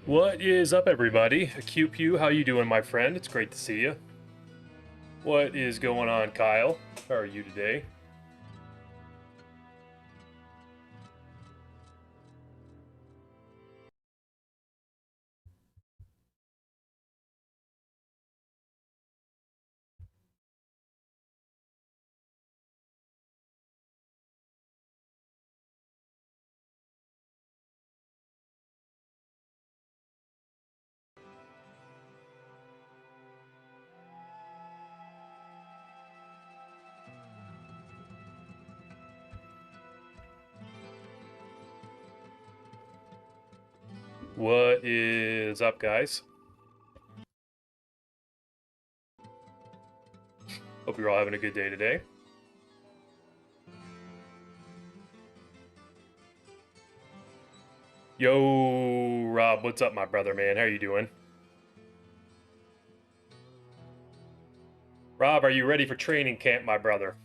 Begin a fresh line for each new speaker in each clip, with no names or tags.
What is up, everybody? Acute Pew, how you doing, my friend? It's great to see you. What is going on, Kyle? How are you today? What is up, guys? Hope you're all having a good day today. Yo, Rob, what's up, my brother, man? How you doing? Rob, are you ready for training camp, my brother?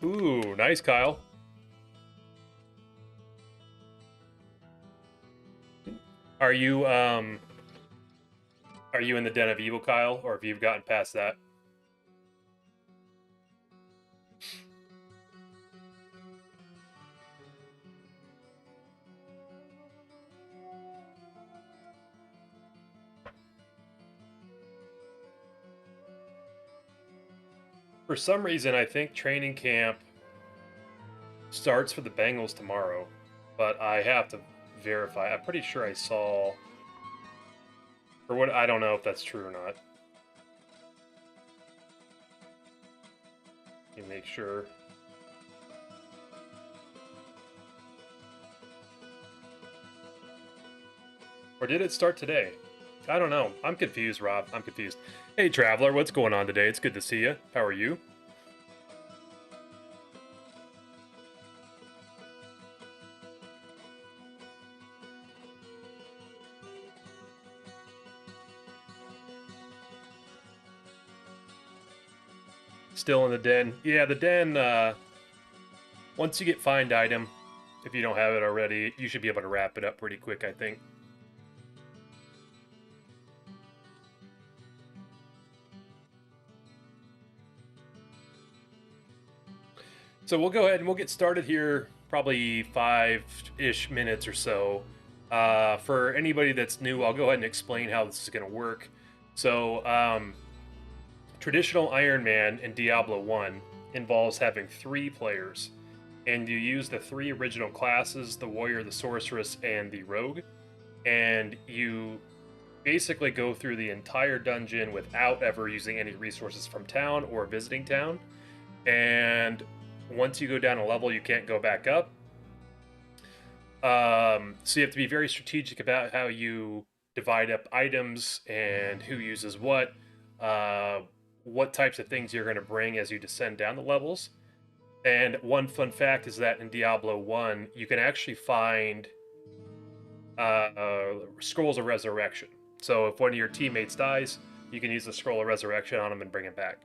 Ooh, nice, Kyle. Are you in the Den of Evil, Kyle, or have you gotten past that? For some reason, I think training camp starts for the Bengals tomorrow, but I have to verify. I'm pretty sure I saw, or what, I don't know if that's true or not. Let me make sure. Or did it start today? I don't know. I'm confused, Rob. I'm confused. Hey, Traveler, what's going on today? It's good to see you. How are you? Still in the den. Yeah, the den, once you get find item, if you don't have it already, you should be able to wrap it up pretty quick, I think. So we'll go ahead and we'll get started here, probably 5-ish minutes or so. For anybody that's new, I'll go ahead and explain how this is going to work. So, traditional Ironman in Diablo 1 involves having 3 players, and you use the 3 original classes, the warrior, the sorceress, and the rogue, and you basically go through the entire dungeon without ever using any resources from town or visiting town. And once you go down a level, you can't go back up. So you have to be very strategic about how you divide up items and who uses what types of things you're going to bring as you descend down the levels. And one fun fact is that in Diablo 1, you can actually find scrolls of resurrection. So if one of your teammates dies, you can use the scroll of resurrection on them and bring it back.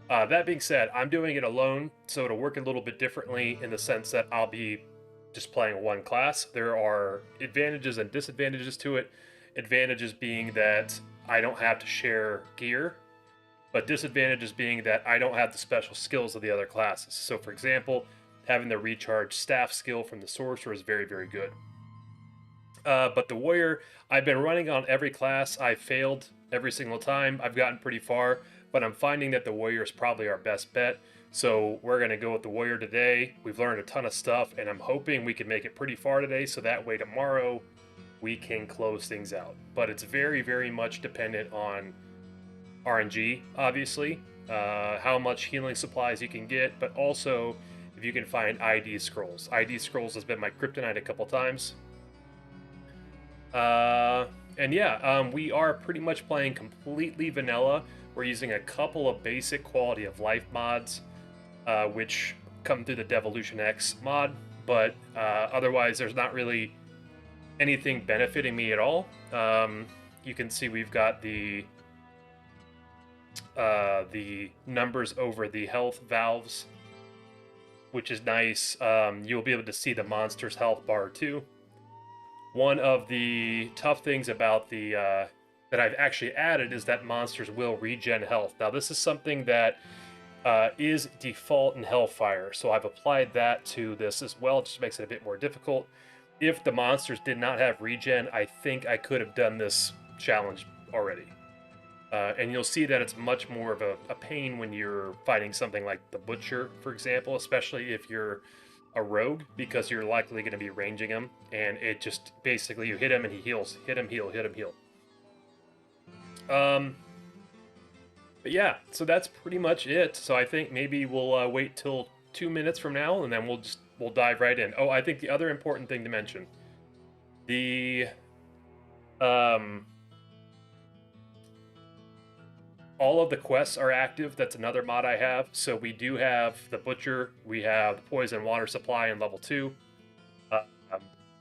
That being said, I'm doing it alone, so it'll work a little bit differently in the sense that I'll be just playing one class. There are advantages and disadvantages to it. Advantages being that I don't have to share gear, but disadvantages being that I don't have the special skills of the other classes. So, for example, having the recharge staff skill from the sorcerer is very, very good. But the warrior, I've been running on every class. I've failed every single time. I've gotten pretty far, but I'm finding that the warrior is probably our best bet. So we're going to go with the warrior today. We've learned a ton of stuff, and I'm hoping we can make it pretty far today, so that way tomorrow we can close things out. But it's very, very much dependent on RNG, obviously, how much healing supplies you can get, but also if you can find ID scrolls. ID scrolls has been my kryptonite a couple times. And yeah, we are pretty much playing completely vanilla. We're using a couple of basic quality of life mods, which come through the Devolution X mod, but otherwise there's not really anything benefiting me at all. You can see we've got the the numbers over the health valves, which is nice. You'll be able to see the monster's health bar too. One of the tough things about the that I've actually added is that monsters will regen health. Now this is something that is default in Hellfire, so I've applied that to this as well. It just makes it a bit more difficult. If the monsters did not have regen, I think I could have done this challenge already. And you'll see that it's much more of a pain when you're fighting something like the Butcher, for example, especially if you're a rogue, because you're likely going to be ranging him, and it just basically you hit him and he heals. Hit him, heal, hit him, heal. But yeah, so that's pretty much it. So I think maybe we'll wait till 2 minutes from now, and then we'll dive right in. Oh, I think the other important thing to mention, the all of the quests are active. That's another mod I have. So we do have the Butcher, we have the Poison Water Supply in level 2.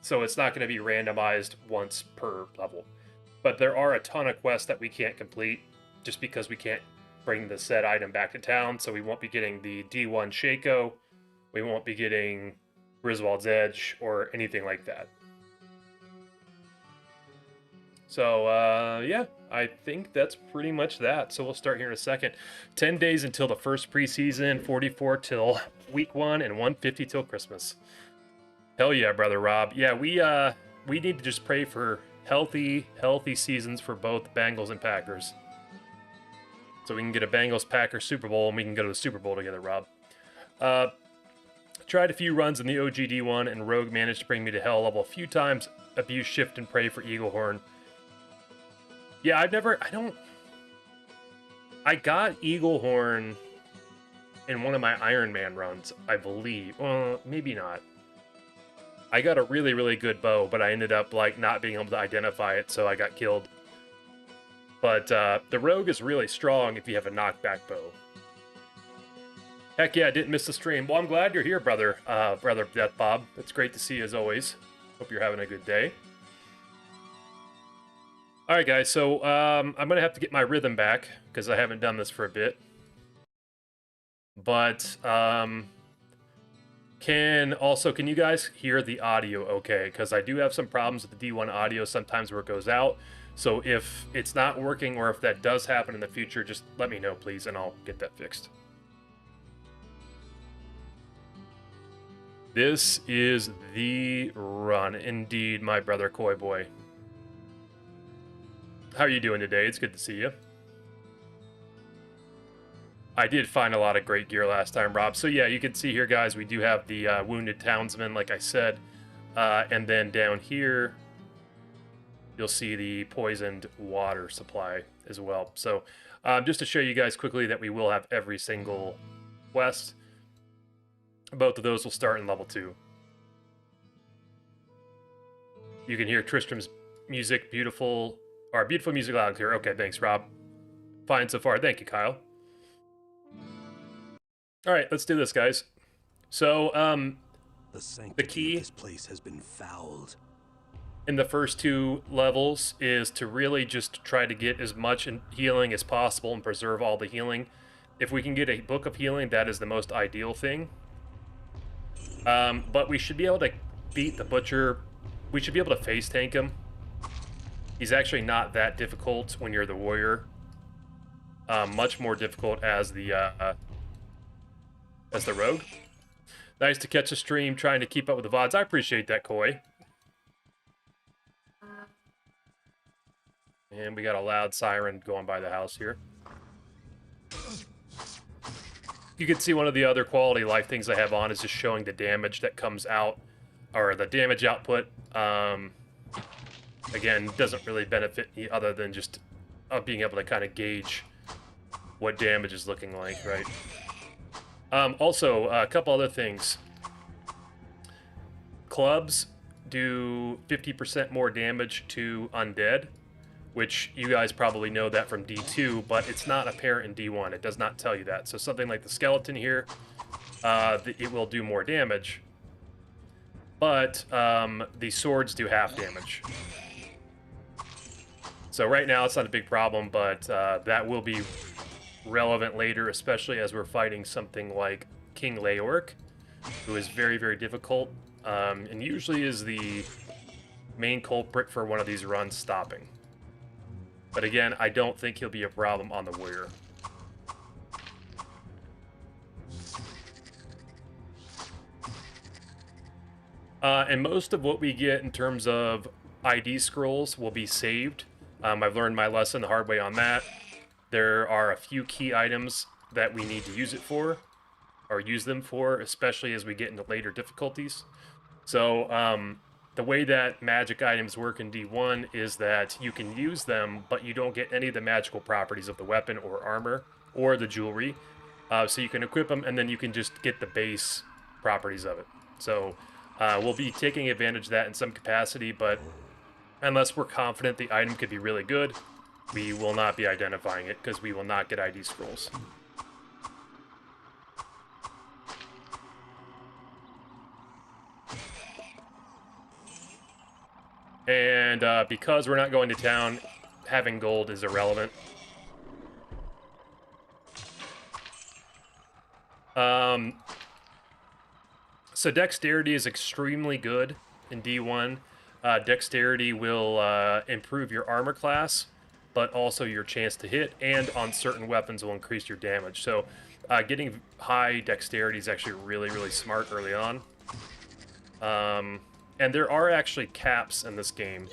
So it's not going to be randomized once per level. But there are a ton of quests that we can't complete just because we can't bring the said item back to town. So we won't be getting the D1 Shaco. We won't be getting Griswold's Edge or anything like that. So, yeah, I think that's pretty much that. So we'll start here in a second. 10 days until the first preseason, 44 till week 1, and 150 till Christmas. Hell yeah, brother Rob. Yeah, we need to just pray for healthy seasons for both Bengals and Packers. So we can get a Bengals-Packers Super Bowl, and we can go to the Super Bowl together, Rob. Tried a few runs in the OGD1, and Rogue managed to bring me to hell level a few times. Abuse, shift, and pray for Eaglehorn. Yeah, I got Eaglehorn in one of my Ironman runs, I believe. Well, maybe not. I got a really, really good bow, but I ended up, like, not being able to identify it, so I got killed. But, the Rogue is really strong if you have a knockback bow. Heck yeah, I didn't miss the stream. Well, I'm glad you're here, brother Death Bob. It's great to see you as always. Hope you're having a good day. Alright guys, so I'm going to have to get my rhythm back, because I haven't done this for a bit. But, can you guys hear the audio okay? Because I do have some problems with the D1 audio sometimes where it goes out. So if it's not working, or if that does happen in the future, just let me know, please, and I'll get that fixed. This is the run, indeed, my brother Koi Boy. How are you doing today? It's good to see you. I did find a lot of great gear last time, Rob. So yeah, you can see here, guys, we do have the Wounded Townsman, like I said. And then down here, you'll see the Poisoned Water Supply as well. So just to show you guys quickly that we will have every single quest. Both of those will start in level 2. You can hear Tristram's music, beautiful music loud and clear. Okay, thanks, Rob. Fine so far. Thank you, Kyle. All right, let's do this, guys. So, the key
of this place has been fouled.
In the first 2 levels is to really just try to get as much healing as possible and preserve all the healing. If we can get a book of healing, that is the most ideal thing. But we should be able to beat the Butcher. We should be able to face tank him. He's actually not that difficult when you're the warrior. Much more difficult as the rogue. Nice to catch a stream, trying to keep up with the VODs. I appreciate that, Koi. And we got a loud siren going by the house here. You can see one of the other quality life things I have on is just showing the damage that comes out, or the damage output. Again, doesn't really benefit me other than just being able to kind of gauge what damage is looking like, right? Also, a couple other things. Clubs do 50% more damage to undead, which you guys probably know that from D2, but it's not apparent in D1. It does not tell you that. So something like the skeleton here, it will do more damage, but the swords do half damage. So right now it's not a big problem, but that will be relevant later, especially as we're fighting something like King Leoric, who is very, very difficult, and usually is the main culprit for one of these runs stopping. But again, I don't think he'll be a problem on the warrior. And most of what we get in terms of ID scrolls will be saved. I've learned my lesson the hard way on that. There are a few key items that we need to use it for, or use them for, especially as we get into later difficulties. So the way that magic items work in D1 is that you can use them, but you don't get any of the magical properties of the weapon or armor or the jewelry. So you can equip them, and then you can just get the base properties of it. So we'll be taking advantage of that in some capacity, but unless we're confident the item could be really good, we will not be identifying it because we will not get ID scrolls. And because we're not going to town, having gold is irrelevant. So dexterity is extremely good in D1. Dexterity will improve your armor class, but also your chance to hit, and on certain weapons will increase your damage. So getting high dexterity is actually really, really smart early on. And there are actually caps in this game.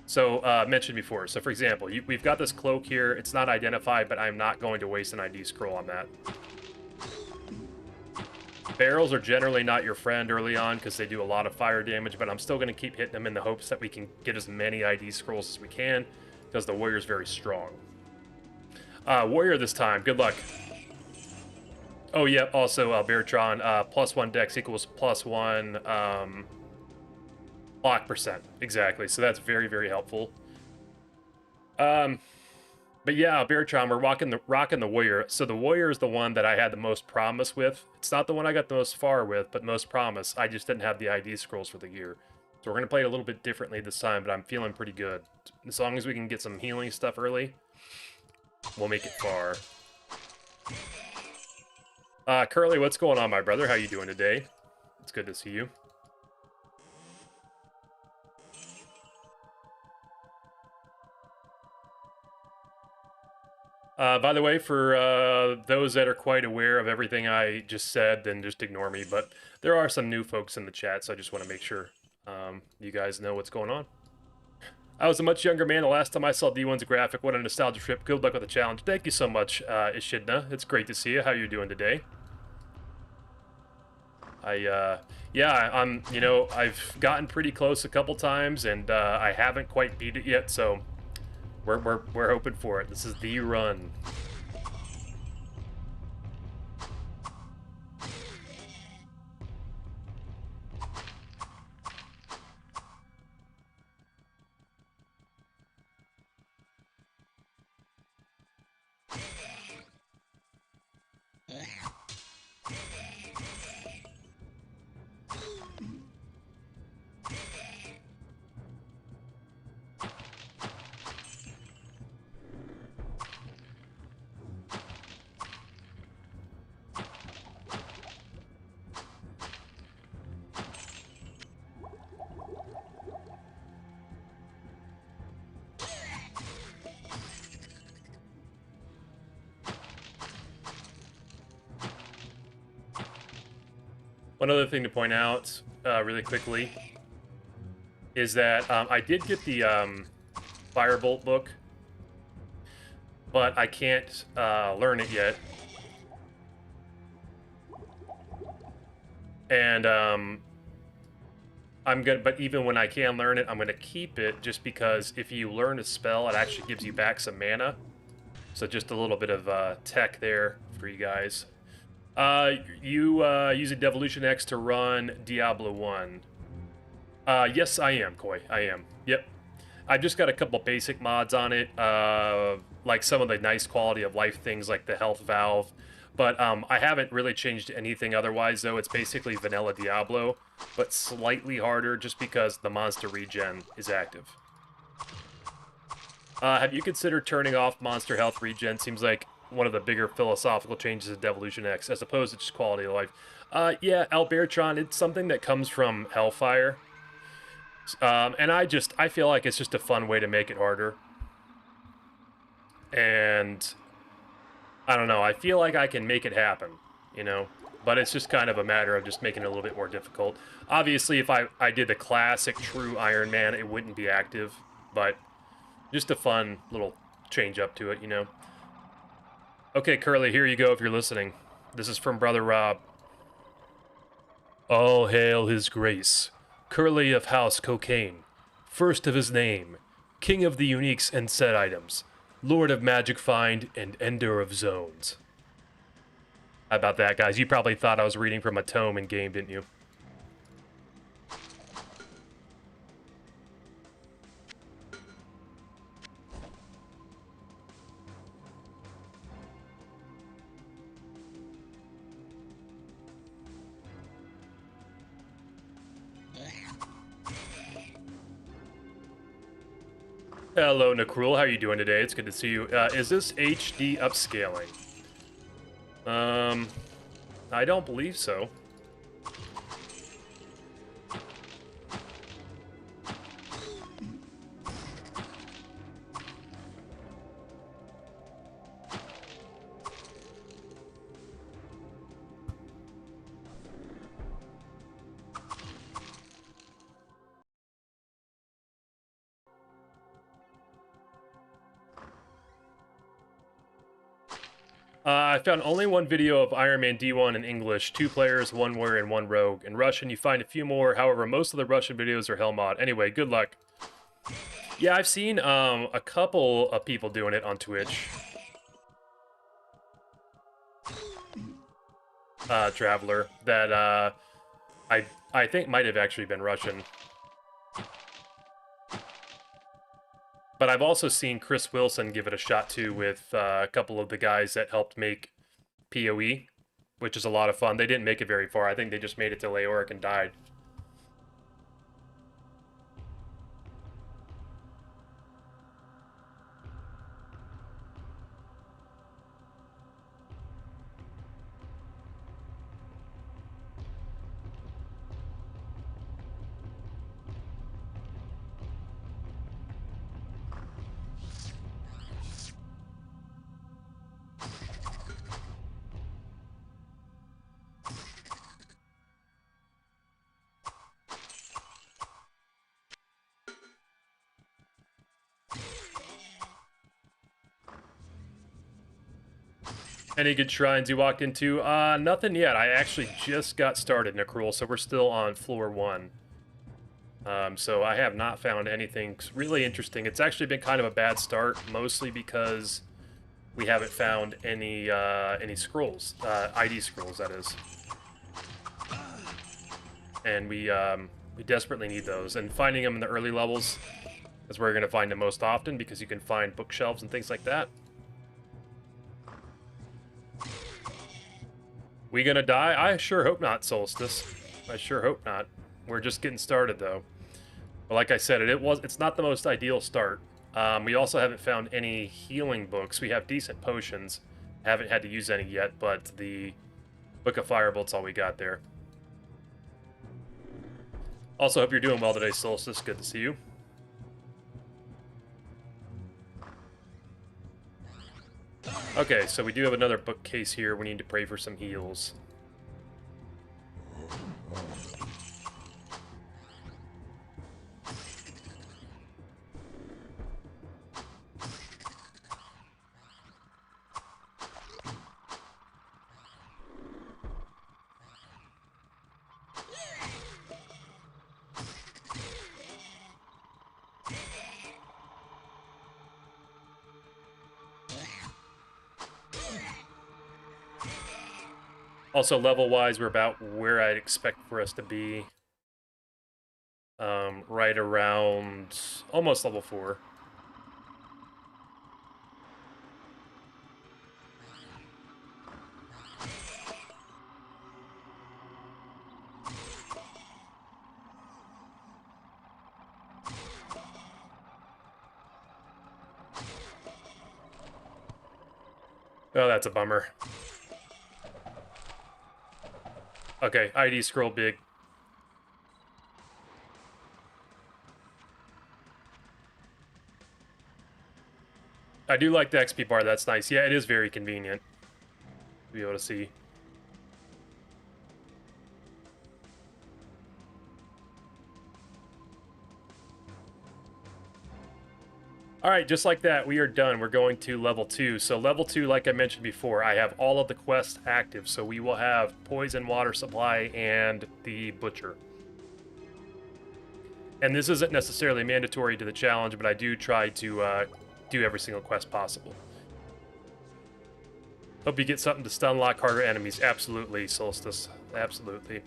So, mentioned before. So, for example, we've got this cloak here. It's not identified, but I'm not going to waste an ID scroll on that. Barrels are generally not your friend early on because they do a lot of fire damage, but I'm still going to keep hitting them in the hopes that we can get as many ID scrolls as we can because the warrior's very strong. Warrior this time. Good luck. Oh, yeah. Also, Beartron, +1 dex equals +1 block percent. Exactly. So that's very, very helpful. But yeah, Beartron, we're rocking the warrior. So the warrior is the one that I had the most promise with. It's not the one I got the most far with, but most promise. I just didn't have the ID scrolls for the gear. So we're going to play it a little bit differently this time, but I'm feeling pretty good. As long as we can get some healing stuff early, we'll make it far. Curly, what's going on, my brother? How you doing today? It's good to see you. By the way, for those that are quite aware of everything I just said, then just ignore me. But there are some new folks in the chat, so I just want to make sure you guys know what's going on. I was a much younger man the last time I saw D1's graphic. What a nostalgia trip. Good luck with the challenge. Thank you so much, Ishidna. It's great to see you. How you doing today? Yeah, I've gotten pretty close a couple times, and I haven't quite beat it yet, so we're hoping for it. This is the run. One other thing to point out really quickly is that I did get the Firebolt book, but I can't learn it yet. And but even when I can learn it, I'm gonna keep it just because if you learn a spell, it actually gives you back some mana. So just a little bit of tech there for you guys. You using Devolution X to run Diablo 1. Yes, I am, Koi. I am. Yep. I've just got a couple basic mods on it, like some of the nice quality of life things like the health valve. But I haven't really changed anything otherwise, though. It's basically vanilla Diablo, but slightly harder just because the monster regen is active. Have you considered turning off monster health regen? Seems like one of the bigger philosophical changes in Devolution X, as opposed to just quality of life. Yeah, Albertron, it's something that comes from Hellfire. And I feel like it's just a fun way to make it harder. And I don't know, I feel like I can make it happen, you know? But it's just kind of a matter of just making it a little bit more difficult. Obviously, if I did the classic true Ironman, it wouldn't be active, but just a fun little change up to it, you know? Okay, Curly, here you go if you're listening. This is from Brother Rob. All hail his grace, Curly of House Cocaine, first of his name, king of the uniques and set items, lord of magic find and ender of zones. How about that, guys? You probably thought I was reading from a tome in game, didn't you? Hello, Necrul. How are you doing today? It's good to see you. Is this HD upscaling? I don't believe so. I found only one video of Ironman D1 in English, 2 players, 1 warrior, and 1 rogue. In Russian, you find a few more, however, most of the Russian videos are hell mod. Anyway, good luck. Yeah, I've seen a couple of people doing it on Twitch. Traveler, that I think might have actually been Russian. But I've also seen Chris Wilson give it a shot too with a couple of the guys that helped make PoE, which is a lot of fun. They didn't make it very far. I think they just made it to Leoric and died. Any good shrines you walked into? Nothing yet. I actually just got started, Necrul, so we're still on floor 1. So I have not found anything really interesting. It's actually been kind of a bad start, mostly because we haven't found any scrolls, ID scrolls, that is. And we desperately need those. And finding them in the early levels is where you're going to find them most often, because you can find bookshelves and things like that. We gonna die? I sure hope not, Solstice. I sure hope not. We're just getting started, though. But like I said, it's not the most ideal start. We also haven't found any healing books. We have decent potions. Haven't had to use any yet, but the Book of Firebolt's all we got there. Also, hope you're doing well today, Solstice. Good to see you. Okay, so we do have another bookcase here. We need to pray for some heals. Also, level-wise, we're about where I'd expect for us to be. Right around almost level 4. Oh, that's a bummer. Okay, ID scroll big. I do like the XP bar, that's nice. Yeah, it is very convenient to be able to see. All right, just like that, we are done. We're going to level 2. So level 2, like I mentioned before, I have all of the quests active. So we will have poison, water supply, and the butcher. And this isn't necessarily mandatory to the challenge, but I do try to do every single quest possible. Hope you get something to stun lock harder enemies. Absolutely, Solstice. Absolutely.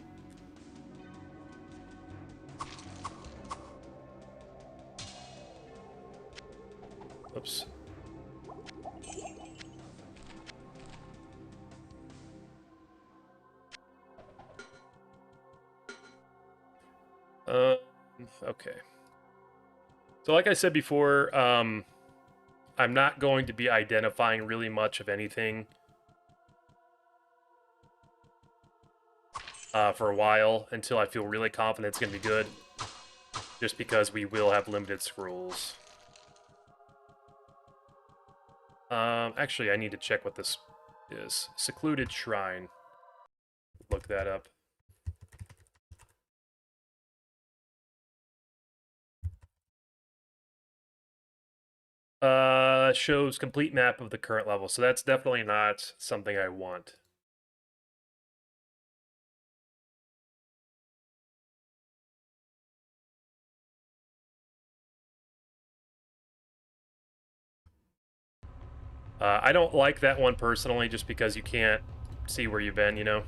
Oops. Okay. So like I said before, I'm not going to be identifying really much of anything for a while until I feel really confident it's going to be good. Just because we will have limited scrolls. Actually, I need to check what this is. Secluded Shrine. Look that up. Shows complete map of the current level, so that's definitely not something I want. I don't like that one personally, just because you can't see where you've been, you know?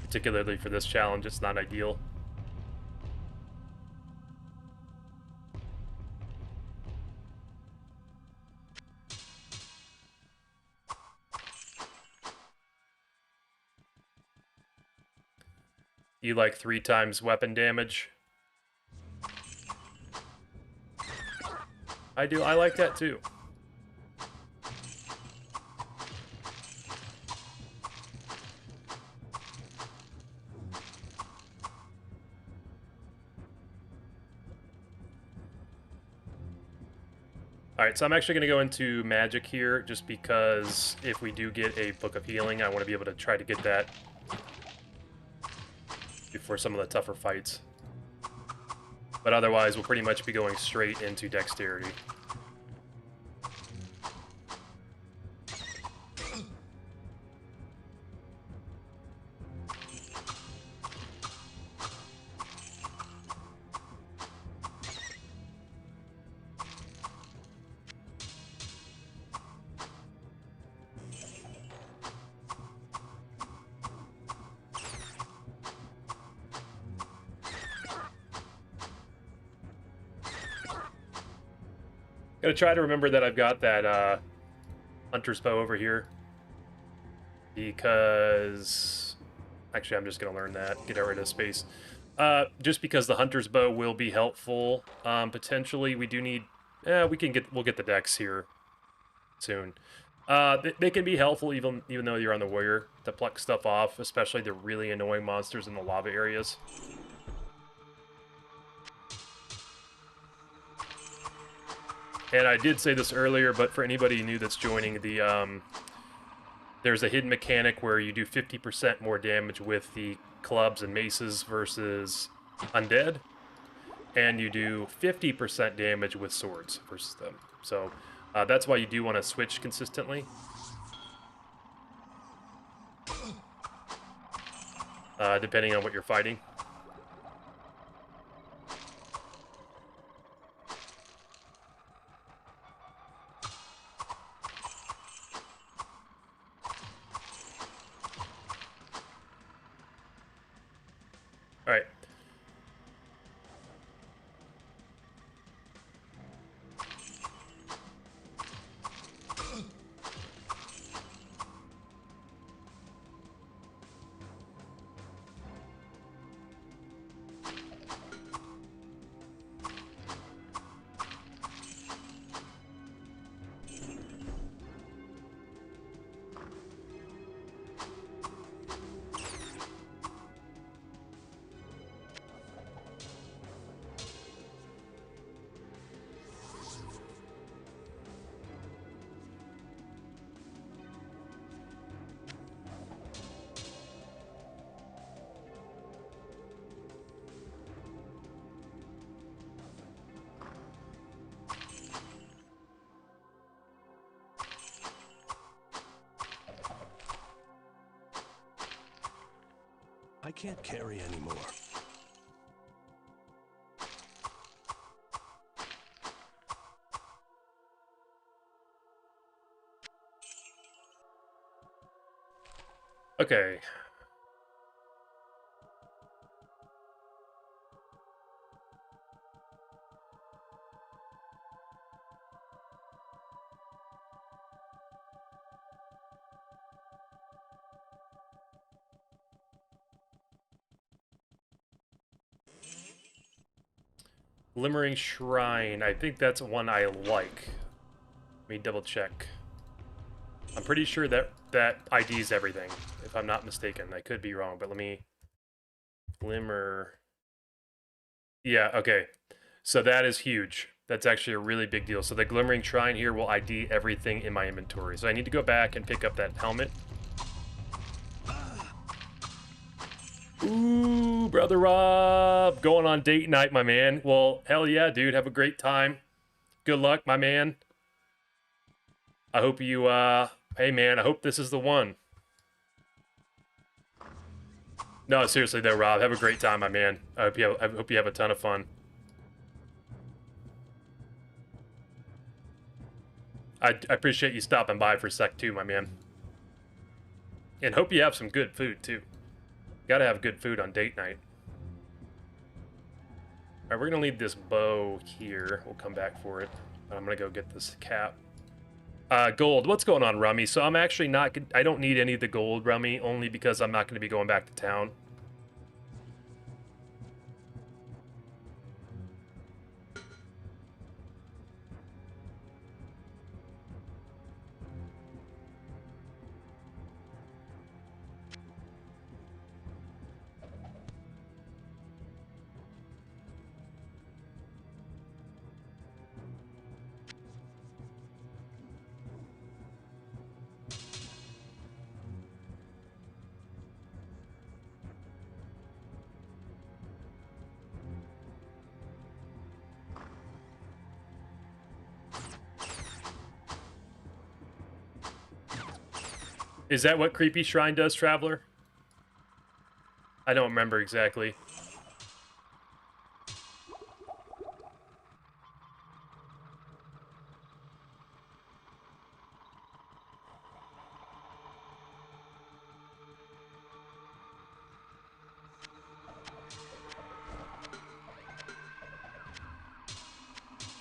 Particularly for this challenge, it's not ideal. You like 3 times weapon damage? I do, I like that too. Alright, so I'm actually going to go into magic here, just because if we do get a Book of Healing, I want to be able to try to get that before some of the tougher fights. But otherwise, we'll pretty much be going straight into Dexterity. Gotta try to remember that I've got that Hunter's Bow over here. Because... Actually, I'm just gonna learn that. Get rid of space. Just because the Hunter's Bow will be helpful. Potentially, we do need... we'll get the Dex here soon. They can be helpful even though you're on the Warrior to pluck stuff off, especially the really annoying monsters in the lava areas. And I did say this earlier, but for anybody new that's joining, there's a hidden mechanic where you do 50% more damage with the clubs and maces versus undead, and you do 50% damage with swords versus them. So that's why you do want to switch consistently. Depending on what you're fighting. All right.
I can't carry anymore.
Okay. Glimmering Shrine. I think that's one I like. Let me double check. I'm pretty sure that IDs everything, if I'm not mistaken. I could be wrong, but let me... Glimmer... Yeah, okay. So that is huge. That's actually a really big deal. So the Glimmering Shrine here will ID everything in my inventory. So I need to go back and pick up that helmet. Ooh, Brother Rob, going on date night, my man. Well, hell yeah, dude. Have a great time. Good luck, my man. I hope you, hey, man, I hope this is the one. No, seriously, though, Rob. Have a great time, my man. I hope you have a ton of fun. I appreciate you stopping by for a sec, too, my man. And hope you have some good food, too. Gotta have good food on date night. Alright, we're gonna leave this bow here. We'll come back for it. I'm gonna go get this cap. Gold. What's going on, Rummy? So I'm actually not... I don't need any of the gold, Rummy, only because I'm not gonna be going back to town. Is that what Creepy Shrine does, Traveler? I don't remember exactly.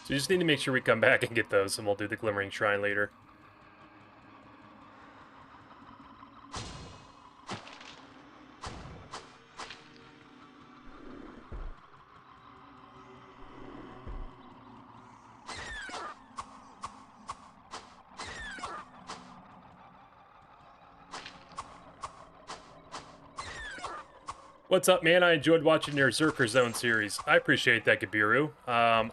So you just need to make sure we come back and get those, and we'll do the Glimmering Shrine later. What's up, man? I enjoyed watching your Zerker Zone series. I appreciate that, Gabiru. I'm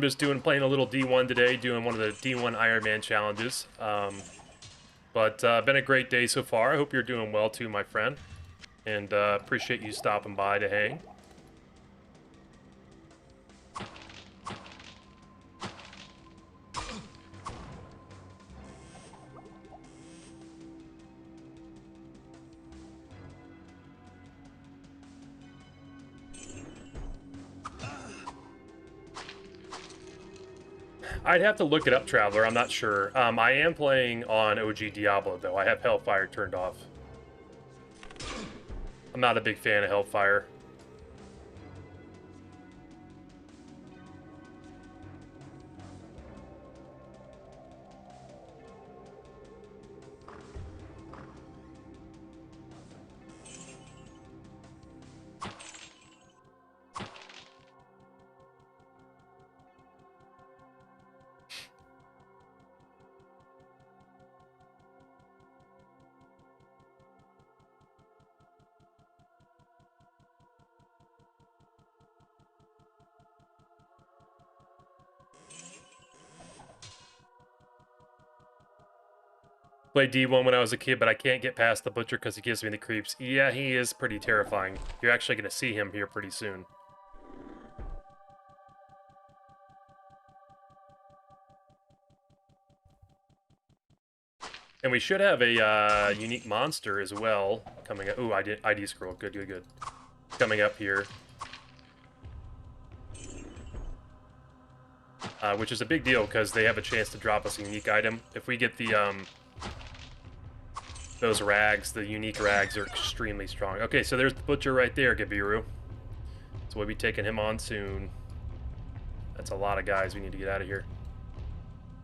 just playing a little D1 today, doing one of the D1 Ironman challenges. But been a great day so far. I hope you're doing well too, my friend. And appreciate you stopping by to hang. I'd have to look it up, Traveler. I'm not sure. I am playing on OG Diablo, though. I have Hellfire turned off. I'm not a big fan of Hellfire. Played D1 when I was a kid, but I can't get past the Butcher because he gives me the creeps. Yeah, he is pretty terrifying. You're actually going to see him here pretty soon. And we should have a unique monster as well coming up. Ooh, I did ID scroll. Good, good, good. Coming up here. Which is a big deal because they have a chance to drop us a unique item. If we get the those rags, the unique rags are extremely strong. Okay, so there's the butcher right there, Gabiru. So we'll be taking him on soon. That's a lot of guys we need to get out of here.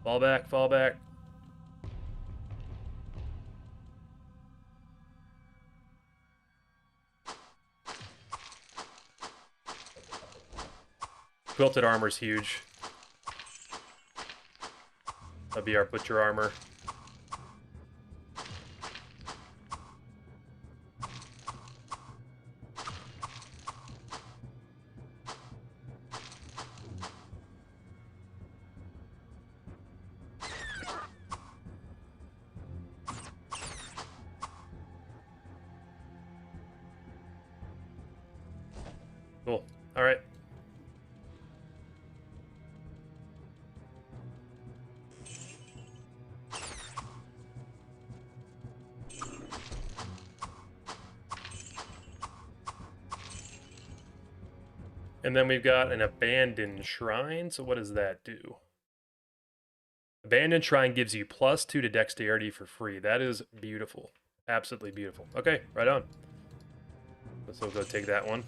Fall back, fall back. Quilted armor's huge. That'll be our butcher armor. Cool. All right. And then we've got an abandoned shrine. So what does that do? Abandoned shrine gives you +2 to dexterity for free. That is beautiful. Absolutely beautiful. Okay, right on. So we'll go take that one.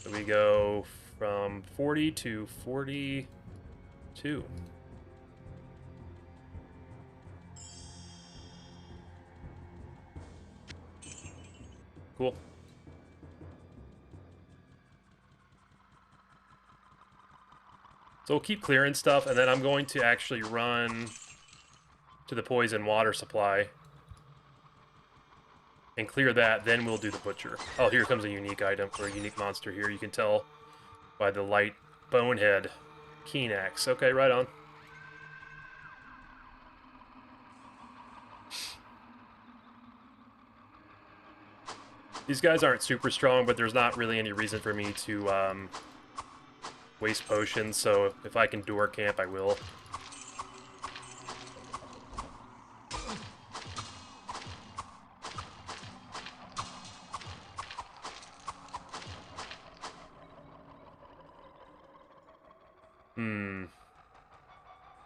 So we go from 40 to 42. Cool. So we'll keep clearing stuff, and then I'm going to actually run to the poison water supply and clear that, then we'll do the butcher. Oh, here comes a unique item, or a unique monster here. You can tell by the light bonehead keen axe. Okay, right on. These guys aren't super strong, but there's not really any reason for me to waste potions, so if I can door camp, I will.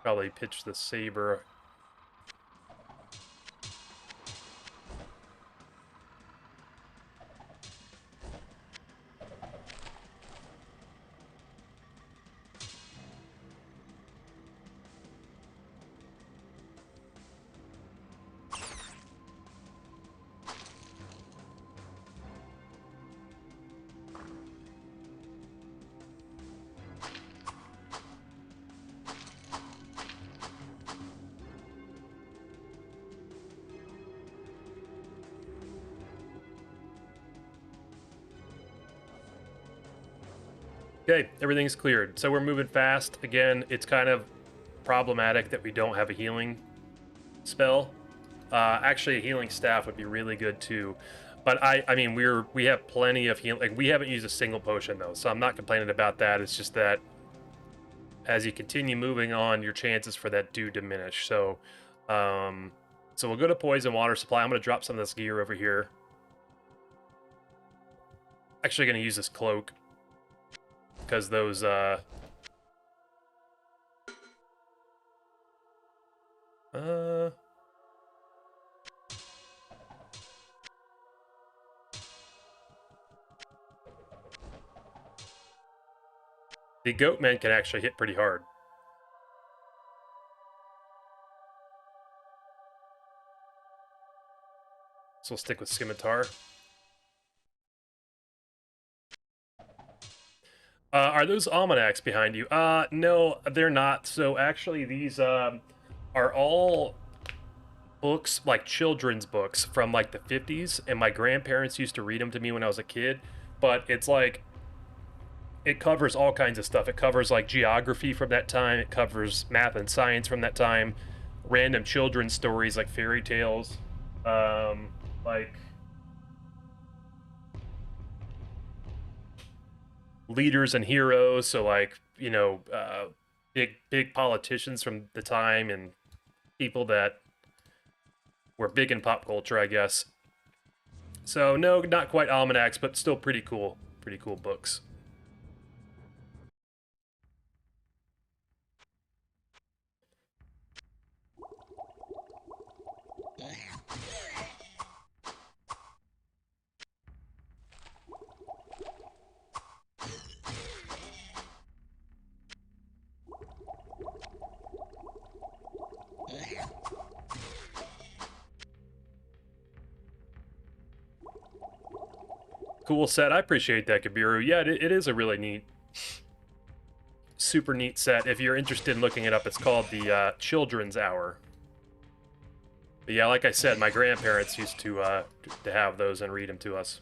Probably pitch the saber. Okay, everything's cleared. So we're moving fast. Again, it's kind of problematic that we don't have a healing spell. Actually, a healing staff would be really good too. But I mean, we have plenty of healing. Like, we haven't used a single potion though, so I'm not complaining about that. It's just that as you continue moving on, your chances for that do diminish. So, so we'll go to poison water supply. I'm gonna drop some of this gear over here. Actually, gonna use this cloak because those the goatmen can actually hit pretty hard. So we'll stick with scimitar. Are those almanacs behind you? No, they're not. So actually, these are all books, like children's books from like the 50s, and my grandparents used to read them to me when I was a kid. But it's like, it covers all kinds of stuff. It covers like geography from that time. It covers math and science from that time. Random children's stories like fairy tales, like leaders and heroes. So like you know, big politicians from the time and people that were big in pop culture, I guess. So no, not quite almanacs, but still pretty cool books. Cool set. I appreciate that, Kabiru. Yeah, it is a really neat, super neat set. If you're interested in looking it up, it's called the Children's Hour. But yeah, like I said, my grandparents used to have those and read them to us.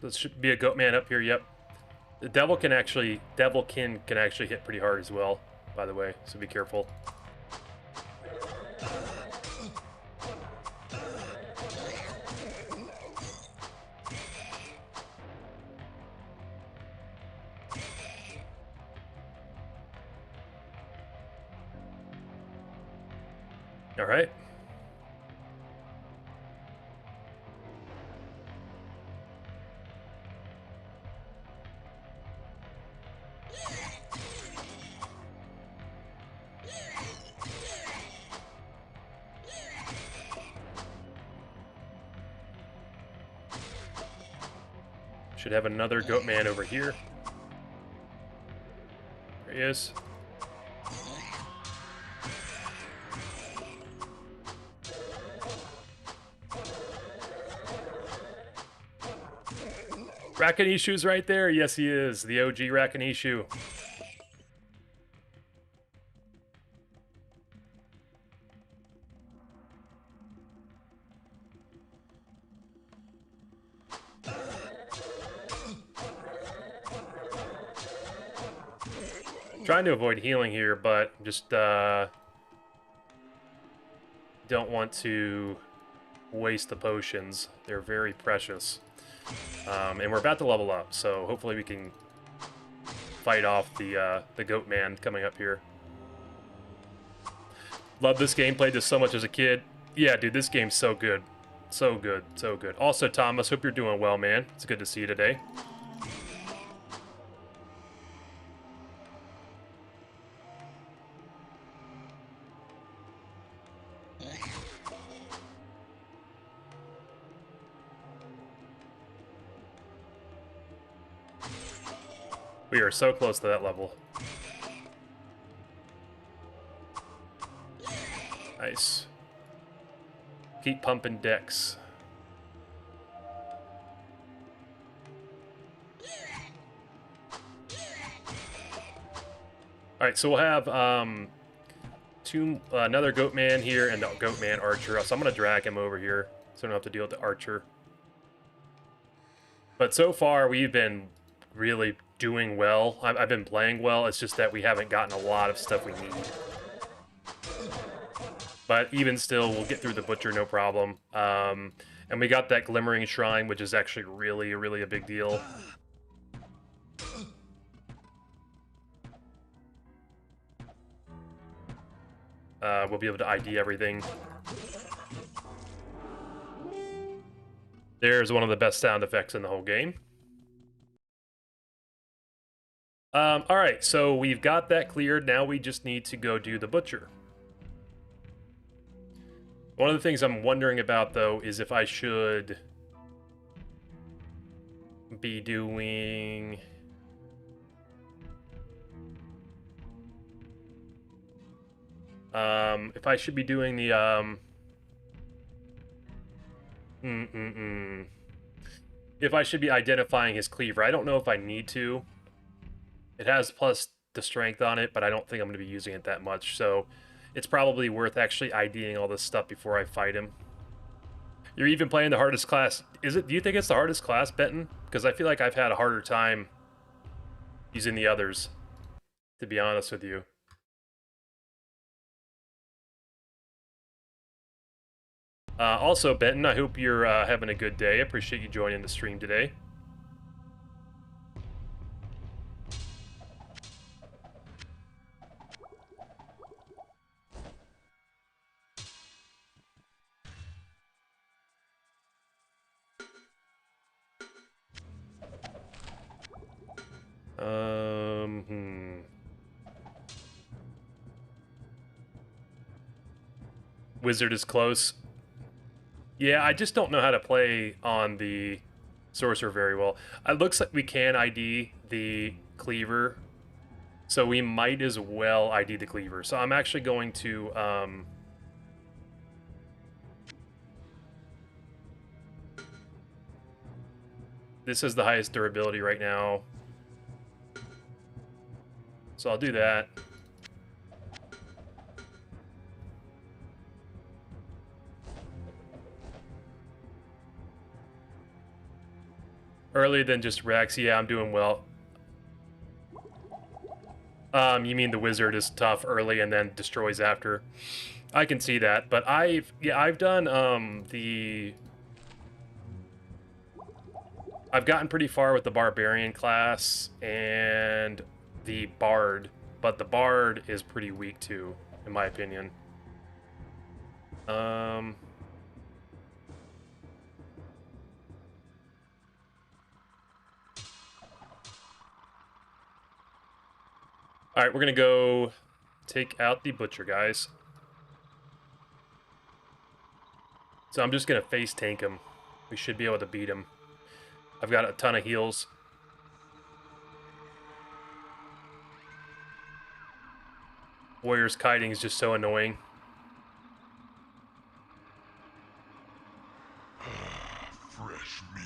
This should be a goat man up here. Yep. The Devilkin can actually hit pretty hard as well, by the way, so be careful. All right. Should have another goat man over here. There he is. Rakanishu's right there. Yes, he is. The OG Rakanishu. Trying to avoid healing here, but just don't want to waste the potions. They're very precious. And we're about to level up, so hopefully we can fight off the goat man coming up here. Love this game, played this so much as a kid. Yeah, dude, this game's so good. So good, so good. Also, Thomas, hope you're doing well, man. It's good to see you today. We are so close to that level. Nice. Keep pumping decks. Alright, so we'll have another goat man here and the goat man archer. So I'm going to drag him over here so I don't have to deal with the archer. But so far, we've been really doing well. I've been playing well. It's just that we haven't gotten a lot of stuff we need. But even still, we'll get through the butcher, no problem. And we got that glimmering shrine, which is actually really a big deal. We'll be able to ID everything. There's one of the best sound effects in the whole game. Alright, so we've got that cleared. Now we just need to go do the butcher. One of the things I'm wondering about, though, is if I should be doing... if I should be doing the, if I should be identifying his cleaver. I don't know if I need to. It has plus the strength on it, but I don't think I'm going to be using it that much. So it's probably worth actually IDing all this stuff before I fight him. You're even playing the hardest class. Is it? Do you think it's the hardest class, Benton? Because I feel like I've had a harder time using the others, to be honest with you. Also, Benton, I hope you're having a good day. I appreciate you joining the stream today. Wizard is close. Yeah, I just don't know how to play on the Sorcerer very well. It looks like we can ID the Cleaver, so we might as well ID the Cleaver. So I'm actually going to... This is the highest durability right now. So I'll do that. Earlier than just Rex. Yeah, I'm doing well. You mean the Wizard is tough early and then destroys after? I can see that, but I've done I've gotten pretty far with the Barbarian class and the Bard, but the Bard is pretty weak too, in my opinion. Alright, we're gonna go take out the Butcher guys. So I'm just gonna face tank him. We should be able to beat him. I've got a ton of heals. Warrior's kiting is just so annoying.
Fresh meat.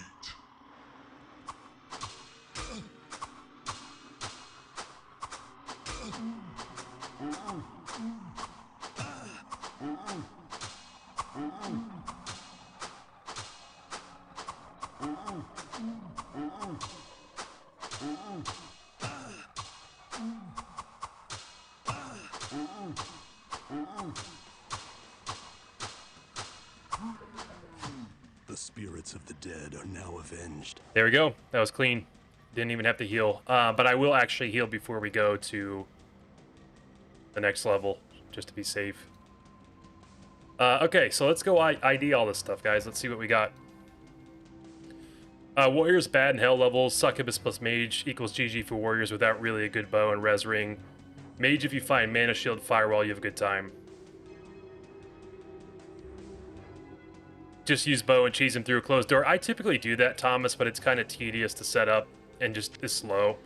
The spirits of the dead are now avenged.
There we go. That was clean. Didn't even have to heal. But I will actually heal before we go to the next level, just to be safe. Okay, so let's go ID all this stuff, guys. Let's see what we got. Warriors bad in hell levels. Succubus plus mage equals GG for warriors without really a good bow and res ring. Mage if you find mana shield firewall, you have a good time. Just use bow and cheese him through a closed door. I typically do that, Thomas, but it's kind of tedious to set up and just is slow.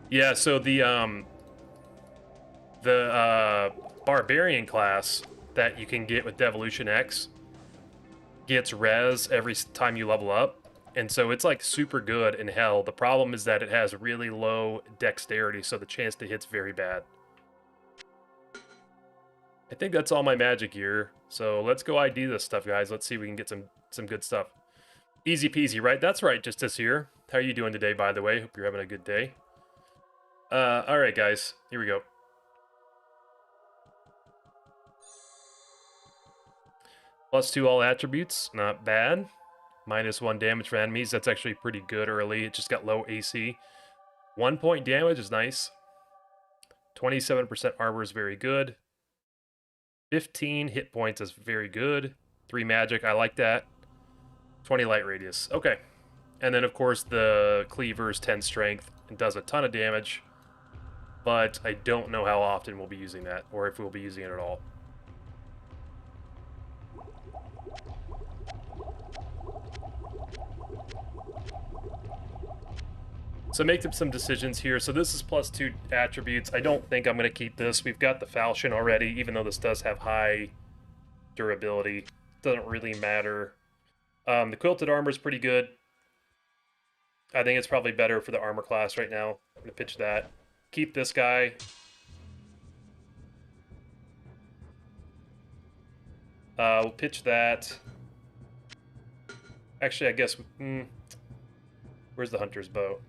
Yeah, so the Barbarian class that you can get with Devolution X gets res every time you level up. And so it's like super good in hell. The problem is that it has really low dexterity, so the chance to hit's very bad. I think that's all my magic gear. So let's go ID this stuff, guys. Let's see if we can get some good stuff. Easy peasy, right? That's right, Justice here. How are you doing today, by the way? Hope you're having a good day. Alright, guys. Here we go. +2 all attributes. Not bad. -1 damage for enemies. That's actually pretty good early. It just got low AC. 1 point damage is nice. 27% armor is very good. 15 hit points is very good. 3 magic, I like that. 20 light radius. Okay. And then, of course, the cleaver's 10 strength and does a ton of damage. But I don't know how often we'll be using that, or if we'll be using it at all. So make some decisions here. So this is +2 attributes. I don't think I'm going to keep this. We've got the falchion already, even though this does have high durability. Doesn't really matter. The quilted armor is pretty good. I think it's probably better for the armor class right now. I'm going to pitch that. Keep this guy. We'll pitch that. Actually, I guess... where's the hunter's bow?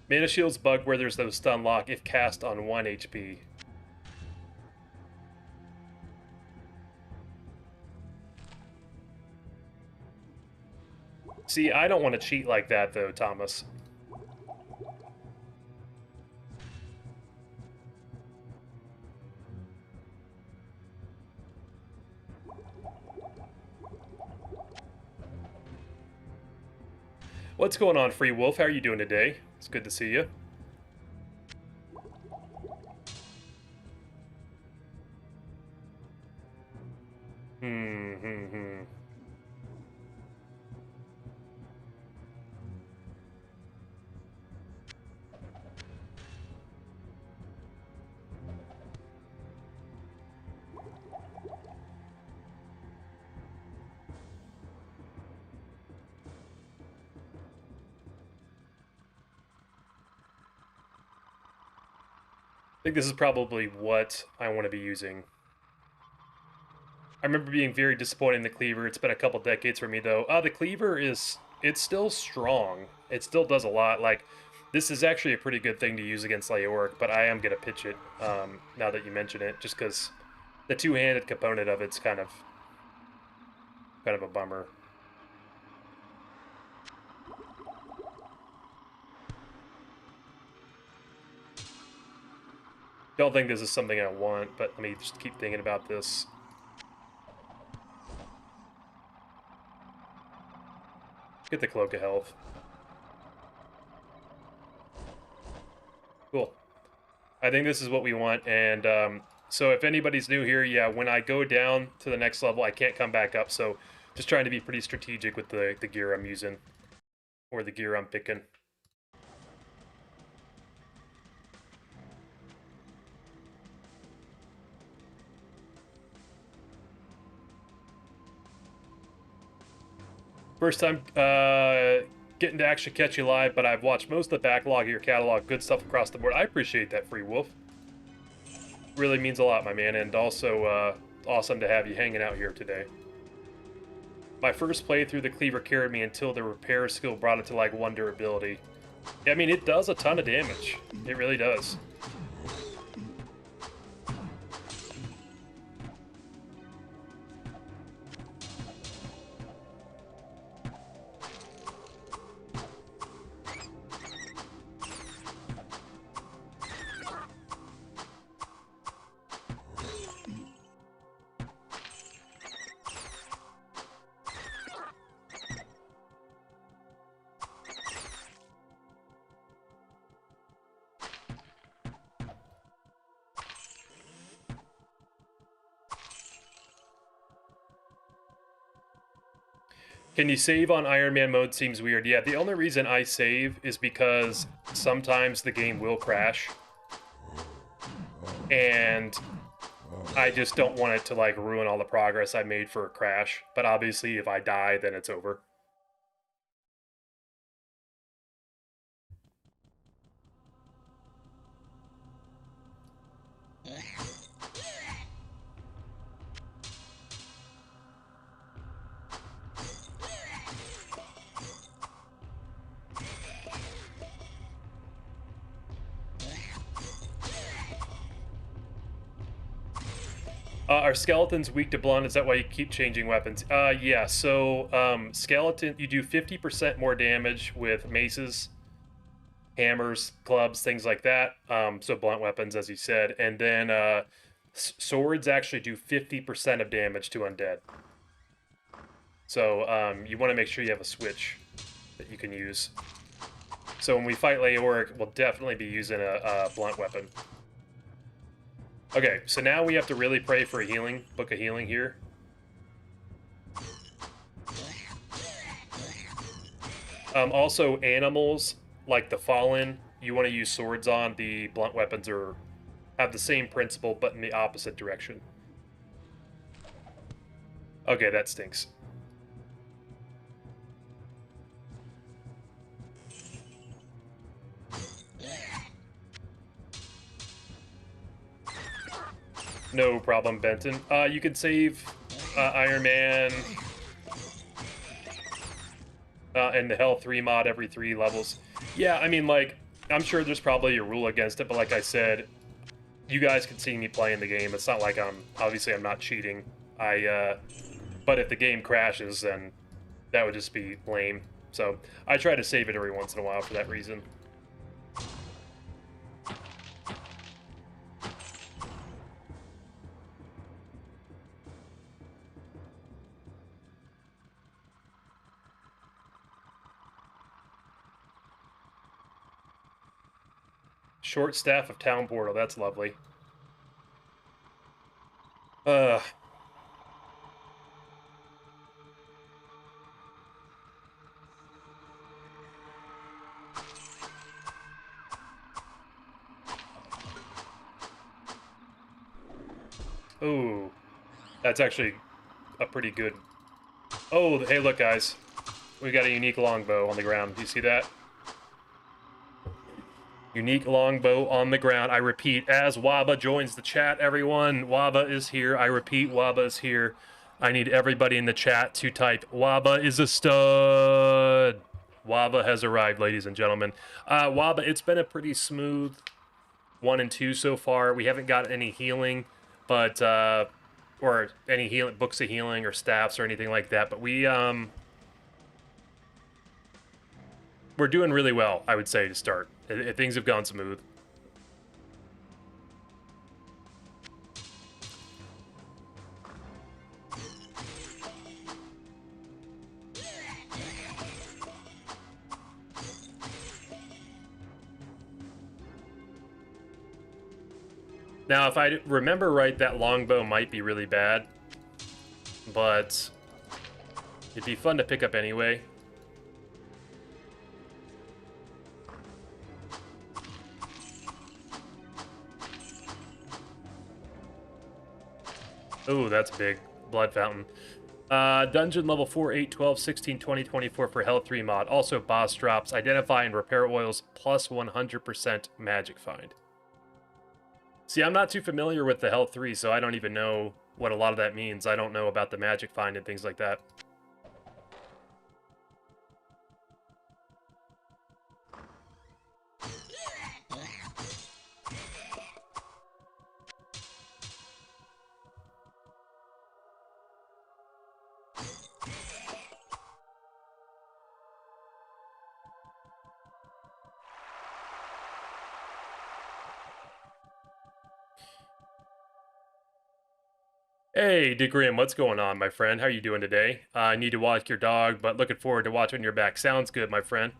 Mana shields bug where there's no stun lock if cast on 1 HP. See, I don't want to cheat like that, though, Thomas. What's going on, Free Wolf? How are you doing today? It's good to see you. I think this is probably what I want to be using. I remember being very disappointed in the cleaver. It's been a couple decades for me, though. The cleaver it's still strong. It still does a lot. Like, this is actually a pretty good thing to use against Leoric, but I am going to pitch it now that you mention it, just because the two-handed component of it's kind of a bummer. Don't think this is something I want, but let me just keep thinking about this. Get the Cloak of Health. Cool. I think this is what we want, and so if anybody's new here, yeah, when I go down to the next level, I can't come back up, so just trying to be pretty strategic with the gear I'm using, or the gear I'm picking. First time getting to actually catch you live, but I've watched most of the backlog of your catalog. Good stuff across the board. I appreciate that, Free Wolf. Really means a lot, my man, and also awesome to have you hanging out here today. My first playthrough, the cleaver carried me until the repair skill brought it to like 1 durability. I mean, it does a ton of damage. It really does. Can you save on Ironman mode? Seems weird. Yeah, the only reason I save is because sometimes the game will crash. And I just don't want it to like ruin all the progress I made for a crash. But obviously if I die, then it's over. Are skeletons weak to blunt? Is that why you keep changing weapons? Yeah, so skeleton, you do 50% more damage with maces, hammers, clubs, things like that. So blunt weapons, as you said. And then swords actually do 50% of damage to undead. So you want to make sure you have a switch that you can use. So when we fight Leoric, we'll definitely be using a blunt weapon. Okay, so now we have to really pray for a healing, book of healing here. Also, animals, like the Fallen, you want to use swords on. The blunt weapons are have the same principle, but in the opposite direction. Okay, that stinks. No problem, Benton. You can save Iron Man and the Hell 3 mod every 3 levels. Yeah, I mean, like, I'm sure there's probably a rule against it, but like I said, you guys can see me playing the game. It's not like I'm not cheating. But if the game crashes, then that would just be lame. So I try to save it every once in a while for that reason. Short staff of town portal. That's lovely. Uh. Ooh. That's actually a pretty good... Oh, hey, look, guys. We got a unique longbow on the ground. Do you see that? Unique longbow on the ground. I repeat, as Waba joins the chat, everyone, Waba is here. I repeat, Waba is here. I need everybody in the chat to type, Waba is a stud. Waba has arrived, ladies and gentlemen. Waba, it's been a pretty smooth 1 and 2 so far. We haven't got any healing, but or any healing books of healing or staffs or anything like that. But we're doing really well, I would say, to start. Things have gone smooth. Now, if I remember right, that longbow might be really bad, but it'd be fun to pick up anyway. Ooh, that's big. Blood fountain. Dungeon level 4, 8, 12, 16, 20, 24 for Hell 3 mod. Also boss drops. Identify and repair oils plus 100% magic find. See, I'm not too familiar with the Hell 3, so I don't even know what a lot of that means. I don't know about the magic find and things like that. Hey, DeGrim, what's going on, my friend? How are you doing today? I need to walk your dog, but looking forward to watching your back. Sounds good, my friend.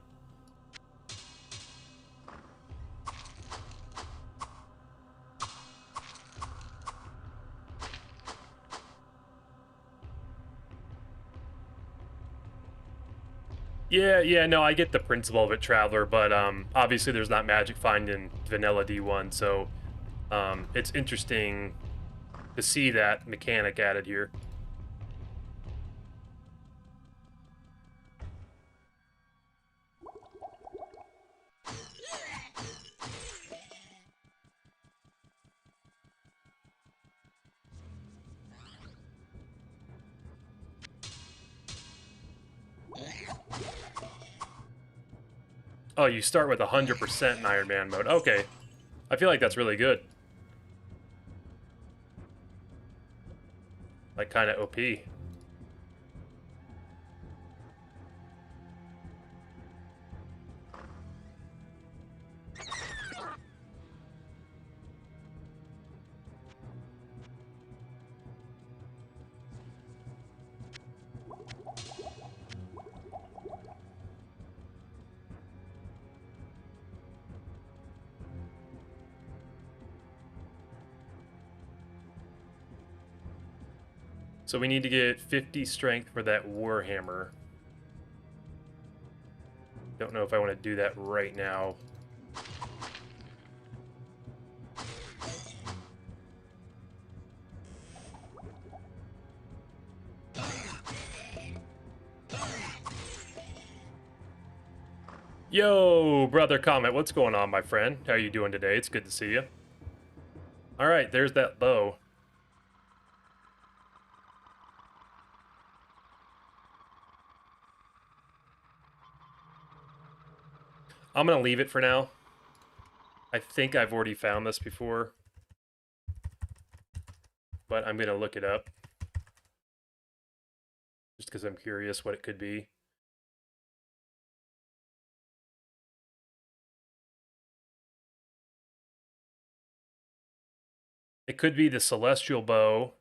Yeah, no, I get the principle of it, Traveler, but obviously there's not magic find in vanilla D1, so it's interesting to see that mechanic added here. Oh, you start with 100% in Iron Man mode. Okay. I feel like that's really good. Like, kind of OP. So we need to get 50 strength for that Warhammer. Don't know if I want to do that right now. Yo, Brother Comet, what's going on, my friend? How are you doing today? It's good to see you. All right, there's that bow. I'm going to leave it for now. I think I've already found this before, but I'm going to look it up just because I'm curious what it could be. It could be the Celestial Bow,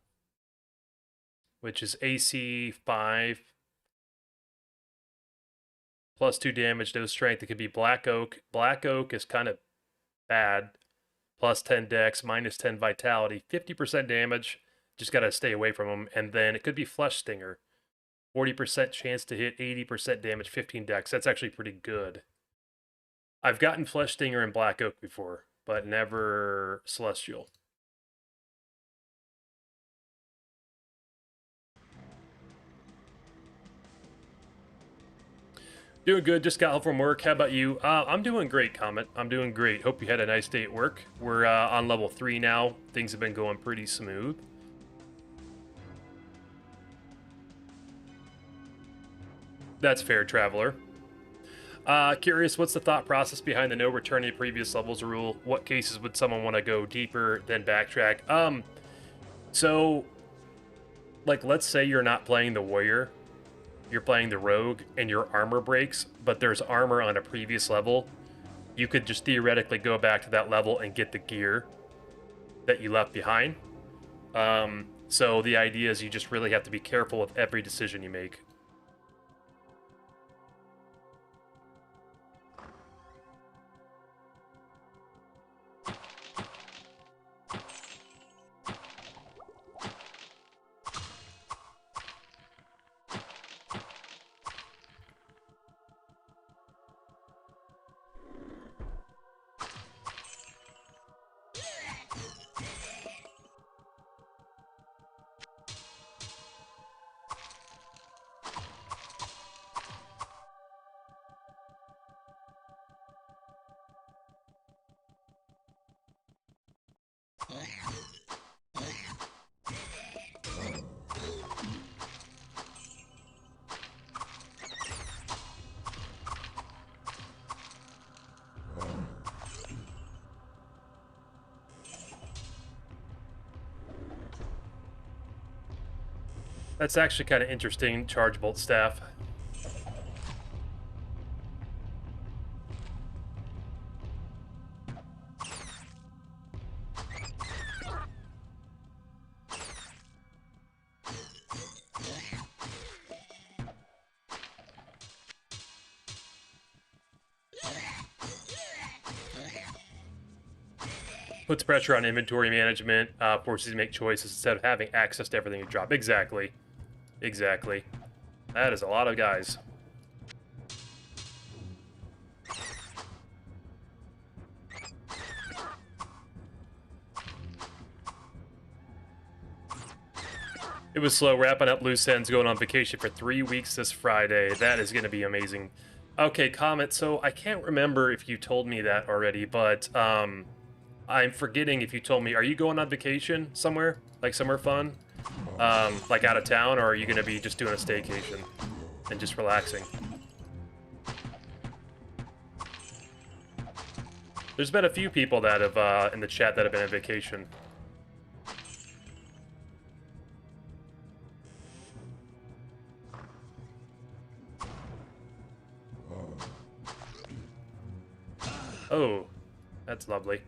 which is AC 5, plus 2 damage, no strength. It could be Black Oak. Black Oak is kind of bad. Plus 10 dex, minus 10 vitality, 50% damage. Just got to stay away from them. And then it could be Flesh Stinger. 40% chance to hit, 80% damage, 15 dex. That's actually pretty good. I've gotten Flesh Stinger and Black Oak before, but never Celestial. Doing good. Just got home from work. How about you? I'm doing great, Comet. I'm doing great. Hope you had a nice day at work. We're on level 3 now. Things have been going pretty smooth. That's fair, Traveler. Curious, what's the thought process behind the no returning to previous levels rule? What cases would someone want to go deeper than backtrack? So, like, let's say you're not playing the warrior. You're playing the rogue and your armor breaks, but there's armor on a previous level. You could just theoretically go back to that level and get the gear that you left behind. So the idea is you just really have to be careful with every decision you make. That's actually kind of interesting, Charge Bolt Staff. Puts pressure on inventory management, forces you to make choices instead of having access to everything you drop. Exactly. Exactly. That is a lot of guys. It was slow wrapping up loose ends, going on vacation for 3 weeks this Friday. That is going to be amazing. Okay, Comet, so I can't remember if you told me that already, but I'm forgetting if you told me. Are you going on vacation somewhere? Like somewhere fun? Like out of town, or are you going to be just doing a staycation and just relaxing? There's been a few people that have, in the chat that have been on vacation. Oh, that's lovely.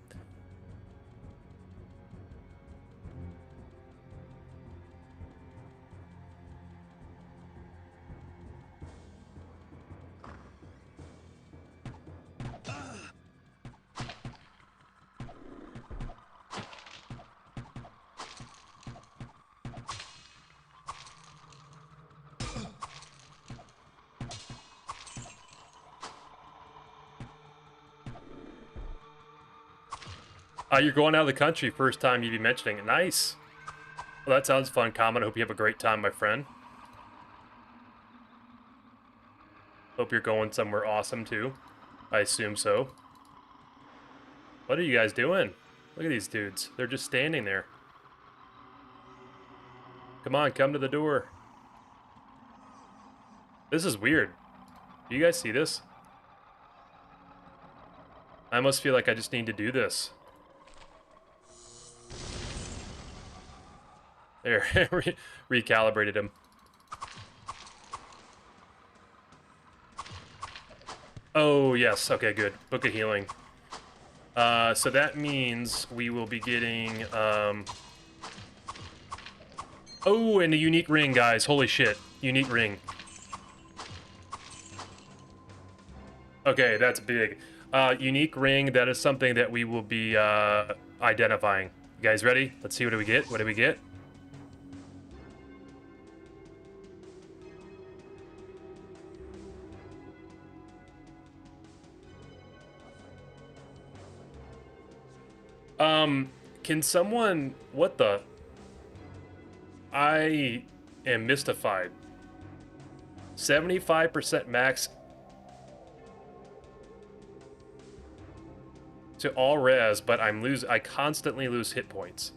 You're going out of the country, first time you'd be mentioning it. Nice. Well, that sounds fun, Comet. I hope you have a great time, my friend. Hope you're going somewhere awesome, too. I assume so. What are you guys doing? Look at these dudes. They're just standing there. Come on, come to the door. This is weird. Do you guys see this? I almost feel like I just need to do this. There, recalibrated him. Oh, yes. Okay, good. Book of Healing. So that means we will be getting... Oh, and a unique ring, guys. Holy shit. Unique ring. Okay, that's big. Unique ring, that is something that we will be identifying. You guys ready? Let's see, what do we get? What do we get? Can someone... What the... I am mystified. 75% max to all res, but I constantly lose hit points.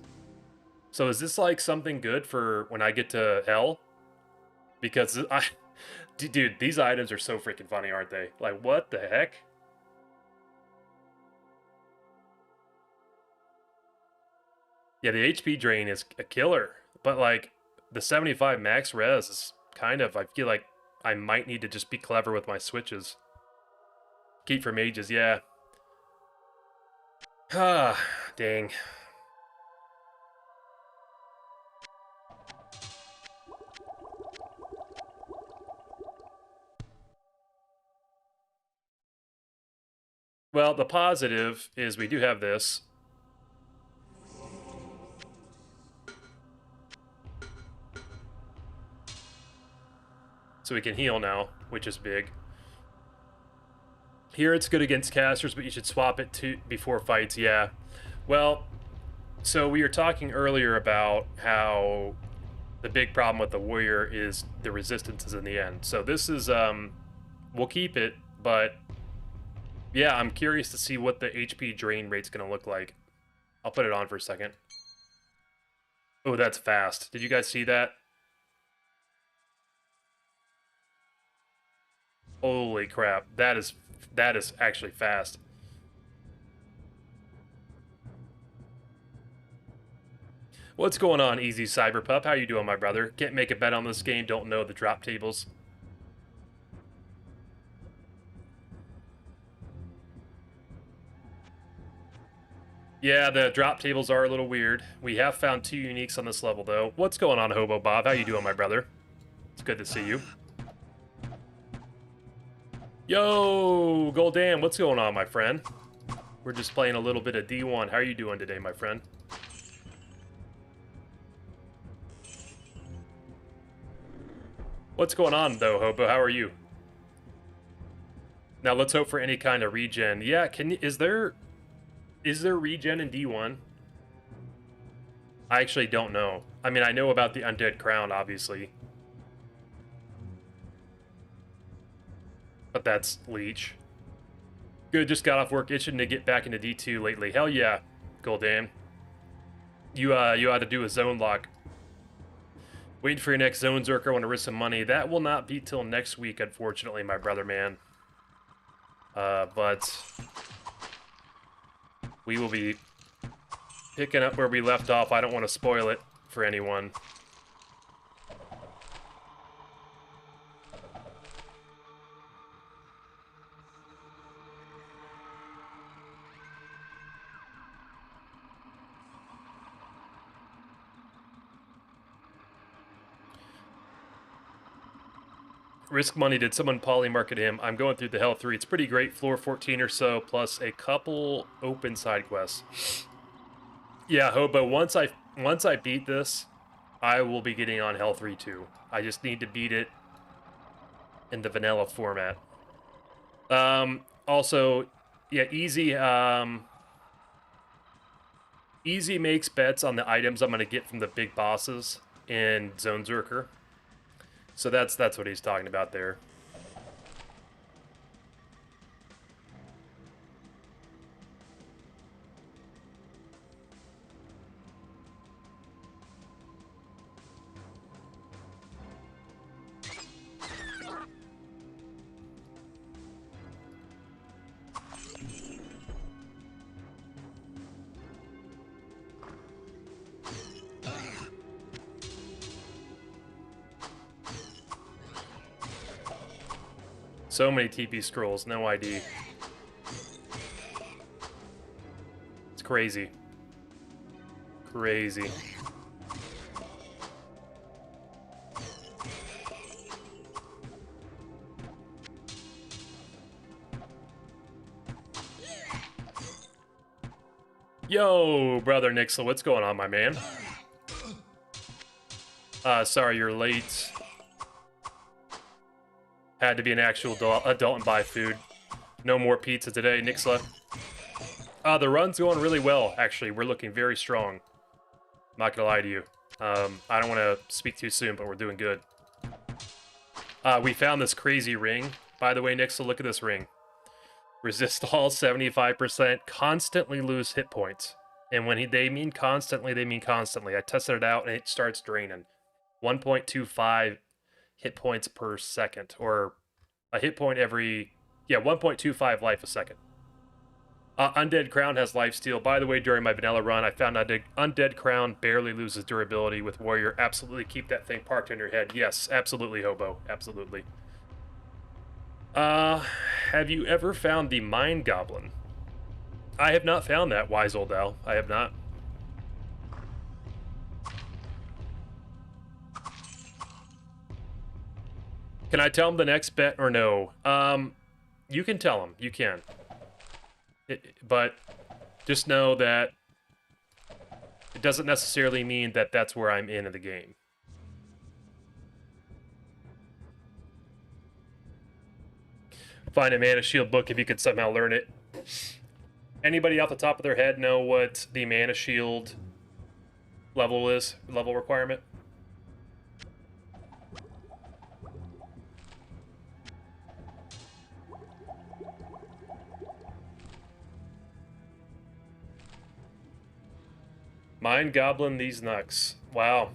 So is this like something good for when I get to hell? Because dude, these items are so freaking funny, aren't they? Like, what the heck? Yeah, the HP drain is a killer, but like the 75 max res is kind of, I feel like I might need to just be clever with my switches. Keep for mages, yeah. Ah, dang. Well, the positive is we do have this. So we can heal now, which is big. Here it's good against casters, but you should swap it to before fights, yeah. Well, so we were talking earlier about how the big problem with the warrior is the resistances in the end. So this is, we'll keep it, but yeah, I'm curious to see what the HP drain rate's gonna look like. I'll put it on for a second. Oh, that's fast. Did you guys see that? Holy crap, that is actually fast. What's going on, Easy Cyberpup? How you doing, my brother? Can't make a bet on this game, don't know the drop tables. Yeah, the drop tables are a little weird. We have found 2 uniques on this level, though. What's going on, Hobo Bob? How you doing, my brother? It's good to see you. Yo, Goldam, what's going on, my friend? We're just playing a little bit of D1. How are you doing today, my friend? What's going on, though, Hobo? How are you? Now, let's hope for any kind of regen. Yeah, is there regen in D1? I actually don't know. I mean, I know about the Undead Crown, obviously. But that's Leech. Good, just got off work, itching to get back into D2 lately. Hell yeah, Goldam. You ought to do a zone lock. Waiting for your next Zonezerker, want to risk some money. That will not be till next week, unfortunately, my brother, man. But we will be picking up where we left off. I don't want to spoil it for anyone. Risk money, did someone polymarket him? I'm going through the Hell 3. It's pretty great, floor 14 or so, plus a couple open side quests. Yeah, Hobo, once I beat this, I will be getting on Hell 3 too. I just need to beat it in the vanilla format. Also, yeah, Easy makes bets on the items I'm going to get from the big bosses in Zonezerker. So that's what he's talking about there. So many TP scrolls, no ID. It's crazy. Crazy. Yo, brother Nixel, what's going on, my man? Sorry you're late. Had to be an actual adult and buy food. No more pizza today, Nixla. The run's going really well, actually. We're looking very strong. Not gonna lie to you. I don't want to speak too soon, but we're doing good. We found this crazy ring. By the way, Nixla, look at this ring. Resist all 75%, constantly lose hit points. And when they mean constantly, they mean constantly. I tested it out and it starts draining. 1.25 hit points per second, or a hit point every, 1.25 life a second. Undead Crown has lifesteal. By the way, during my vanilla run, I found Undead Crown barely loses durability with Warrior. Absolutely keep that thing parked in your head. Yes, absolutely, Hobo. Absolutely. Have you ever found the Mind Goblin? I have not found that, wise old owl. I have not. Can I tell him the next bet or no? You can tell him. You can. But just know that it doesn't necessarily mean that that's where I'm in the game. Find a Mana Shield book if you could somehow learn it. Anybody off the top of their head know what the Mana Shield level is? Level requirement? Mind Goblin these knucks. Wow.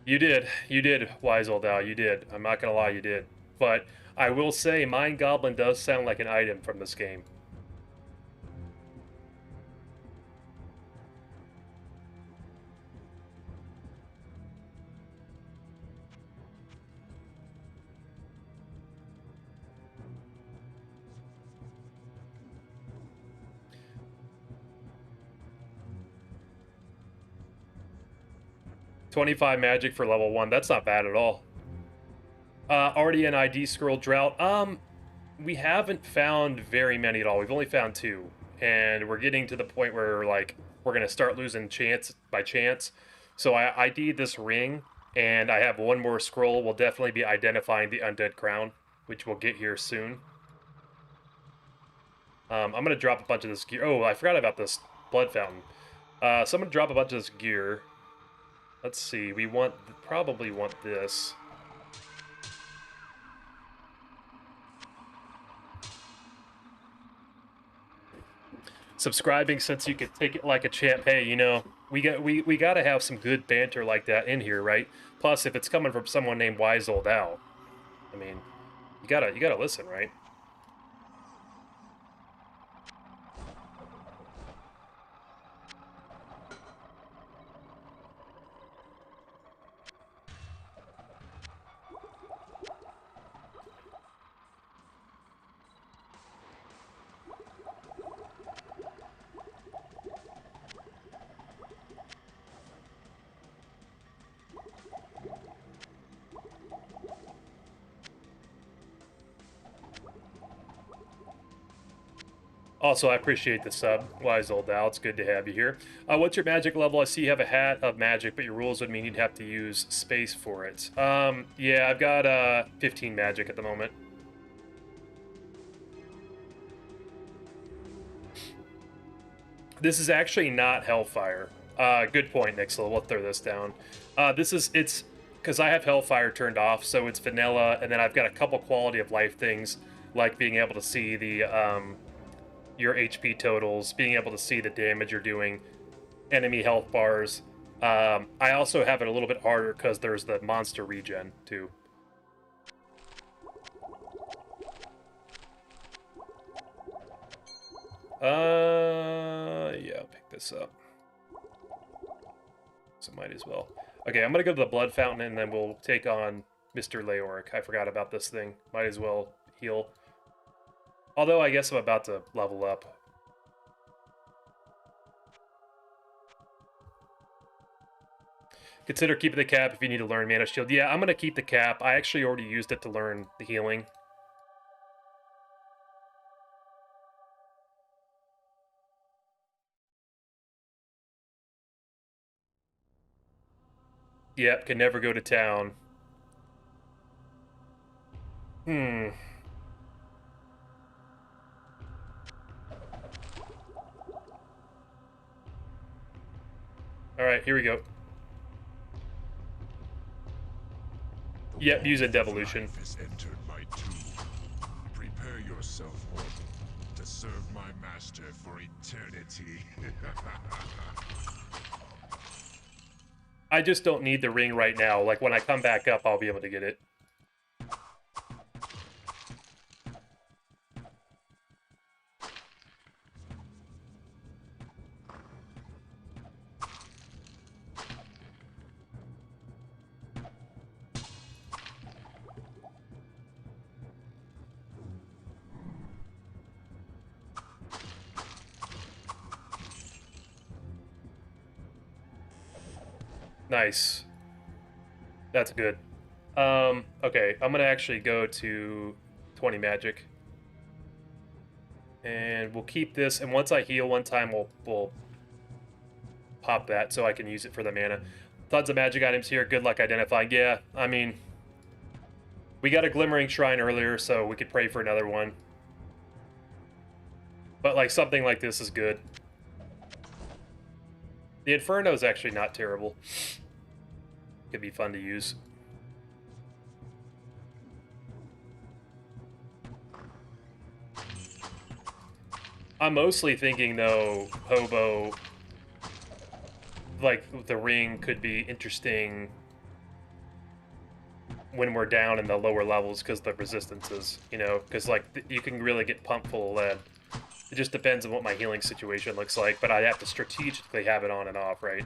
You did, wise old owl, you did. I'm not gonna lie, you did. But I will say, Mind Goblin does sound like an item from this game. $25 magic for level 1. That's not bad at all. Already an ID scroll drought. We haven't found very many at all. We've only found 2. And we're getting to the point where, like, we're going to start losing chance by chance. So I ID'd this ring, and I have 1 more scroll. We'll definitely be identifying the Undead Crown, which we'll get here soon. I'm going to drop a bunch of this gear. Oh, I forgot about this blood fountain. So I'm going to drop a bunch of this gear. Let's see, we probably want this. Subscribing since you could take it like a champ. Hey, you know, we gotta have some good banter like that in here, right? Plus, if it's coming from someone named Wise Old Owl, I mean, you gotta listen, right? Also, I appreciate the sub, Wise Old Owl. It's good to have you here. What's your magic level? I see you have a hat of magic, but your rules would mean you'd have to use space for it. Yeah, I've got 15 magic at the moment. This is actually not Hellfire. Good point, Nixel. We'll throw this down. It's because I have Hellfire turned off, so it's vanilla, and then I've got a couple quality of life things, like being able to see the your HP totals, being able to see the damage you're doing, enemy health bars. I also have it a little bit harder because there's the monster regen, too. Yeah, I'll pick this up. So might as well. Okay, I'm gonna go to the blood fountain, and then we'll take on Mr. Leoric. I forgot about this thing. Might as well heal. Although I guess I'm about to level up. Consider keeping the cap if you need to learn Mana Shield. Yeah, I'm going to keep the cap. I actually already used it to learn the healing. Yep, can never go to town. Hmm. Alright, here we go. Yep, use a devolution.
Has entered my tomb. Prepare yourself, mortal, to serve my master for eternity.
I just don't need the ring right now. Like, when I come back up, I'll be able to get it. Nice. That's good. Okay, I'm gonna actually go to 20 magic. And we'll keep this, and once I heal one time, we'll pop that so I can use it for the mana. Tons of magic items here, good luck identifying. Yeah, I mean, we got a Glimmering Shrine earlier, so we could pray for another one. But, like, something like this is good. The Inferno is actually not terrible. Could be fun to use. I'm mostly thinking, though, Hobo, like, the ring could be interesting when we're down in the lower levels because the resistances, you know, because, like, you can really get pumped full of lead. It just depends on what my healing situation looks like, but I'd have to strategically have it on and off, right?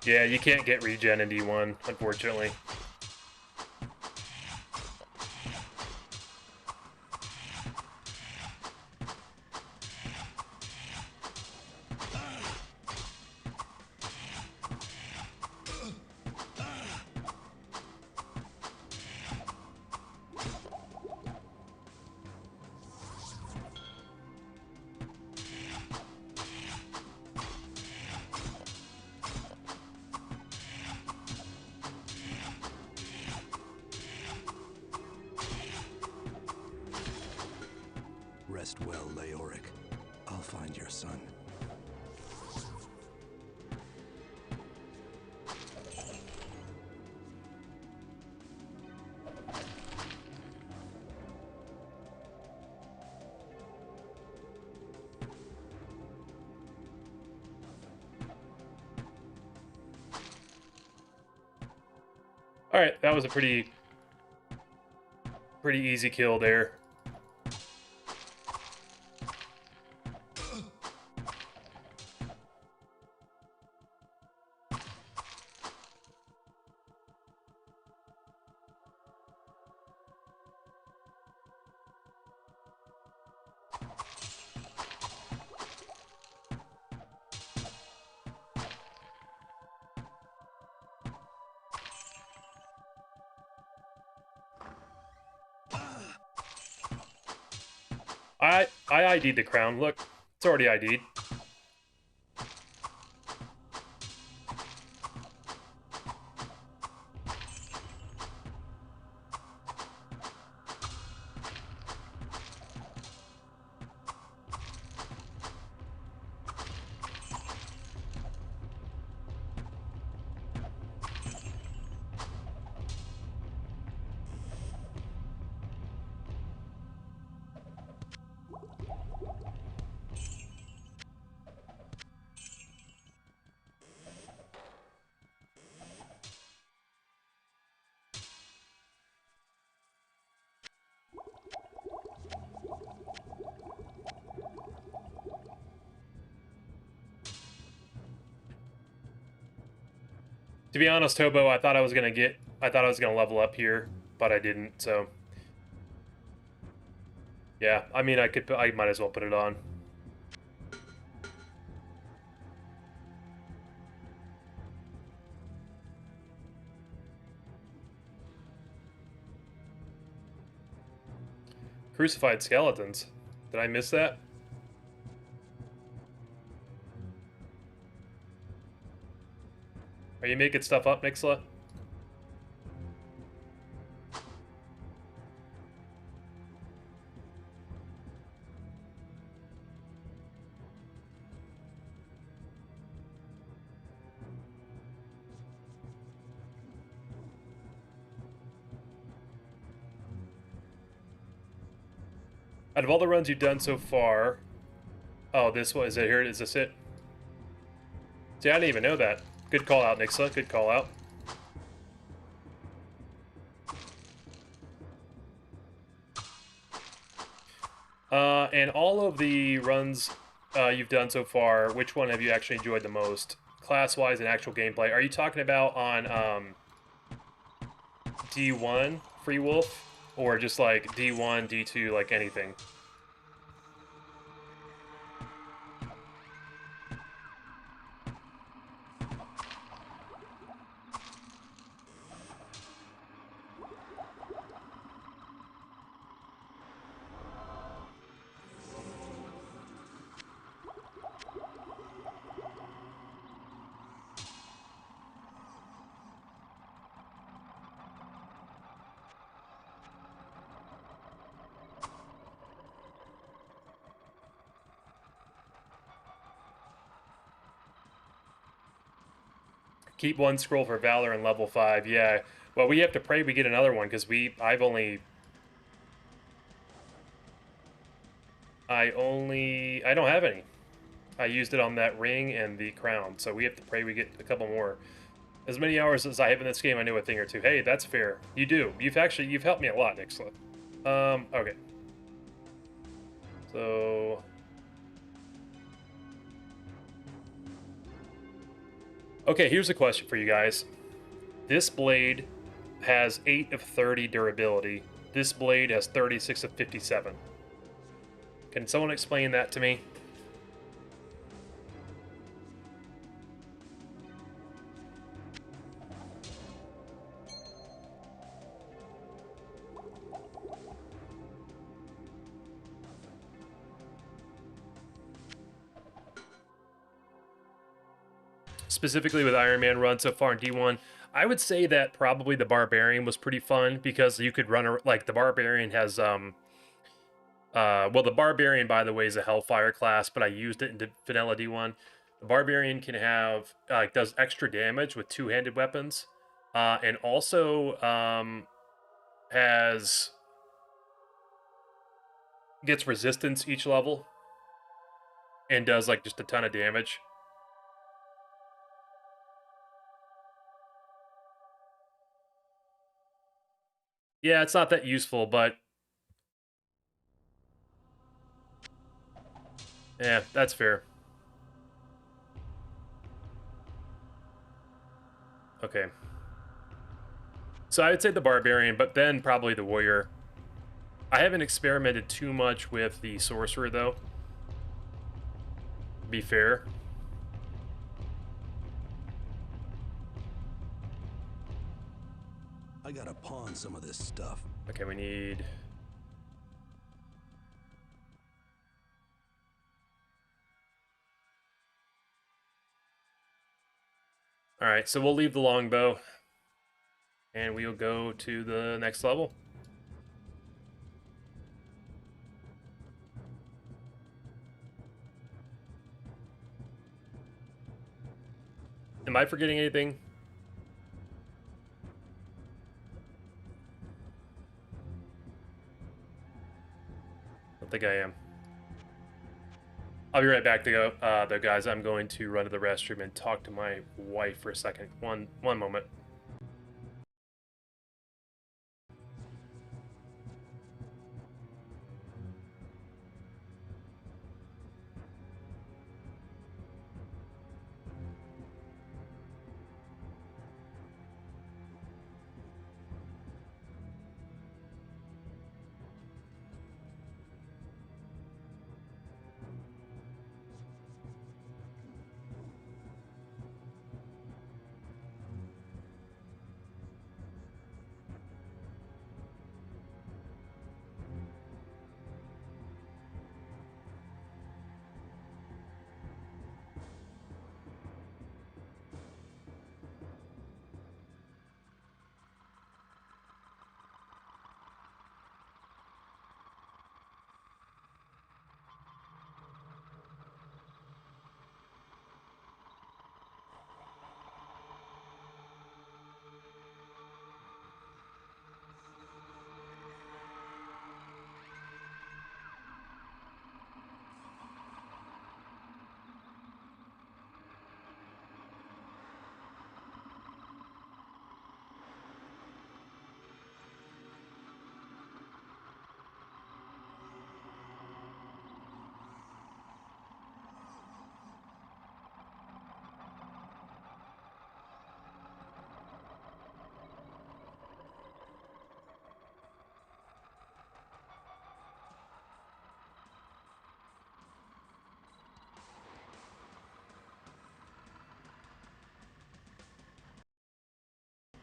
Yeah, you can't get regen in D1, unfortunately.
Rest well, Leoric. I'll find your son.
Alright, that was a pretty easy kill there. I ID'd the crown. Look, it's already ID'd. To be honest, Hobo, I thought I was gonna level up here, but I didn't. So yeah, I mean, I might as well put it on. Crucified skeletons. Did I miss that? Are you making stuff up, Nixla? Out of all the runs you've done so far... Oh, this one, is it here? Is this it? See, I didn't even know that. Good call out, Nixla. Good call out. And all of the runs you've done so far, which one have you actually enjoyed the most? Class-wise and actual gameplay. Are you talking about on D1, Free Wolf? Or just like D1, D2, like anything? Keep one scroll for Valor and level 5. Yeah. Well, we have to pray we get another one, because I don't have any. I used it on that ring and the crown, so we have to pray we get a couple more. As many hours as I have in this game, I know a thing or two. Hey, that's fair. You do. You've helped me a lot, Nixla. Okay. So... Okay, here's a question for you guys. This blade has 8 of 30 durability. This blade has 36 of 57. Can someone explain that to me? Specifically with Ironman run so far in D1, I would say that probably the Barbarian was pretty fun, because you could run, like, the Barbarian has, well, the Barbarian, by the way, is a Hellfire class, but I used it in Vanilla D1. The Barbarian can have, does extra damage with two-handed weapons, and also, gets resistance each level, and does, like, just a ton of damage. Yeah, it's not that useful, but... Yeah, that's fair. Okay. So I would say the Barbarian, but then probably the Warrior. I haven't experimented too much with the Sorcerer, though. To be fair.
I gotta pawn some of this stuff.
Okay, we need... Alright, so we'll leave the longbow. And we'll go to the next level. Am I forgetting anything? I don't think I am. I'll be right back, though, guys. I'm going to run to the restroom and talk to my wife for a second. One moment.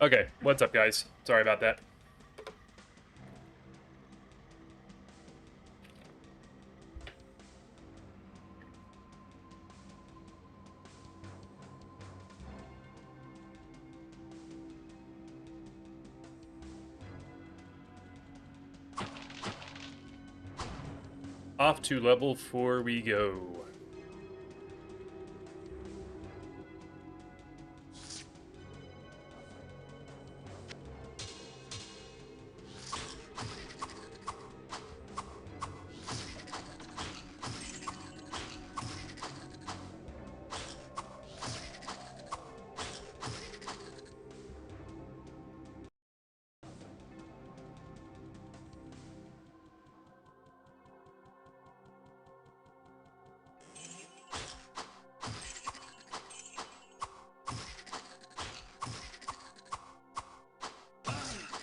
Okay, what's up, guys? Sorry about that. Off to level 4 we go.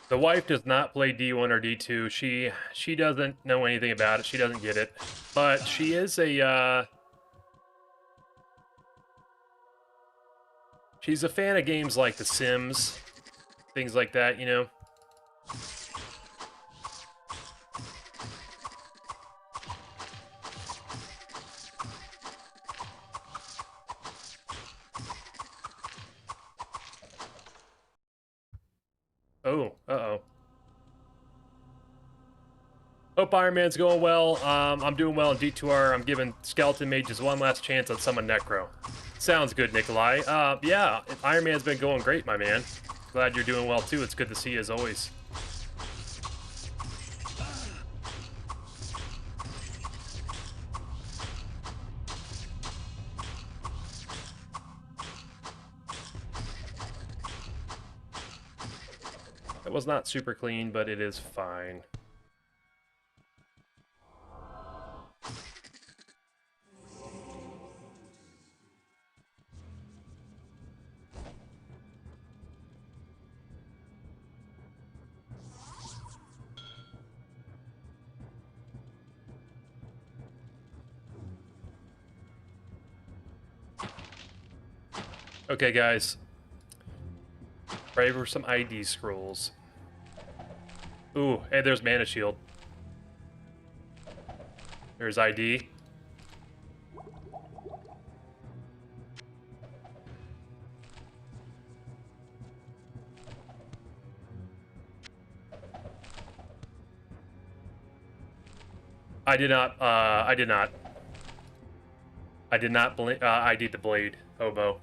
The wife does not play D1 or D2. She doesn't know anything about it. She doesn't get it. But she is a she's a fan of games like The Sims, things like that, you know. Oh, uh-oh. Hope Iron Man's going well. I'm doing well in D2R. I'm giving Skeleton Mages one last chance on Summon Necro. Sounds good, Nikolai. Yeah, Iron Man's been going great, my man. Glad you're doing well, too. It's good to see you, as always. It was not super clean, but it is fine. Okay, guys. Pray for some ID scrolls. Ooh, hey, there's Mana Shield. There's ID. I did not ID the blade, Hobo.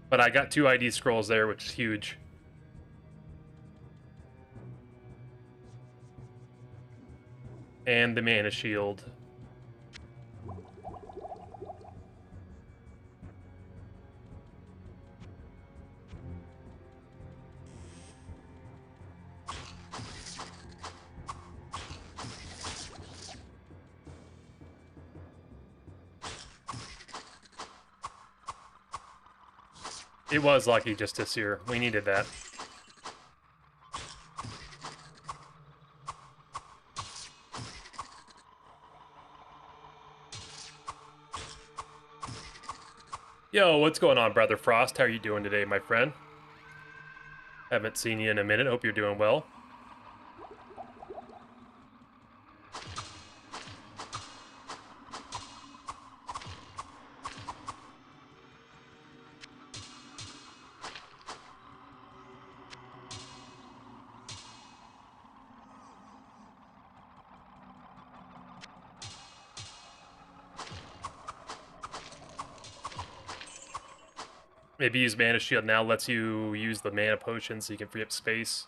But I got 2 ID scrolls there, which is huge. And the Mana Shield. It was lucky just this year. We needed that. Yo, what's going on, Brother Frost? How are you doing today, my friend? Haven't seen you in a minute. Hope you're doing well. Maybe use Mana Shield now lets you use the mana potion so you can free up space.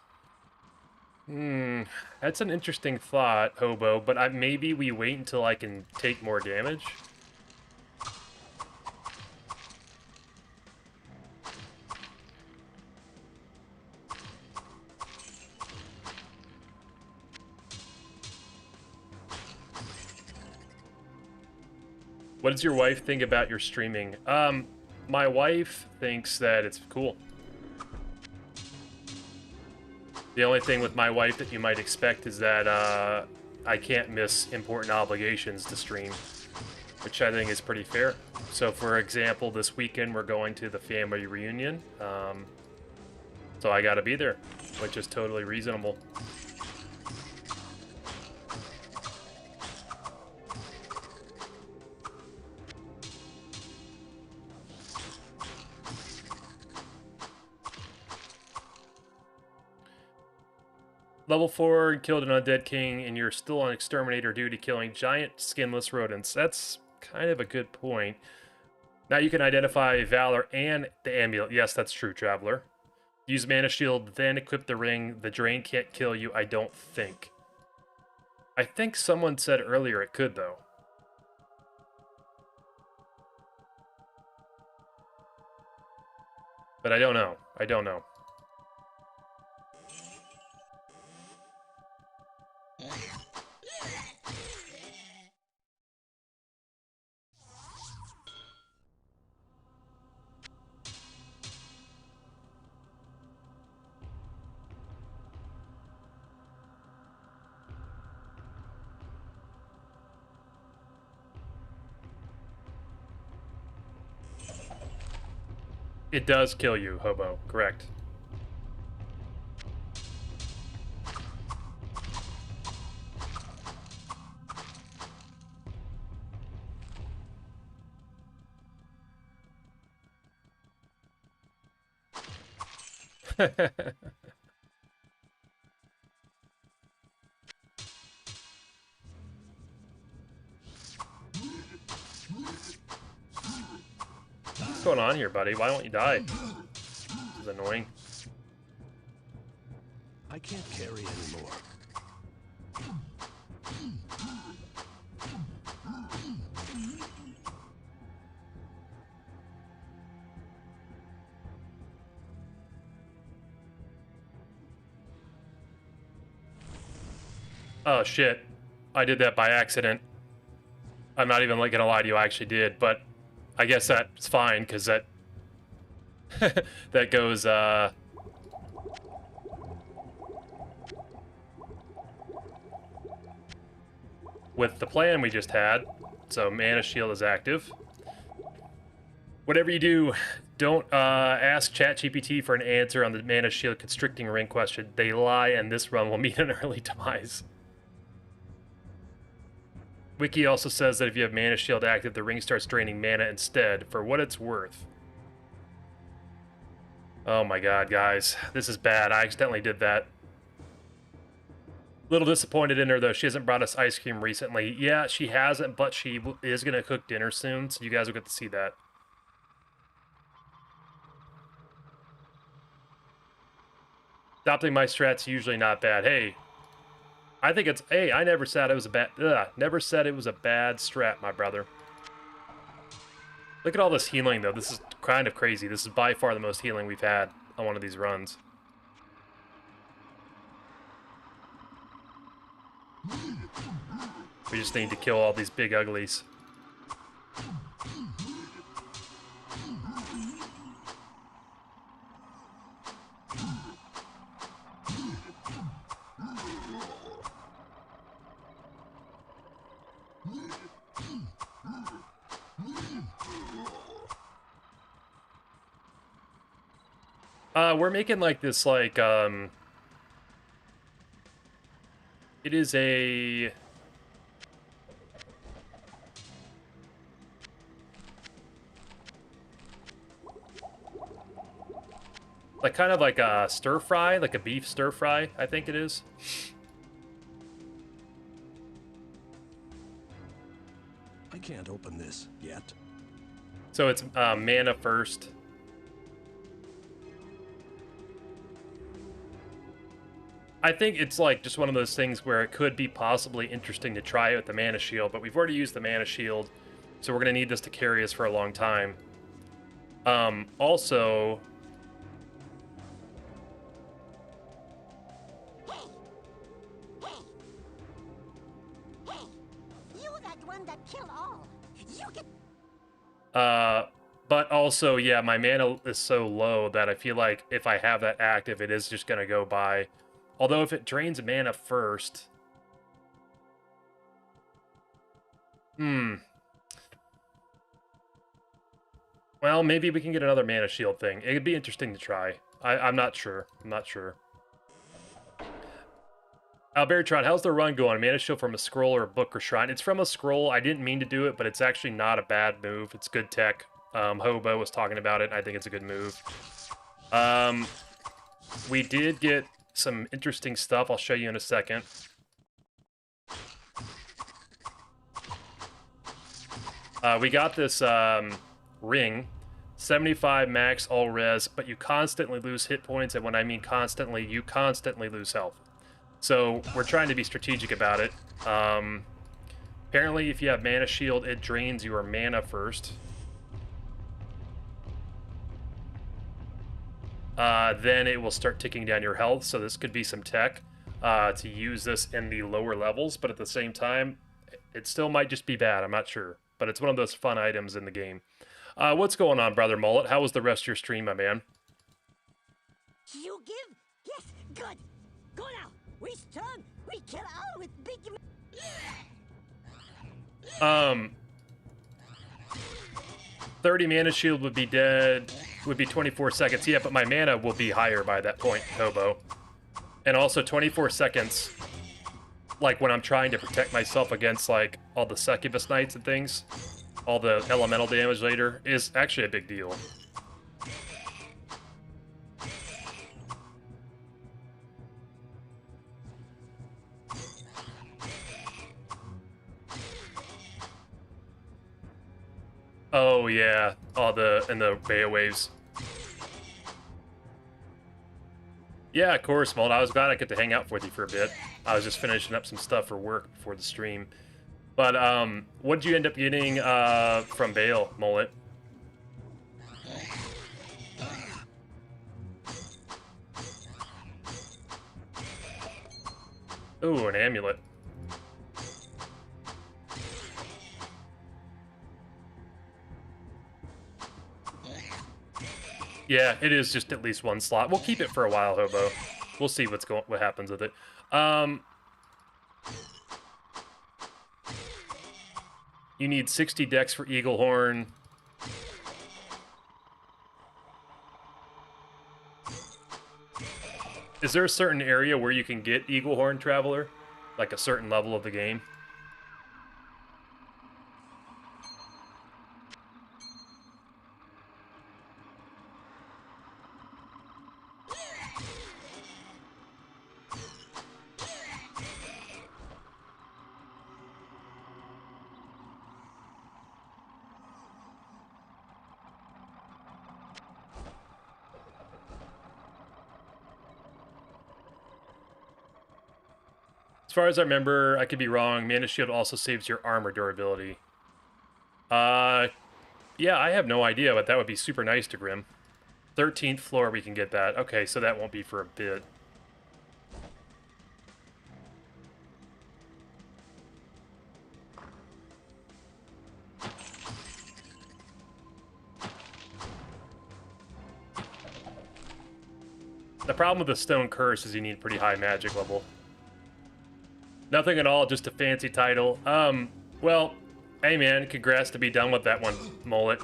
That's an interesting thought, Hobo, but maybe we wait until I can take more damage? What does your wife think about your streaming? My wife thinks that it's cool. The only thing with my wife that you might expect is that I can't miss important obligations to stream, which I think is pretty fair. So, for example, this weekend we're going to the family reunion. So I gotta be there, which is totally reasonable. Level 4, killed an undead king, and you're still on exterminator duty killing giant skinless rodents. That's kind of a good point. Now you can identify Valor and the amulet. Yes, that's true, Traveler. Use Mana Shield, then equip the ring. The drain can't kill you, I don't think. I think someone said earlier it could, though. But I don't know. I don't know. It does kill you, Hobo. Correct. What's going on here, buddy? Why don't you die? This is annoying.
I can't carry anymore.
Oh, shit. I did that by accident. I'm not even gonna lie to you, I actually did, but I guess that's fine, because that... that goes, with the plan we just had. So Mana Shield is active. Whatever you do, don't ask ChatGPT for an answer on the Mana Shield constricting ring question. They lie, and this run will meet an early demise. Wiki also says that if you have Mana Shield active, the ring starts draining mana instead, for what it's worth. Oh my god, guys. This is bad. I accidentally did that. Little disappointed in her, though. She hasn't brought us ice cream recently. Yeah, she hasn't, but she is going to cook dinner soon, so you guys will get to see that. Adopting my strat's usually not bad. Hey, I think it's... Hey, I never said it was a bad... never said it was a bad strat, my brother. Look at all this healing, though. This is kind of crazy. This is by far the most healing we've had on one of these runs. We just need to kill all these big uglies. We're making like this, like, it is a... like, kind of like a stir fry, like a beef stir fry, I think it is.
I can't open this yet.
So it's mana first. I think it's like just one of those things where it could be possibly interesting to try it with the Mana Shield, but we've already used the Mana Shield, so we're going to need this to carry us for a long time. Also... but also, yeah, my mana is so low that I feel like if I have that active, it is just going to go by. Although if it drains mana first... Well, maybe we can get another Mana Shield thing. It'd be interesting to try. I'm not sure. I'm not sure. Albertron, how's the run going? Mana shield from a scroll or a book or shrine? It's from a scroll. I didn't mean to do it, but it's actually not a bad move. It's good tech. Hobo was talking about it, and I think it's a good move. We did get some interesting stuff. I'll show you in a second. We got this ring, 75 max all res, but you constantly lose hit points, and when I mean constantly, you constantly lose health. So we're trying to be strategic about it. Apparently, if you have mana shield, it drains your mana first. Then it will start ticking down your health, so this could be some tech to use this in the lower levels, but at the same time, it still might just be bad, I'm not sure. But it's one of those fun items in the game. What's going on, Brother Mullet? How was the rest of your stream, my man?
You give? Yes, good. Go now. We strong. We kill all with big...
30 mana shield would be dead, would be 24 seconds. Yeah, but my mana will be higher by that point, Hobo. And also 24 seconds, like when I'm trying to protect myself against like all the succubus knights and things, all the elemental damage later, is actually a big deal. Oh yeah, all the Baya waves. Yeah, of course, Mold. I was glad I get to hang out with you for a bit. I was just finishing up some stuff for work before the stream. But what did you end up getting from Bale, Mullet? Ooh, an amulet. Yeah, it is just at least one slot. We'll keep it for a while, Hobo. We'll see what happens with it. You need 60 dex for Eagle Horn. Is there a certain area where you can get Eagle Horn, Traveler? Like a certain level of the game? As far as I remember, I could be wrong, Mana Shield also saves your armor durability. Yeah, I have no idea, but that would be super nice to Grim. 13th floor, we can get that. Okay, so that won't be for a bit. The problem with the Stone Curse is you need pretty high magic level. Nothing at all, just a fancy title. Well, hey man, congrats to be done with that one, Mullet.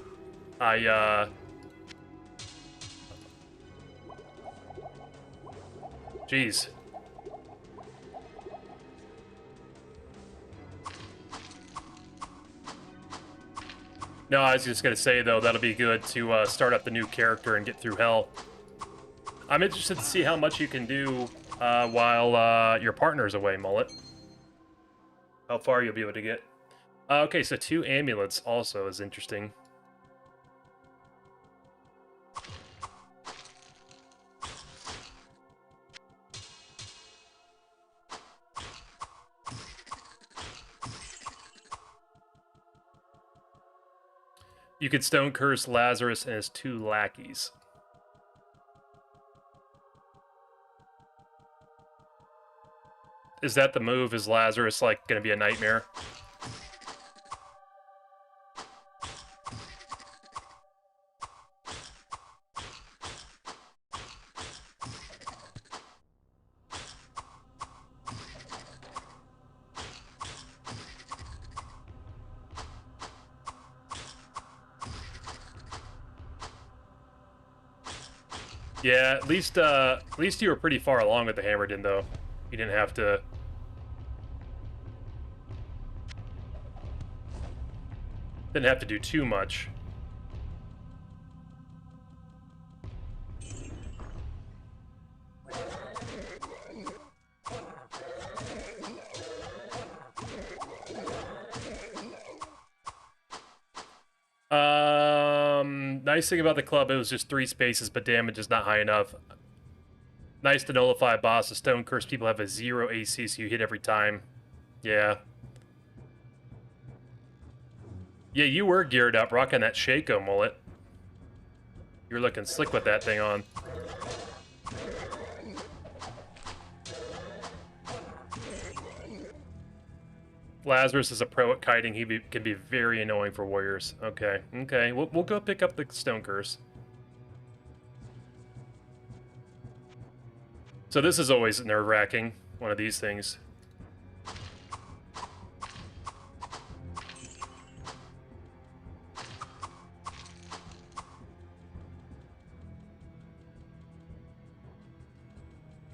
Jeez. No, I was just gonna say, though, that'll be good to start up the new character and get through hell. I'm interested to see how much you can do while your partner's away, Mullet. How far you'll be able to get. Okay, so 2 amulets also is interesting. You could Stone Curse Lazarus and his 2 lackeys. Is that the move? Is Lazarus, like, gonna be a nightmare? Yeah, at least you were pretty far along with the Hammerden, though. You didn't have to... Didn't have to do too much. Nice thing about the club, it was just 3 spaces, but damage is not high enough. Nice to nullify a boss. The Stone Curse people have a 0 AC, so you hit every time. Yeah. Yeah, you were geared up, rocking that Shaco mullet. You were looking slick with that thing on. Lazarus is a pro at kiting. He can be very annoying for warriors. Okay, okay. We'll go pick up the Stone Curse. So this is always nerve-wracking, one of these things.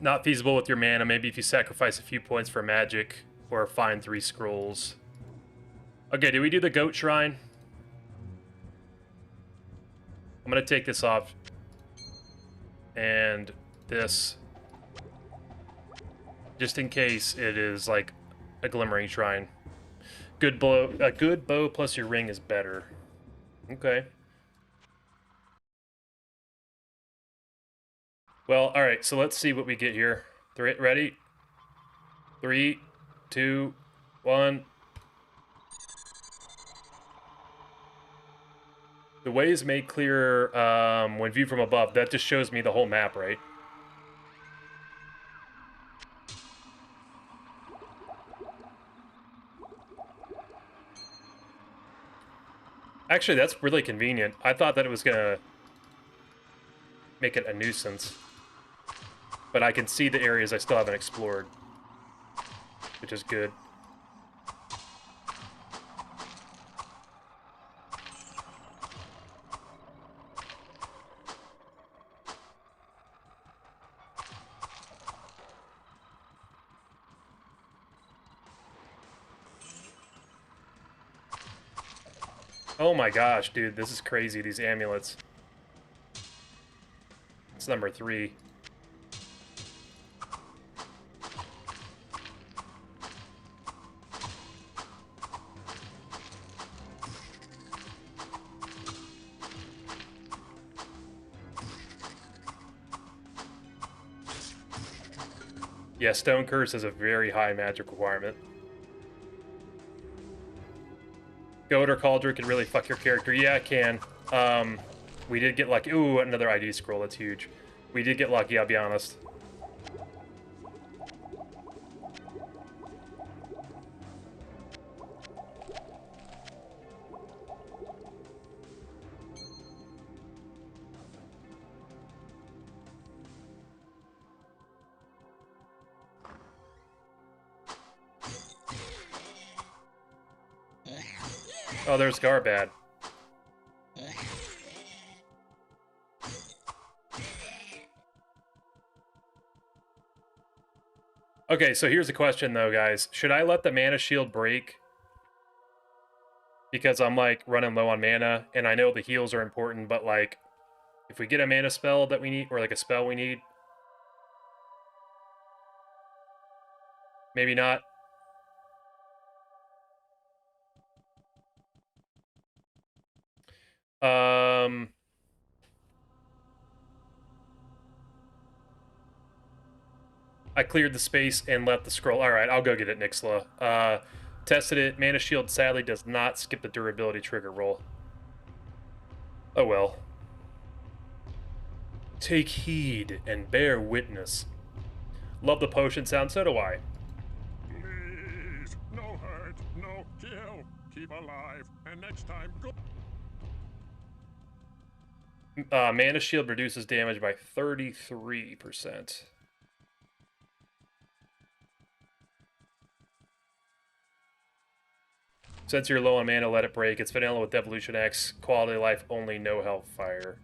Not feasible with your mana. Maybe if you sacrifice a few points for magic or find 3 scrolls. Okay, do we do the goat shrine? I'm gonna take this off. And this. Just in case it is like a glimmering shrine. Good bow, a good bow plus your ring is better. Okay. Well, all right. So let's see what we get here. Ready? 3, 2, 1. The way is made clear when viewed from above. That just shows me the whole map, right? Actually, that's really convenient. I thought that it was gonna make it a nuisance. But I can see the areas I still haven't explored, which is good. Oh my gosh, dude, this is crazy, these amulets. It's number 3. Yeah, Stone Curse has a very high magic requirement. Goat or Cauldron can really fuck your character. Yeah, it can. We did get lucky. Ooh, another ID scroll. That's huge. We did get lucky, I'll be honest. Oh, there's Garbad. Okay, so here's the question, though, guys. Should I let the mana shield break? Because I'm, like, running low on mana, and I know the heals are important, but, like, if we get a mana spell that we need, or, like, a spell we need, maybe not. I cleared the space and left the scroll. Alright, I'll go get it, Nixla. Tested it. Mana Shield sadly does not skip the durability trigger roll. Oh well. Take heed and bear witness. Love the potion sound, so do I.
Please, no hurt, no kill. Keep alive, and next time, go.
Mana Shield reduces damage by 33%. Since you're low on mana, let it break. It's vanilla with Devolution X. Quality of life only, no hellfire.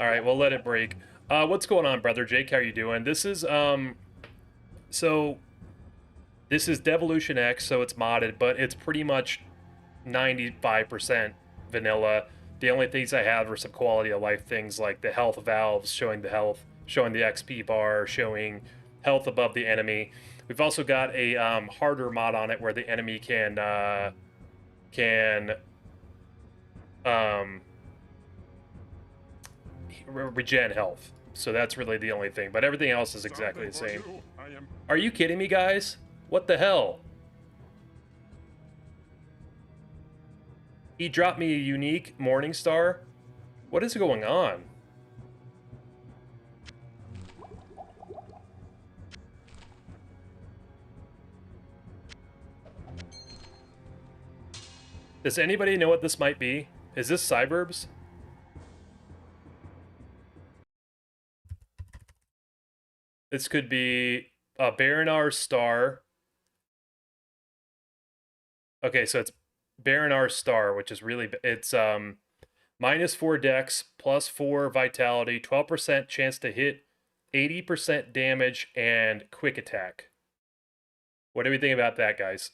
All right, we'll let it break. What's going on, brother Jake? How are you doing? This is so this is Devolution X, so it's modded, but it's pretty much 95% vanilla. The only things I have are some quality of life things like the health valves, showing the health, showing the XP bar, showing health above the enemy. We've also got a harder mod on it where the enemy can regen health. So that's really the only thing, but everything else is exactly the same. Are you kidding me, guys? What the hell? He dropped me a unique Morning Star? What is going on? Does anybody know what this might be? Is this Cyberbs? This could be a Baronar Star. Okay, so it's Baronar Star, which is really... It's -4 Dex, +4 Vitality, 12% chance to hit, 80% damage, and quick attack. What do we think about that, guys?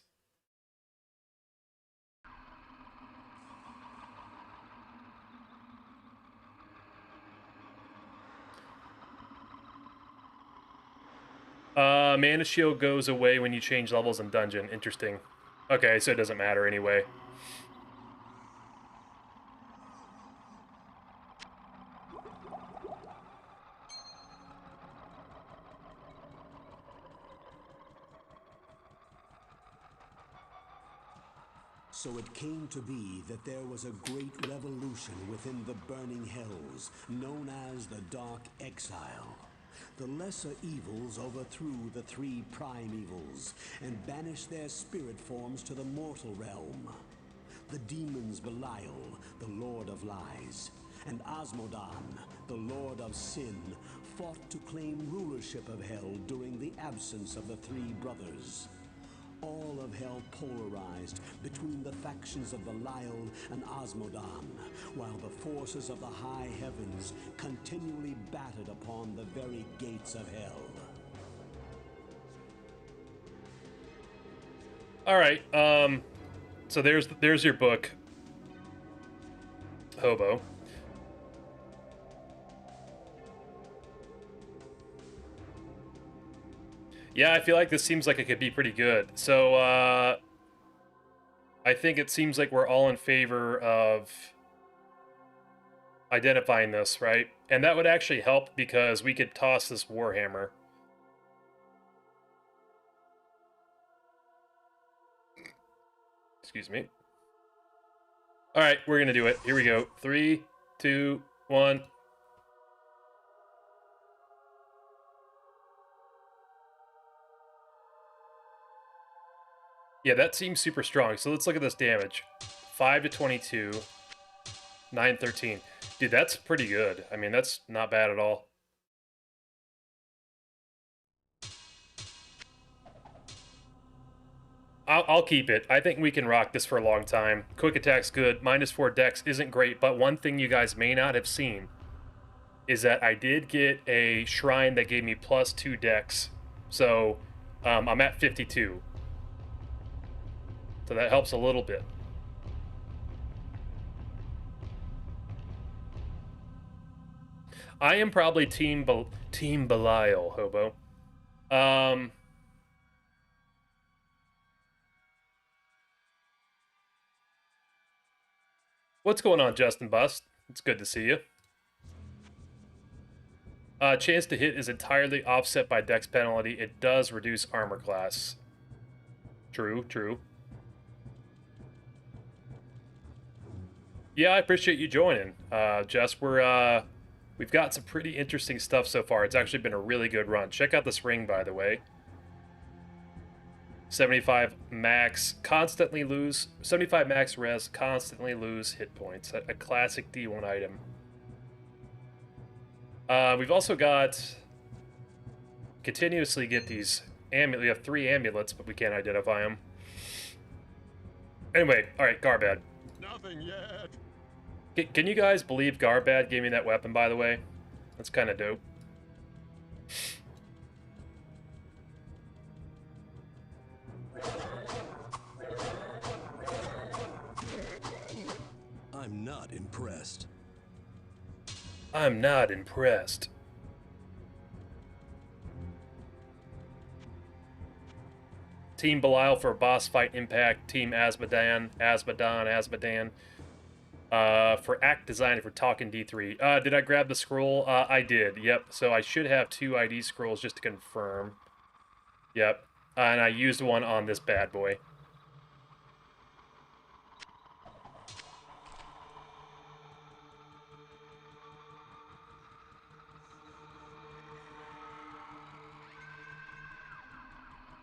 Mana Shield goes away when you change levels in dungeon. Interesting. Okay, so it doesn't matter anyway.
So it came to be that there was a great revolution within the burning hells, known as the Dark Exile. The lesser evils overthrew the three prime evils and banished their spirit forms to the mortal realm. The demons Belial, the Lord of Lies, and Osmodan, the Lord of Sin, fought to claim rulership of Hell during the absence of the three brothers. All of Hell polarized between the factions of Belial and Osmodan, while the forces of the high heavens continually battered upon the very gates of Hell.
All right, so there's your book, Hobo. Yeah, I feel like this seems like it could be pretty good. So, I think it seems like we're all in favor of identifying this, right? And that would actually help because we could toss this Warhammer. Excuse me. All right, we're going to do it. Here we go. 3, 2, 1. Yeah, that seems super strong. So let's look at this damage. 5 to 22. 9, 13. Dude, that's pretty good. I mean, that's not bad at all. I'll keep it. I think we can rock this for a long time. Quick attack's good. -4 Dex isn't great, but one thing you guys may not have seen is that I did get a shrine that gave me +2 Dex. So, I'm at 52. So that helps a little bit. I am probably Team Belial, Hobo. What's going on, Justin Bust? It's good to see you. Chance to hit is entirely offset by Dex penalty. It does reduce armor class. True, true. Yeah, I appreciate you joining, Jess. We've got some pretty interesting stuff so far. It's actually been a really good run. Check out this ring, by the way. 75 max, constantly lose. 75 max res, constantly lose hit points. A classic D1 item. We've also got... Continuously get these amulets. We have 3 amulets, but we can't identify them. Anyway, alright, Garbad.
Nothing yet.
Can you guys believe Garbad gave me that weapon, by the way? That's kind of dope.
I'm not impressed.
I'm not impressed. Team Belial for boss fight impact. Team Asmodan. For act design for Talking D3. Did I grab the scroll? I did. Yep. So I should have 2 ID scrolls just to confirm. Yep. And I used one on this bad boy.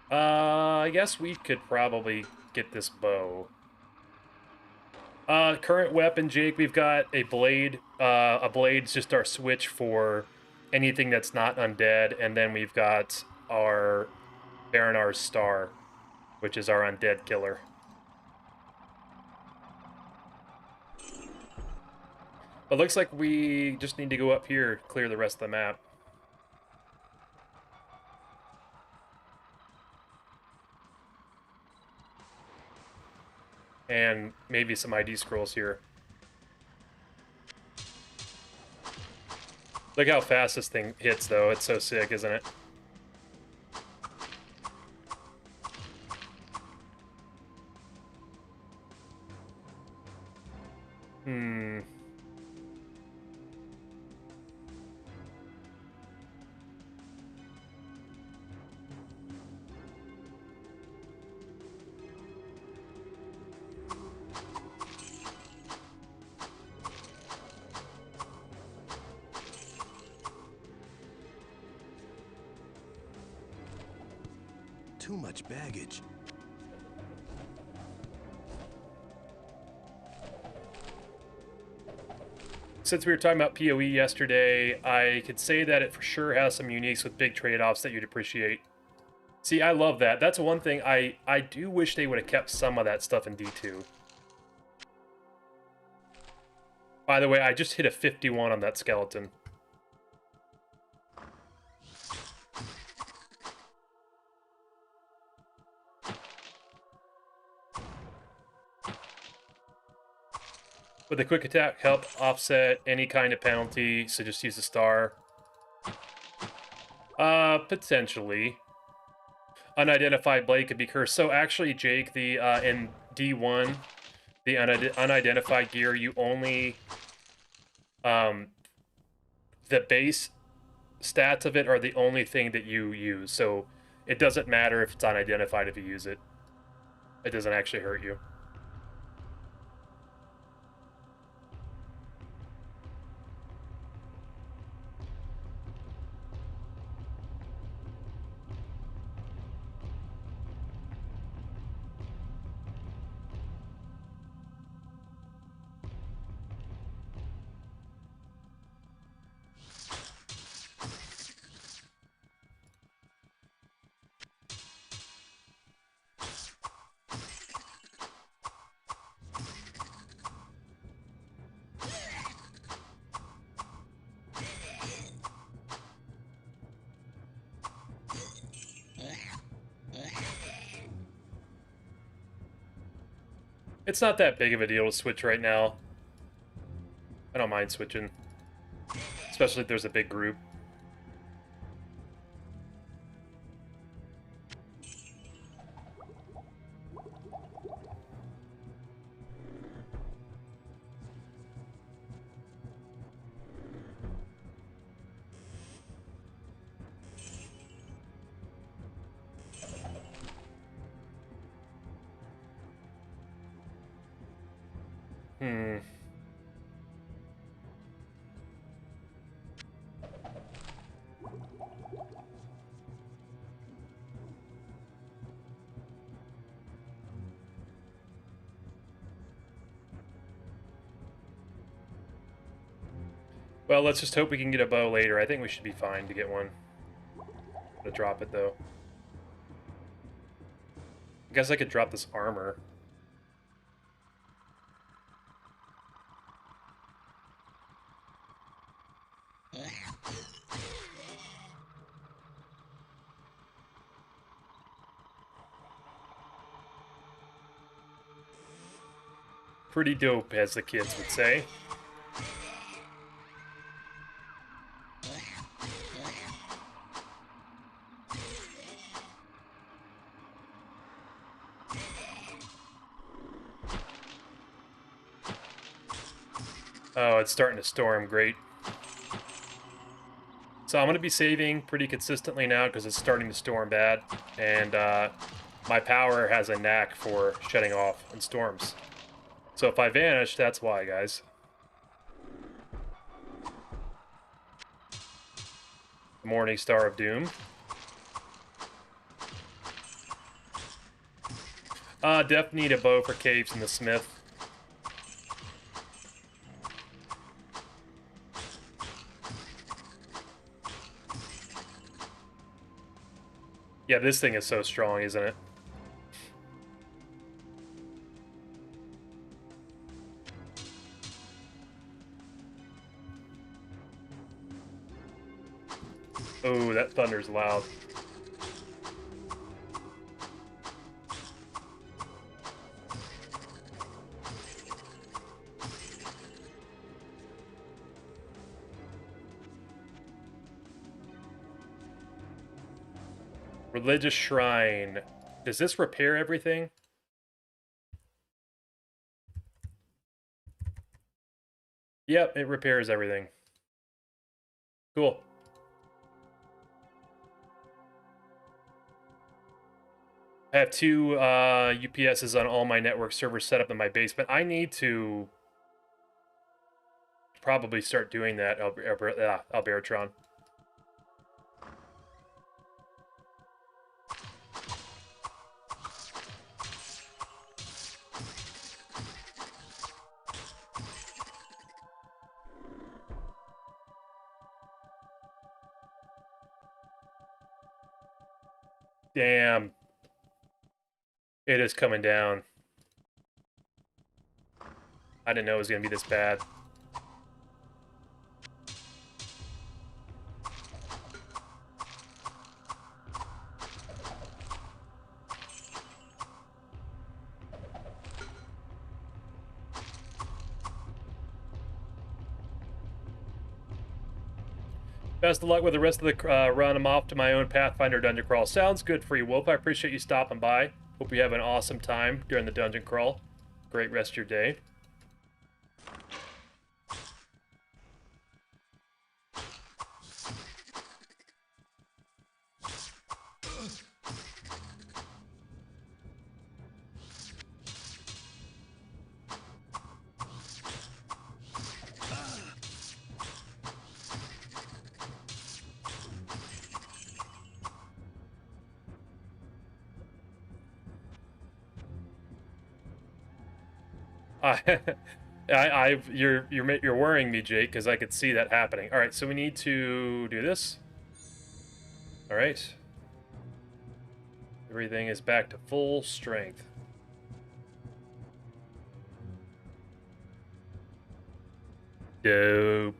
I guess we could probably get this bow. Current weapon, Jake, we've got a blade. A blade's just our switch for anything that's not undead, and then we've got our Baronar's Star, which is our undead killer. But looks like we just need to go up here, clear the rest of the map. And maybe some ID scrolls here. Look how fast this thing hits, though. It's so sick, isn't it?
Too much baggage.
Since we were talking about PoE yesterday, I could say that it for sure has some uniques with big trade-offs that you'd appreciate. See, I love that. That's one thing I do wish they would have kept some of that stuff in D2. By the way, I just hit a 51 on that skeleton. With a quick attack, help offset any kind of penalty, so just use the star. Potentially. Unidentified blade could be cursed. So actually, Jake, the in D1, the unidentified gear, you only the base stats of it are the only thing that you use. So it doesn't matter if it's unidentified if you use it. It doesn't actually hurt you. It's not that big of a deal to switch right now. I don't mind switching. Especially if there's a big group. Well, let's just hope we can get a bow later. I think we should be fine to get one. To drop it, though. I guess I could drop this armor. Pretty dope, as the kids would say. Oh, it's starting to storm. Great. So I'm going to be saving pretty consistently now because it's starting to storm bad. And my power has a knack for shutting off in storms. So if I vanish, that's why, guys. Morning Star of Doom. Definitely need a bow for caves and the smith. Yeah, this thing is so strong, isn't it? Oh, that thunder's loud. Religious Shrine. Does this repair everything? Yep, it repairs everything. Cool. I have 2 UPSs on all my network servers set up in my basement. I need to probably start doing that, Alberatron. Damn. It is coming down. I didn't know it was going to be this bad. Best of luck with the rest of the run. I'm off to my own Pathfinder dungeon crawl. Sounds good, Free Wolf. I appreciate you stopping by. Hope you have an awesome time during the dungeon crawl. Great rest of your day. You're worrying me, Jake, because I could see that happening. All right, so we need to do this. All right. Everything is back to full strength. Dope.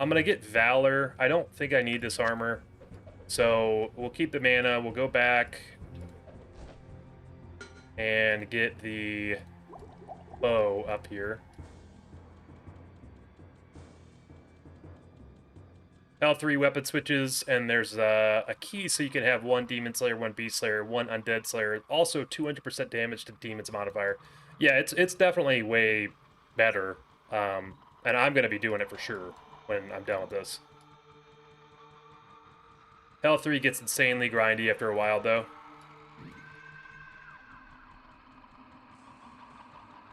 I'm gonna get Valor. I don't think I need this armor. So we'll keep the mana. We'll go back and get the bow up here. Now 3 weapon switches, and there's a key so you can have 1 Demon Slayer, 1 Beast Slayer, 1 Undead Slayer. Also 200% damage to Demon's modifier. Yeah, it's definitely way better. And I'm gonna be doing it for sure when I'm done with this. Hell 3 gets insanely grindy after a while, though.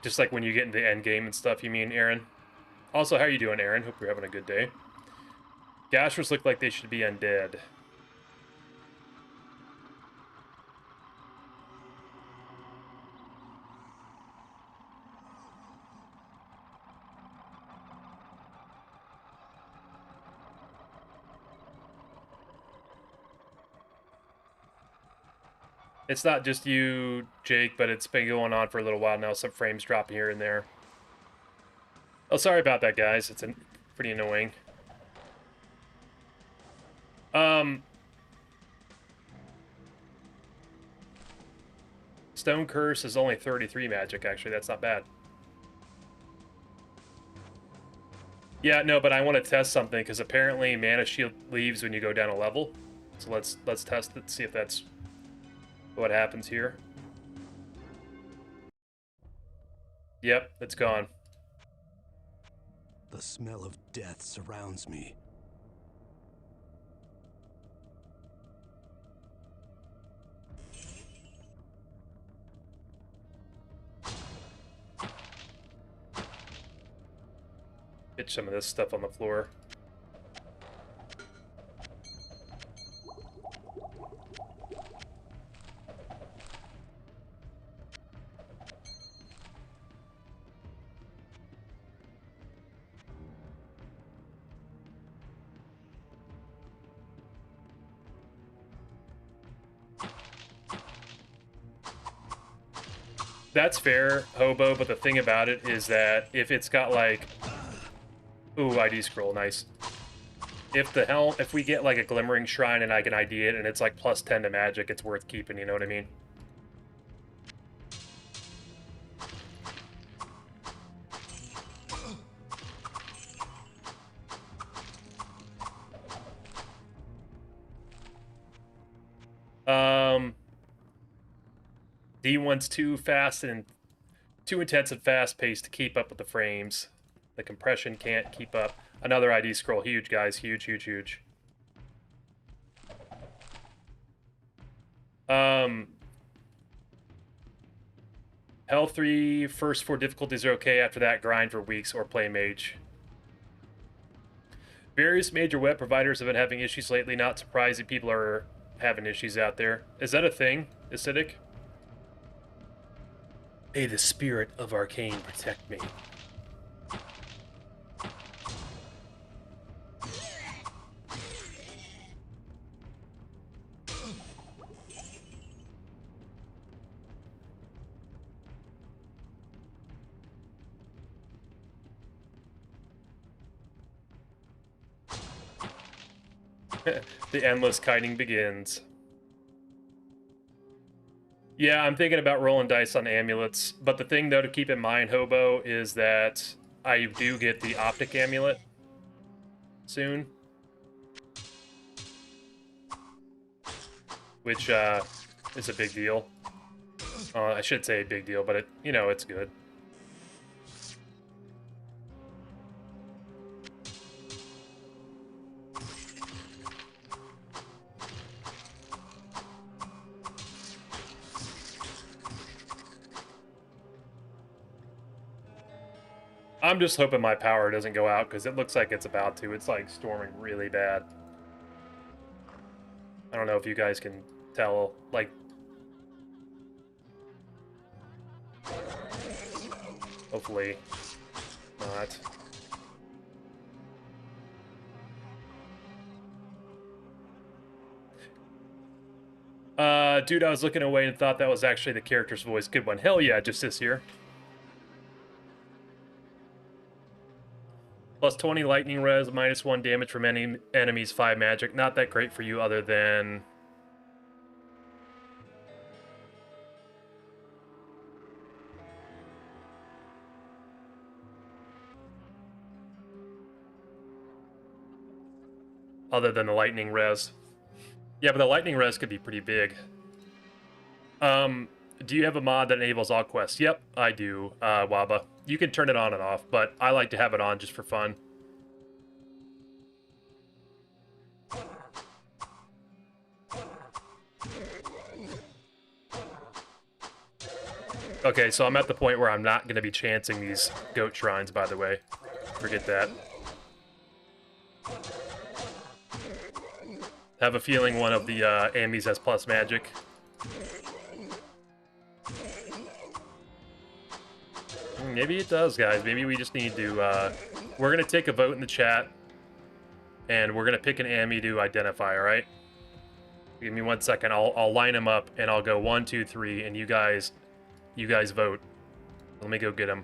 Just like when you get into the end game and stuff, you mean, Aaron? Also, how you doing, Aaron? Hope you're having a good day. Gashers look like they should be undead. It's not just you, Jake, but it's been going on for a little while now. Some frames dropping here and there. Oh, sorry about that, guys. It's pretty annoying. Stone Curse is only 33 magic, actually. That's not bad. Yeah, no, but I want to test something, because apparently Mana Shield leaves when you go down a level. So let's test it, see if that's what happens here. Yep, it's gone.
The smell of death surrounds me.
Get some of this stuff on the floor. That's fair, Hobo, but the thing about it is that if it's got like... Ooh, ID scroll, nice. If we get like a Glimmering Shrine and I can ID it and it's like plus 10 to magic, it's worth keeping, you know what I mean? D1's too fast and too intense and fast paced to keep up with the frames. The compression can't keep up. Another ID scroll. Huge, guys. Huge, huge, huge. Hell 3, first 4 difficulties are okay. After that, grind for weeks or play mage. Various major web providers have been having issues lately. Not surprising people are having issues out there. Is that a thing, Acidic? May the spirit of Arcane protect me. The endless kiting begins. Yeah, I'm thinking about rolling dice on amulets, but the thing, though, to keep in mind, Hobo, is that I do get the Optic Amulet soon. Which, is a big deal. I should say a big deal, but, it's good. I'm just hoping my power doesn't go out, because it looks like it's about to. It's, like, storming really bad. I don't know if you guys can tell, like... Hopefully not. Dude, I was looking away and thought that was actually the character's voice. Good one. Hell yeah, just this here. Plus 20 lightning res, minus 1 damage from any enemies, 5 magic. Not that great for you other than... Other than the lightning res. Yeah, but the lightning res could be pretty big. Do you have a mod that enables all quests? Yep, I do, Waba. You can turn it on and off, but I like to have it on just for fun. Okay, so I'm at the point where I'm not going to be chancing these goat shrines, by the way. Forget that. Have a feeling one of the Amis has plus magic. Maybe it does, guys. Maybe we just need to... we're going to take a vote in the chat, and we're going to pick an Ami to identify, alright? Give me 1 second. I'll line them up and I'll go 1, 2, 3, and you guys vote. Let me go get them.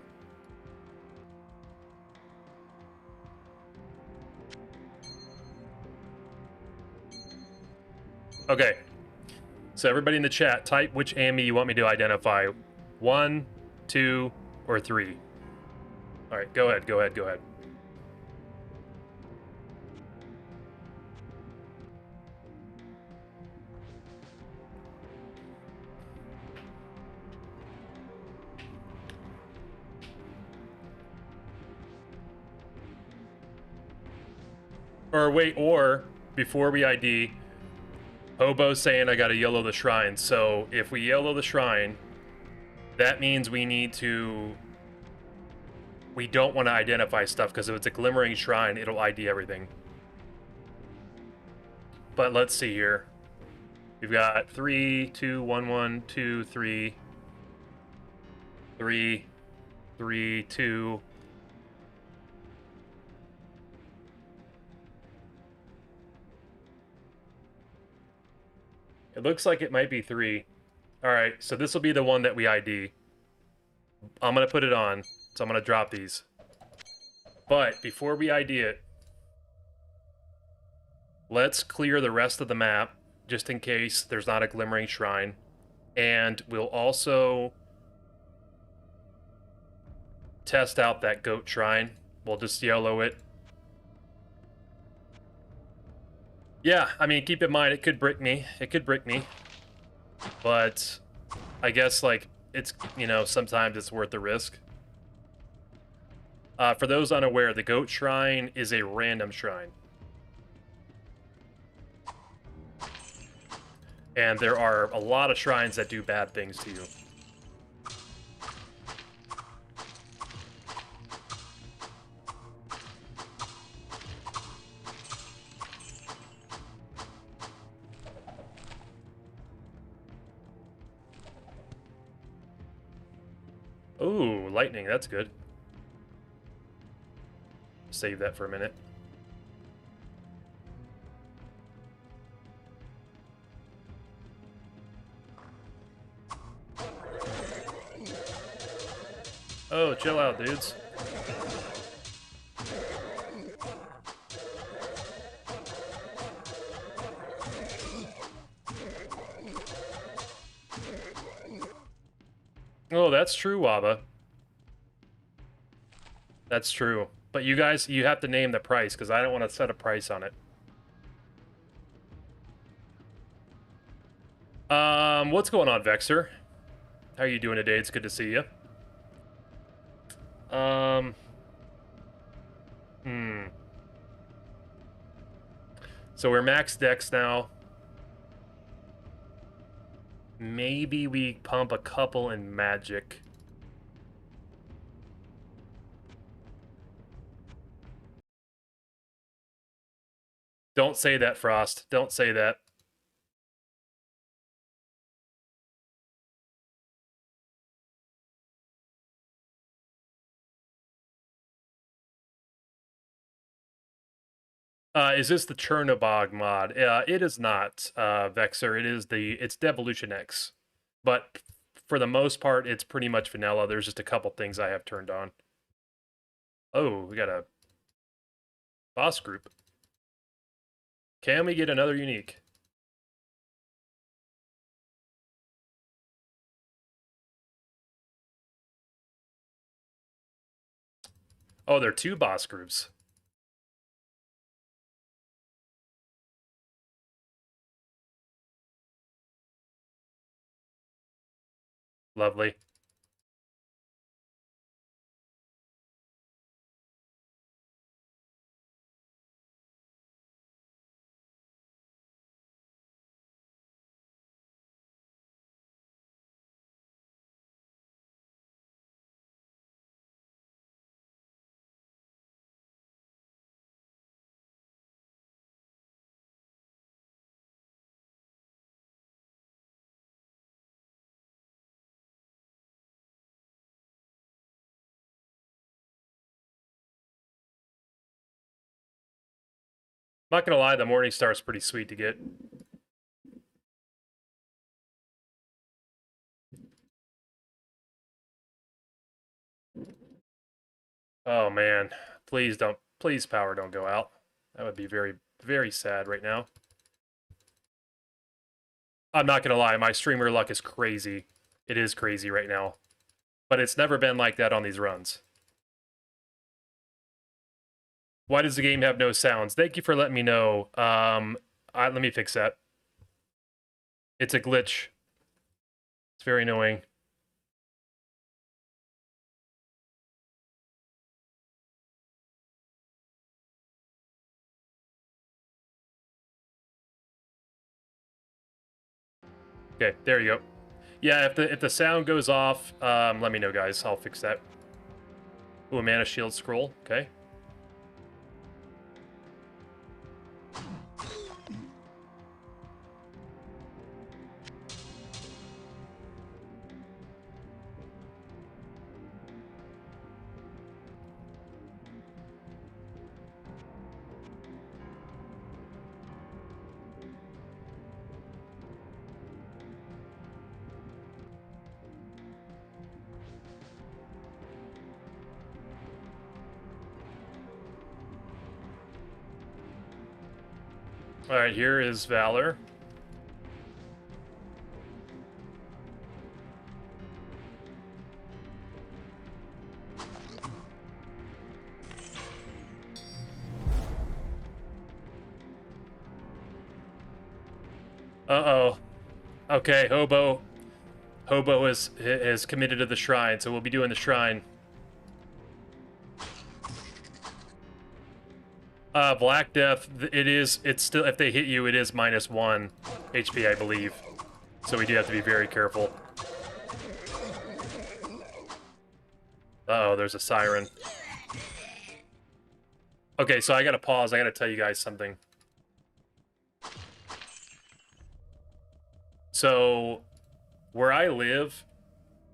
Okay. So everybody in the chat, type which AME you want me to identify. 1, 2, or 3. All right, go ahead. Or wait, or before we ID, Hobo's saying I gotta yellow the shrine. So if we yellow the shrine, that means we don't want to identify stuff, because if it's a glimmering shrine, it'll ID everything. But let's see here. We've got 3, 2, 1, 1, 2, 3, 3, 3, 2. It looks like it might be 3. All right, so this will be the one that we ID. I'm going to put it on, so I'm going to drop these. But before we ID it, let's clear the rest of the map, just in case there's not a glimmering shrine. And we'll also test out that goat shrine. We'll just yellow it. Yeah, I mean, keep in mind, it could brick me. But I guess, like, it's, you know, sometimes it's worth the risk. For those unaware, the goat shrine is a random shrine. And there are a lot of shrines that do bad things to you. Ooh, lightning, that's good. Save that for a minute. Oh, chill out, dudes. Oh, that's true, Waba. That's true. But you guys, you have to name the price, because I don't want to set a price on it. What's going on, Vexer? How are you doing today? It's good to see you. So we're max dex now. Maybe we pump a couple in magic. Don't say that, Frost. Don't say that. Is this the Chernobog mod? It is not, Vexer. It's Devolution X. But for the most part, it's pretty much vanilla. There's just a couple things I have turned on. Oh, we got a boss group. Can we get another unique? Oh, there are 2 boss groups. Lovely. Not gonna lie, the Morning Star's pretty sweet to get. Oh man, please don't. Please, power don't go out. That would be very, very sad right now. I'm not gonna lie, my streamer luck is crazy. It is crazy right now. But it's never been like that on these runs. Why does the game have no sounds? Thank you for letting me know. Let me fix that. It's a glitch. It's very annoying. Okay, there you go. Yeah, if the sound goes off, let me know, guys. I'll fix that. Ooh, a mana shield scroll. Okay. All right, here is Valor. Uh-oh. Okay, Hobo is committed to the shrine, so we'll be doing the shrine. Black Death, it's still, if they hit you, it is -1 HP, I believe. So we do have to be very careful. Uh-oh, there's a siren. Okay, so I gotta pause. I gotta tell you guys something. So, where I live,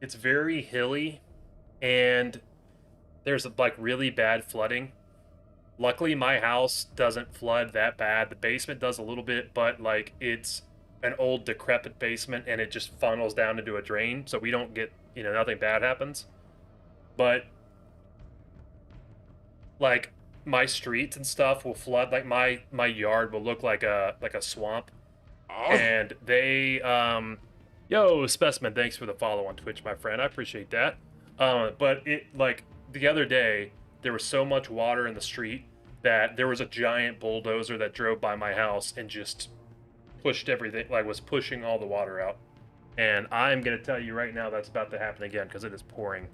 it's very hilly, and there's, like, really bad flooding. Luckily, my house doesn't flood that bad. The basement does a little bit, but, like, it's an old, decrepit basement, and it just funnels down into a drain, so we don't get, you know, nothing bad happens. But, like, my streets and stuff will flood. Like, my yard will look like a swamp. And they, yo, Specimen, thanks for the follow on Twitch, my friend. I appreciate that. But it, like, the other day, there was so much water in the street that there was a giant bulldozer that drove by my house and just pushed everything, like, was pushing all the water out. And I'm going to tell you right now that's about to happen again because it is pouring.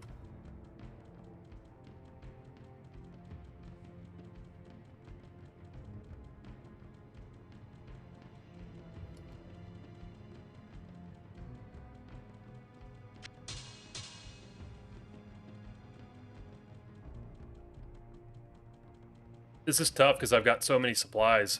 This is tough because I've got so many supplies.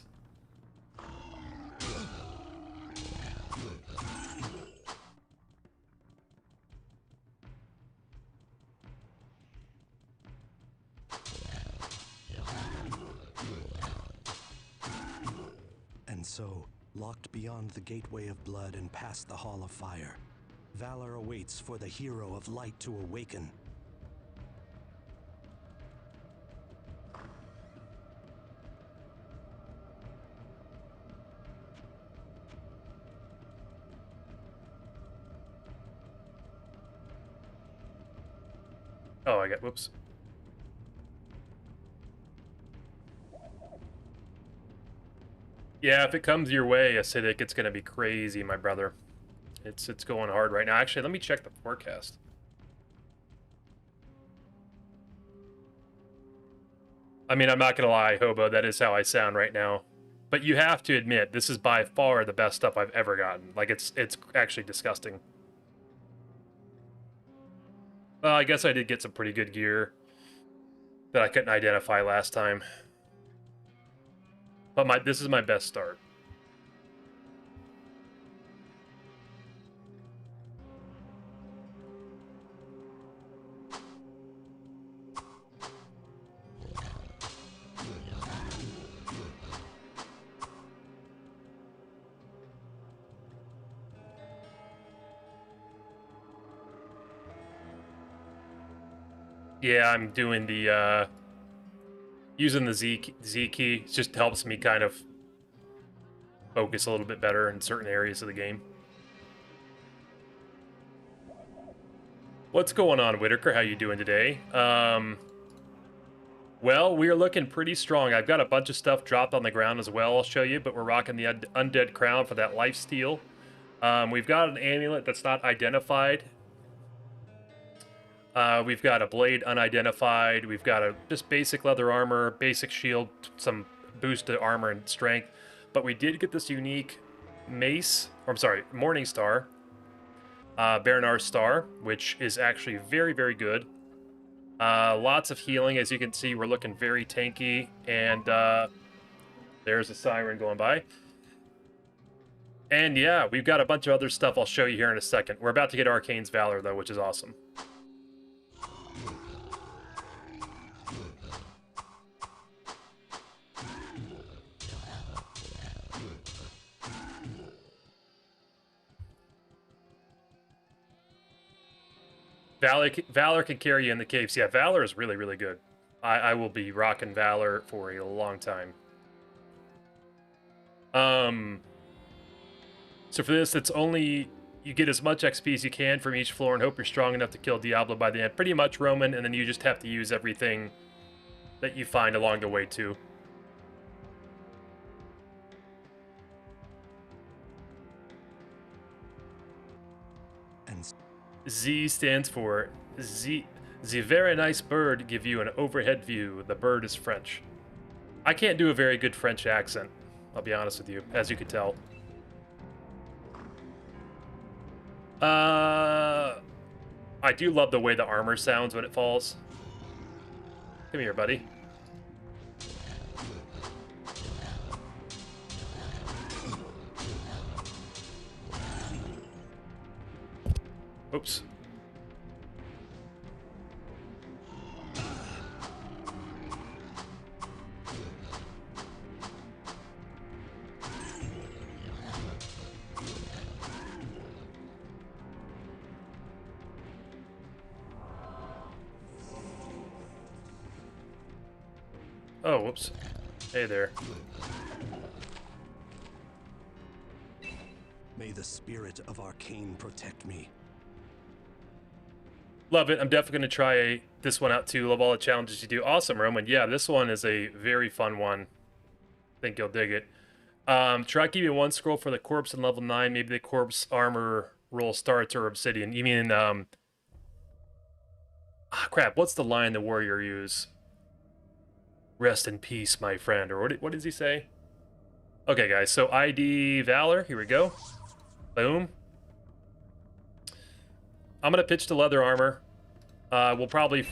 And so, locked beyond the gateway of blood and past the hall of fire, Valor awaits for the hero of light to awaken.
Oh, I got, whoops. Yeah, if it comes your way, Acidic, it's gonna be crazy, my brother. It's going hard right now. Actually, let me check the forecast. I mean, I'm not gonna lie, Hobo, that is how I sound right now. But you have to admit, this is by far the best stuff I've ever gotten. Like, it's actually disgusting. Well, I guess I did get some pretty good gear that I couldn't identify last time. But this is my best start. Yeah, I'm doing the using the Z key. It just helps me kind of focus a little bit better in certain areas of the game. What's going on, Whitaker? How you doing today? Well, we're looking pretty strong. I've got a bunch of stuff dropped on the ground as well, I'll show you, but we're rocking the Undead Crown for that lifesteal. We've got an amulet that's not identified. We've got a blade unidentified. We've got a just basic leather armor, basic shield, some boost to armor and strength. But we did get this unique mace, or I'm sorry, Morning Star, Baronar's Star, which is actually very, very good. Lots of healing. As you can see, we're looking very tanky. And there's a siren going by. And yeah, we've got a bunch of other stuff I'll show you here in a second. We're about to get Arcane's Valor, though, which is awesome. Valor can carry you in the caves. Yeah, Valor is really, really good. I will be rocking Valor for a long time. So for this, it's only... You get as much XP as you can from each floor and hope you're strong enough to kill Diablo by the end. Pretty much, Roman, and then you just have to use everything that you find along the way, too.
And
Z stands for Z. The very nice bird give you an overhead view. The bird is French. I can't do a very good French accent, I'll be honest with you, as you can tell. I do love the way the armor sounds when it falls. Come here, buddy. Oops. Oh, whoops. Hey there.
may the spirit of Arcane protect me.
Love it. I'm definitely going to try this one out too. Love all the challenges you do. Awesome, Roman. Yeah, this one is a very fun one. I think you'll dig it. Try keeping one scroll for the corpse in level 9. Maybe the corpse armor roll starts or obsidian. You mean, crap, what's the line the warrior use? Rest in peace, my friend. Or what does he say? Okay, guys, so ID Valor. Here we go. Boom. I'm going to pitch to leather armor. We'll probably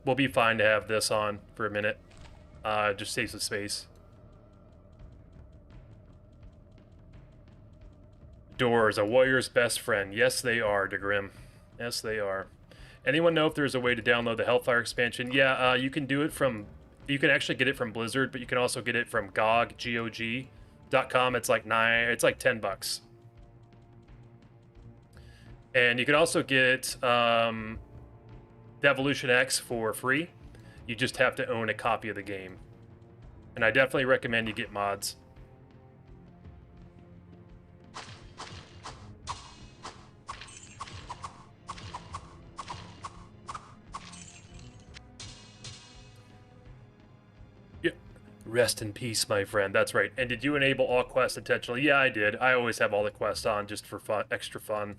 we'll be fine to have this on for a minute. Just saves some space. Doors, a warrior's best friend. Yes, they are, DeGrim. Yes, they are. Anyone know if there's a way to download the Hellfire expansion? Yeah, you can do it from... You can actually get it from Blizzard, but you can also get it from GOG.com. It's like $10. And you can also get Devolution X for free. You just have to own a copy of the game. And I definitely recommend you get mods. Rest in peace, my friend. That's right. And did you enable all quests intentionally? Yeah, I did. I always have all the quests on just for fun, extra fun.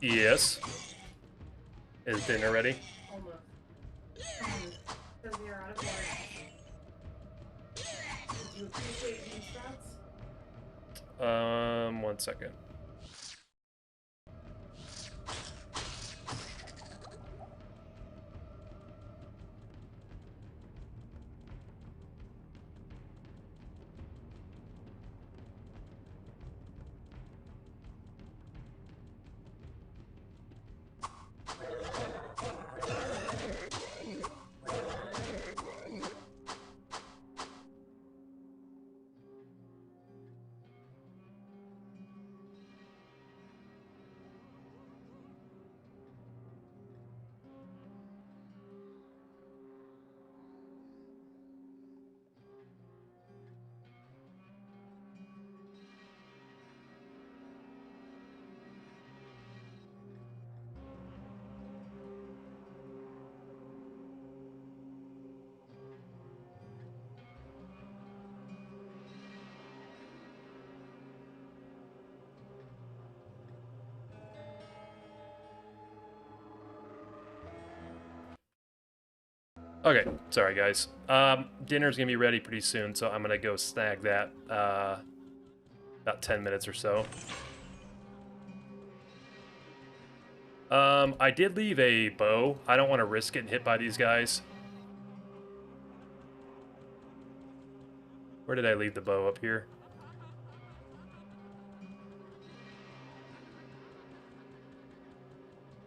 Yes. Is dinner ready?
Because we are out of order. Do you appreciate these stats?
1 second. Okay, sorry guys. Dinner's gonna be ready pretty soon, so I'm gonna go snag that about 10 minutes or so. I did leave a bow. I don't want to risk getting hit by these guys. Where did I leave the bow? Up here?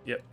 Yep.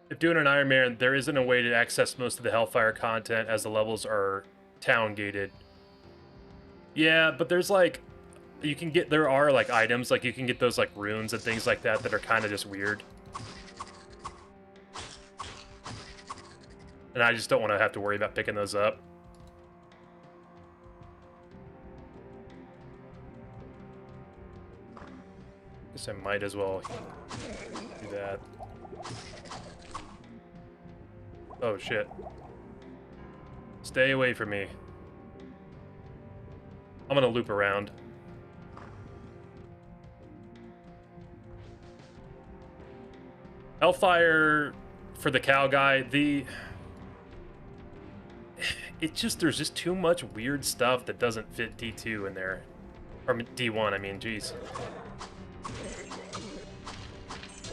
If doing an Ironman, there isn't a way to access most of the Hellfire content as the levels are town gated. Yeah, but there's like, you can get, there are like items, like you can get those like runes and things like that that are kind of just weird. And I just don't want to have to worry about picking those up. Guess I might as well do that. Oh shit. Stay away from me. I'm gonna loop around. Hellfire for the cow guy, it's just, there's just too much weird stuff that doesn't fit D2 in there. Or D1, I mean, jeez.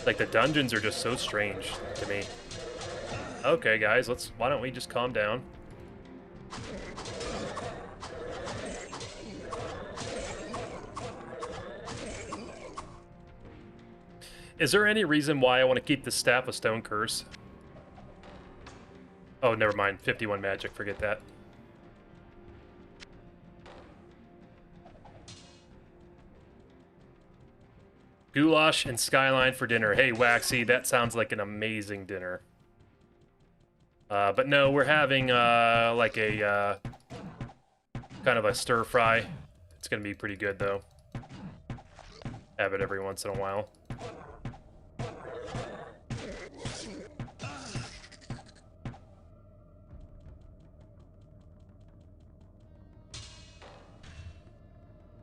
Like, the dungeons are just so strange to me. Okay, guys, why don't we just calm down? Is there any reason why I want to keep the Staff of Stone Curse? Oh, never mind. 51 magic, forget that. Goulash and Skyline for dinner. Hey, Waxy, that sounds like an amazing dinner. But no, we're having like a kind of a stir fry. It's gonna be pretty good though. Have it every once in a while.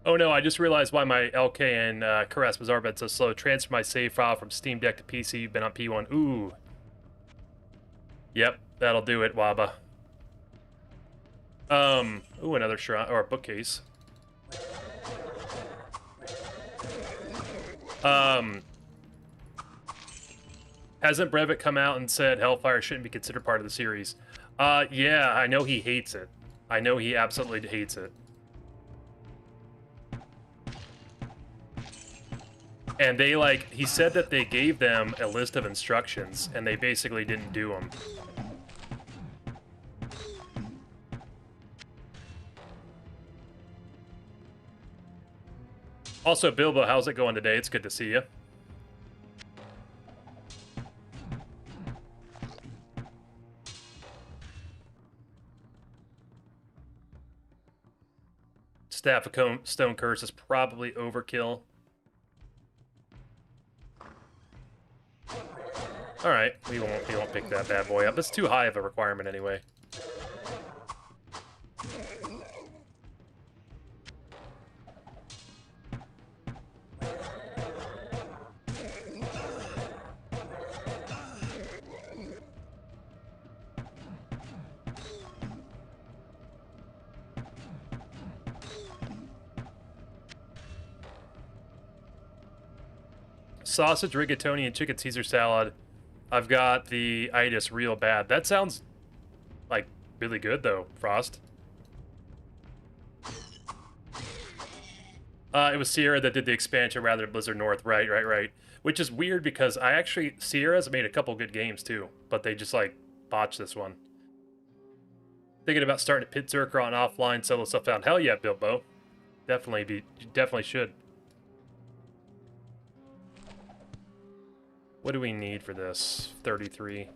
Oh no, I just realized why my LK and Caress Bazaar bed so slow. Transfer my save file from Steam Deck to PC. You've been on P1. Ooh. Yep, that'll do it, Waba. Ooh, another shrine, or a bookcase. Hasn't Brevik come out and said Hellfire shouldn't be considered part of the series? Yeah, I know he hates it. I know he absolutely hates it. And they, like, he said that they gave them a list of instructions, and they basically didn't do them. Also, Bilbo, how's it going today? It's good to see you. Staff of Stone Curse is probably overkill. Alright, we won't pick that bad boy up. It's too high of a requirement anyway. Sausage, rigatoni, and chicken Caesar salad. I've got the itis real bad. That sounds like really good though, Frost. It was Sierra that did the expansion rather than Blizzard North. Right. Which is weird because Sierra's made a couple good games too, but they just like botched this one. Thinking about starting a Pit Zerker on offline solo stuff found. Hell yeah, Bilbo. You definitely should. What do we need for this? 33.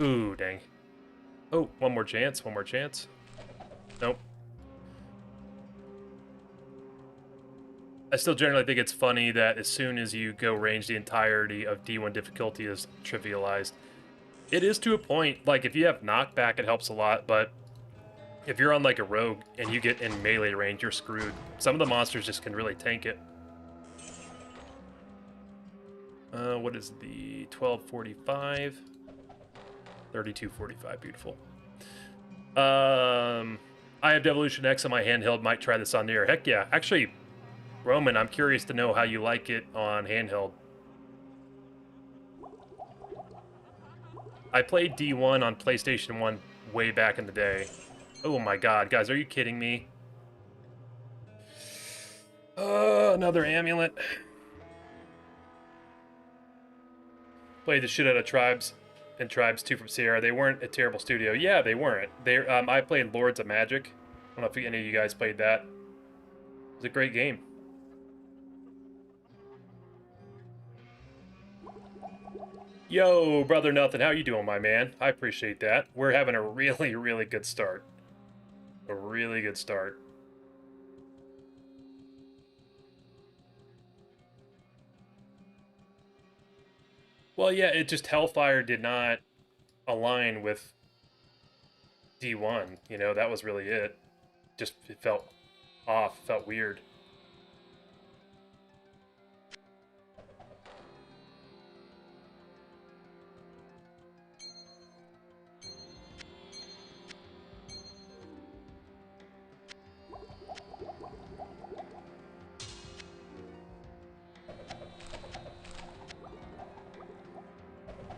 Ooh, dang. Oh, one more chance. Nope. I still generally think it's funny that as soon as you go range, the entirety of D1 difficulty is trivialized. It is to a point. Like, if you have knockback, it helps a lot, but if you're on, like, a rogue and you get in melee range, you're screwed. Some of the monsters just can really tank it. What is the 1245? 3245, beautiful. I have Devolution X on my handheld, might try this on the air. Heck yeah. Actually, Roman, I'm curious to know how you like it on handheld. I played D1 on PlayStation 1 way back in the day. Oh my god, guys, are you kidding me? Another amulet. Played the shit out of Tribes and Tribes 2 from Sierra. They weren't a terrible studio. Yeah, they weren't. I played Lords of Magic. I don't know if any of you guys played that. It was a great game. Yo, Brother Nothing, how you doing, my man? I appreciate that. We're having a really, really good start. A really good start. Well, yeah, it just Hellfire did not align with D1. You know, that was really it. Just, it felt off, felt weird.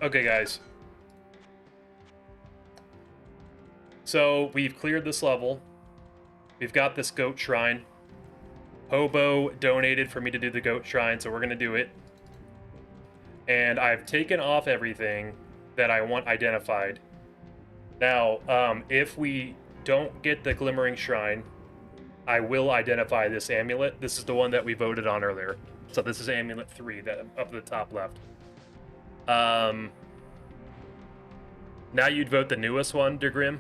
Okay, guys. So, we've cleared this level. We've got this goat shrine. Hobo donated for me to do the goat shrine, so we're going to do it. And I've taken off everything that I want identified. Now, if we don't get the glimmering shrine, I will identify this amulet. This is the one that we voted on earlier. So this is amulet 3, that up at the top left. Now you'd vote the newest one, Degrim?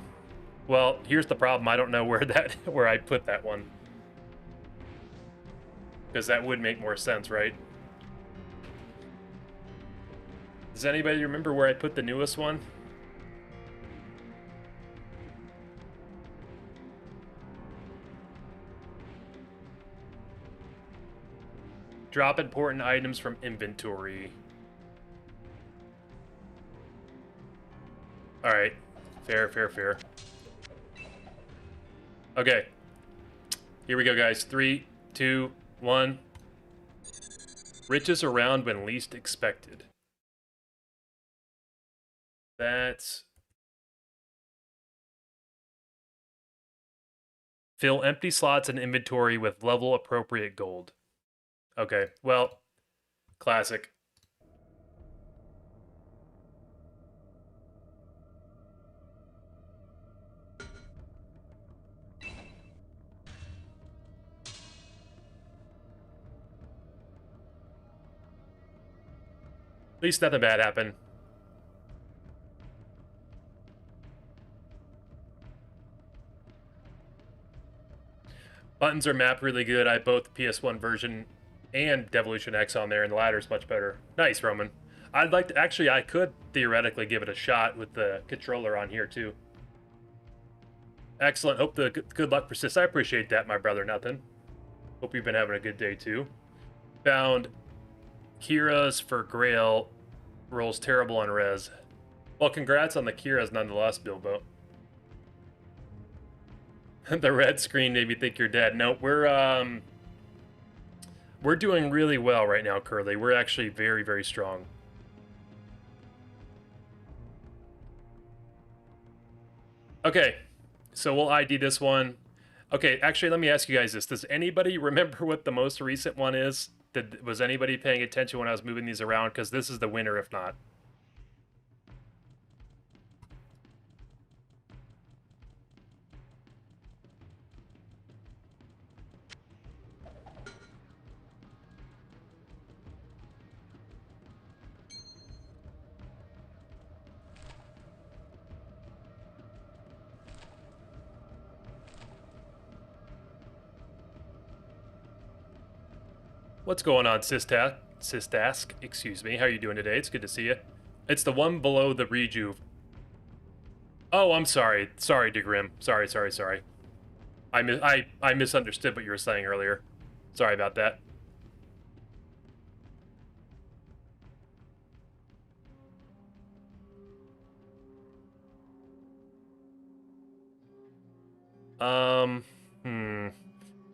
Well, here's the problem. I don't know where I put that one. Because that would make more sense, right? Does anybody remember where I put the newest one? Drop important items from inventory. Alright. Fair. Okay. Here we go, guys. 3, 2, 1. Riches around when least expected. That's... Fill empty slots in inventory with level-appropriate gold. Okay, well, classic. At least nothing bad happened. Buttons are mapped really good. I have both the PS1 version and Devolution X on there, and the latter's much better. Nice, Roman. I'd like to... Actually, I could theoretically give it a shot with the controller on here, too. Excellent. Hope the good luck persists. I appreciate that, my brother. Nothing. Hope you've been having a good day, too. Found Kira's for Grail. Rolls terrible on res. Well, congrats on the Kira's nonetheless, Bilbo. The red screen made me think you're dead. No, we're doing really well right now, Curly. We're actually very, very strong. Okay, so we'll ID this one. Okay, actually, let me ask you guys this. Does anybody remember what the most recent one is? Was anybody paying attention when I was moving these around? Because this is the winner, if not. What's going on, Sistask? Excuse me. How are you doing today? It's good to see you. It's the one below the rejuve. Oh, I'm sorry. Sorry, DeGrim. Sorry. I misunderstood what you were saying earlier. Sorry about that.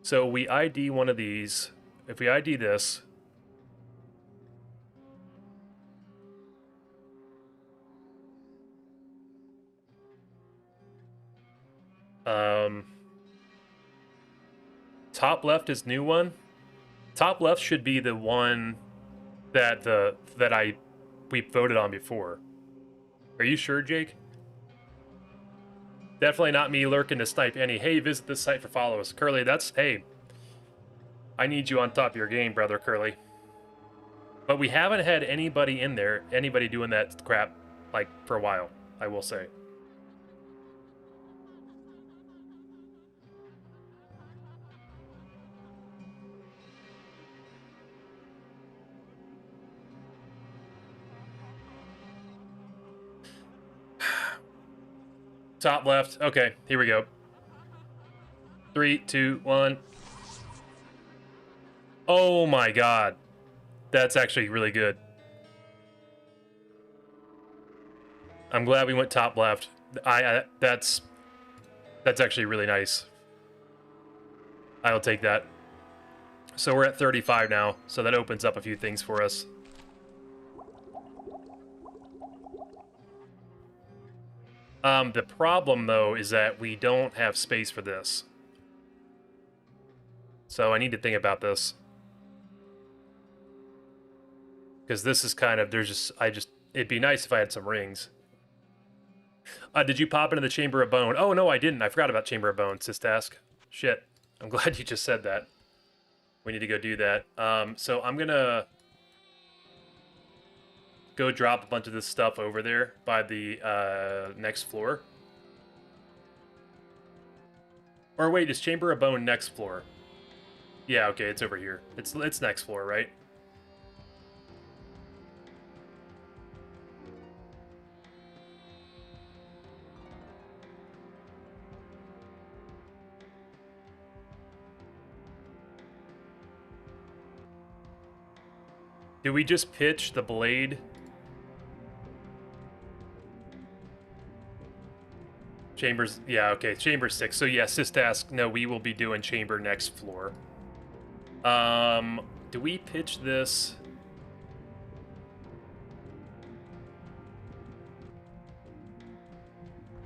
So we ID one of these. If we ID this, top left is new one. Top left should be the one that we voted on before. Are you sure, Jake? Definitely not me lurking to snipe any. Hey, visit this site for followers. Curly, hey. I need you on top of your game, brother Curly. But we haven't had anybody in there, anybody doing that crap, like, for a while, I will say. Top left. Okay, here we go. 3, 2, 1. Oh my god. That's actually really good. I'm glad we went top left. That's actually really nice. I'll take that. So we're at 35 now, so that opens up a few things for us. The problem, though, is that we don't have space for this. So I need to think about this. Because this is kind of, it'd be nice if I had some rings. Did you pop into the Chamber of Bone? Oh, no, I didn't. I forgot about Chamber of Bone, Sistask. Shit. I'm glad you just said that. We need to go do that. So I'm gonna go drop a bunch of this stuff over there by the next floor. Or wait, is Chamber of Bone next floor? Yeah, okay, it's over here. It's next floor, right? Did we just pitch the blade? Chambers, yeah, okay, chamber 6. So yeah, Sistask, no, we will be doing chamber next floor. Do we pitch this?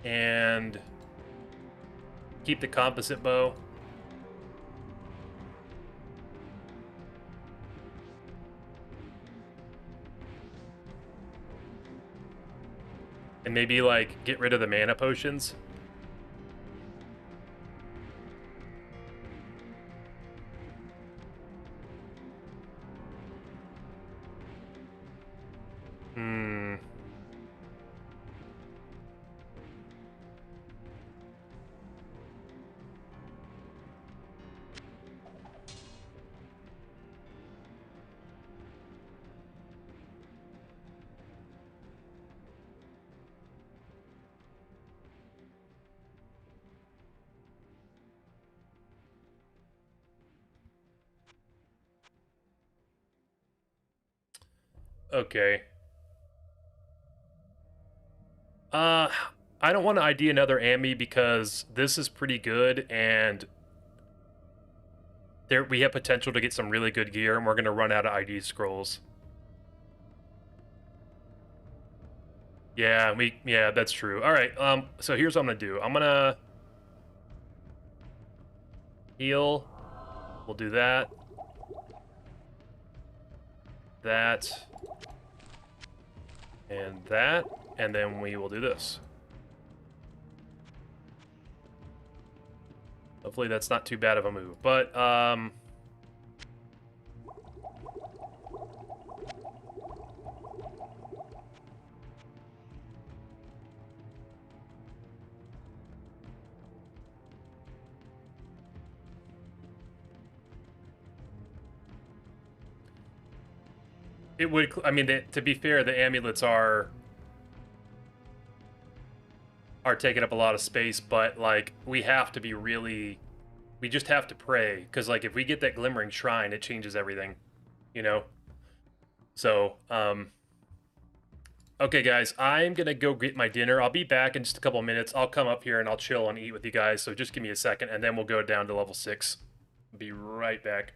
And keep the composite bow. And maybe, like, get rid of the mana potions. Okay. I don't want to ID another Ami because this is pretty good and we have potential to get some really good gear and we're going to run out of ID scrolls. Yeah, that's true. All right, so here's what I'm going to do. I'm going to Heal. We'll do that. That. And that. And then we will do this. Hopefully that's not too bad of a move. But, it would, I mean, to be fair, the amulets are taking up a lot of space, but, like, we have to be really, we just have to pray, because, like, if we get that glimmering shrine, it changes everything, you know? So, okay, guys, I'm gonna go get my dinner. I'll be back in just a couple minutes. I'll come up here and I'll chill and eat with you guys, so just give me a second, and then we'll go down to level 6. Be right back.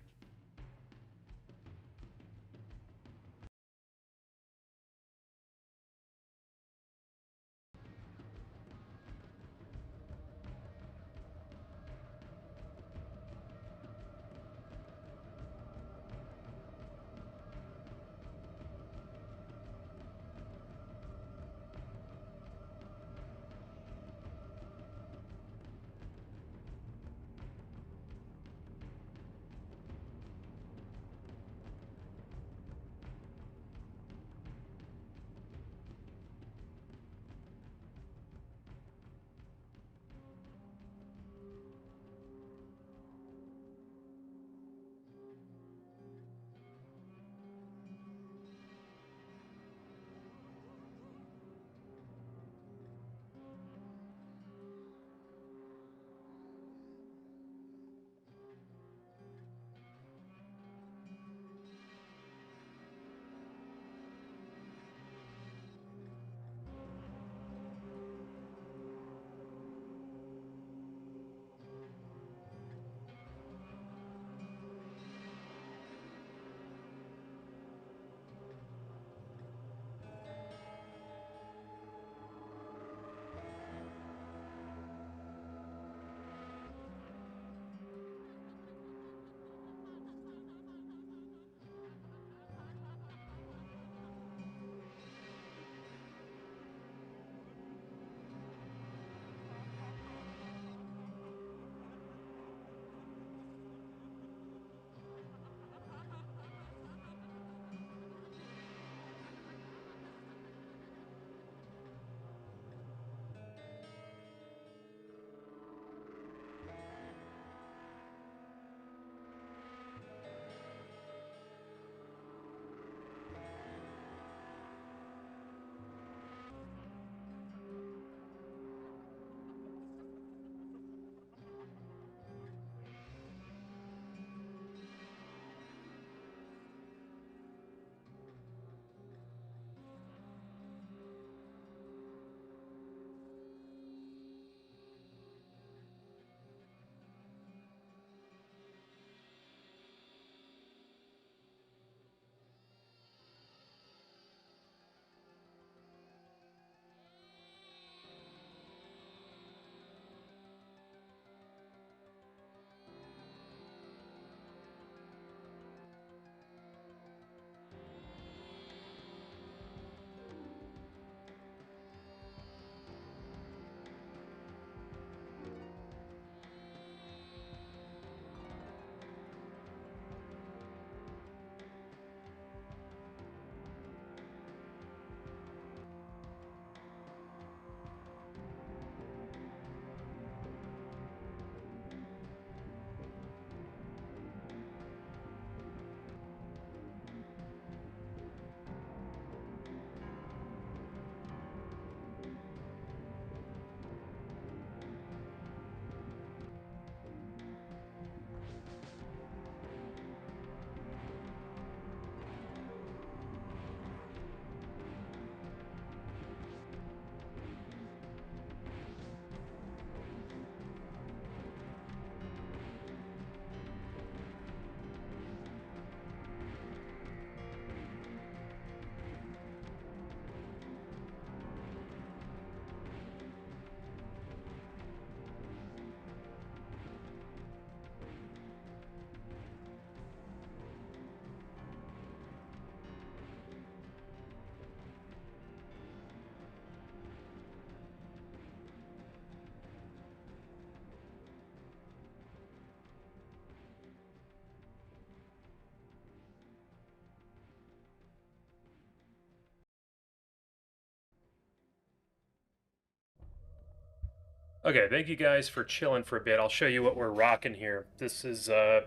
Okay, thank you guys for chilling for a bit. I'll show you what we're rocking here. This is the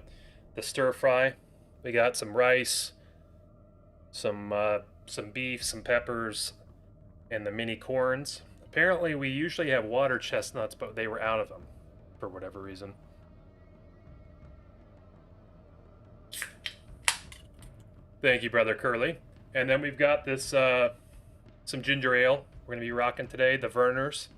stir fry. We got some rice, some beef, some peppers, and the mini corns. Apparently, we usually have water chestnuts, but they were out of them for whatever reason. Thank you, Brother Curly. And then we've got this some ginger ale. We're gonna be rocking today, the Verners.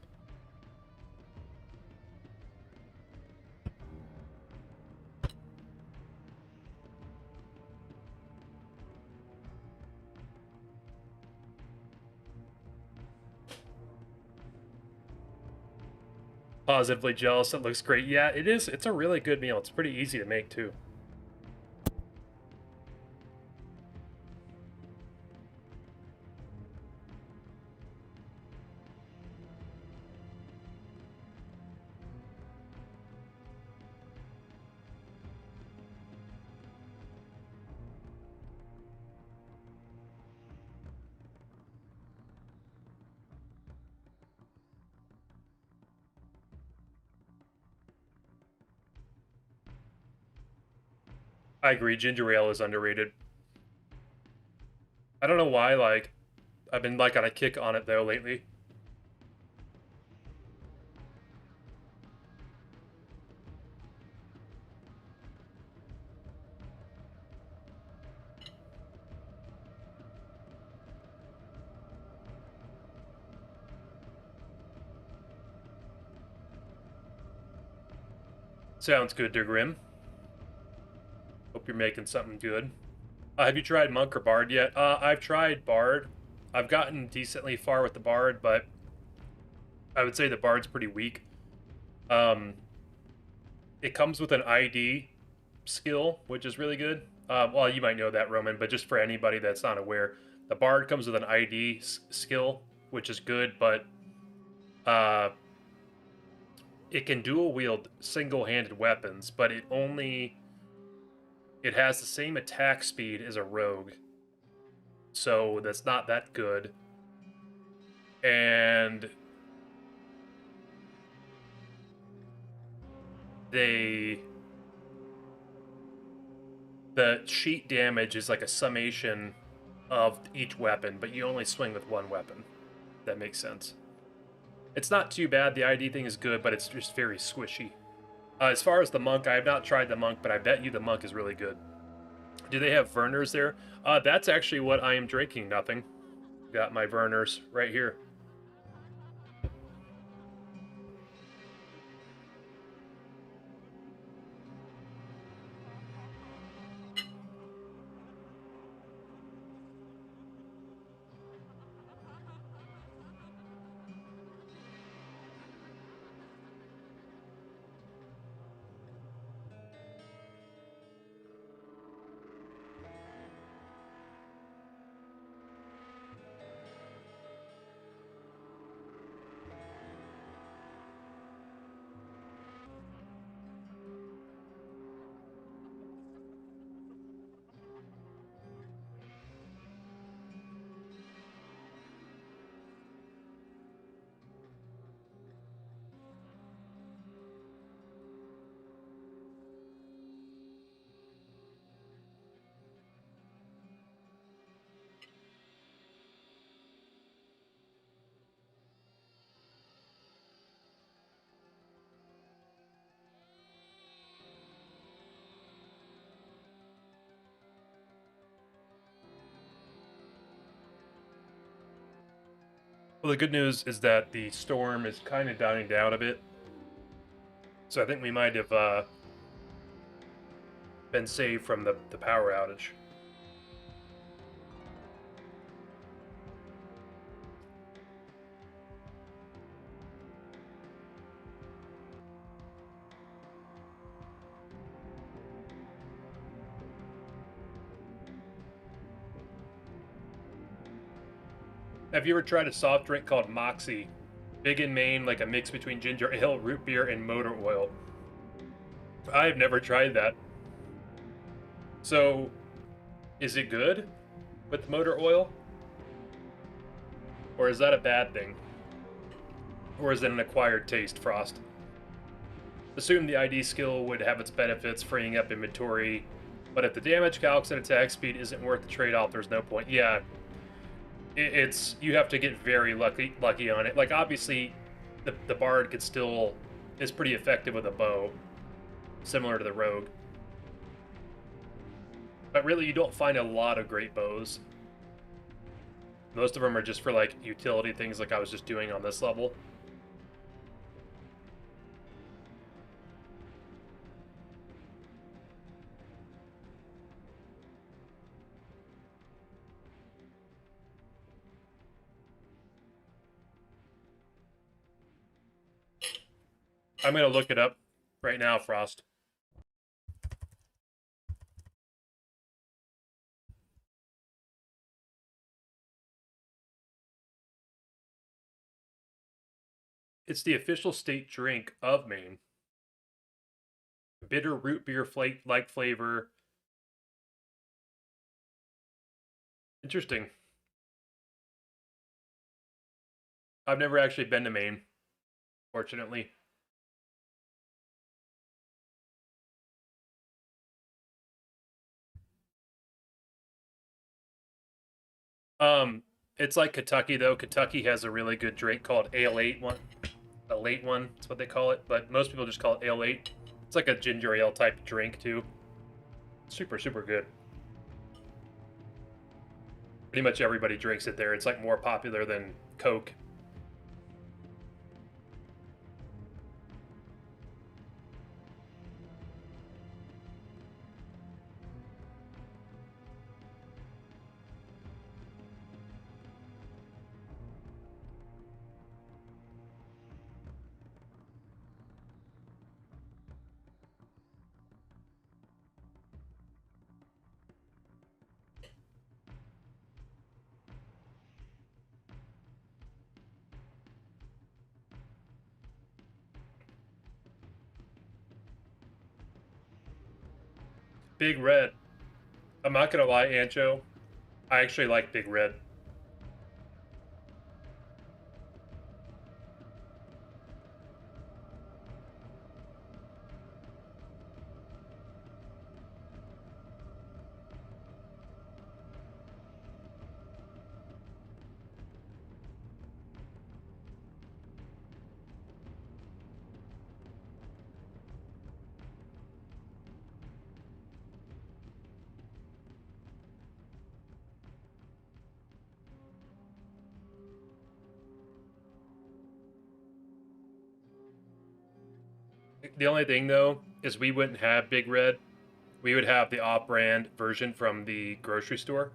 Positively jealous. It looks great. Yeah, it is. It's a really good meal. It's pretty easy to make too. I agree. Ginger ale is underrated. I don't know why. Like, I've been like on a kick on it though lately. Sounds good, Grim. Hope you're making something good. Have you tried Monk or Bard yet? I've tried Bard. I've gotten decently far with the Bard, but I would say the Bard's pretty weak. It comes with an ID skill, which is really good. Well, you might know that, Roman, but just for anybody that's not aware, the Bard comes with an ID skill, which is good, but it can dual wield single-handed weapons, but it has the same attack speed as a rogue, so that's not that good. And the sheet damage is like a summation of each weapon, but you only swing with one weapon. That makes sense. It's not too bad. The ID thing is good, but it's just very squishy. As far as the Monk, I have not tried the Monk, but I bet you the Monk is really good. Do they have Verners there? That's actually what I am drinking, nothing. Got my Verners right here. Well, the good news is that the storm is kind of dying down a bit. So I think we might have been saved from the power outage. Have you ever tried a soft drink called Moxie? Big in Maine, like a mix between ginger ale, root beer, and motor oil. I've never tried that. So, is it good with motor oil? Or is that a bad thing? Or is it an acquired taste, Frost? Assume the ID skill would have its benefits, freeing up inventory, but if the damage calcs and attack speed isn't worth the trade-off, there's no point. Yeah, it's you have to get very lucky on it. Like, obviously, the bard is pretty effective with a bow, similar to the rogue. But really, you don't find a lot of great bows. Most of them are just for, like, utility things like I was just doing on this level. I'm going to look it up right now, Frost. It's the official state drink of Maine. Bitter root beer like flavor. Interesting. I've never actually been to Maine, fortunately. It's like Kentucky though. Kentucky has a really good drink called Ale 8 one. A late one, that's what they call it, but most people just call it Ale 8. It's like a ginger ale type drink too. Super, super good. Pretty much everybody drinks it there. It's like more popular than Coke. Big Red. I'm not gonna lie, Ancho. I actually like Big Red. The only thing though is we wouldn't have Big Red. We would have the off-brand version from the grocery store.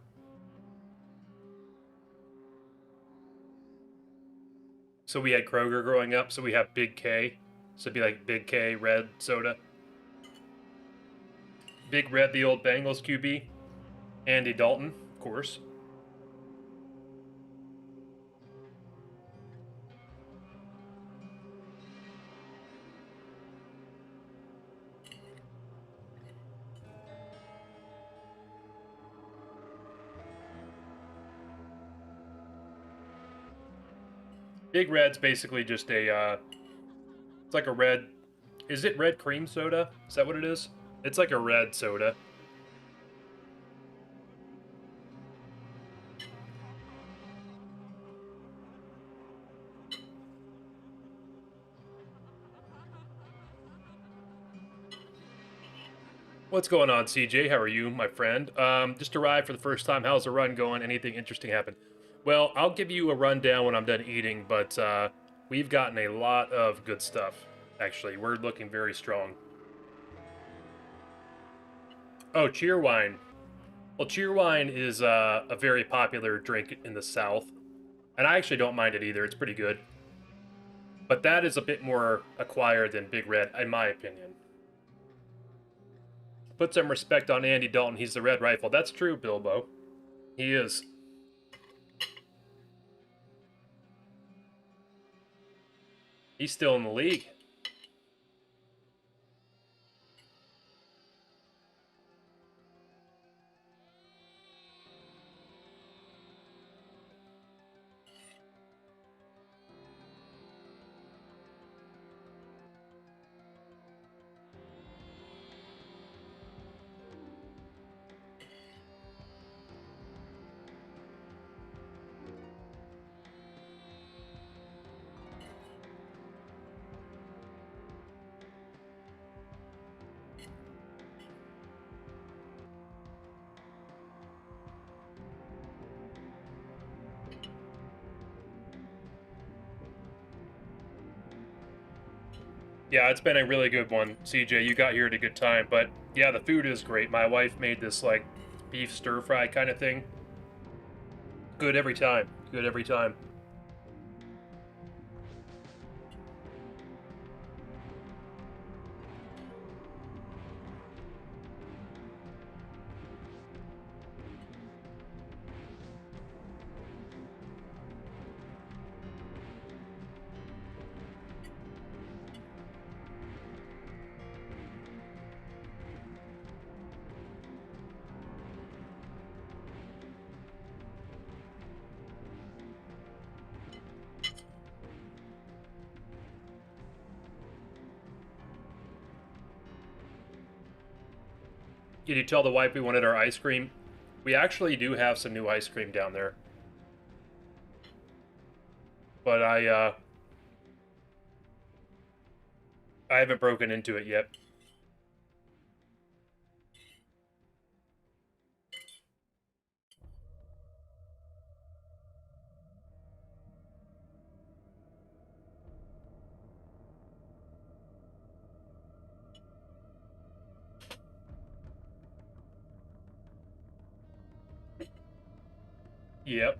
So we had Kroger growing up, so we have Big K. So it'd be like Big K red soda. Big Red, the old Bengals QB. Andy Dalton, of course. Big Red's basically just a, it's like a red, is it red cream soda? Is that what it is? It's like a red soda. What's going on, CJ? How are you, my friend? Just arrived for the first time. How's the run going? Anything interesting happen? Well, I'll give you a rundown when I'm done eating, but we've gotten a lot of good stuff. Actually, we're looking very strong. Oh, Cheerwine. Well, Cheerwine is a very popular drink in the South, and I actually don't mind it either. It's pretty good. But that is a bit more acquired than Big Red, in my opinion. Put some respect on Andy Dalton. He's the Red Rifle. That's true, Bilbo. He is. He's still in the league. Yeah, it's been a really good one, CJ. You got here at a good time, but yeah, the food is great. My wife made this like beef stir fry kind of thing. Good every time. Good every time. Did you tell the wife we wanted our ice cream? We actually do have some new ice cream down there. But I haven't broken into it yet. Yep.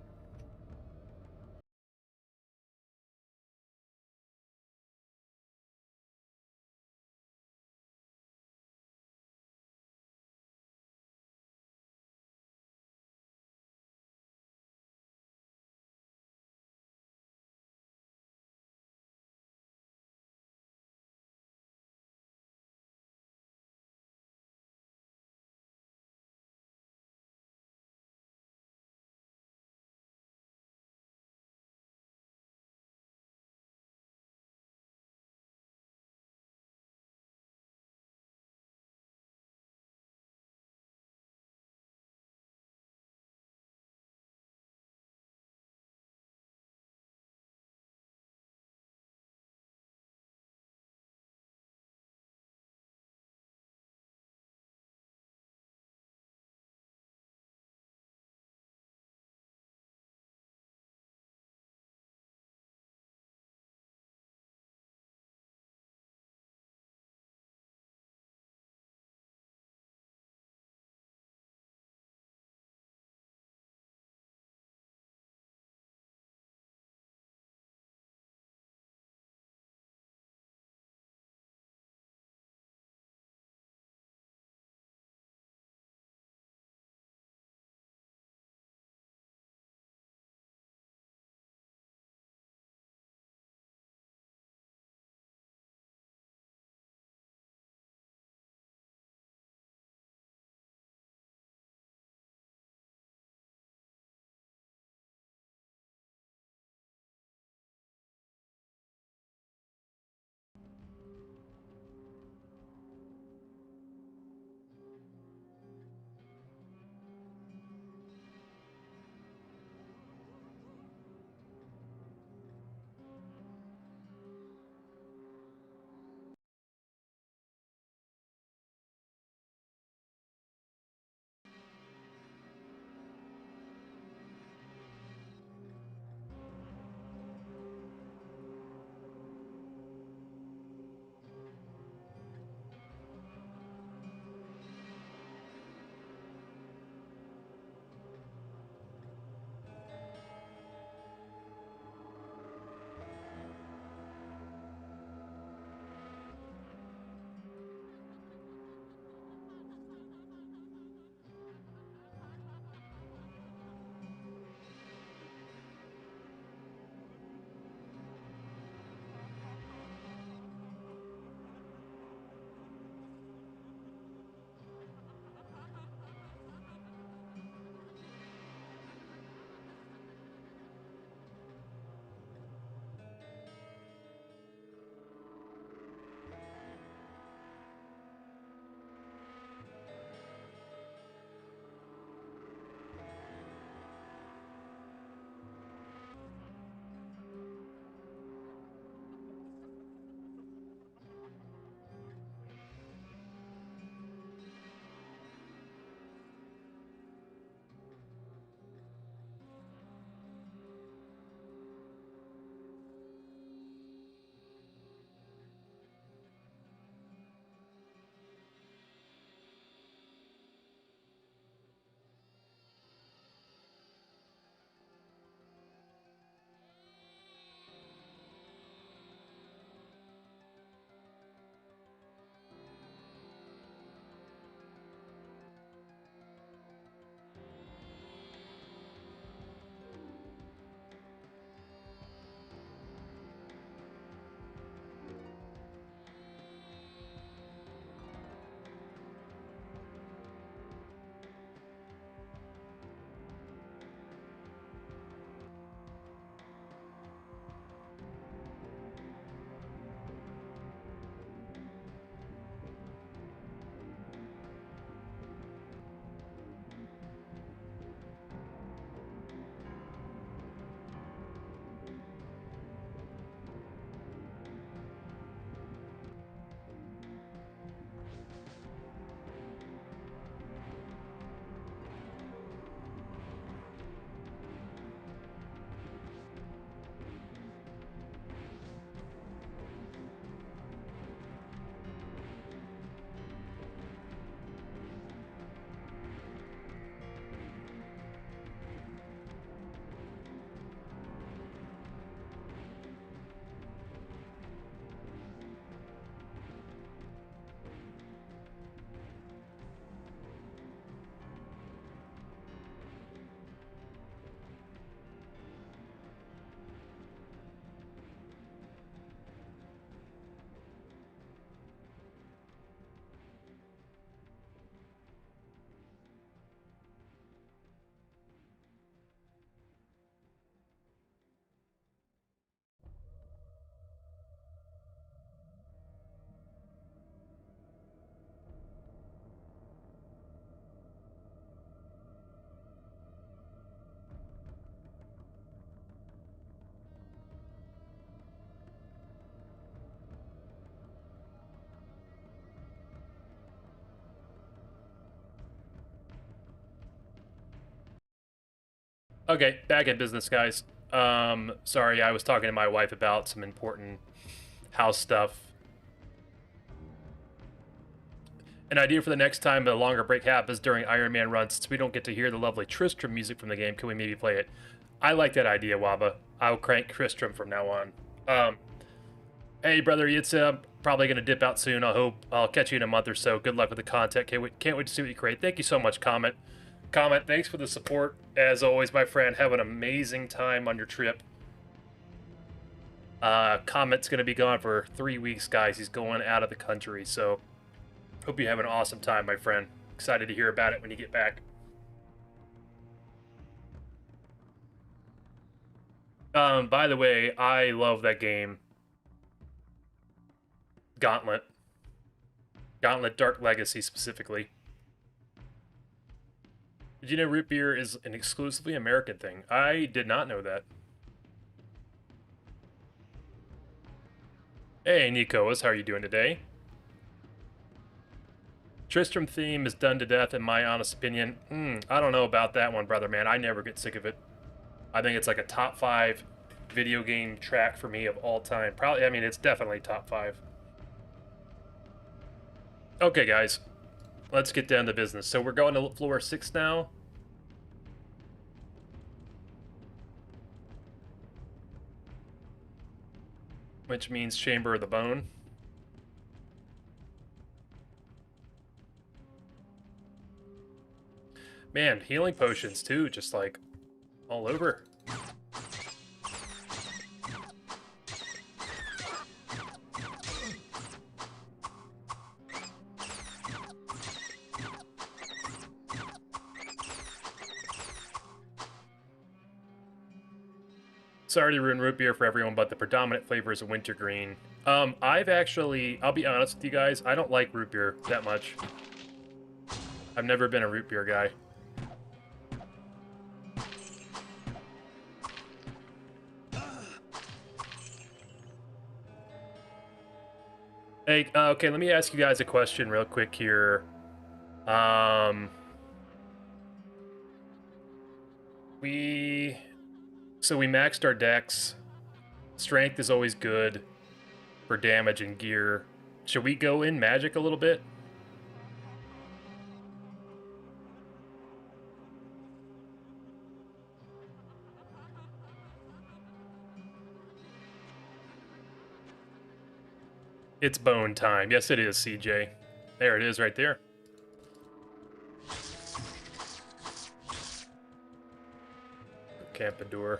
Okay, back in business, guys. Sorry, I was talking to my wife about some important house stuff. An idea for the next time a longer break happens during Ironman runs, since we don't get to hear the lovely Tristram music from the game, can we maybe play it? I like that idea, Waba. I'll crank Tristram from now on. Hey, brother Ytse, I'm probably going to dip out soon. I hope I'll catch you in a month or so. Good luck with the content. Can't wait to see what you create. Thank you so much, Comet. Comet, thanks for the support. As always, my friend, have an amazing time on your trip. Comet's going to be gone for 3 weeks, guys. He's going out of the country, so hope you have an awesome time, my friend. Excited to hear about it when you get back. By the way, I love that game. Gauntlet. Gauntlet Dark Legacy, specifically. Did you know root beer is an exclusively American thing? I did not know that. Hey, Nikos, how are you doing today? Tristram theme is done to death, in my honest opinion. I don't know about that one, brother, man. I never get sick of it. I think it's like a top 5 video game track for me of all time. Probably, I mean, it's definitely top 5. Okay, guys. Let's get down to business. So we're going to floor 6 now. Which means Chamber of the Bone. Man, healing potions too, just like all over. Sorry to ruin root beer for everyone, but the predominant flavor is wintergreen. I've actually, I'll be honest with you guys, I don't like root beer that much. I've never been a root beer guy. Hey, okay, let me ask you guys a question real quick here. So we maxed our decks. Strength is always good for damage and gear. Should we go in magic a little bit? It's bone time. Yes, it is, CJ. There it is right there. Campador.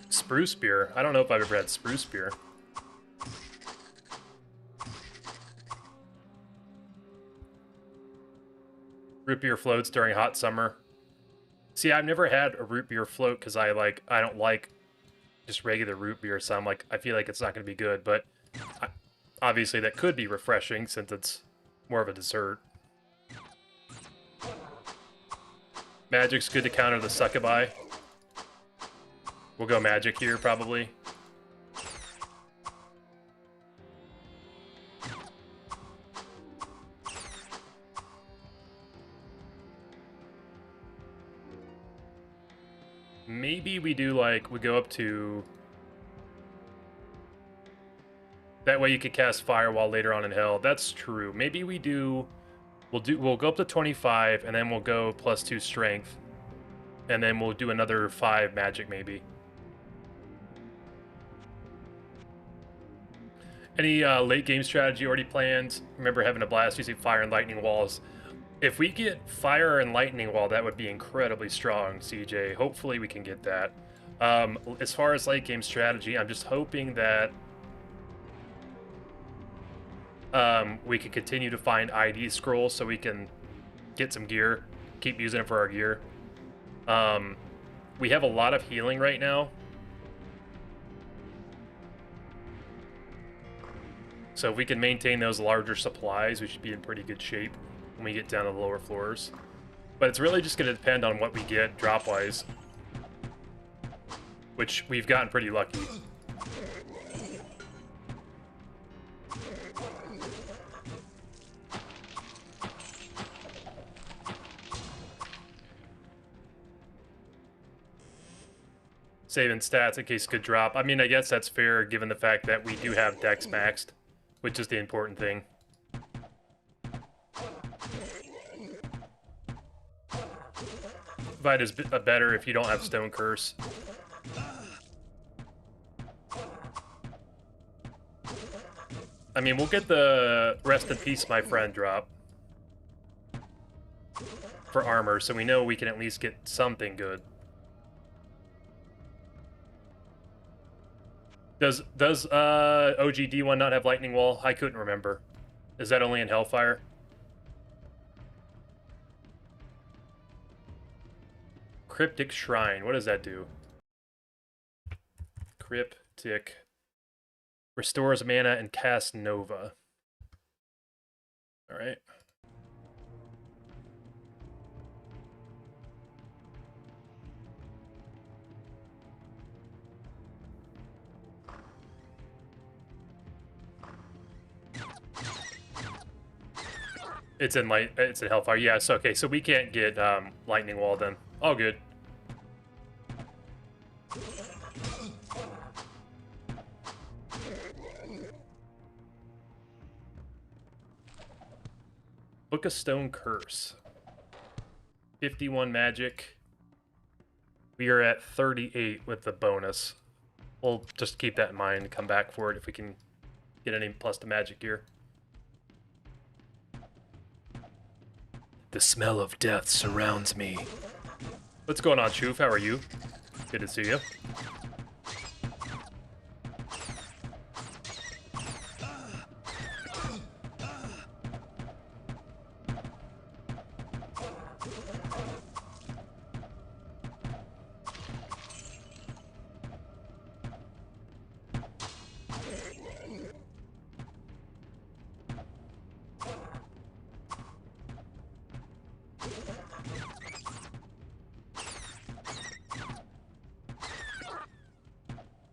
Spruce beer. I don't know if I've ever had spruce beer. Root beer floats during hot summer. See, I've never had a root beer float because I don't like just regular root beer, so I feel like it's not going to be good, but obviously that could be refreshing since it's more of a dessert. Magic's good to counter the succubi. We'll go magic here, probably. Maybe we do we go up to... That way you could cast Firewall later on in Hell. That's true. Maybe we do... We'll go up to 25, and then we'll go +2 Strength. And then we'll do another 5 Magic, maybe. Any late game strategy already planned? Remember having a blast using Fire and Lightning Walls. If we get Fire and Lightning Wall, that would be incredibly strong, CJ. Hopefully we can get that. As far as late game strategy, I'm just hoping that we can continue to find ID scrolls so we can get some gear, keep using it for our gear. We have a lot of healing right now. So if we can maintain those larger supplies, we should be in pretty good shape when we get down to the lower floors. But it's really just going to depend on what we get drop-wise. Which we've gotten pretty lucky. Saving stats in case it could drop. I mean, I guess that's fair given the fact that we do have Dex maxed, which is the important thing. Fight is better if you don't have Stone Curse. I mean, we'll get the Rest in Peace, my friend drop for armor, so we know we can at least get something good. Does OGD1 not have Lightning Wall? I couldn't remember. Is that only in Hellfire? Cryptic Shrine. What does that do? Cryptic. Restores mana and casts Nova. Alright. It's in Hellfire. Yeah, so okay, so we can't get Lightning Wall then. All good. Book of Stone Curse. 51 magic. We are at 38 with the bonus. We'll just keep that in mind and come back for it if we can get any plus to magic gear. The smell of death surrounds me. What's going on, Choof? How are you? Good to see you.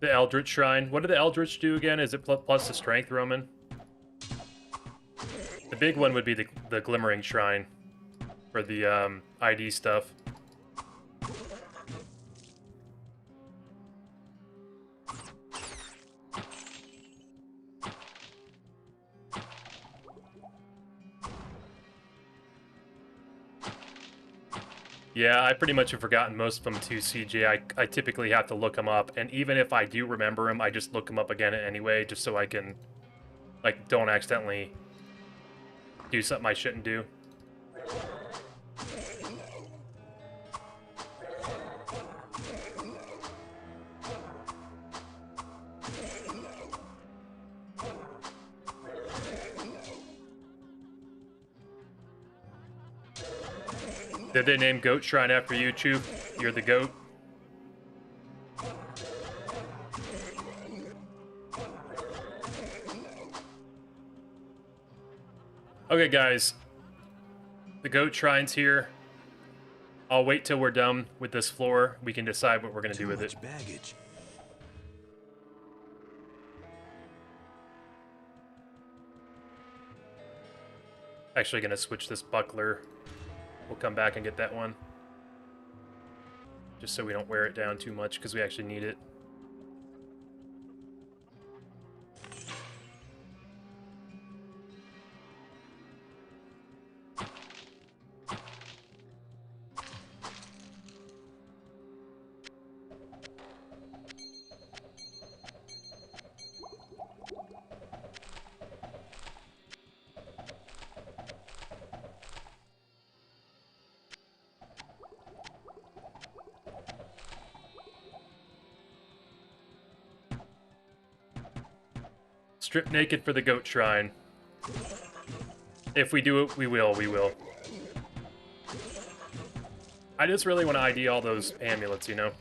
The Eldritch Shrine. What did the Eldritch do again? Is it plus the strength, Roman? The big one would be the Glimmering Shrine for the ID stuff. Yeah, I pretty much have forgotten most of them too, CJ. I typically have to look them up, and even if I do remember them, I just look them up again anyway, just so I can, like, don't accidentally do something I shouldn't do. Did they name Goat Shrine after you, Chew? You're the goat? Okay, guys. The Goat Shrine's here. I'll wait till we're done with this floor. We can decide what we're going to do with it.
Baggage.
Actually going to switch this buckler. We'll come back and get that one. Just so we don't wear it down too much, because we actually need it. Strip naked for the Goat Shrine. If we do it, we will. I just really want to ID all those amulets, you know?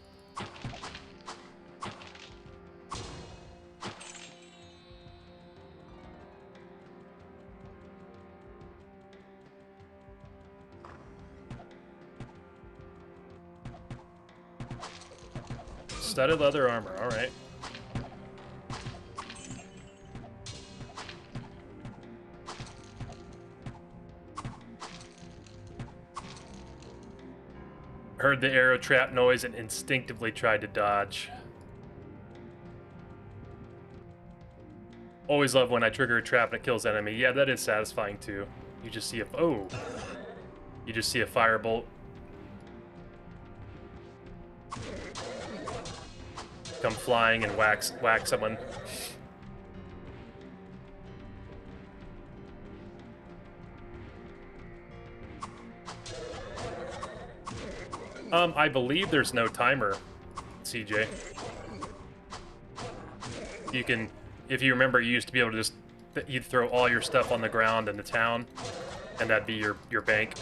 Studded leather armor, alright. Heard the arrow trap noise and instinctively tried to dodge. Always love when I trigger a trap and it kills enemy. Yeah, that is satisfying too. You just see a you just see a firebolt come flying and whack someone. I believe there's no timer, CJ. You can, if you remember, you used to be able to just, you'd throw all your stuff on the ground in the town, and that'd be your bank.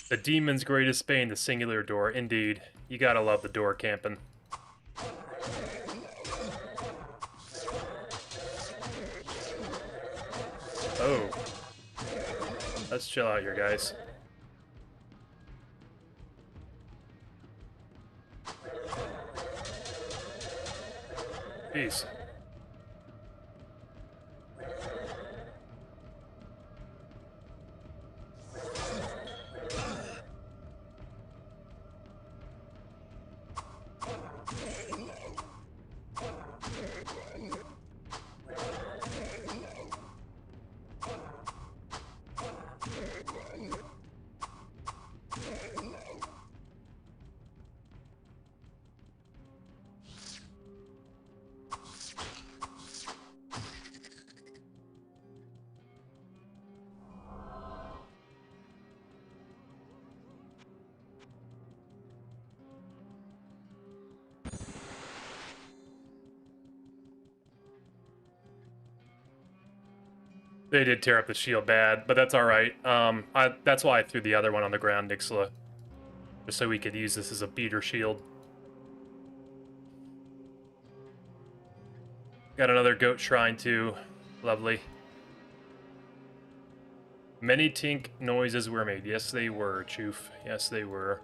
The demon's greatest bane, the singular door. Indeed. You gotta love the door camping. Oh. Let's chill out here, guys. Jeez. They did tear up the shield bad, but that's all right. That's why I threw the other one on the ground, Nixla, just so we could use this as a beater shield. Got another goat shrine too. Lovely. Many tink noises were made. Yes, they were, Choof. Yes, they were.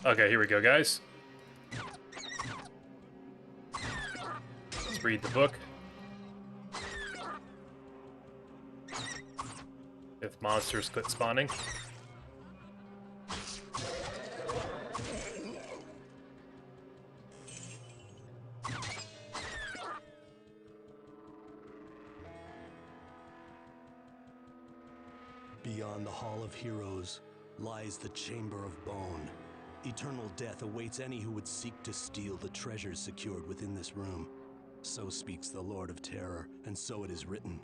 Okay, here we go, guys. Let's read the book. If monsters quit spawning.
Beyond the Hall of Heroes lies the Chamber of Bone. Eternal death awaits any who would seek to steal the treasures secured within this room. So speaks the Lord of Terror, and so it is written.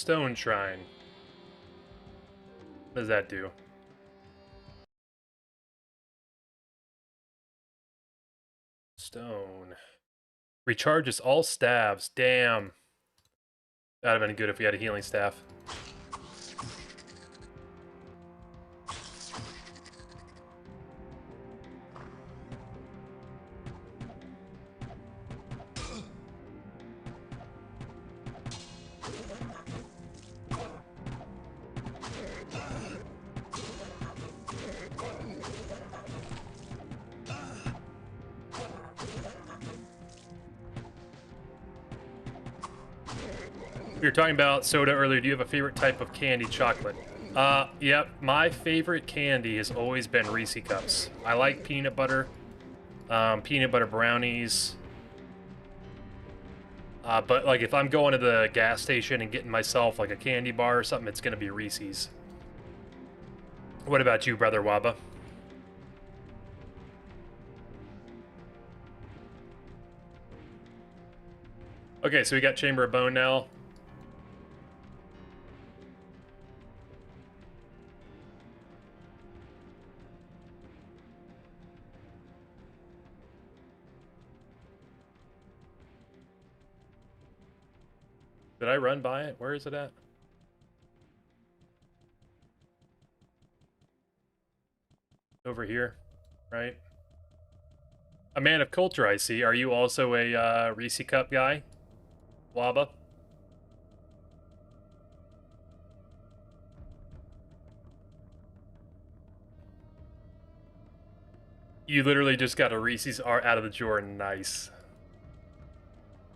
stone shrine. What does that do? Stone. Recharges all staves. Damn. That'd have been good if we had a healing staff. We were talking about soda earlier. Do you have a favorite type of candy? Chocolate. Yep. My favorite candy has always been Reese Cups. I like peanut butter brownies. But like if I'm going to the gas station and getting myself like a candy bar or something, it's gonna be Reese's. What about you, Brother Waba? Okay, so we got Chamber of Bone now. Did I run by it? Where is it at? Over here, right? A man of culture, I see. Are you also a Reese Cup guy, Waba? You literally just got a Reese's art out of the drawer. Nice.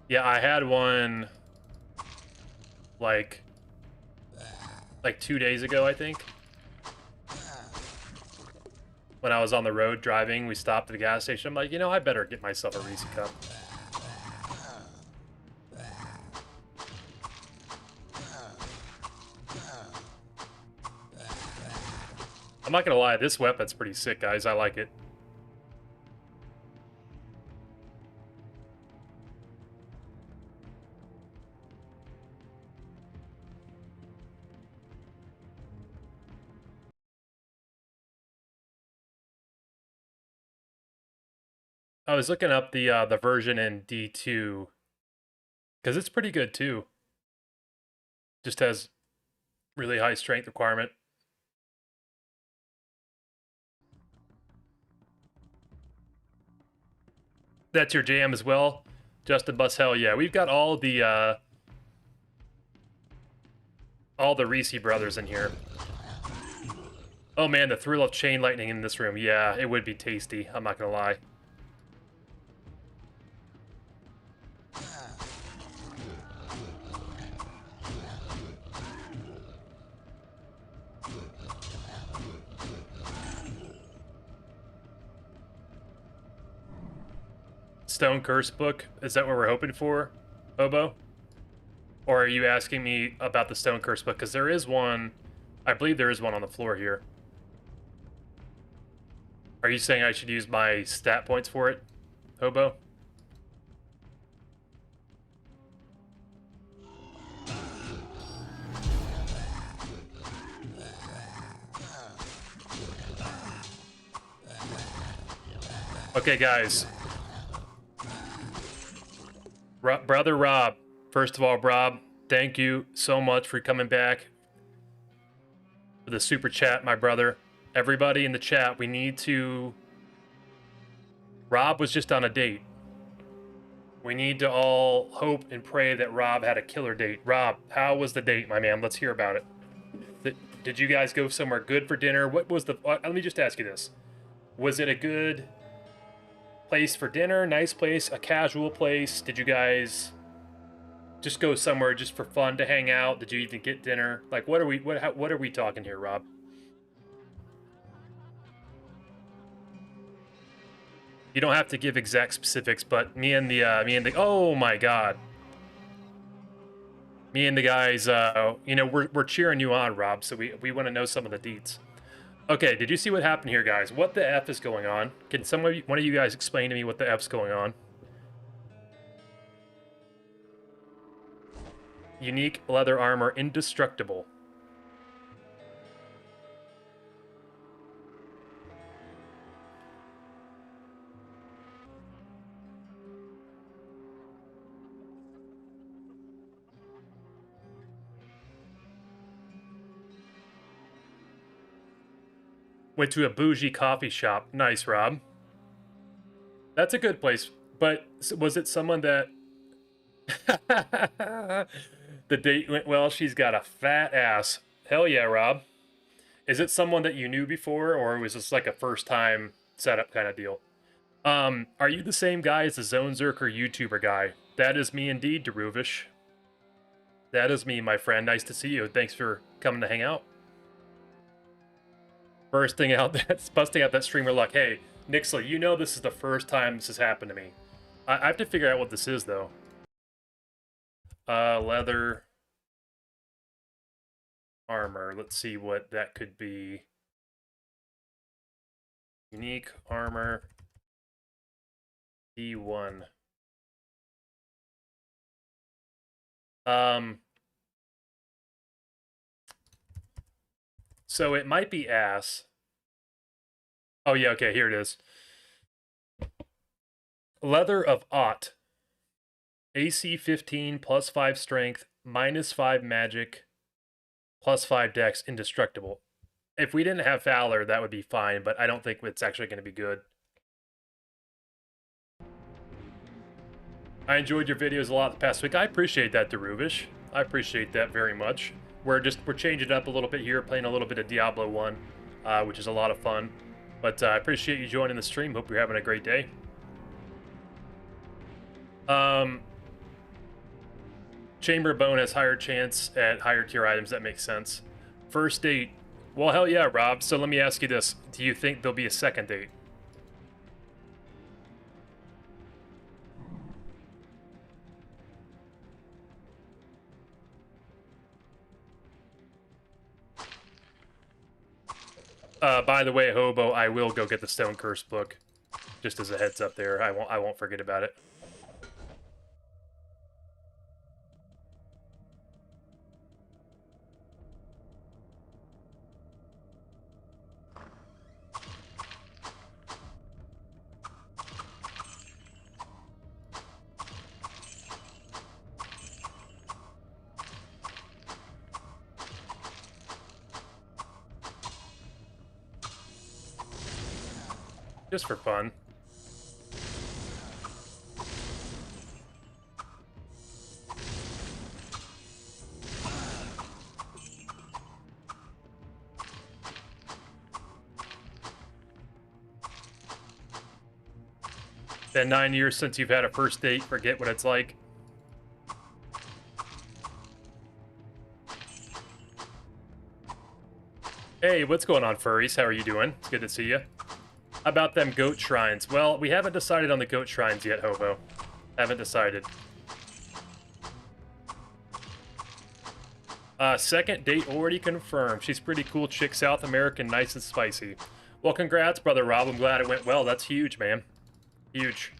Yeah, I had one like 2 days ago, I think. When I was on the road driving, we stopped at a gas station. I'm like, you know, I better get myself a Reese Cup. I'm not gonna lie, this weapon's pretty sick, guys. I like it. I was looking up the version in D2 because it's pretty good too. Just has really high strength requirement. That's your jam as well, Justin Bus. Hell yeah, we've got all the Reese brothers in here. Oh man, the thrill of chain lightning in this room. Yeah, it would be tasty. I'm not gonna lie. Stone Curse book? Is that what we're hoping for, Obo? Or are you asking me about the Stone Curse book? Because there is one, I believe there is one on the floor here. Are you saying I should use my stat points for it, Hobo? Okay, guys. Brother Rob, first of all, Rob, thank you so much for coming back for the super chat, my brother. Everybody in the chat, we need to... Rob was just on a date. We need to all hope and pray that Rob had a killer date. Rob, how was the date, my man? Let's hear about it. Did you guys go somewhere good for dinner? What was the... Let me just ask you this. Was it a good place for dinner? Nice place? A casual place? Did you guys just go somewhere just for fun to hang out? Did you even get dinner? Like, what are we talking here, Rob? You don't have to give exact specifics, but me and the oh my god. Me and the guys, you know, we're cheering you on, Rob, so we want to know some of the deets. Okay, did you see what happened here, guys? What the F is going on? Can one of you guys explain to me what the F's going on? Unique leather armor, indestructible. Went to a bougie coffee shop. Nice, Rob. That's a good place. But was it someone that... The date went well? She's got a fat ass. Hell yeah, Rob. Is it someone that you knew before, or was this like a first-time setup kind of deal? Are you the same guy as the Zonezerker YouTuber guy? That is me indeed, Deruvish. That is me, my friend. Nice to see you. Thanks for coming to hang out. Busting out that streamer luck. Hey, Nixley, you know this is the first time this has happened to me. I have to figure out what this is, though. Leather armor. Let's see what that could be. Unique armor. D1. So it might be ass. Oh yeah, okay, here it is. Leather of Ott. AC 15, plus 5 strength, minus 5 magic, plus 5 dex, indestructible. If we didn't have Fowler, that would be fine, but I don't think it's actually going to be good. I enjoyed your videos a lot the past week. I appreciate that, Deruvish. I appreciate that very much. We're changing it up a little bit here, playing a little bit of Diablo 1, which is a lot of fun. But I appreciate you joining the stream. Hope you're having a great day. Chamber Bone has higher chance at higher tier items. That makes sense. First date. Well, hell yeah, Rob. So let me ask you this. Do you think there'll be a second date? By the way, Hobo, I will go get the Stone Curse book. Just as a heads up there. I won't forget about it. Just for fun. Been 9 years since you've had a first date. Forget what it's like. Hey, what's going on, furries? How are you doing? It's good to see you. How about them goat shrines? Well, we haven't decided on the goat shrines yet, Hobo. Haven't decided. Second date already confirmed. She's pretty cool chick, South American, nice and spicy. Well, congrats, brother Rob. I'm glad it went well. That's huge, man. Huge.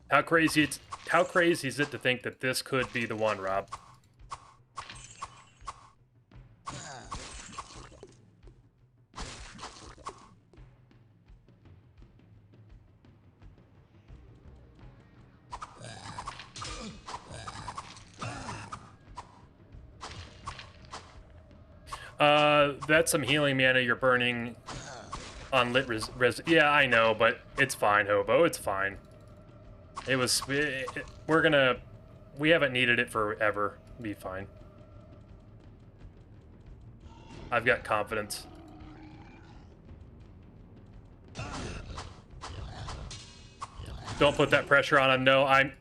How crazy is it to think that this could be the one, Rob? That's some healing mana you're burning on lit res. Yeah, I know, but it's fine, Hobo. It's fine. It was. We haven't needed it forever. Be fine. I've got confidence. Don't put that pressure on him. No, I'm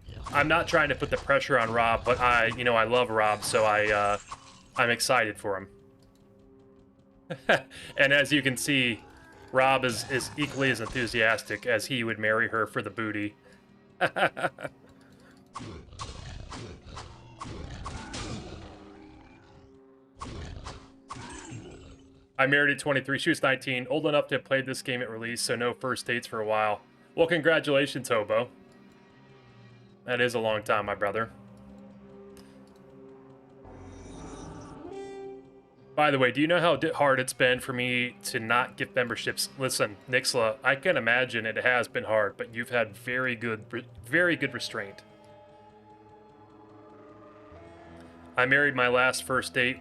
not trying to put the pressure on Rob, but I love Rob, so I'm excited for him. And as you can see, Rob is equally as enthusiastic as he would marry her for the booty. I married at 23. She was 19. Old enough to have played this game at release, so no first dates for a while. Well, congratulations, Hobo. That is a long time, my brother. By the way, do you know how hard it's been for me to not get memberships? Listen, Nixla, I can imagine it has been hard, but you've had very good restraint. I married my last first date.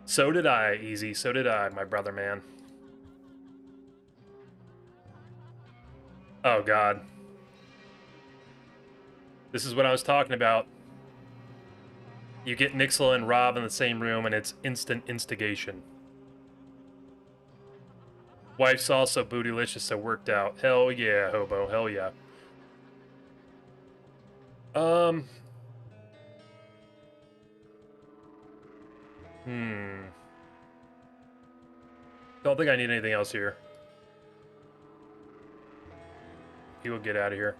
So did I, Easy. So did I, my brother, man. Oh, God. This is what I was talking about. You get Nixla and Rob in the same room, and it's instant instigation. Wife's also bootylicious, so worked out. Hell yeah, hobo. Hell yeah. Don't think I need anything else here. He will get out of here.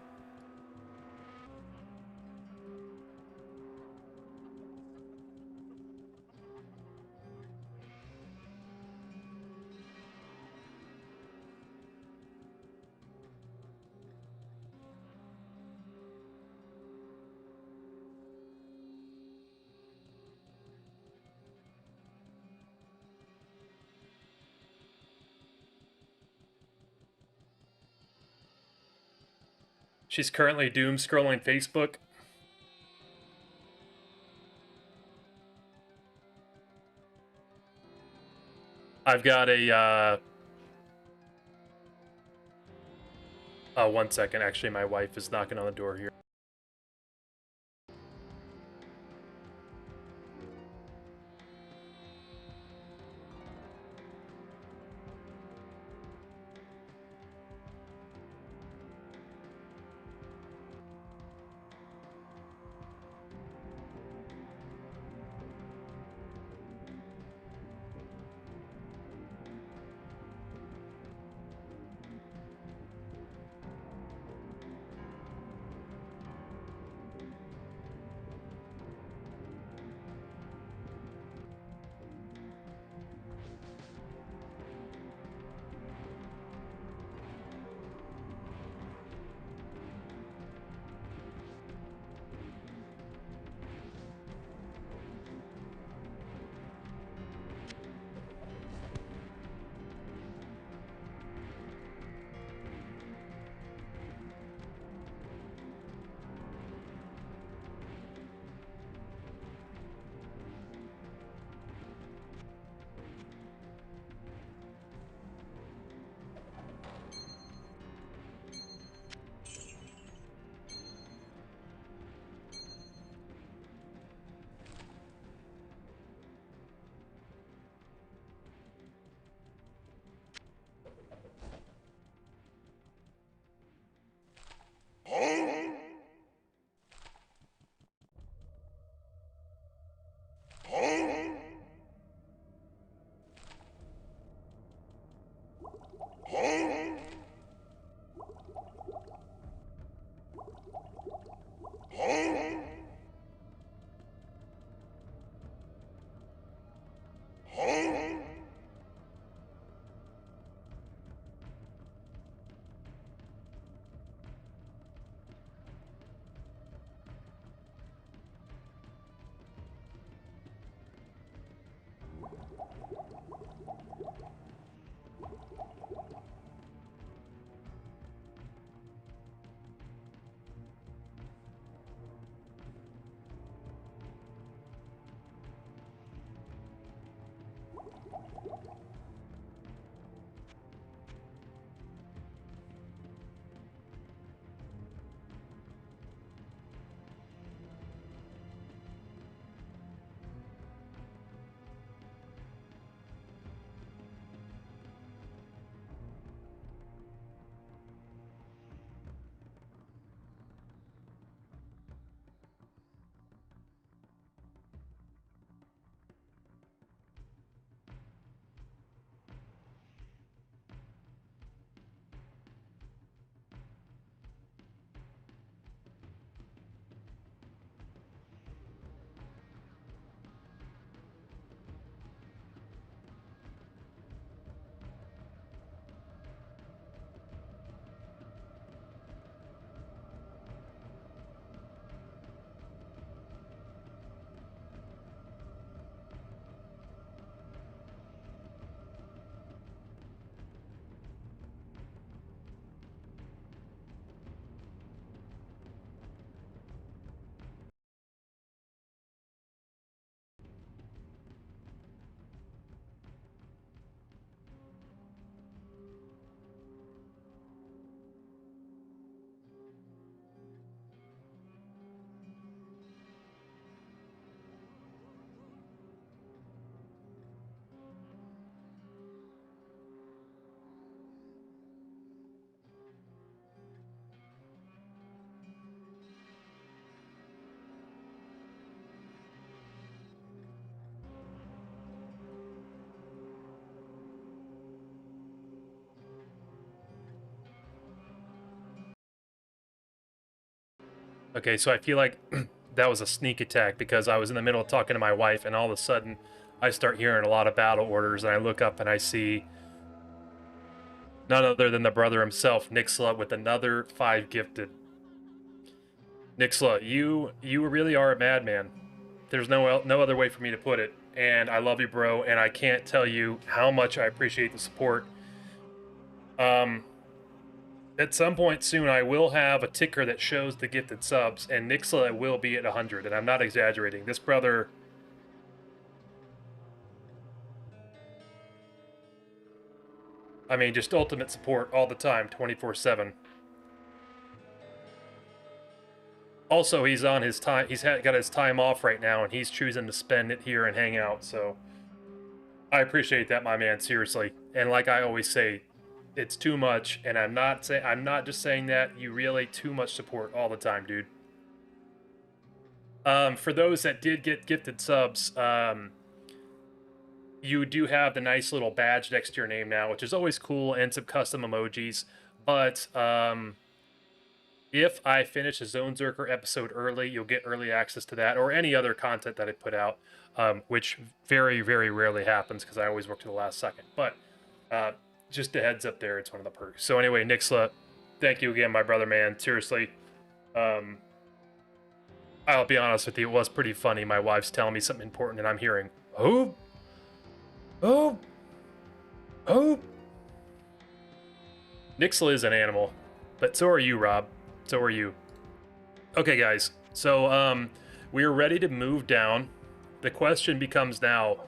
She's currently doom scrolling Facebook. I've got a, oh, 1 second. Actually, my wife is knocking on the door here. Okay, so I feel like that was a sneak attack because I was in the middle of talking to my wife, and all of a sudden I start hearing a lot of battle orders, and I look up and I see none other than the brother himself, Nixla, with another 5 gifted. Nixla, you really are a madman. There's no other way for me to put it. And I love you, bro, and I can't tell you how much I appreciate the support. At some point soon, I will have a ticker that shows the gifted subs, and Nixla will be at 100, and I'm not exaggerating. This brother... I mean, just ultimate support all the time, 24/7. Also, he's on his time. Got his time off right now, and he's choosing to spend it here and hang out. So I appreciate that, my man. Seriously. And like I always say, it's too much. And I'm not just saying that. You relay too much support all the time, dude. For those that did get gifted subs, you do have the nice little badge next to your name now, which is always cool, and some custom emojis. But if I finish a Zonezerker episode early, you'll get early access to that or any other content that I put out, which very, very rarely happens because I always work to the last second. But just a heads up there, it's one of the perks. So anyway, Nixla, thank you again, my brother, man. Seriously. I'll be honest with you, it was pretty funny. My wife's telling me something important, and I'm hearing, oh, oh, oh. Nixla is an animal, but so are you, Rob. So are you. Okay, guys. So we're ready to move down. The question becomes now,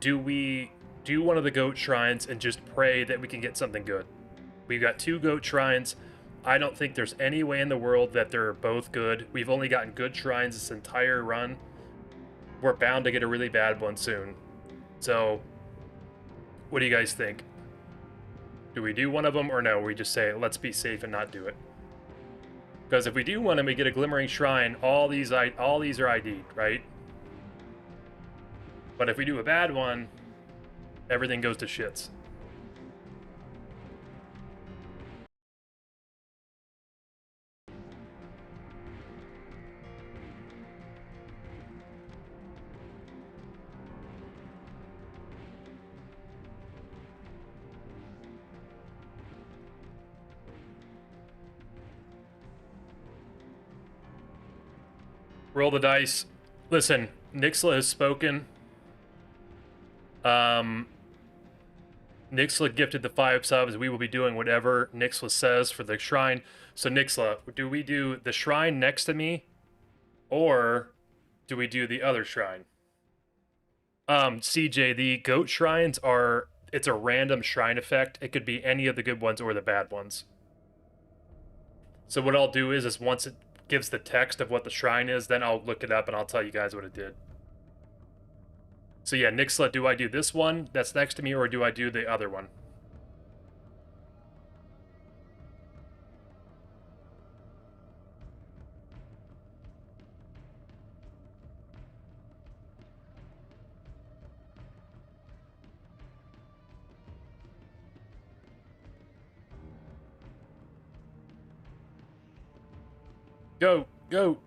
do we do one of the goat shrines and just pray that we can get something good? We've got 2 goat shrines. I don't think there's any way in the world that they're both good. We've only gotten good shrines this entire run. We're bound to get a really bad one soon. So, what do you guys think? Do we do one of them or no? We just say, let's be safe and not do it. Because if we do one and we get a glimmering shrine, all these are ID'd, right? But if we do a bad one, everything goes to shits. Roll the dice. Listen, Nixla has spoken. Nixla gifted the 5 subs. We will be doing whatever Nixla says for the shrine. So Nixla, do we do the shrine next to me, or do we do the other shrine? CJ, the goat shrines are, it's a random shrine effect. It could be any of the good ones or the bad ones. So what I'll do is once it gives the text of what the shrine is, then I'll look it up and I'll tell you guys what it did. So yeah, Nixla, do I do this one that's next to me, or do I do the other one? Go, go.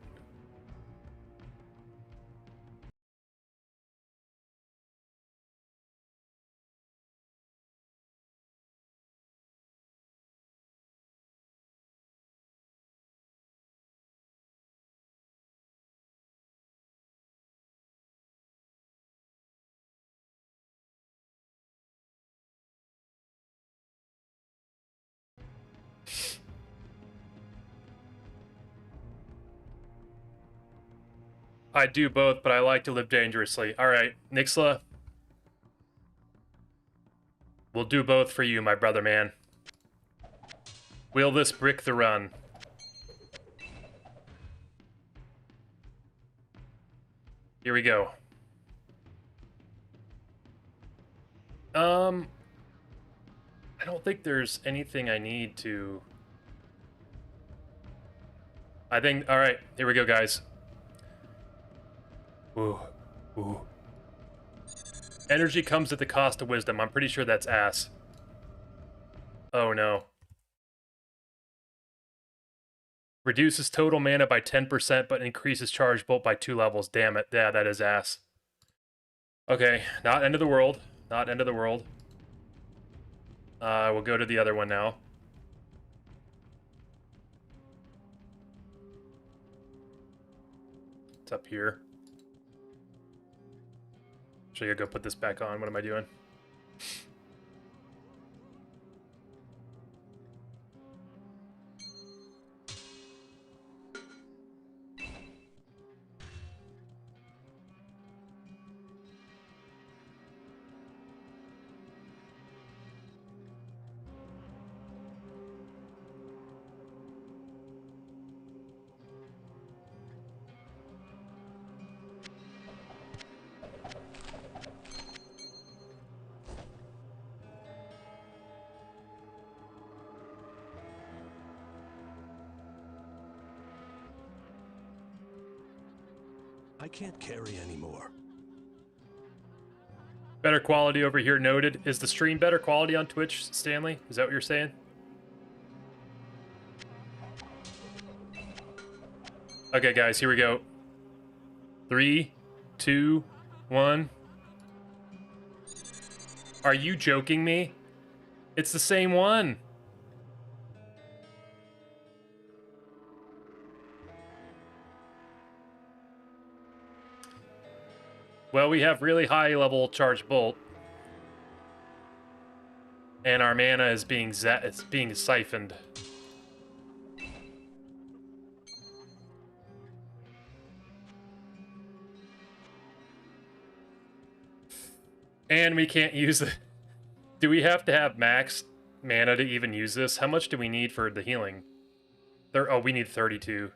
I do both, but I like to live dangerously. All right, Nixla. We'll do both for you, my brother, man. Will this brick the run? Here we go. I don't think there's anything I need to... I think... Alright, here we go, guys. Ooh. Ooh. Energy comes at the cost of wisdom. I'm pretty sure that's ass. Oh, no. Reduces total mana by 10%, but increases charge bolt by 2 levels. Damn it. Yeah, that is ass. Okay, not end of the world. Not end of the world. We'll go to the other one now. It's up here. Should I go put this back on? What am I doing?
I can't carry anymore.
Better quality over here noted. Is the stream better quality on Twitch, Stanley? Is that what you're saying? Okay, guys, here we go. 3, 2, 1. Are you joking me? It's the same one. Well, we have really high level charge bolt. And our mana is being siphoned. And we can't use it. Do we have to have max mana to even use this? How much do we need for the healing? Oh, we need 32.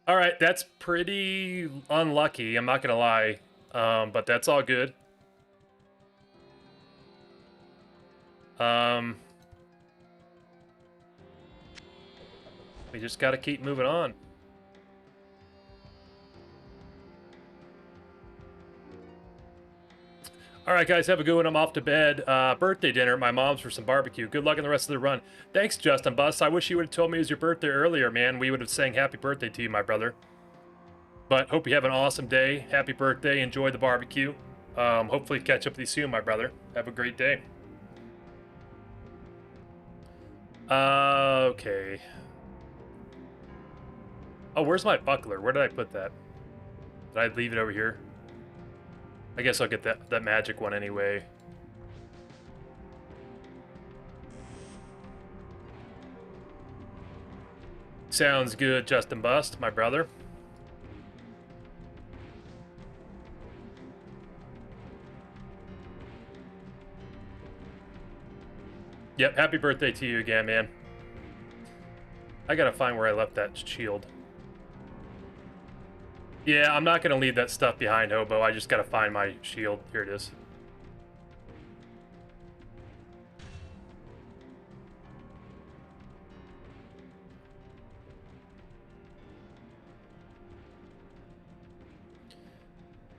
All right, that's pretty unlucky. I'm not gonna lie, but that's all good. We just gotta keep moving on. All right, guys, have a good one. I'm off to bed. Birthday dinner at my mom's for some barbecue. Good luck in the rest of the run. Thanks, Justin Bus. I wish you would have told me it was your birthday earlier, man. We would have sang happy birthday to you, my brother. But hope you have an awesome day. Happy birthday. Enjoy the barbecue. Hopefully catch up with you soon, my brother. Have a great day. Okay. Oh, where's my buckler? Where did I put that? Did I leave it over here? I guess I'll get that magic one anyway. Sounds good, Justin Bust, my brother. Yep, happy birthday to you again, man. I gotta find where I left that shield. Yeah, I'm not gonna leave that stuff behind, Hobo. I just gotta find my shield. Here it is.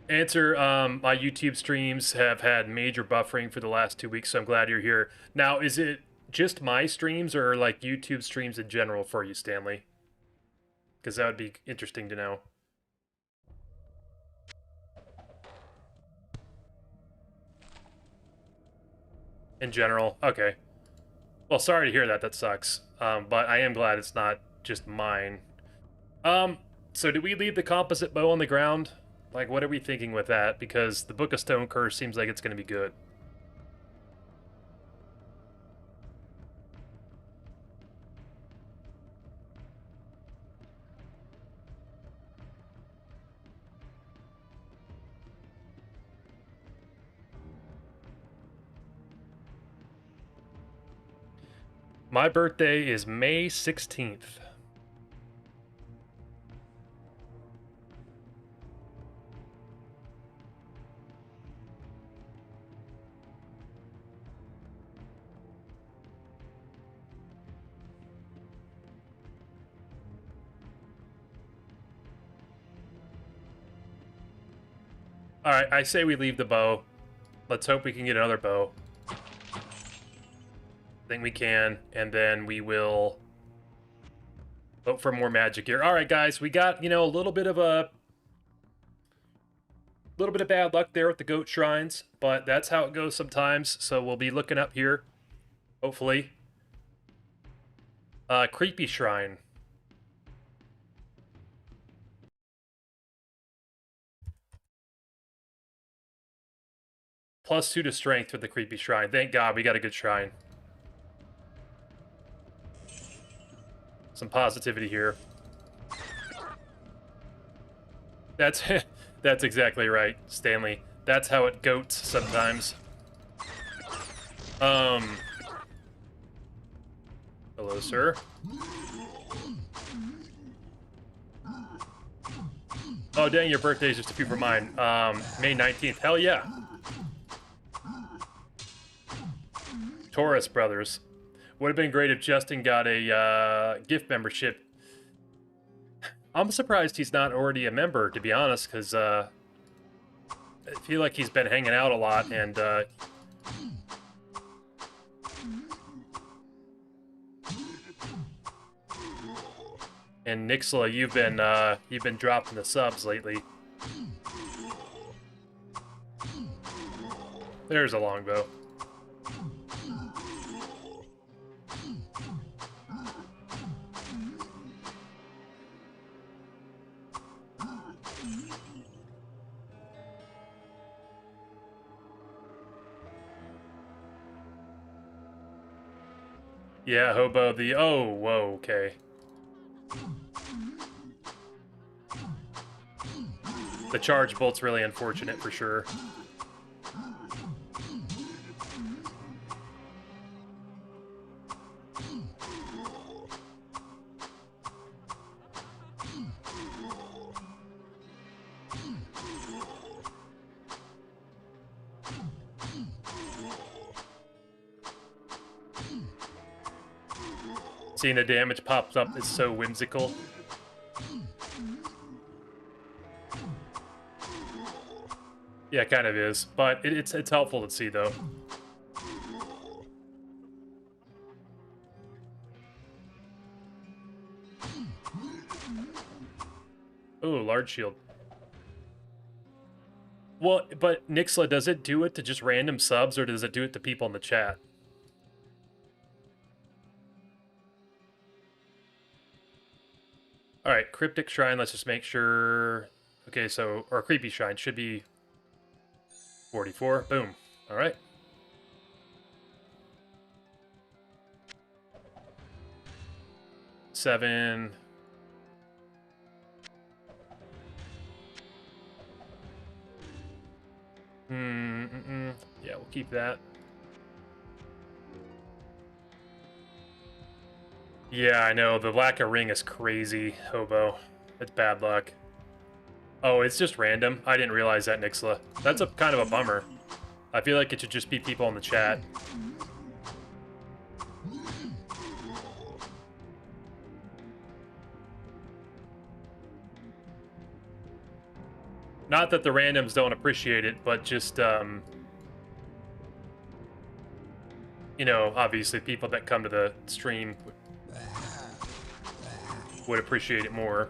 Answer, my YouTube streams have had major buffering for the last 2 weeks, so I'm glad you're here. Now, is it just my streams or like YouTube streams in general for you, Stanley? Because that would be interesting to know. In general, okay. Well, sorry to hear that. That sucks. But I am glad it's not just mine. So do we leave the composite bow on the ground? Like, what are we thinking with that? Because the Book of Stone Curse seems like it's going to be good. My birthday is May 16th. Alright, I say we leave the bow. Let's hope we can get another bow. I think we can, and then we will vote for more magic gear. Alright, guys, we got, you know, a little bit of bad luck there with the goat shrines, but that's how it goes sometimes, so we'll be looking up here, hopefully. Creepy shrine. +2 to strength with the creepy shrine. Thank God we got a good shrine. Some positivity here. That's that's exactly right, Stanley. That's how it goats sometimes. Hello, sir. Oh, dang, your birthday's just a few for mine. May 19th. Hell yeah. Taurus Brothers. Would have been great if Justin got a gift membership. I'm surprised he's not already a member, to be honest, because I feel like he's been hanging out a lot, and Nixla, you've been dropping the subs lately. There's a longbow. Yeah, hobo the... Oh, whoa, okay. The charge bolt's really unfortunate for sure. Seeing the damage pops up is so whimsical. Yeah, it kind of is, but it's helpful to see though. Ooh, large shield. Well, but Nixla, does it do it to just random subs, or does it do it to people in the chat? All right, cryptic shrine. Let's just make sure. Okay, so or creepy shrine should be 44. Boom. All right. Seven. Yeah, we'll keep that. Yeah, I know. The lack of ring is crazy, hobo. It's bad luck. Oh, it's just random? I didn't realize that, Nixla. That's a kind of a bummer. I feel like it should just be people in the chat. Not that the randoms don't appreciate it, but just, you know, obviously people that come to the stream would appreciate it more.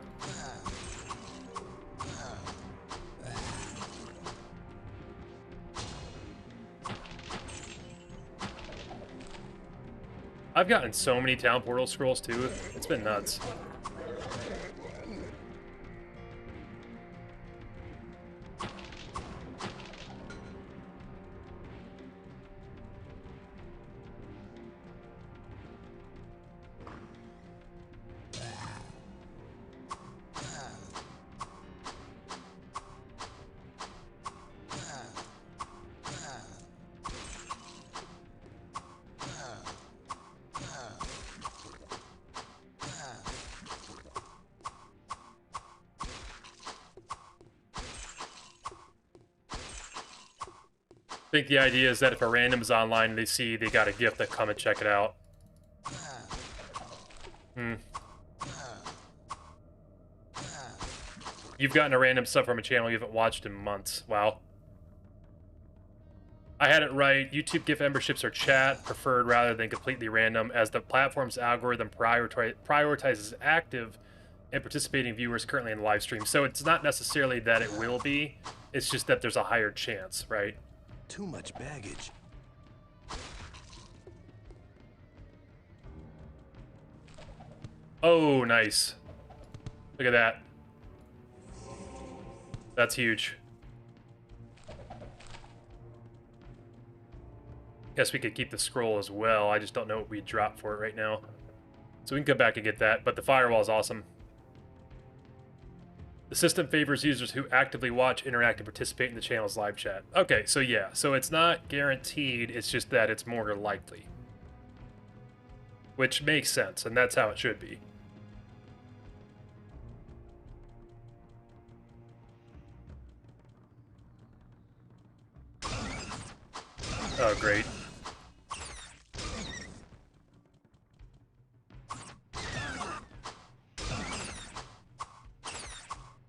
I've gotten so many town portal scrolls too. It's been nuts. I think the idea is that if a random is online and they see they got a gift, they come and check it out. You've gotten a random sub from a channel you haven't watched in months. Wow. I had it right. YouTube gift memberships are chat preferred rather than completely random, as the platform's algorithm prioritizes active and participating viewers currently in the live stream. So it's not necessarily that it will be, it's just that there's a higher chance, right?
Too much baggage.
Oh, nice. Look at that. That's huge. Guess we could keep the scroll as well. I just don't know what we drop for it right now. So we can come back and get that, but the firewall is awesome. The system favors users who actively watch, interact, and participate in the channel's live chat. Okay, so yeah. So it's not guaranteed, it's just that it's more likely. Which makes sense, and that's how it should be. Oh, great.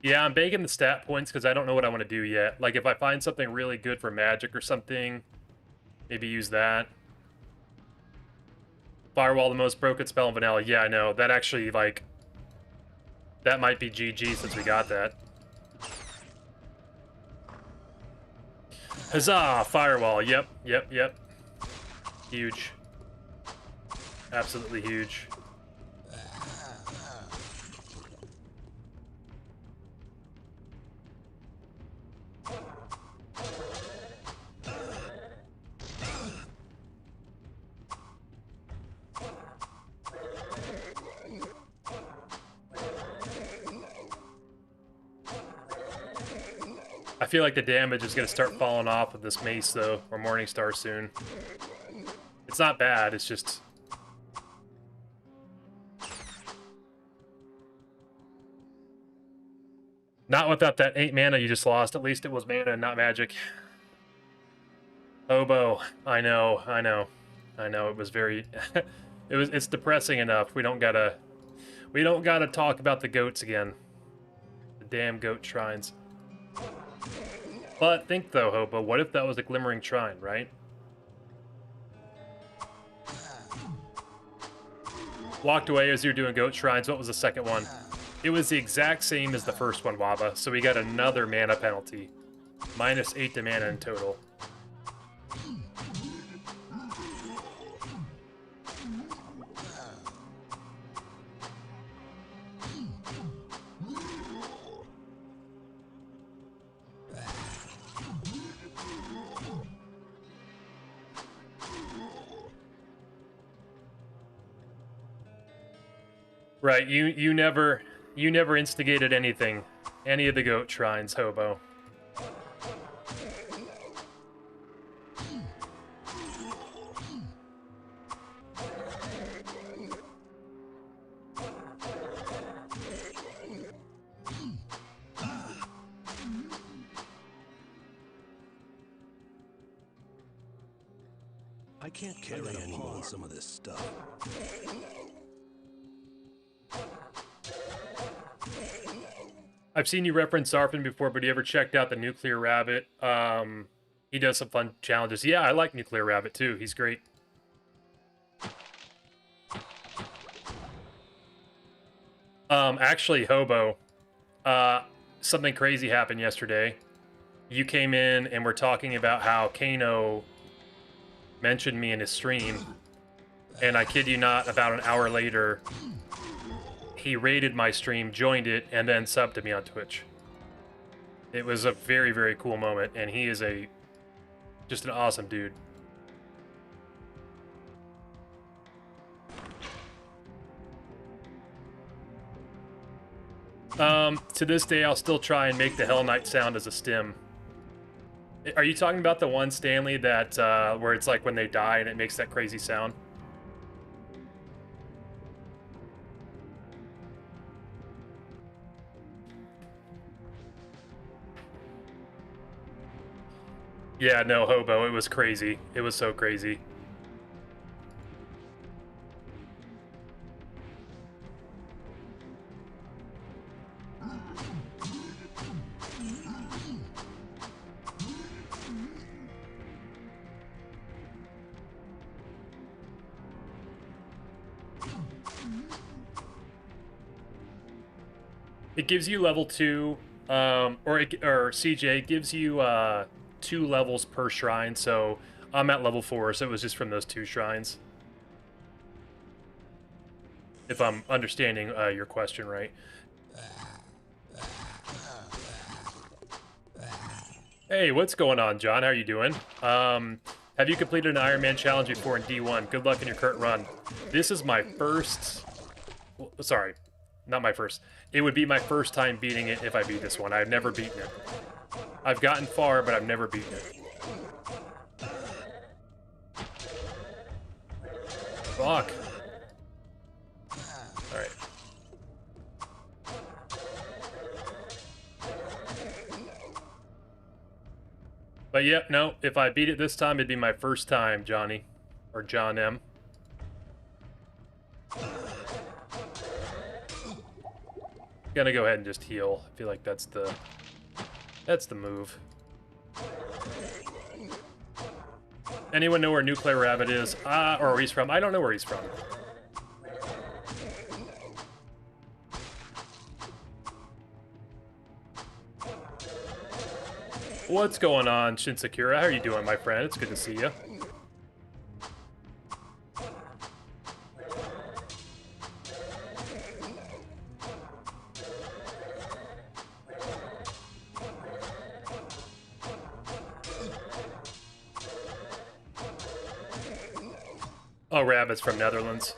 Yeah, I'm baking the stat points because I don't know what I want to do yet. Like, if I find something really good for magic or something, maybe use that. Firewall, the most broken spell in vanilla. Yeah, I know. That actually, like, that might be GG since we got that. Huzzah! Firewall. Yep, yep, yep. Huge. Absolutely huge. I feel like the damage is going to start falling off with this mace, though, or Morningstar soon. It's not bad, it's just... Not without that 8 mana you just lost. At least it was mana and not magic. Oboe. I know, I know. I know, it was very... it's depressing enough. We don't gotta talk about the goats again. The damn goat shrines. But think though, Hopa, what if that was a glimmering shrine, right? Walked away as you were doing goat shrines. What was the second one? It was the exact same as the first one, Waba. So we got another mana penalty. -8 to mana in total. Right, you never instigated anything. Any of the goat shrines, Hobo.
I can't carry anymore some of this stuff.
I've seen you reference Zarfin before, but you ever checked out the Nuclear Rabbit? He does some fun challenges. Yeah, I like Nuclear Rabbit too. He's great. Actually, Hobo, something crazy happened yesterday. You came in and we're talking about how Kano mentioned me in his stream, and I kid you not, about an hour later, he raided my stream, joined it, and then subbed to me on Twitch. It was a very, very cool moment, and he is just an awesome dude. To this day, I'll still try and make the Hell Knight sound as a stim. Are you talking about the one, Stanley, that where it's like when they die and it makes that crazy sound? Yeah, no, Hobo, it was crazy. It was so crazy. It gives you level 2, or CJ gives you 2 levels per shrine. So I'm at level 4, so it was just from those 2 shrines. If I'm understanding your question right. Hey, what's going on, John? How are you doing? Have you completed an Ironman challenge before in D1? Good luck in your current run. This is my first... Sorry, not my first. It would be my first time beating it if I beat this one. I've never beaten it. I've gotten far, but I've never beaten it. Fuck. Alright. But yeah, no, if I beat it this time, it'd be my first time, Johnny. Or John M. Gonna go ahead and just heal. I feel like that's the move. Anyone know where Nuclear Rabbit is? Or where he's from? I don't know where he's from. What's going on, Shinsakura? How are you doing, my friend? It's good to see you. Oh, Rabbit's from Netherlands.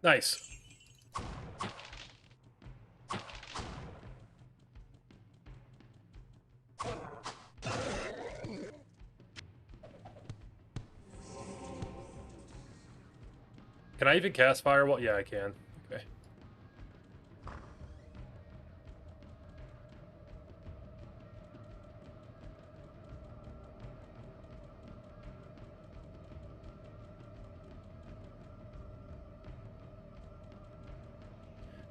Nice. Can I even cast Firewall? Yeah, I can. Okay.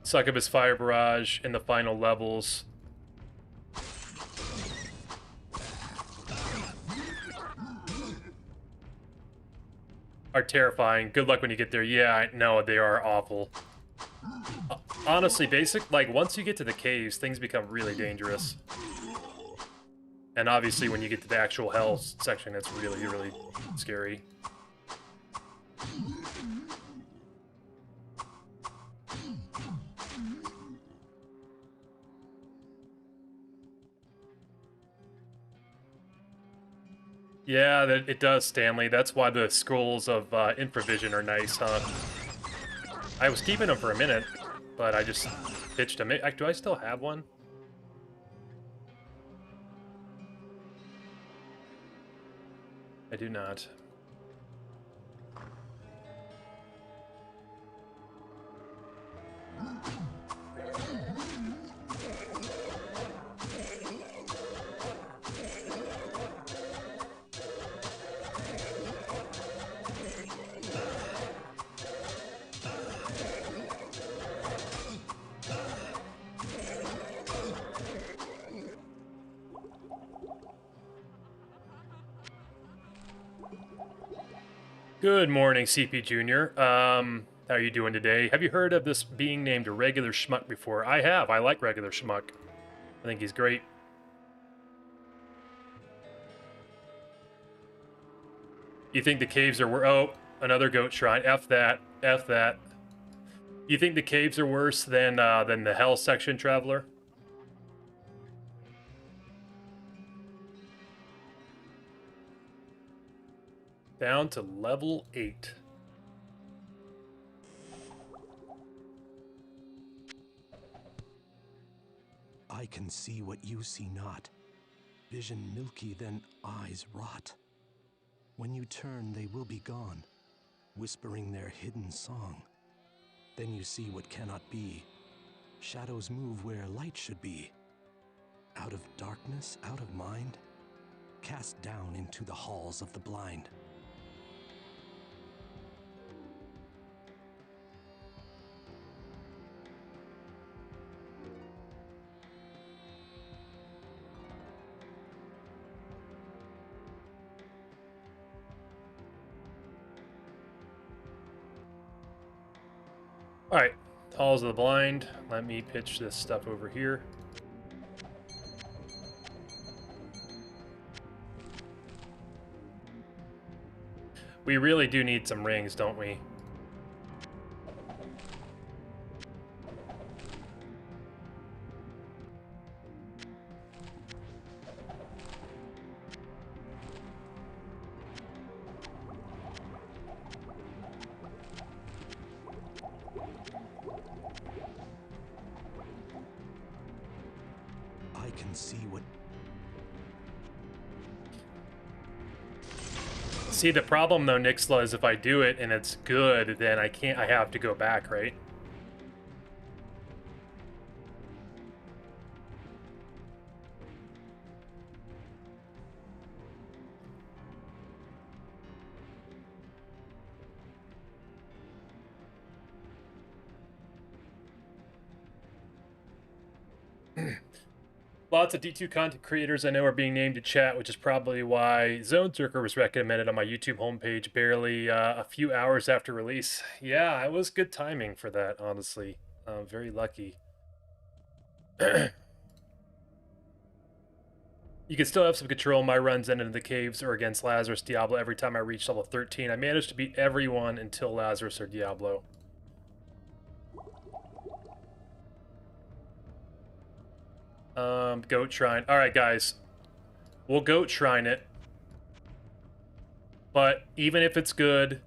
Succubus Fire Barrage in the final levels. Are terrifying. Good luck when you get there. Yeah, I know, they are awful. Honestly, like, once you get to the caves, things become really dangerous. And obviously, when you get to the actual hell section, it's really, really scary. Yeah, it does, Stanley. That's why the scrolls of infravision are nice, huh? I was keeping them for a minute, but I just pitched them. Do I still have one? I do not. Good morning, CP Jr. How are you doing today? Have you heard of this being named a regular schmuck before? I have. I like regular schmuck. I think he's great. You think the caves are oh, another goat shrine. F that. F that. You think the caves are worse than the hell section, Traveler? Down to level 8.
I can see what you see not. Vision milky, then eyes rot. When you turn, they will be gone, whispering their hidden song. Then you see what cannot be. Shadows move where light should be. Out of darkness, out of mind, cast down into the halls of the blind.
Alright, Halls of the Blind. Let me pitch this stuff over here. We really do need some rings, don't we?
I can see what...
See, the problem though, Nixla, is if I do it and it's good, then I can't, I have to go back, right? Lots of D2 content creators I know are being named to chat, which is probably why Zonezerker was recommended on my YouTube homepage barely a few hours after release. Yeah, it was good timing for that, honestly. Very lucky. You can still have some control. My runs ended in the caves or against Lazarus Diablo every time I reached level 13. I managed to beat everyone until Lazarus or Diablo. Goat Shrine. Alright, guys. We'll Goat Shrine it. But even if it's good,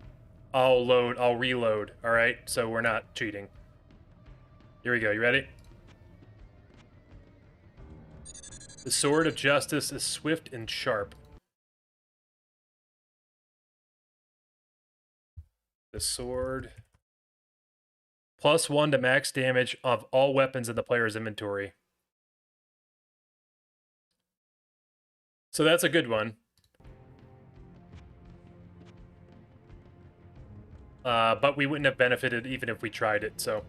I'll reload, alright? So we're not cheating. Here we go, you ready? The Sword of Justice is swift and sharp. The sword. +1 to max damage of all weapons in the player's inventory. So that's a good one. But we wouldn't have benefited even if we tried it, so...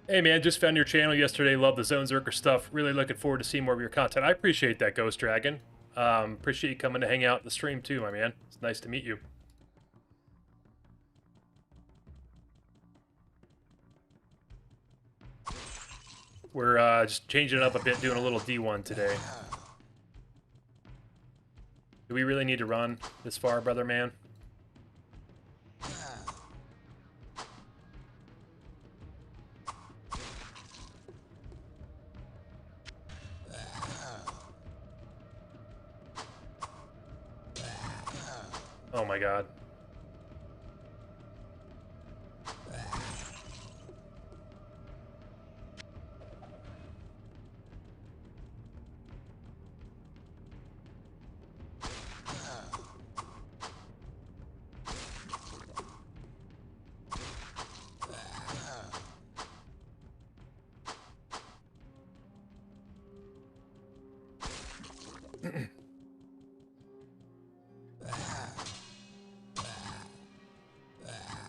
Hey man, just found your channel yesterday. Love the Zonezerker stuff. Really looking forward to seeing more of your content. I appreciate that, Ghost Dragon. Appreciate you coming to hang out in the stream too, my man. It's nice to meet you. We're just changing it up a bit, doing a little D1 today. Do we really need to run this far, brother man? Oh my god.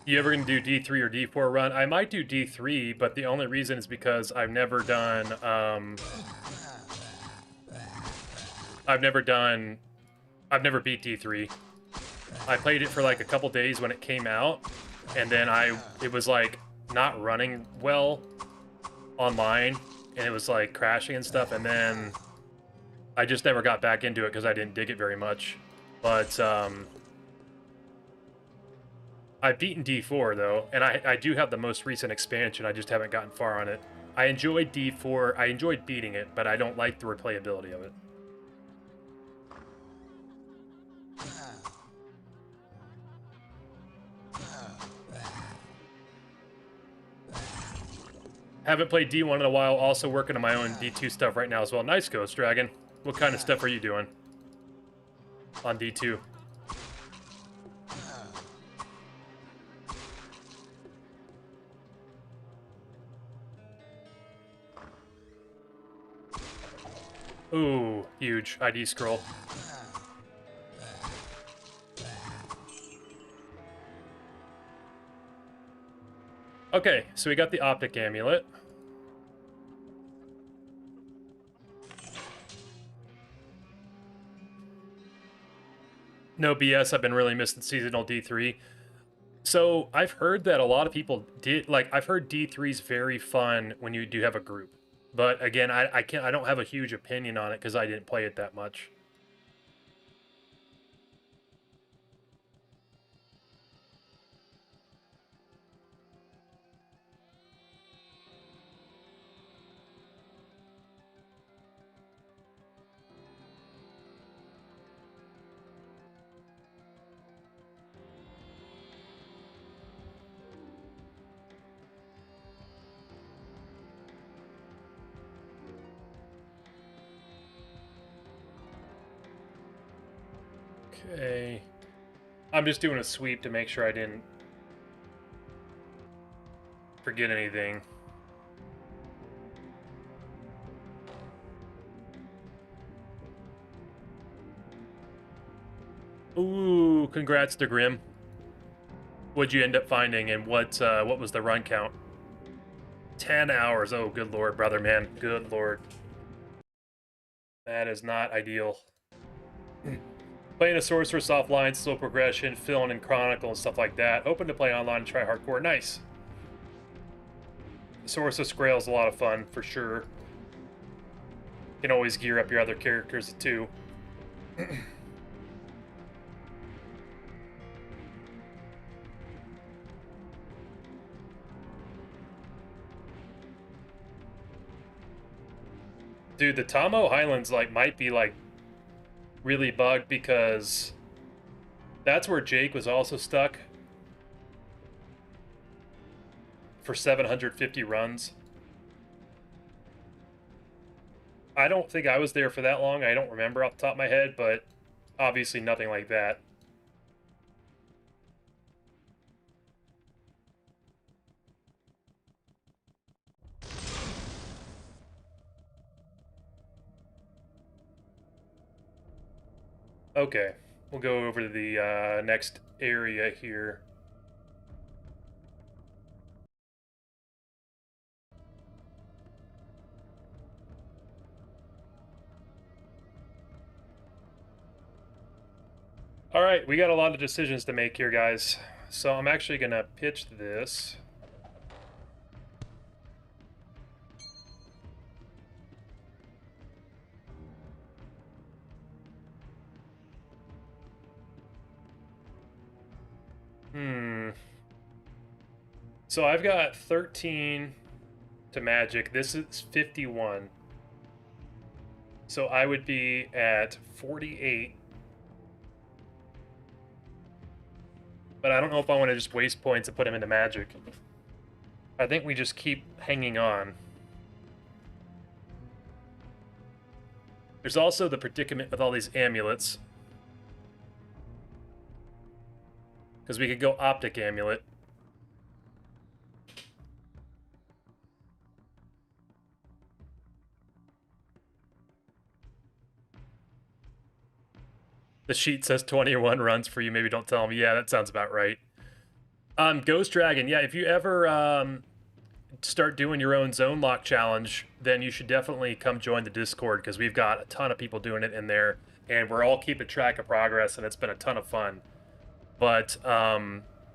You ever gonna do D3 or D4 run? I might do D3, but the only reason is because I've never done, I've never beat D3. I played it for like a couple days when it came out, and then it was like not running well online, and it was like crashing and stuff, and then I just never got back into it because I didn't dig it very much. But, I've beaten D4, though, and I do have the most recent expansion. I just haven't gotten far on it. I enjoyed D4. I enjoyed beating it, but I don't like the replayability of it. Haven't played D1 in a while. Also working on my own D2 stuff right now as well. Nice, Ghost Dragon. What kind of stuff are you doing on D2? Ooh, huge ID scroll. Okay, so we got the optic amulet. No BS, I've been really missing seasonal D3. So I've heard that a lot of people did, like, I've heard D3 is very fun when you do have a group. But again, I don't have a huge opinion on it because I didn't play it that much. Okay. I'm just doing a sweep to make sure I didn't forget anything. Ooh, congrats to Grim. What'd you end up finding, and what was the run count? 10 hours. Oh, good lord, brother, man. Good lord. That is not ideal. Playing a Sorceress offline, slow progression, filling in Chronicle and stuff like that. Open to play online and try hardcore. Nice. Sorceress Grail is a lot of fun, for sure. You can always gear up your other characters, too. Dude, the Tomo Highlands, like, might be, like, really bugged because that's where Jake was also stuck for 750 runs. I don't think I was there for that long. I don't remember off the top of my head, but obviously nothing like that. Okay, we'll go over to the next area here. All right, we got a lot of decisions to make here, guys. So I'm actually going to pitch this. So I've got 13 to magic. This is 51. So I would be at 48. But I don't know if I want to just waste points and put him into magic. I think we just keep hanging on. There's also the predicament with all these amulets. Because we could go optic amulet. The sheet says 21 runs for you. Maybe don't tell him. Yeah, that sounds about right. Ghost Dragon. Yeah, if you ever start doing your own zone lock challenge, then you should definitely come join the Discord because we've got a ton of people doing it in there, and we're all keeping track of progress, and it's been a ton of fun. But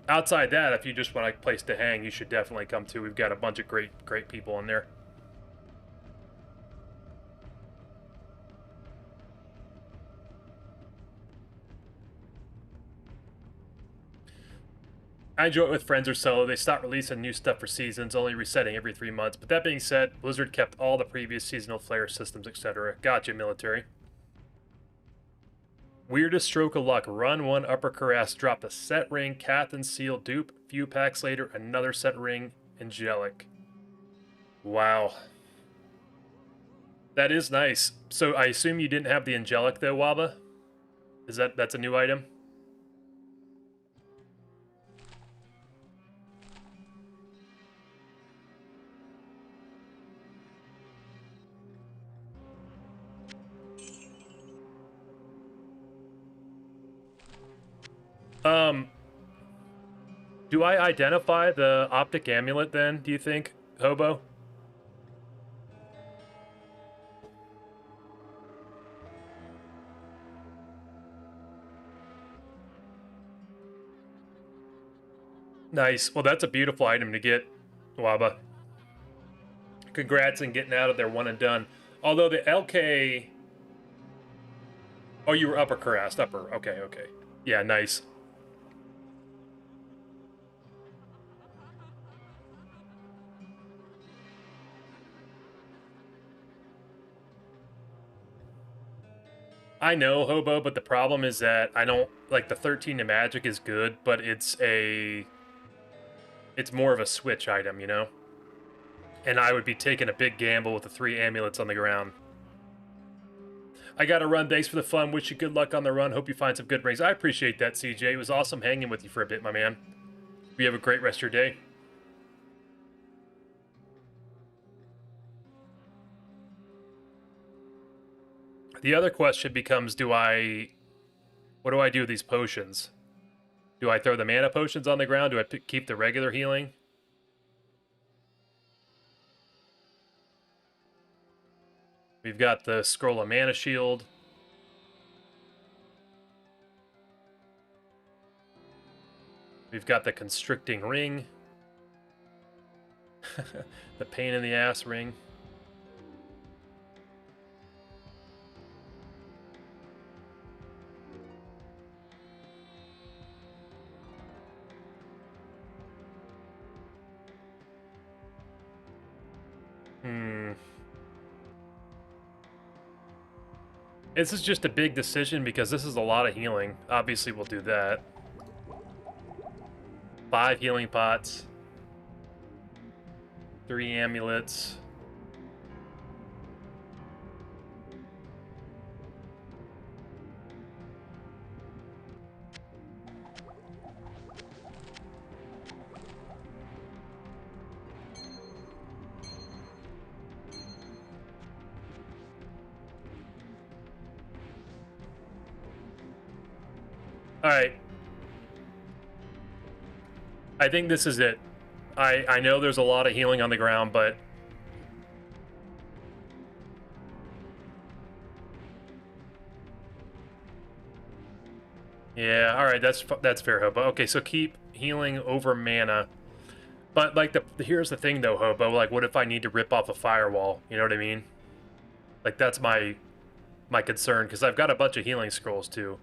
outside that, if you just want a place to hang, you should definitely come too. We've got a bunch of great people in there. I enjoy it with friends or solo. They stopped releasing new stuff for seasons, only resetting every 3 months. But that being said, Blizzard kept all the previous seasonal flare systems, etc. Gotcha, military. Weirdest stroke of luck. Run 1 upper cuirass, dropped a set ring, Cathan seal dupe. Few packs later, another set ring, angelic. Wow. That is nice. So I assume you didn't have the angelic though, Waba? That's a new item? Do I identify the optic amulet then, do you think, Hobo? Nice. Well, that's a beautiful item to get, Waba. Congrats on getting out of there one and done. Although the LK... Oh, you were upper Karast. Upper. Okay, okay. Yeah, nice. I know, Hobo, but the problem is that I don't... Like, the 13 to magic is good, but it's more of a switch item, you know? And I would be taking a big gamble with the 3 amulets on the ground. I gotta run. Thanks for the fun. Wish you good luck on the run. Hope you find some good rings. I appreciate that, CJ. It was awesome hanging with you for a bit, my man. You have a great rest of your day. The other question becomes, what do I do with these potions? Do I throw the mana potions on the ground? Do I keep the regular healing? We've got the Scroll of Mana Shield. We've got the Constricting Ring. The Pain in the Ass Ring. This is just a big decision because this is a lot of healing. Obviously, we'll do that. 5 healing pots. 3 amulets. Alright. I think this is it. I know there's a lot of healing on the ground, but... Yeah, alright, that's fair, Hobo. Okay, so keep healing over mana. But, like, here's the thing, though, Hobo. Like, what if I need to rip off a firewall? You know what I mean? Like, that's my concern, because I've got a bunch of healing scrolls, too.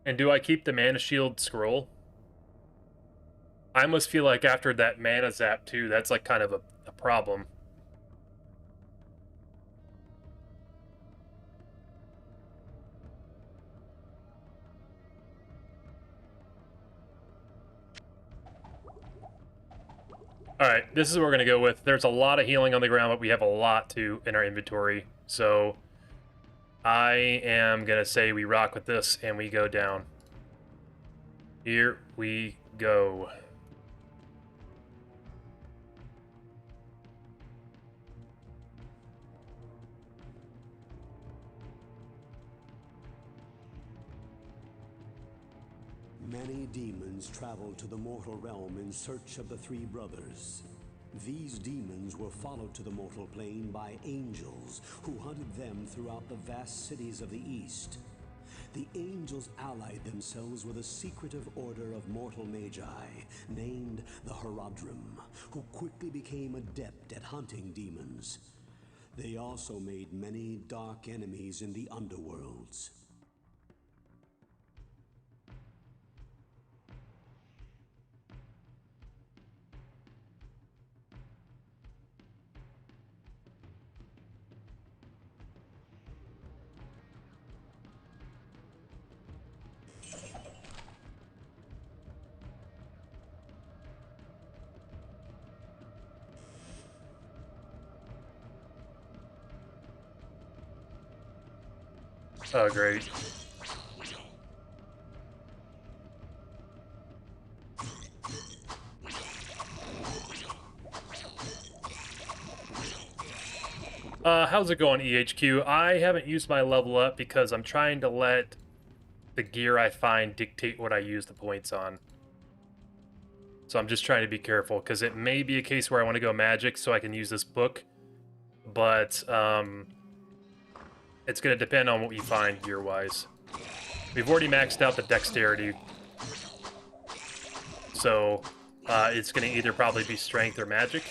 And do I keep the Mana Shield scroll? I almost feel like after that Mana Zap, too, that's, like, kind of a problem. Alright, this is what we're going to go with. There's a lot of healing on the ground, but we have a lot, too, in our inventory. So, I am going to say we rock with this, and we go down. Here we go.
Many demons traveled to the mortal realm in search of the 3 brothers. These demons were followed to the mortal plane by angels who hunted them throughout the vast cities of the East. The angels allied themselves with a secretive order of mortal magi named the Horadrim, who quickly became adept at hunting demons. They also made many dark enemies in the underworlds.
Oh, great. How's it going, EHQ? I haven't used my level up because I'm trying to let the gear I find dictate what I use the points on. So I'm just trying to be careful, because it may be a case where I want to go magic so I can use this book. But it's going to depend on what you find gear-wise. We've already maxed out the dexterity. So it's going to either probably be strength or magic.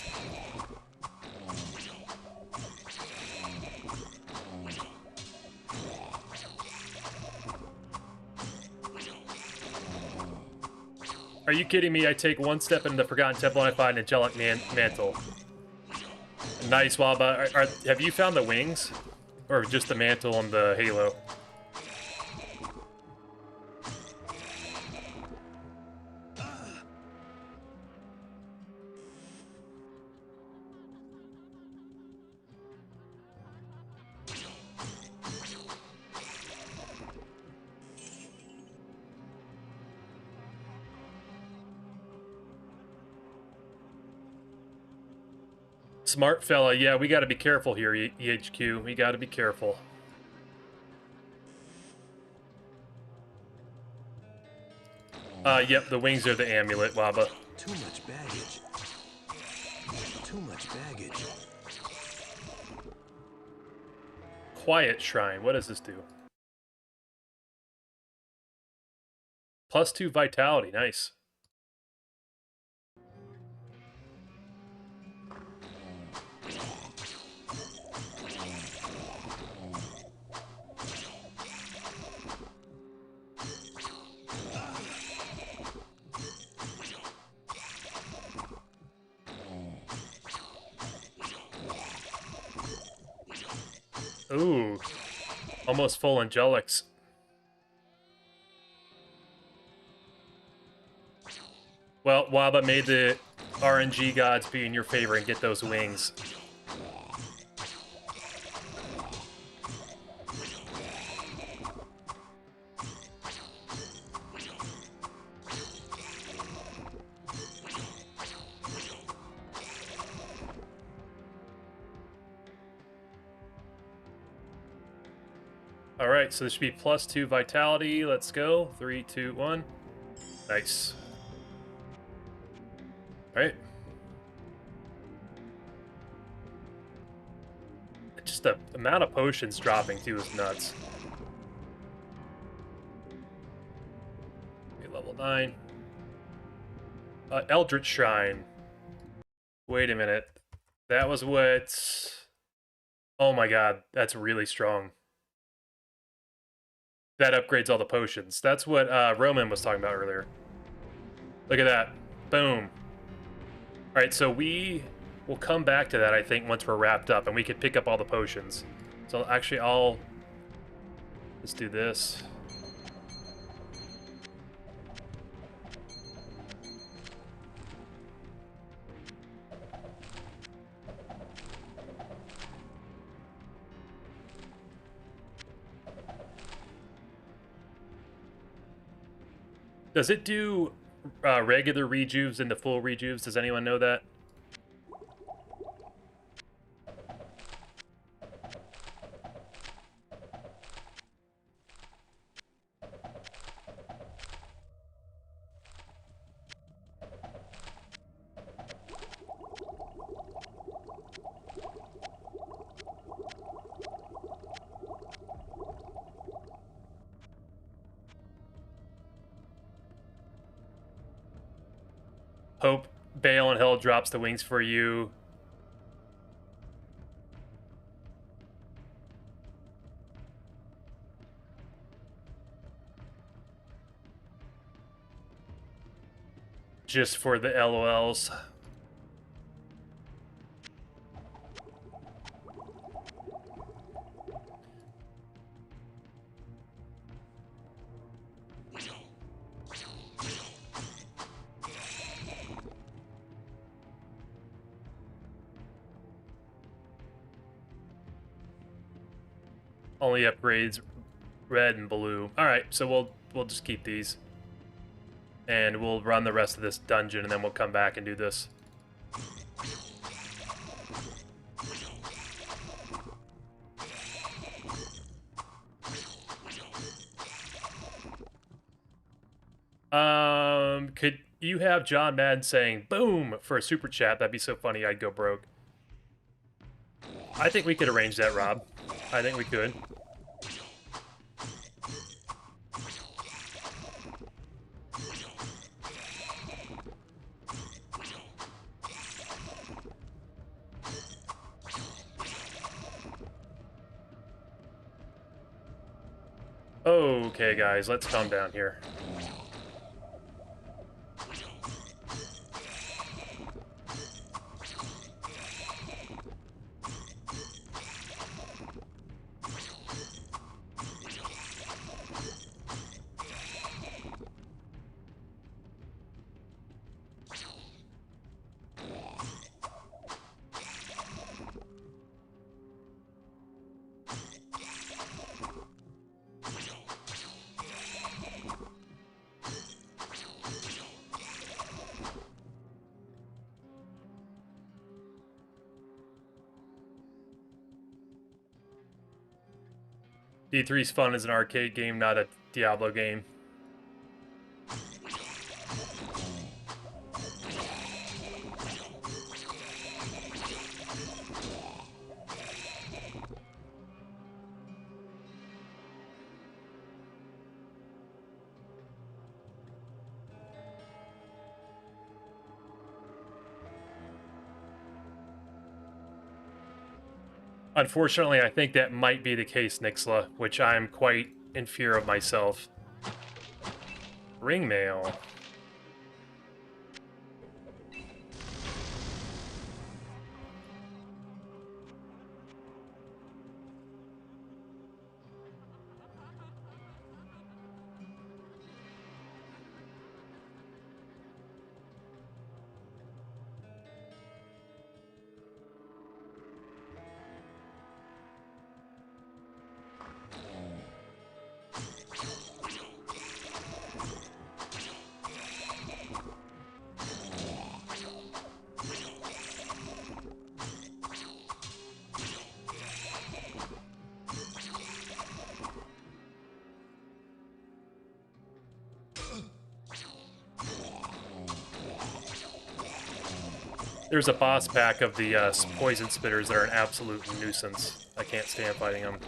Are you kidding me? I take one step into the Forgotten Temple and I find an angelic mantle. Nice, Waba. Have you found the wings? Or just the mantle and the halo? Smart fella. Yeah, we got to be careful here, EHQ. We got to be careful. Yep, the wings are the amulet, Waba.
Too much baggage. Too much baggage.
Quiet Shrine. What does this do? +2 vitality. Nice. Ooh, almost full angelics. Well, Waba, may the RNG gods be in your favor and get those wings. Alright, so this should be +2 vitality. Let's go. 3, 2, 1. Nice. Alright. Just the amount of potions dropping, too, is nuts. Okay, level 9. Eldritch Shrine. Wait a minute. That was what... Oh my god, that's really strong. That upgrades all the potions. That's what Roman was talking about earlier. Look at that. Boom. Alright, so we will come back to that, I think, once we're wrapped up, and we can pick up all the potions. So actually, let's do this. Does it do regular rejuves into full rejuves? Does anyone know that? Hope Bale and Hill drops the wings for you. Just for the LOLs. Only upgrades red and blue. All right, so we'll just keep these, and we'll run the rest of this dungeon, and then we'll come back and do this. you have John Madden saying boom for a super chat. That'd be so funny. I'd go broke. I think we could arrange that, Rob. I think we could. Okay, guys, let's calm down here. D3's fun as an arcade game, not a Diablo game. Unfortunately, I think that might be the case, Nixla, which I'm quite in fear of myself. Ring mail. There's a boss pack of the poison spitters that are an absolute nuisance. I can't stand fighting them.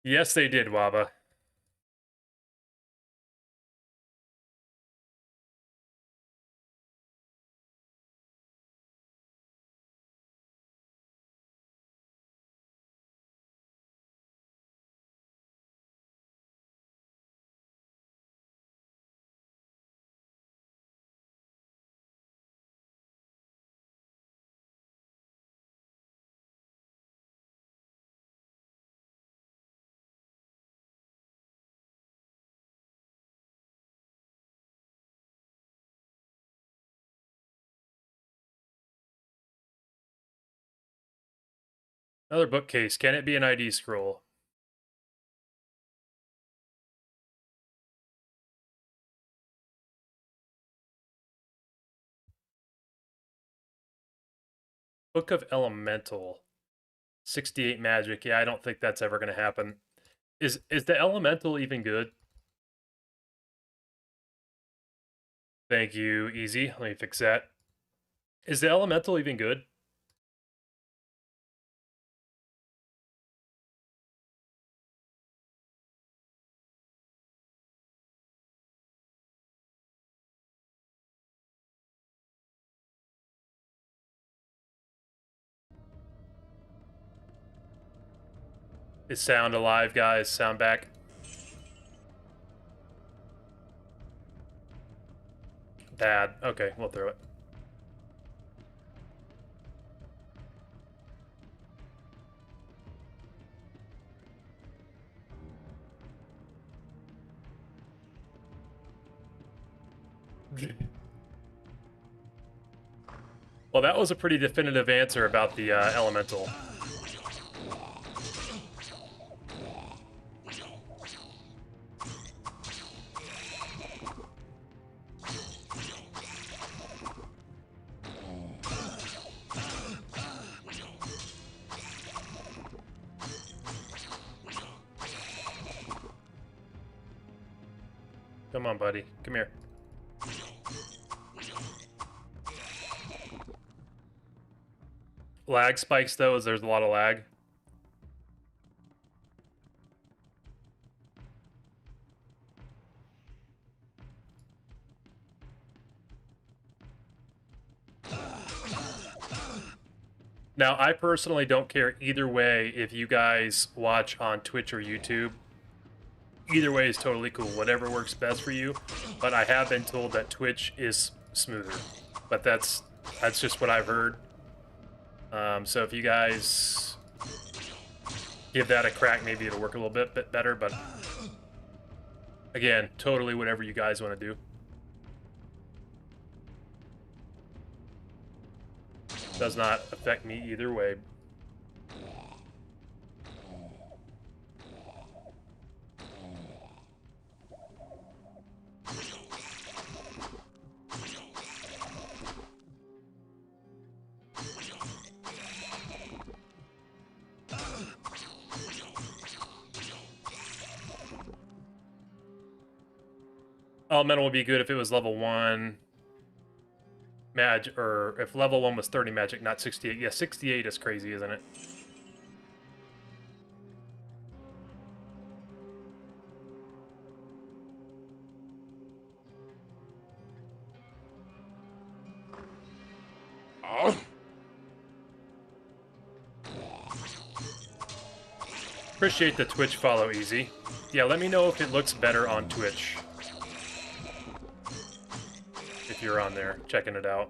Yes, they did, Waba. Another bookcase. Can it be an ID scroll? Book of Elemental. 68 magic. Yeah, I don't think that's ever going to happen. Is the Elemental even good? Thank you, Easy. Let me fix that. Is the Elemental even good? Is sound alive, guys? Sound back? Bad. Okay, we'll throw it. Well, that was a pretty definitive answer about the elemental. Come on, buddy. Come here. Lag spikes, though, as there's a lot of lag. Now, I personally don't care either way if you guys watch on Twitch or YouTube. Either way is totally cool. Whatever works best for you. But I have been told that Twitch is smoother. But that's just what I've heard. So if you guys give that a crack, maybe it'll work a little bit better. But again, totally whatever you guys want to do. Does not affect me either way. Elemental would be good if it was level 1 magic, or if level 1 was 30 magic, not 68. Yeah, 68 is crazy, isn't it? Appreciate the Twitch follow, Easy. Yeah, let me know if it looks better on Twitch. If you're on there, checking it out.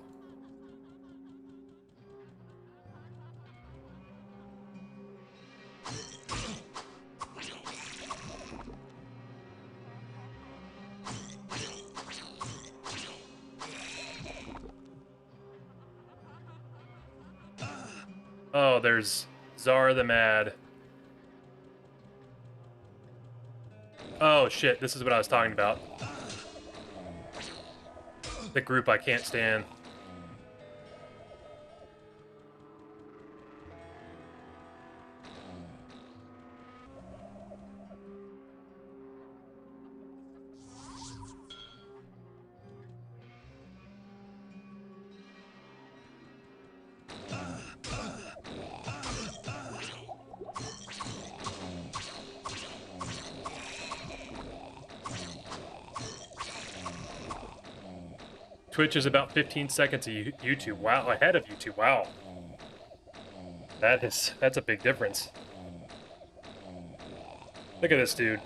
Oh, there's Zara the Mad. Oh shit, this is what I was talking about. The group I can't stand. Twitch is about 15 seconds of YouTube. Wow, ahead of YouTube. Wow. That's a big difference. Look at this dude.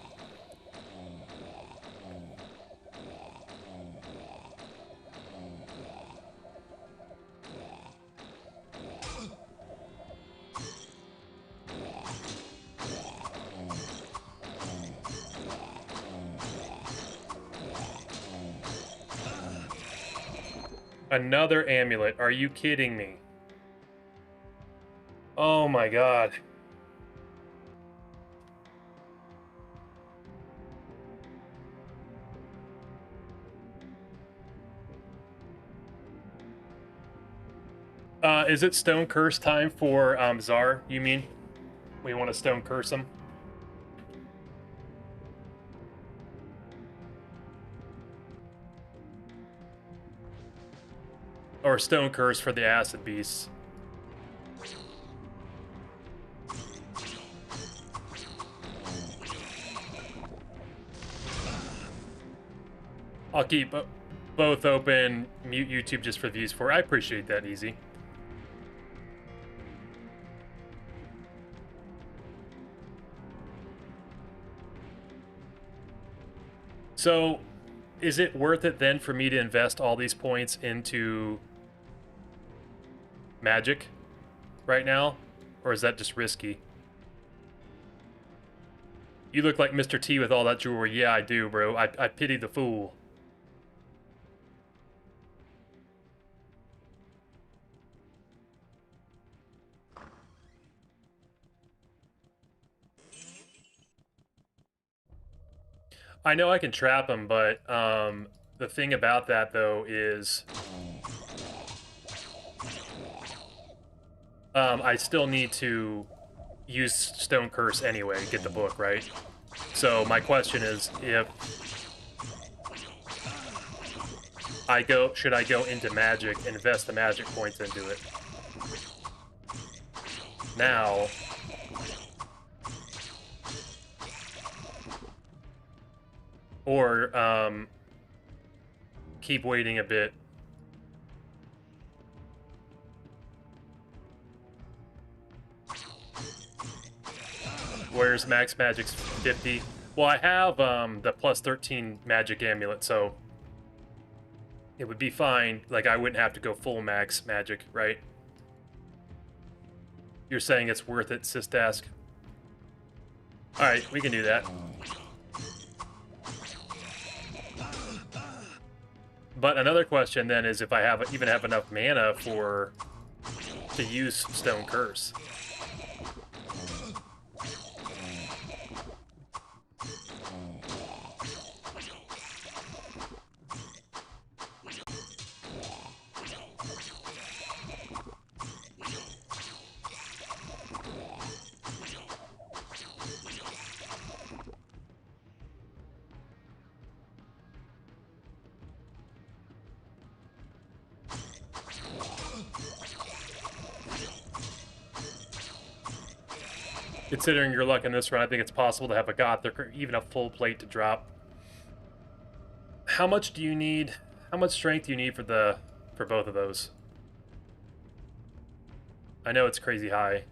Another amulet. Are you kidding me? Oh my god. Is it Stone Curse time for Czar, you mean? We want to Stone Curse him? Or Stone Curse for the Acid Beasts. I'll keep both open, mute YouTube just for views for. I appreciate that, Easy. So, is it worth it then for me to invest all these points into magic right now? Or is that just risky? You look like Mr. T with all that jewelry. Yeah, I do, bro. I pity the fool. I know I can trap him, but the thing about that though is I still need to use Stone Curse anyway to get the book, right? So my question is, should I go into magic, invest the magic points into it now, or keep waiting a bit? Where's max magic's 50? Well, I have the plus 13 magic amulet, so it would be fine. Like, I wouldn't have to go full max magic, right? You're saying it's worth it, Sistask? Alright, we can do that. But another question then is if I even have enough mana to use Stone Curse. Considering your luck in this run, I think it's possible to have a Gothic or even a full plate to drop. How much do you need? How much strength do you need for both of those? I know it's crazy high.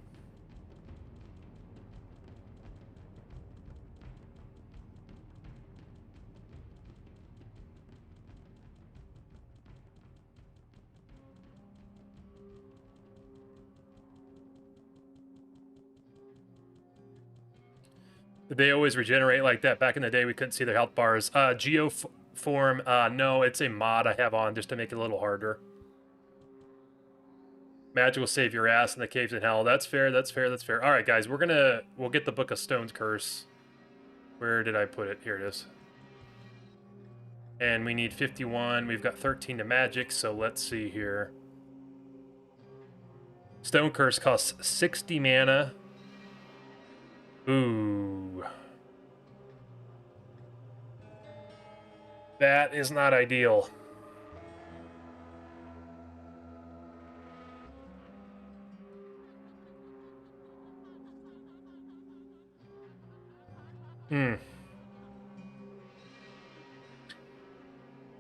Did they always regenerate like that? Back in the day, we couldn't see their health bars. Geoform, no, it's a mod I have on just to make it a little harder. Magic will save your ass in the caves in hell. That's fair, that's fair, that's fair. All right, guys, we'll get the Book of Stone's Curse. Where did I put it? Here it is. And we need 51. We've got 13 to magic, so let's see here. Stone Curse costs 60 mana. Ooh. That is not ideal.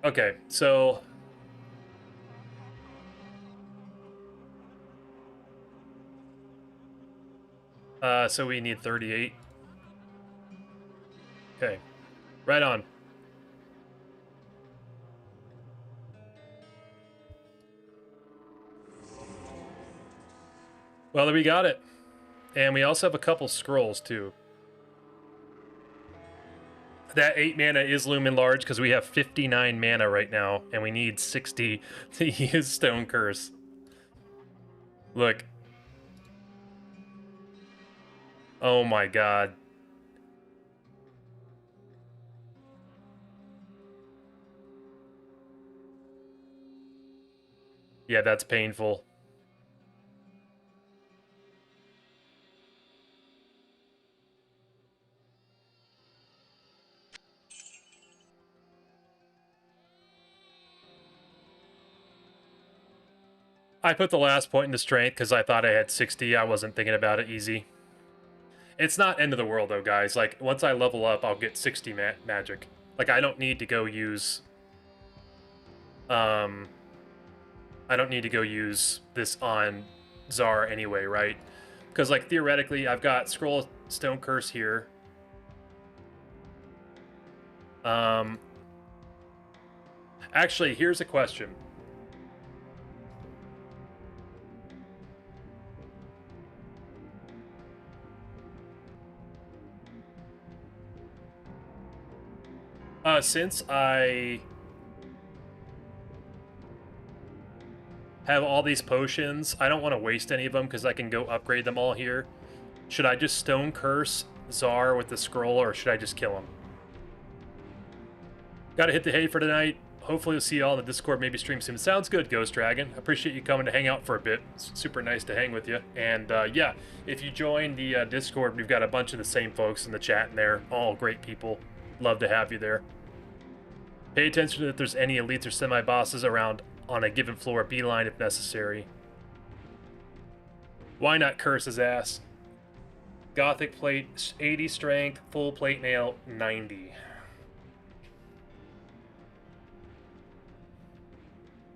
Okay, so so we need 38. Okay, right on. Well, we got it. And we also have a couple scrolls, too. That 8 mana is Lumen Large, because we have 59 mana right now, and we need 60 to use Stone Curse. Look. Oh my god. Yeah, that's painful. I put the last point into strength because I thought I had 60. I wasn't thinking about it easy. It's not end of the world, though, guys. Like, once I level up, I'll get 60 magic. Like, I don't need to go use... I don't need to go use this on Czar anyway, right? Because, like, theoretically, I've got Scroll of Stone Curse here. Actually, here's a question. Since I have all these potions, I don't want to waste any of them because I can go upgrade them all here. Should I just Stone Curse Czar with the scroll, or should I just kill him? Gotta hit the hay for tonight. Hopefully we'll see you all in the Discord, maybe stream soon. Sounds good, Ghost Dragon. Appreciate you coming to hang out for a bit. It's super nice to hang with you. And yeah, if you join the Discord, we've got a bunch of the same folks in the chat in there. All great people. Love to have you there. Pay attention to if there's any elites or semi-bosses around on a given floor. Beeline if necessary. Why not curse his ass? Gothic plate, 80 strength. Full plate nail, 90.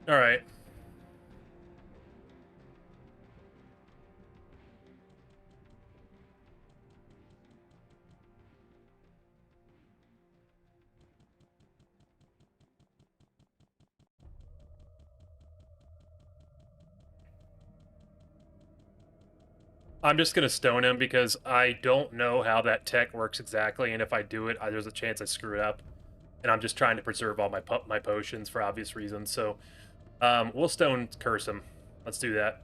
All right. I'm just going to stone him because I don't know how that tech works exactly, and if I do it, there's a chance I screw it up. And I'm just trying to preserve all my potions for obvious reasons, so we'll stone curse him. Let's do that.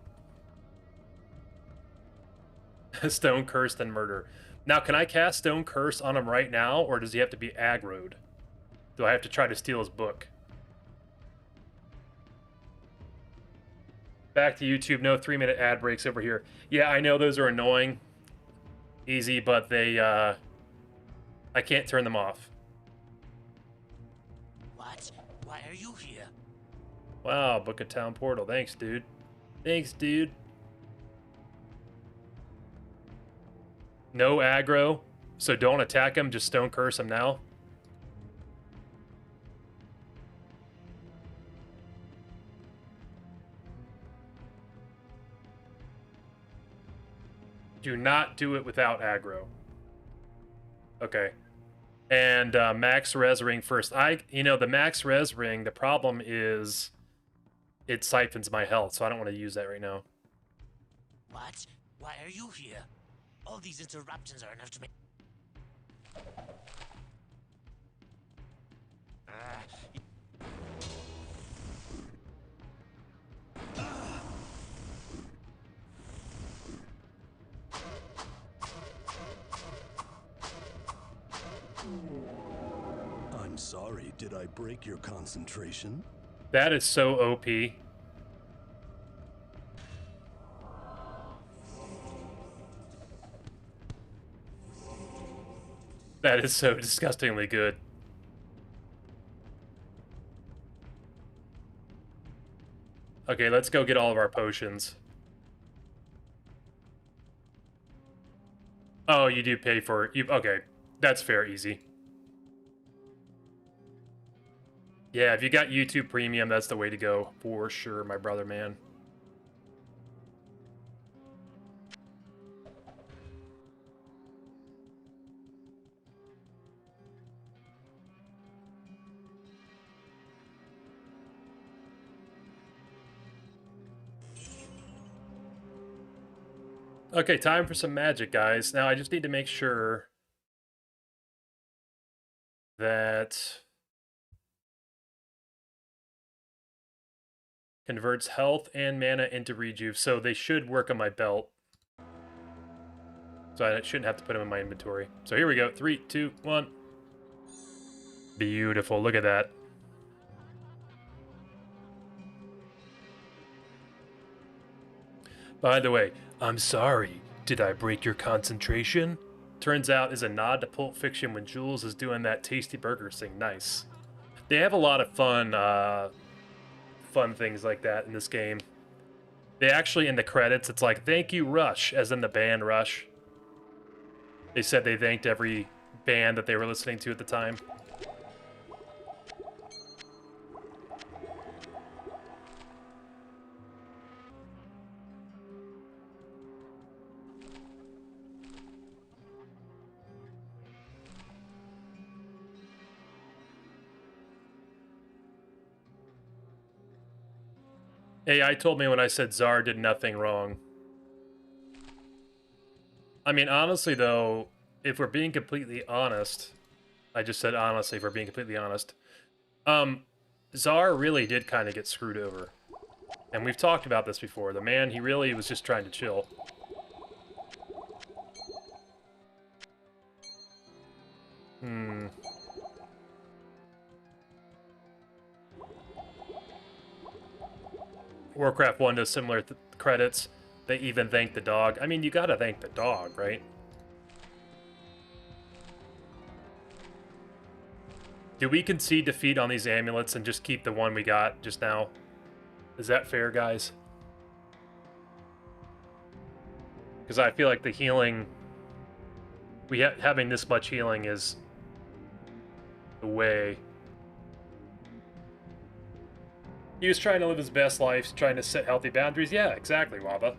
Stone curse, then murder. Now, can I cast stone curse on him right now, or does he have to be aggroed? Do I have to try to steal his book? Back to YouTube. No 3-minute ad breaks over here. Yeah, I know those are annoying. Easy, but they, I can't turn them off.
What? Why are you here?
Wow, Book of Town Portal. Thanks, dude. Thanks, dude. No aggro, so don't attack him. Just stone curse him now. Do not do it without aggro. Okay. And max res ring first. You know, the max res ring, the problem is it siphons my health, so I don't want to use that right now.
What? Why are you here? All these interruptions are enough to make...
I'm sorry, did I break your concentration?
That is so OP. That is so disgustingly good. Okay, let's go get all of our potions. Oh, you do pay for it. Okay, that's fair, easy. Yeah, if you got YouTube Premium, that's the way to go for sure, my brother, man. Okay, time for some magic, guys. Now, I just need to make sure that converts health and mana into rejuve, so they should work on my belt. So I shouldn't have to put them in my inventory. So here we go. 3, 2, 1. Beautiful. Look at that. By the way, I'm sorry. Did I break your concentration? Turns out is a nod to Pulp Fiction when Jules is doing that tasty burger thing. Nice. They have a lot of fun things like that in this game. They actually, in the credits, it's like, thank you, Rush, as in the band Rush. They said they thanked every band that they were listening to at the time. AI told me when I said Czar did nothing wrong. I mean, honestly, though, if we're being completely honest, I just said honestly, if we're being completely honest, Czar really did kind of get screwed over. And we've talked about this before. The man, he really was just trying to chill. Warcraft 1 does similar credits. They even thank the dog. I mean, you gotta thank the dog, right? Do we concede defeat on these amulets and just keep the one we got just now? Is that fair, guys? Because I feel like the healing... having this much healing is the way. He was trying to live his best life, trying to set healthy boundaries. Yeah, exactly, Waba.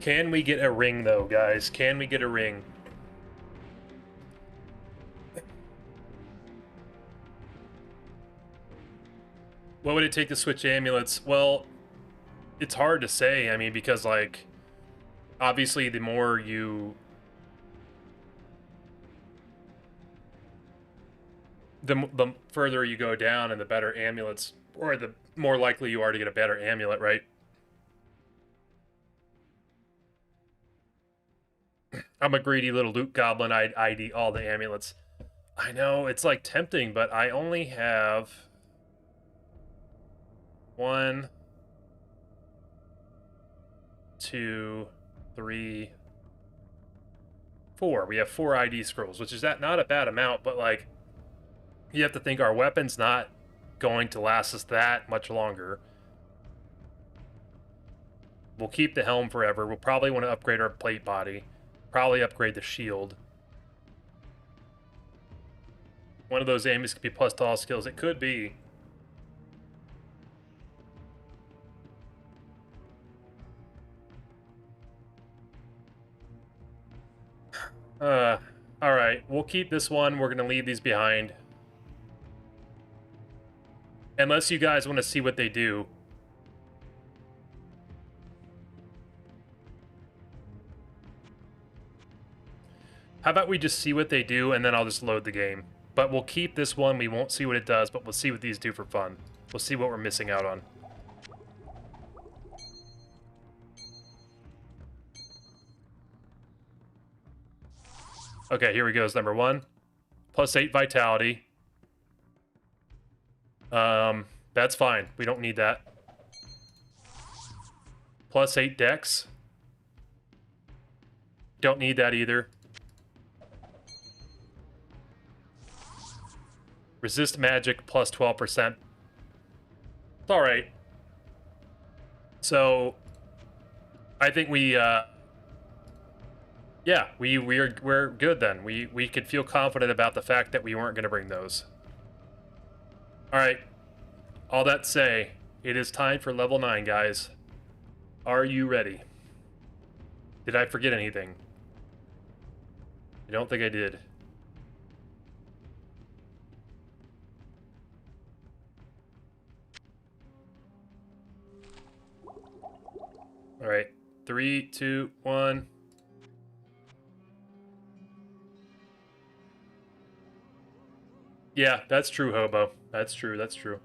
Can we get a ring, though, guys? Can we get a ring? What would it take to switch amulets? Well, it's hard to say. I mean, because, like, obviously the more you... The further you go down and the better amulets, or the more likely you are to get a better amulet, right? I'm a greedy little loot goblin. I'd ID all the amulets. I know, it's like tempting, but I only have 1, 2, 3, 4. We have 4 ID scrolls, which is not a bad amount, but like, you have to think our weapon's not going to last us that much longer. We'll keep the helm forever. We'll probably want to upgrade our plate body. Probably upgrade the shield. One of those amulets could be plus to all skills. It could be. Alright. We'll keep this one. We're going to leave these behind. Unless you guys want to see what they do. How about we just see what they do, and then I'll just load the game. But we'll keep this one. We won't see what it does, but we'll see what these do for fun. We'll see what we're missing out on. Okay, here we go. Number 1. Plus 8 vitality. That's fine. We don't need that. Plus 8 dex. Don't need that either. Resist magic plus 12%. It's alright. So, I think we, yeah, we're good then. We could feel confident about the fact that we weren't going to bring those. Alright. All that say, it is time for level 9, guys. Are you ready? Did I forget anything? I don't think I did. All right, 3, 2, 1. Yeah, that's true, Hobo. That's true, that's true.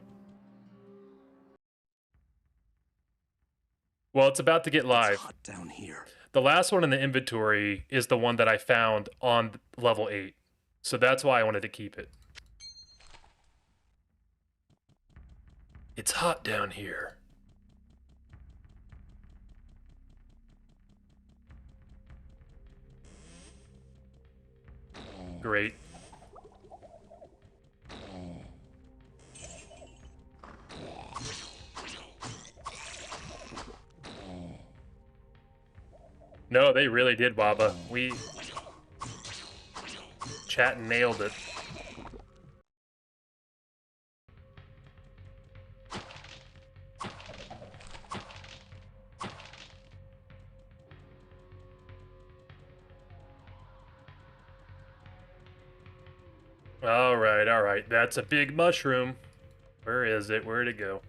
Well, it's about to get live.
It's hot down here.
The last one in the inventory is the one that I found on level 8. So that's why I wanted to keep it. It's hot down here. Great. No, they really did, Waba. We... Chat nailed it. Alright, alright. That's a big mushroom. Where is it? Where'd it go?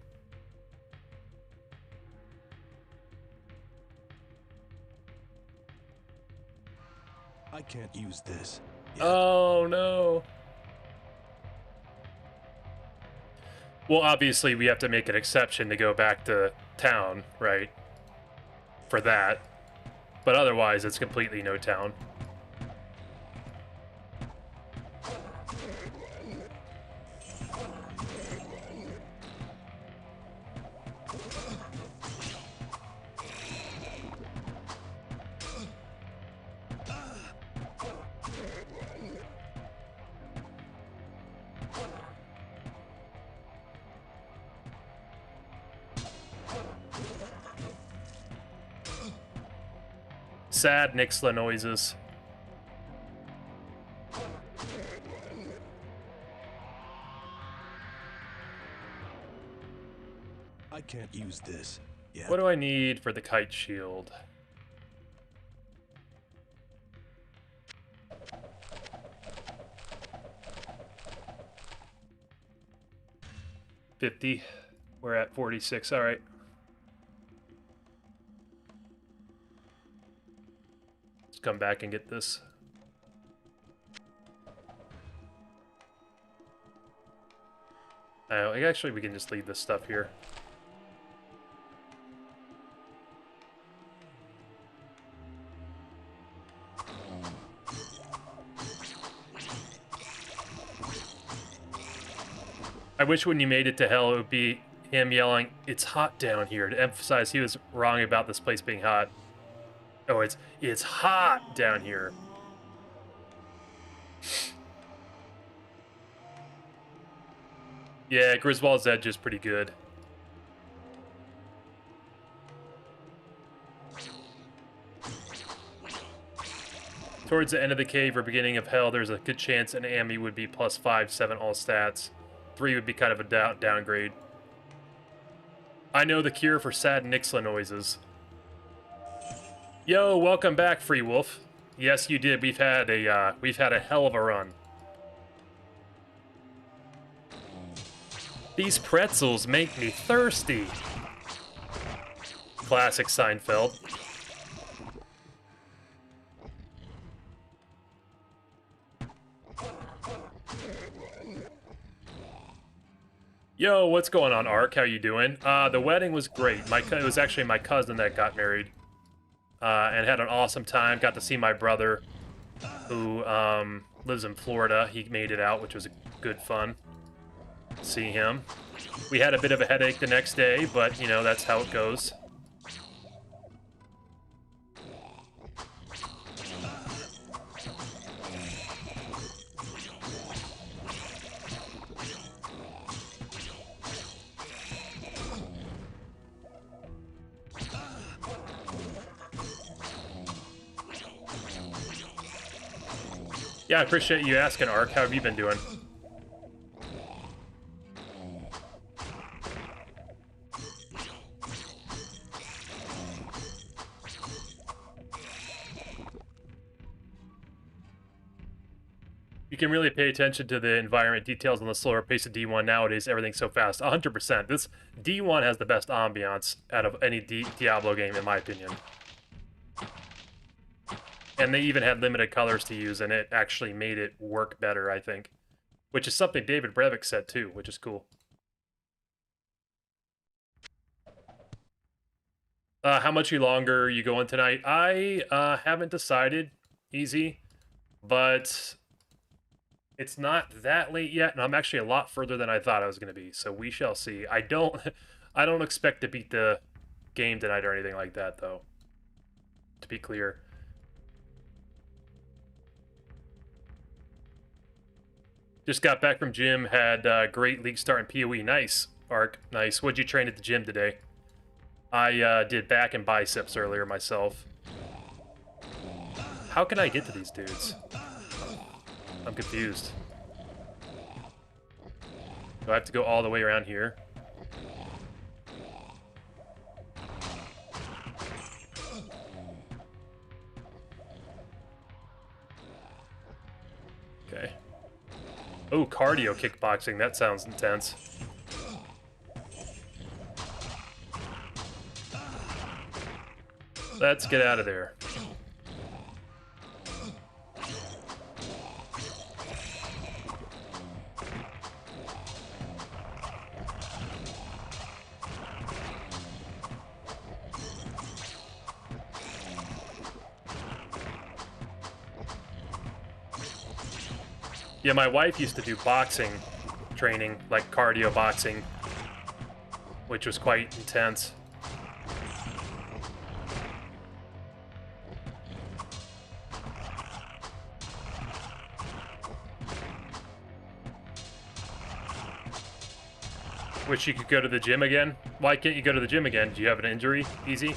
I can't use this.
Oh no. Well, obviously we have to make an exception to go back to town, right? For that. But otherwise it's completely no town. Sad Nixla noises.
I can't use this. Yeah.
What do I need for the kite shield? $50. We're at 46. All right. Let's come back and get this. Actually, we can just leave this stuff here. I wish when you made it to hell, it would be him yelling, "It's hot down here," to emphasize he was wrong about this place being hot. Oh, it's hot down here. Yeah, Griswold's Edge is pretty good. Towards the end of the cave or beginning of hell, there's a good chance an Ami would be +5, 7 all stats. 3 would be kind of a downgrade. I know the cure for sad Nixla noises. Yo, welcome back, Free Wolf. Yes, you did. We've had a hell of a run. These pretzels make me thirsty. Classic Seinfeld. Yo, what's going on, Ark? How you doing? The wedding was great. It was actually my cousin that got married. And had an awesome time. Got to see my brother, who lives in Florida. He made it out, which was good fun. See him. We had a bit of a headache the next day, but, you know, that's how it goes. Yeah, I appreciate you asking, Ark. How have you been doing? You can really pay attention to the environment details on the slower pace of D1 nowadays. Everything's so fast. 100%. This D1 has the best ambiance out of any Diablo game, in my opinion. And they even had limited colors to use, and it actually made it work better, I think. Which is something David Brevik said, too, which is cool. How much longer are you going tonight? I haven't decided. Easy. But it's not that late yet, and I'm actually a lot further than I thought I was going to be. So we shall see. I don't expect to beat the game tonight or anything like that, though. To be clear. Just got back from gym, had a great league start in PoE. Nice, Ark. Nice. What'd you train at the gym today? I did back and biceps earlier myself. How can I get to these dudes? I'm confused. Do I have to go all the way around here? Okay. Oh, cardio kickboxing. That sounds intense. Let's get out of there. Yeah, my wife used to do boxing training, like cardio boxing, which was quite intense. Wish you could go to the gym again. Why can't you go to the gym again? Do you have an injury? Easy.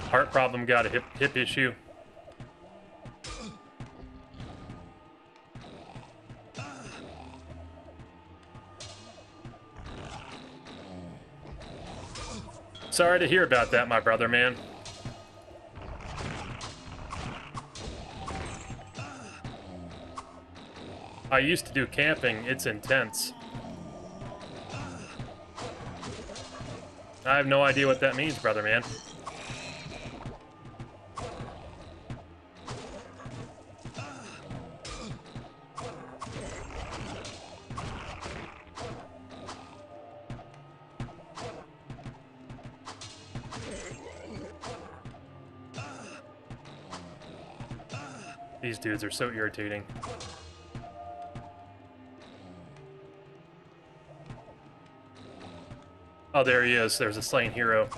Heart problem, got a hip issue. Sorry to hear about that, my brother, man. I used to do camping. It's intense. I have no idea what that means, brother, man. These dudes are so irritating. Oh, there he is. There's a slain hero.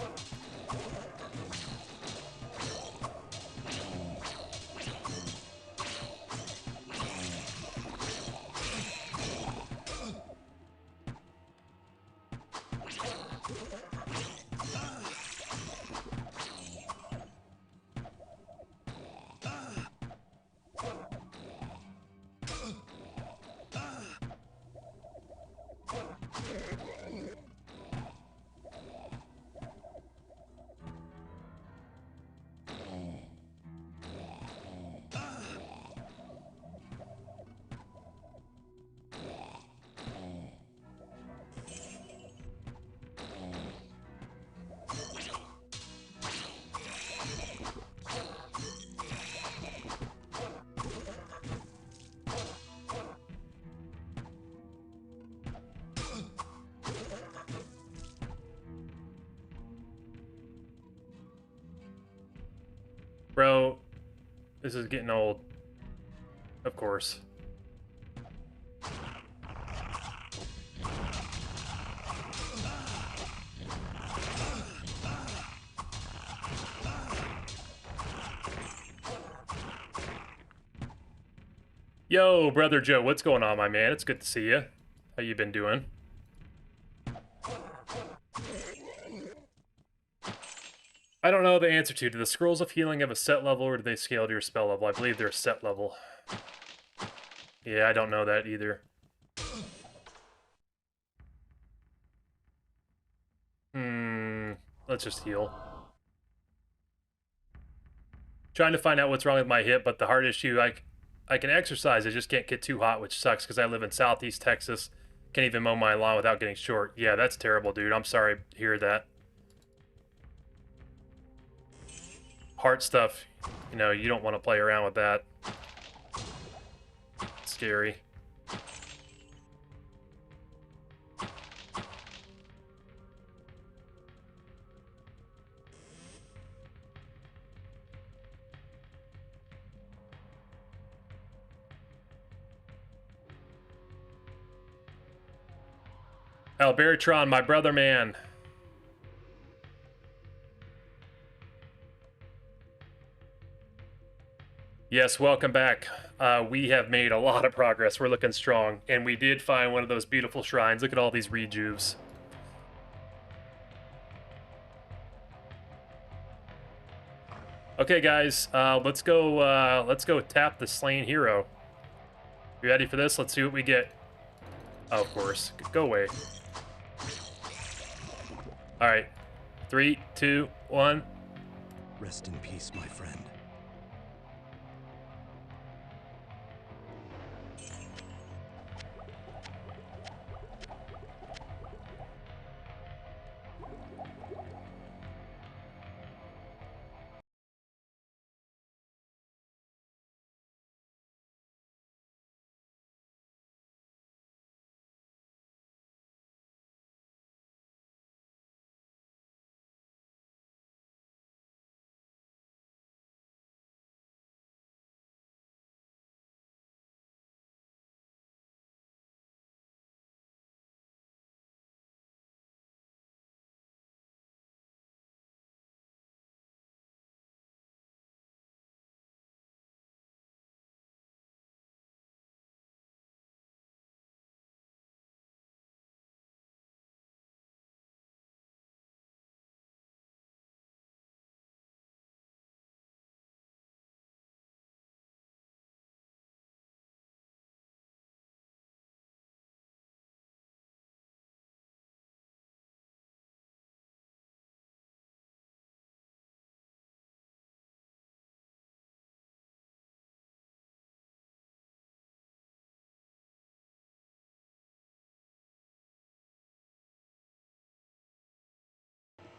Bro, this is getting old. Of course. Yo, Brother Joe, what's going on, my man? It's good to see you. How you been doing? I don't know the answer to. Do the scrolls of healing have a set level, or do they scale to your spell level? I believe they're a set level. Yeah, I don't know that either. Let's just heal. Trying to find out what's wrong with my hip, but the heart issue, I can exercise, I just can't get too hot, which sucks because I live in Southeast Texas. Can't even mow my lawn without getting short. Yeah, that's terrible, dude. I'm sorry to hear that. Heart stuff, you know, you don't want to play around with that. It's scary. Alberitron, my brother man. Yes, welcome back. We have made a lot of progress. We're looking strong. And we did find one of those beautiful shrines. Look at all these rejuves. Okay, guys, let's go tap the slain hero. You ready for this? Let's see what we get. Oh, of course. Go away. Alright, 3, 2, 1.
Rest in peace, my friend.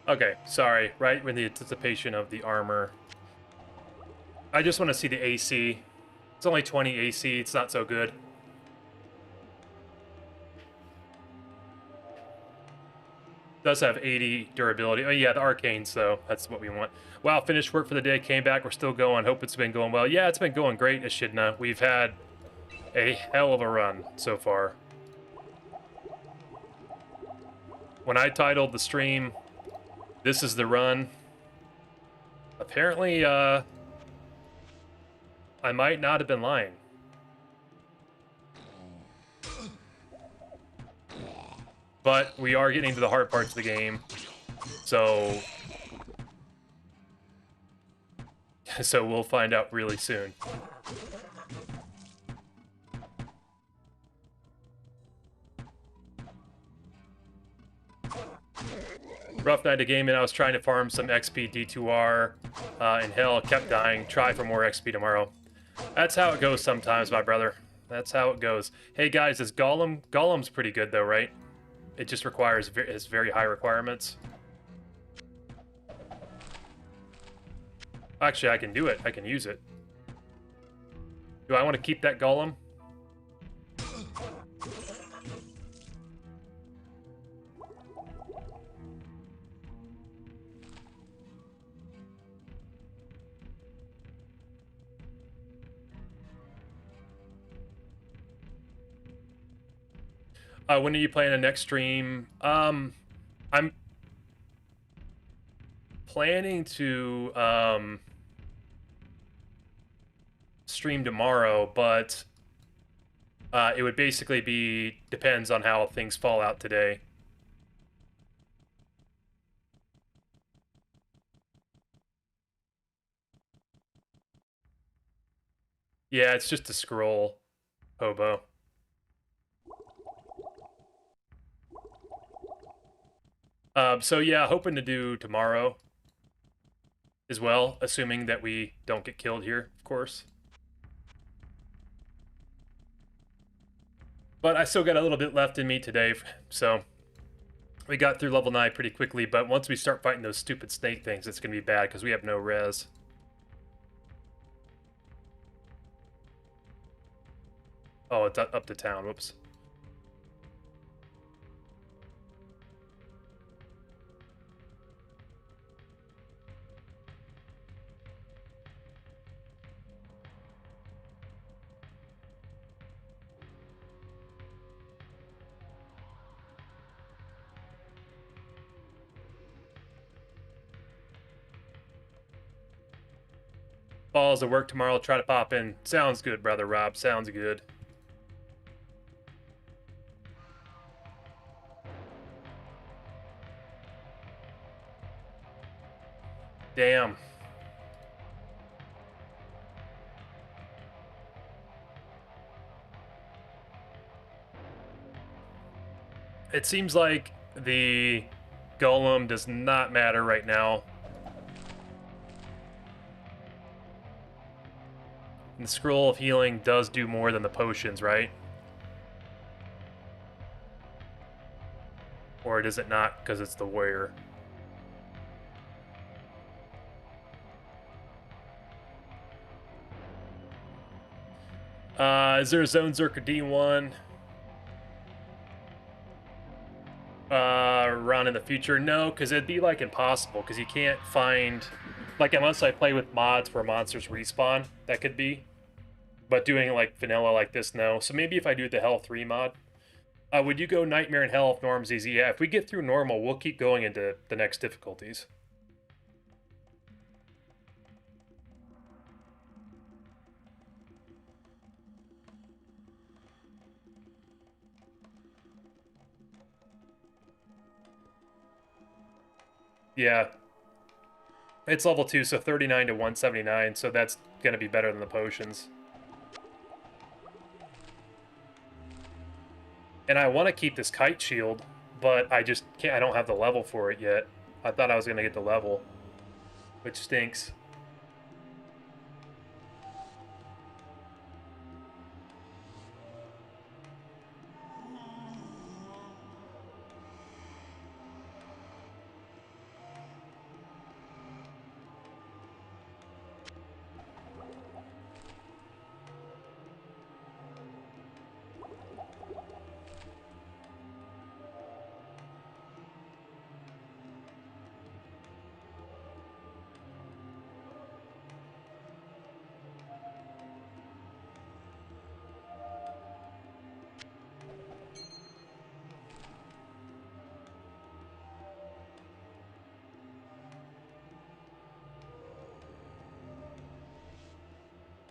Okay, sorry. Right when the anticipation of the armor. I just want to see the AC. It's only 20 AC. It's not so good. Does have 80 durability. Oh yeah, the arcanes though. That's what we want. Wow, finished work for the day. Came back. We're still going. Hope it's been going well. Yeah, it's been going great, Echidna. We've had a hell of a run so far. When I titled the stream, "This is the run," apparently, I might not have been lying. But we are getting to the hard parts of the game, so we'll find out really soon. Rough night of gaming. I was trying to farm some XP D2R in hell, kept dying. Try for more XP tomorrow. That's how it goes sometimes, my brother. That's how it goes. Hey guys, is Golem's pretty good though, right? It just requires has very high requirements. Actually, I can do it. I can use it. Do I want to keep that Golem? When are you playing the next stream? I'm planning to stream tomorrow, but it would basically be depends on how things fall out today. Yeah, it's just a scroll, hobo. So yeah, hoping to do tomorrow as well, assuming that we don't get killed here, of course. But I still got a little bit left in me today, so we got through level 9 pretty quickly, but once we start fighting those stupid snake things, it's going to be bad because we have no res. Oh, it's up to town. Whoops. Balls of work tomorrow. Try to pop in. Sounds good, brother Rob. Sounds good. Damn. It seems like the Golem does not matter right now. And the Scroll of Healing does do more than the potions, right? Or does it not because it's the warrior? Is there a Zonezerker D1 run in the future? No, because it'd be like impossible, because you can't find, like, unless I play with mods where monsters respawn, that could be. But doing like vanilla like this, no. So maybe if I do the Hell 3 mod. Would you go Nightmare and Hell if Norm's easy? Yeah, if we get through normal, we'll keep going into the next difficulties. Yeah. It's level 2, so 39 to 179, so that's going to be better than the potions. And I want to keep this kite shield, but I just can't. I don't have the level for it yet. I thought I was going to get the level, which stinks.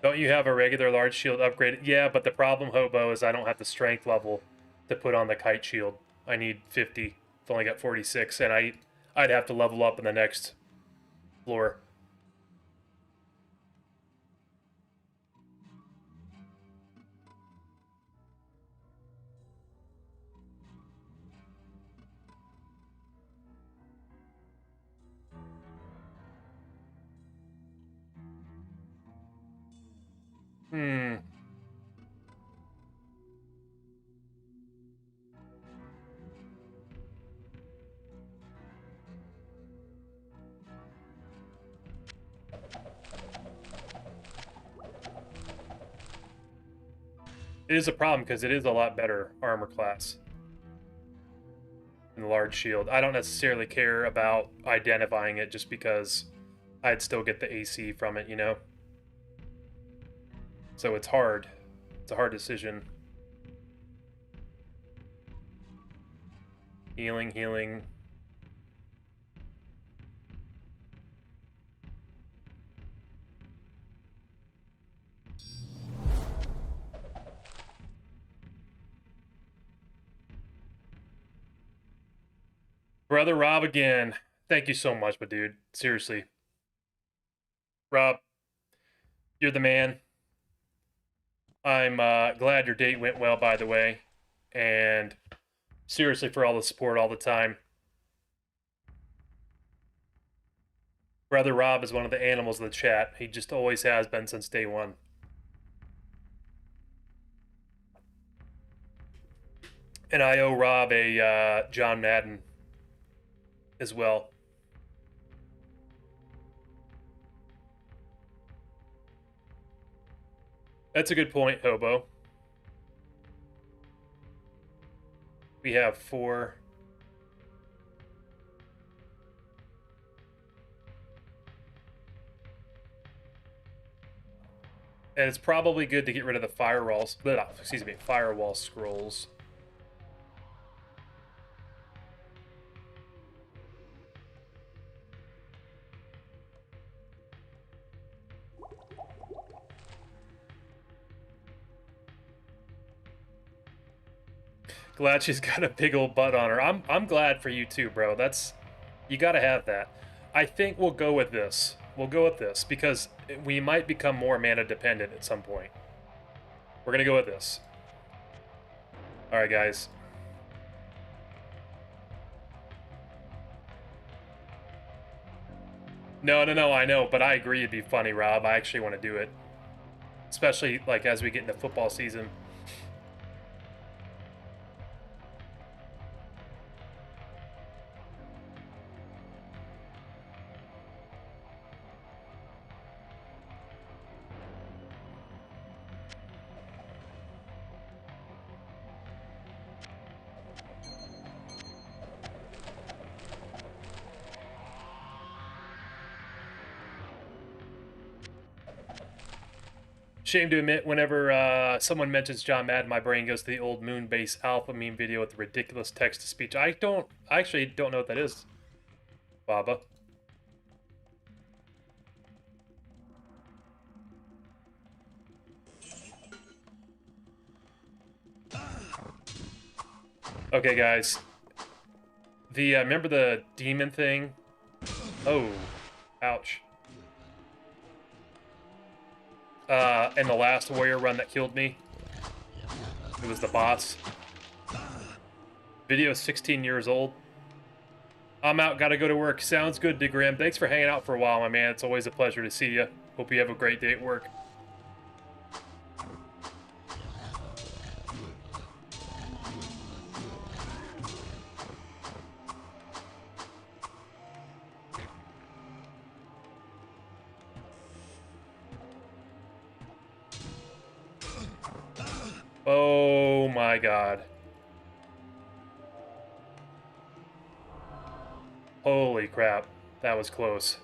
Don't you have a regular large shield upgrade? Yeah, but the problem, Hobo, is I don't have the strength level to put on the kite shield. I need 50. I've only got 46, and I'd have to level up in the next floor. It is a problem because it is a lot better armor class than the large shield. I don't necessarily care about identifying it just because I'd still get the AC from it, you know? So it's hard. It's a hard decision. Healing, healing. Brother Rob again. Thank you so much, my dude. Seriously. Rob, you're the man. I'm glad your date went well, by the way. And seriously, for all the support all the time. Brother Rob is one of the animals of the chat. He just always has been since day one. And I owe Rob a John Madden as well. That's a good point, Hobo. We have 4. And it's probably good to get rid of the firewalls. Excuse me, firewall scrolls. Glad she's got a big old butt on her. I'm glad for you too, bro. You gotta have that. I think we'll go with this. We'll go with this because we might become more mana dependent at some point. We're gonna go with this. All right, guys. No, no, no, I know, but I agree it'd be funny, Rob. I actually want to do it. Especially, like, as we get into football season. Shame to admit, whenever someone mentions John Madden, my brain goes to the old Moonbase Alpha meme video with the ridiculous text-to-speech. I actually don't know what that is, Baba. Okay, guys. The, remember the demon thing? Oh, ouch. And the last warrior run that killed me. It was the boss. Video is 16 years old. I'm out, gotta go to work. Sounds good, DeGram. Thanks for hanging out for a while, my man. It's always a pleasure to see you. Hope you have a great day at work. Oh my god. Holy crap. That was close.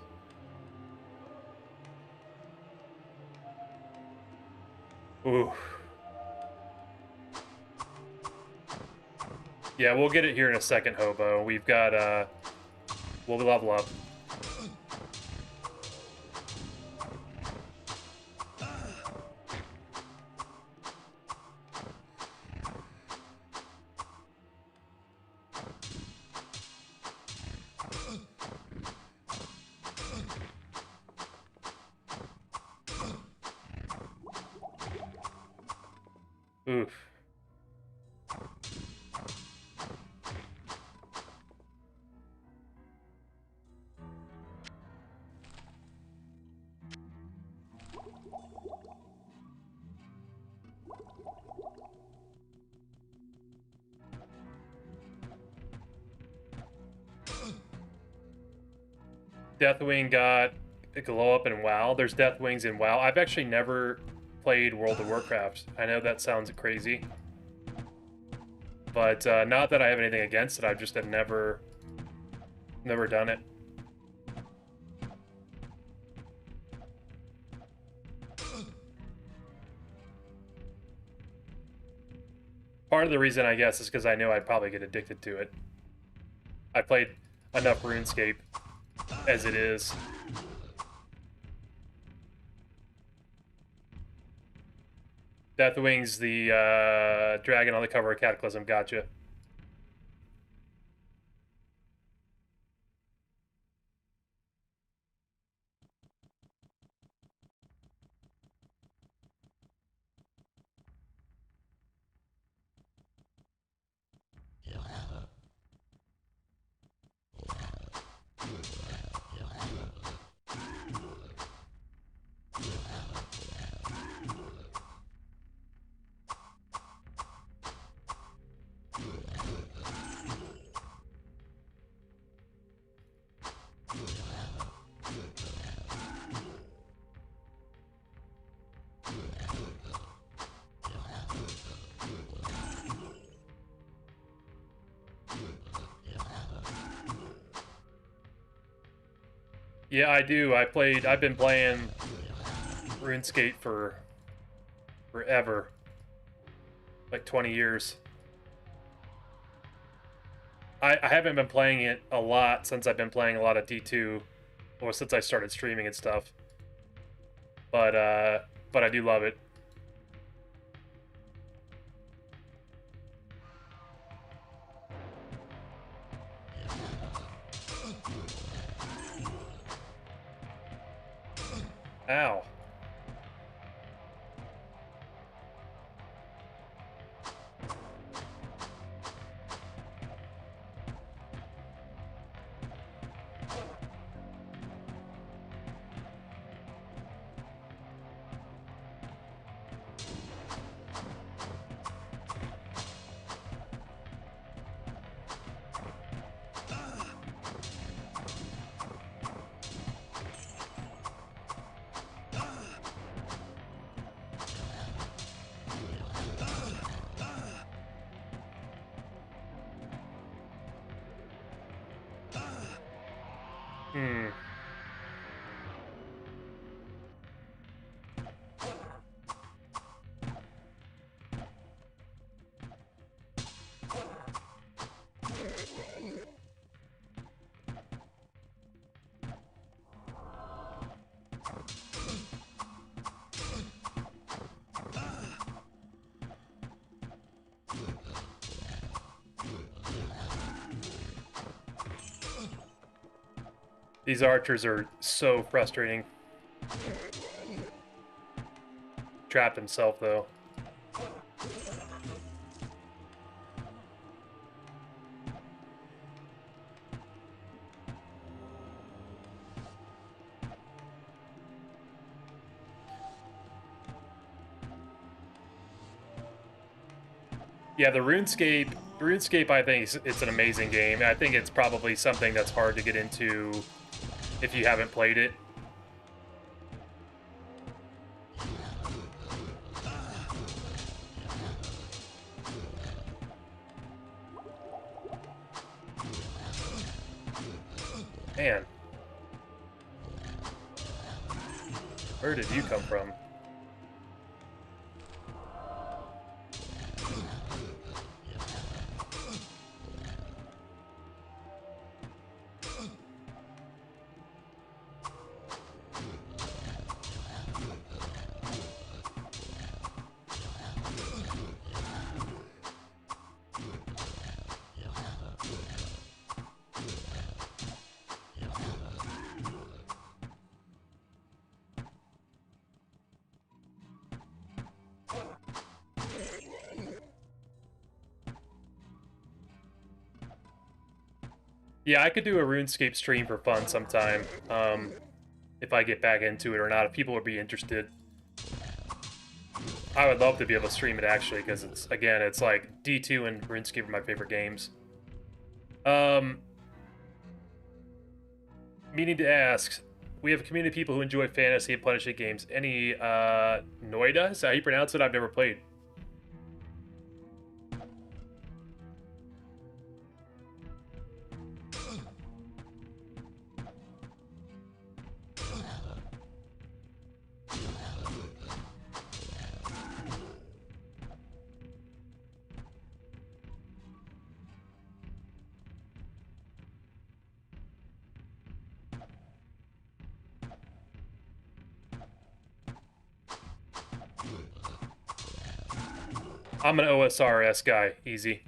Ooh. Yeah, we'll get it here in a second, Hobo. We've got, we'll level up. Oof. Deathwing got a glow up in WoW. There's Deathwings in WoW. I've actually never played World of Warcraft. I know that sounds crazy. But not that I have anything against it. I just have never done it. Part of the reason, I guess, is because I know I'd probably get addicted to it. I played enough RuneScape as it is. Deathwing's the dragon on the cover of Cataclysm. Gotcha. Yeah, I do. I've been playing RuneScape for forever. Like 20 years. I haven't been playing it a lot since I've been playing a lot of D2, or since I started streaming and stuff. But I do love it. Ow. Hmm. These archers are so frustrating. Trapped himself, though. Yeah, the RuneScape, I think it's an amazing game. I think it's probably something that's hard to get into if you haven't played it. Man. Where did you come from? Yeah, I could do a RuneScape stream for fun sometime, if I get back into it or not, if people would be interested. I would love to be able to stream it, actually, because it's like, D2 and RuneScape are my favorite games. Meaning to ask, we have a community of people who enjoy fantasy and punishing games. Any, Noida? Is that how you pronounce it? I've never played. I'm an OSRS guy, easy.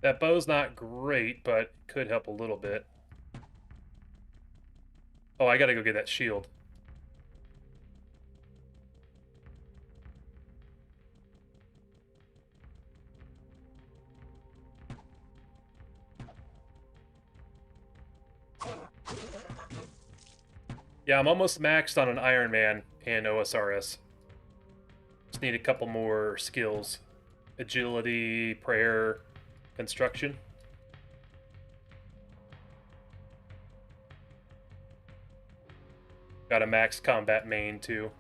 That bow's not great, but could help a little bit. Oh, I gotta go get that shield. Yeah, I'm almost maxed on an Ironman and OSRS. Just need a couple more skills. Agility, prayer, construction. Got a max combat main, too.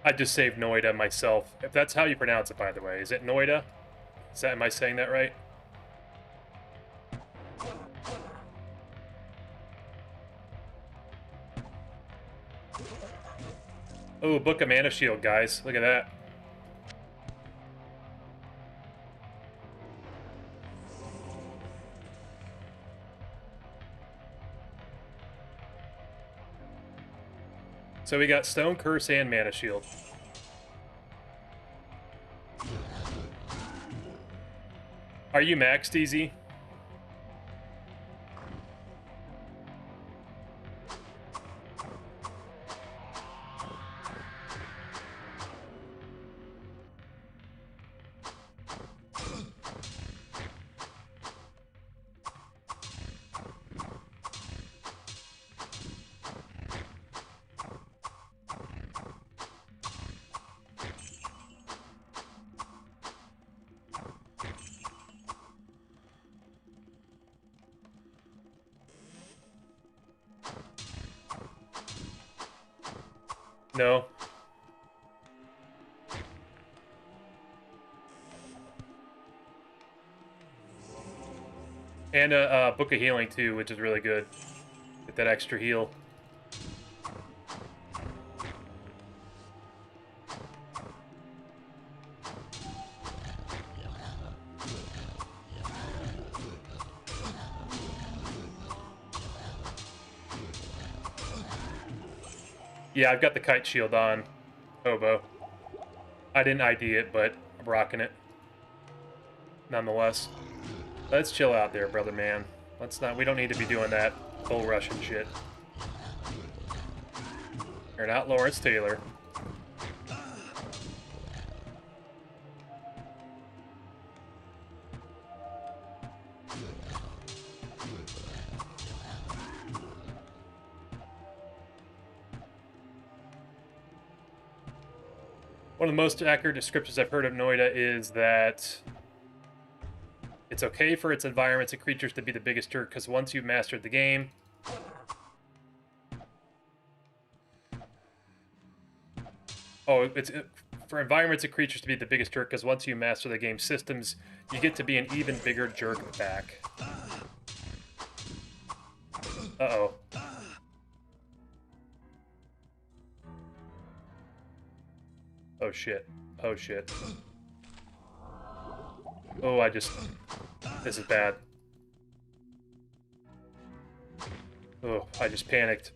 I just saved Noida myself. If that's how you pronounce it, by the way. Is it Noida? Am I saying that right? Oh, Book of Mana Shield, guys. Look at that. So we got Stone Curse and Mana Shield. Are you maxed, Easy? No. And a Book of Healing, too, which is really good. Get that extra heal. Yeah, I've got the kite shield on. Hobo. I didn't ID it, but I'm rocking it. Nonetheless. Let's chill out there, brother man. Let's not, we don't need to be doing that bull Russian shit. You're not Lawrence Taylor. One of the most accurate descriptions I've heard of Noida is that it's okay for its environments and creatures to be the biggest jerk, because once you've mastered the game... Oh, it's for environments and creatures to be the biggest jerk, because once you master the game systems, you get to be an even bigger jerk back. Uh-oh. Oh, shit. Oh, shit. Oh, I just... This is bad. Oh, I just panicked.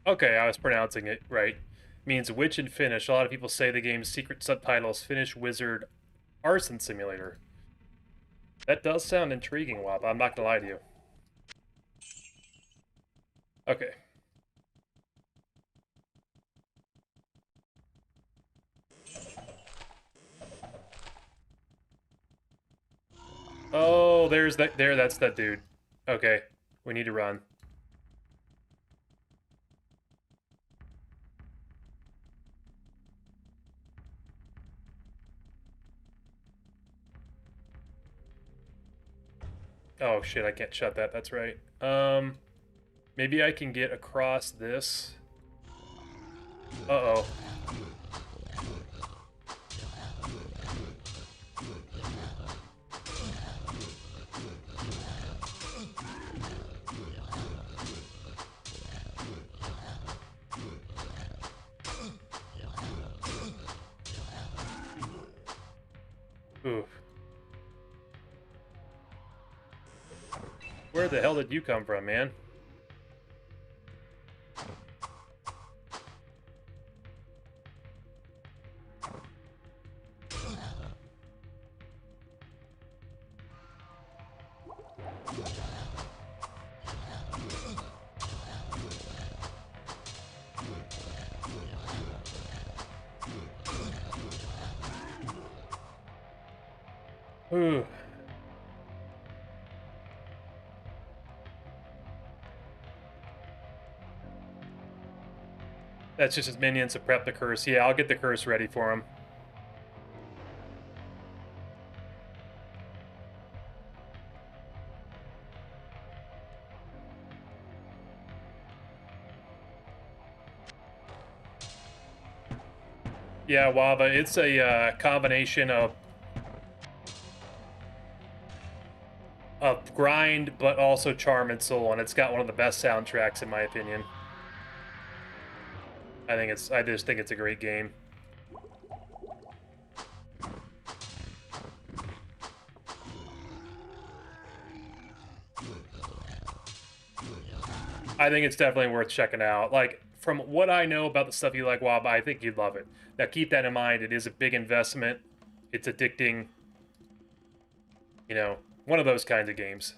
Okay, I was pronouncing it right. Means witch in Finnish. A lot of people say the game's secret subtitle is Finnish Wizard Arson Simulator. That does sound intriguing, Wob. I'm not gonna lie to you. Okay. Oh, there's that. That's that dude. Okay, we need to run. Oh shit, I can't shut that. That's right. Maybe I can get across this. Uh-oh. Oof. Where the hell did you come from, man? Ooh. That's just his minions to prep the curse. Yeah, I'll get the curse ready for him. Yeah, Wava, it's a combination of grind, but also charm and soul, and it's got one of the best soundtracks in my opinion. I just think it's a great game. I think it's definitely worth checking out. Like, from what I know about the stuff you like, Waba, I think you'd love it. Now, keep that in mind. It is a big investment. It's addicting. You know, one of those kinds of games.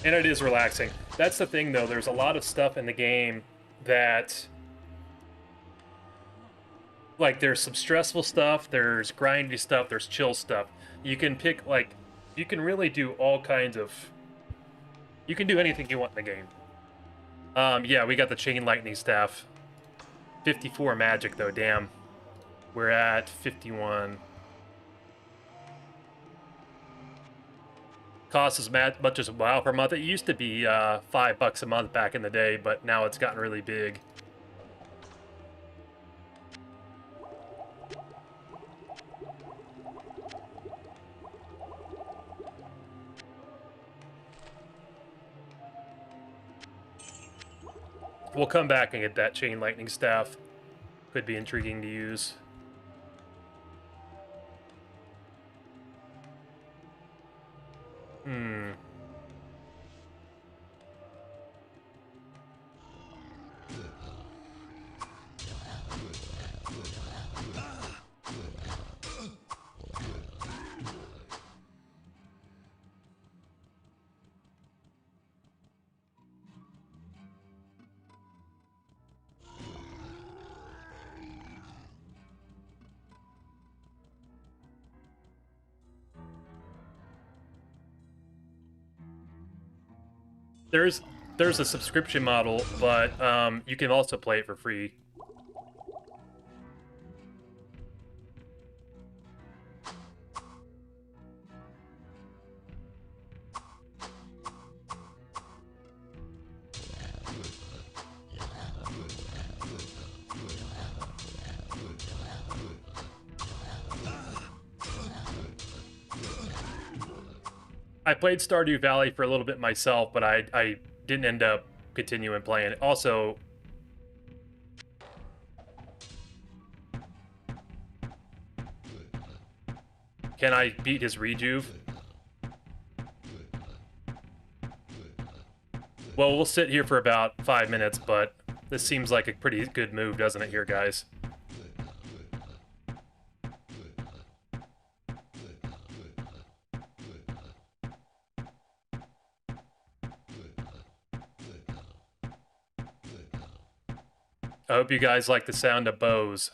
And it is relaxing. That's the thing, though. There's a lot of stuff in the game that... Like, there's some stressful stuff, there's grindy stuff, there's chill stuff. You can pick, like... You can really do all kinds of... You can do anything you want in the game. Yeah, we got the Chain Lightning Staff. 54 magic, though, damn. We're at 51. Costs as much as WoW per month. It used to be $5 a month back in the day, but now it's gotten really big. We'll come back and get that Chain Lightning Staff. Could be intriguing to use. There's a subscription model, but you can also play it for free. I played Stardew Valley for a little bit myself, but I didn't end up continuing playing it. Also, can I beat his rejuve? Well, we'll sit here for about 5 minutes, but this seems like a pretty good move, doesn't it, here, guys? I hope you guys like the sound of bows.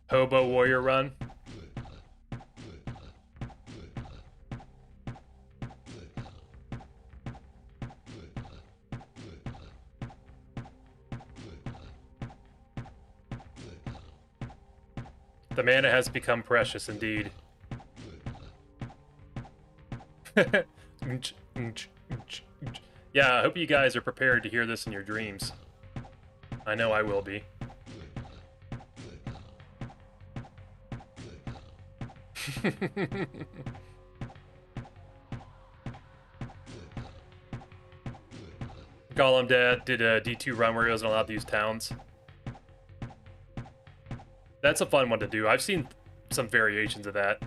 Hobo Warrior Run. The mana has become precious indeed. Yeah, I hope you guys are prepared to hear this in your dreams. I know I will be. Golem Dad did a D2 run where he wasn't allowed to use towns. That's a fun one to do. I've seen some variations of that.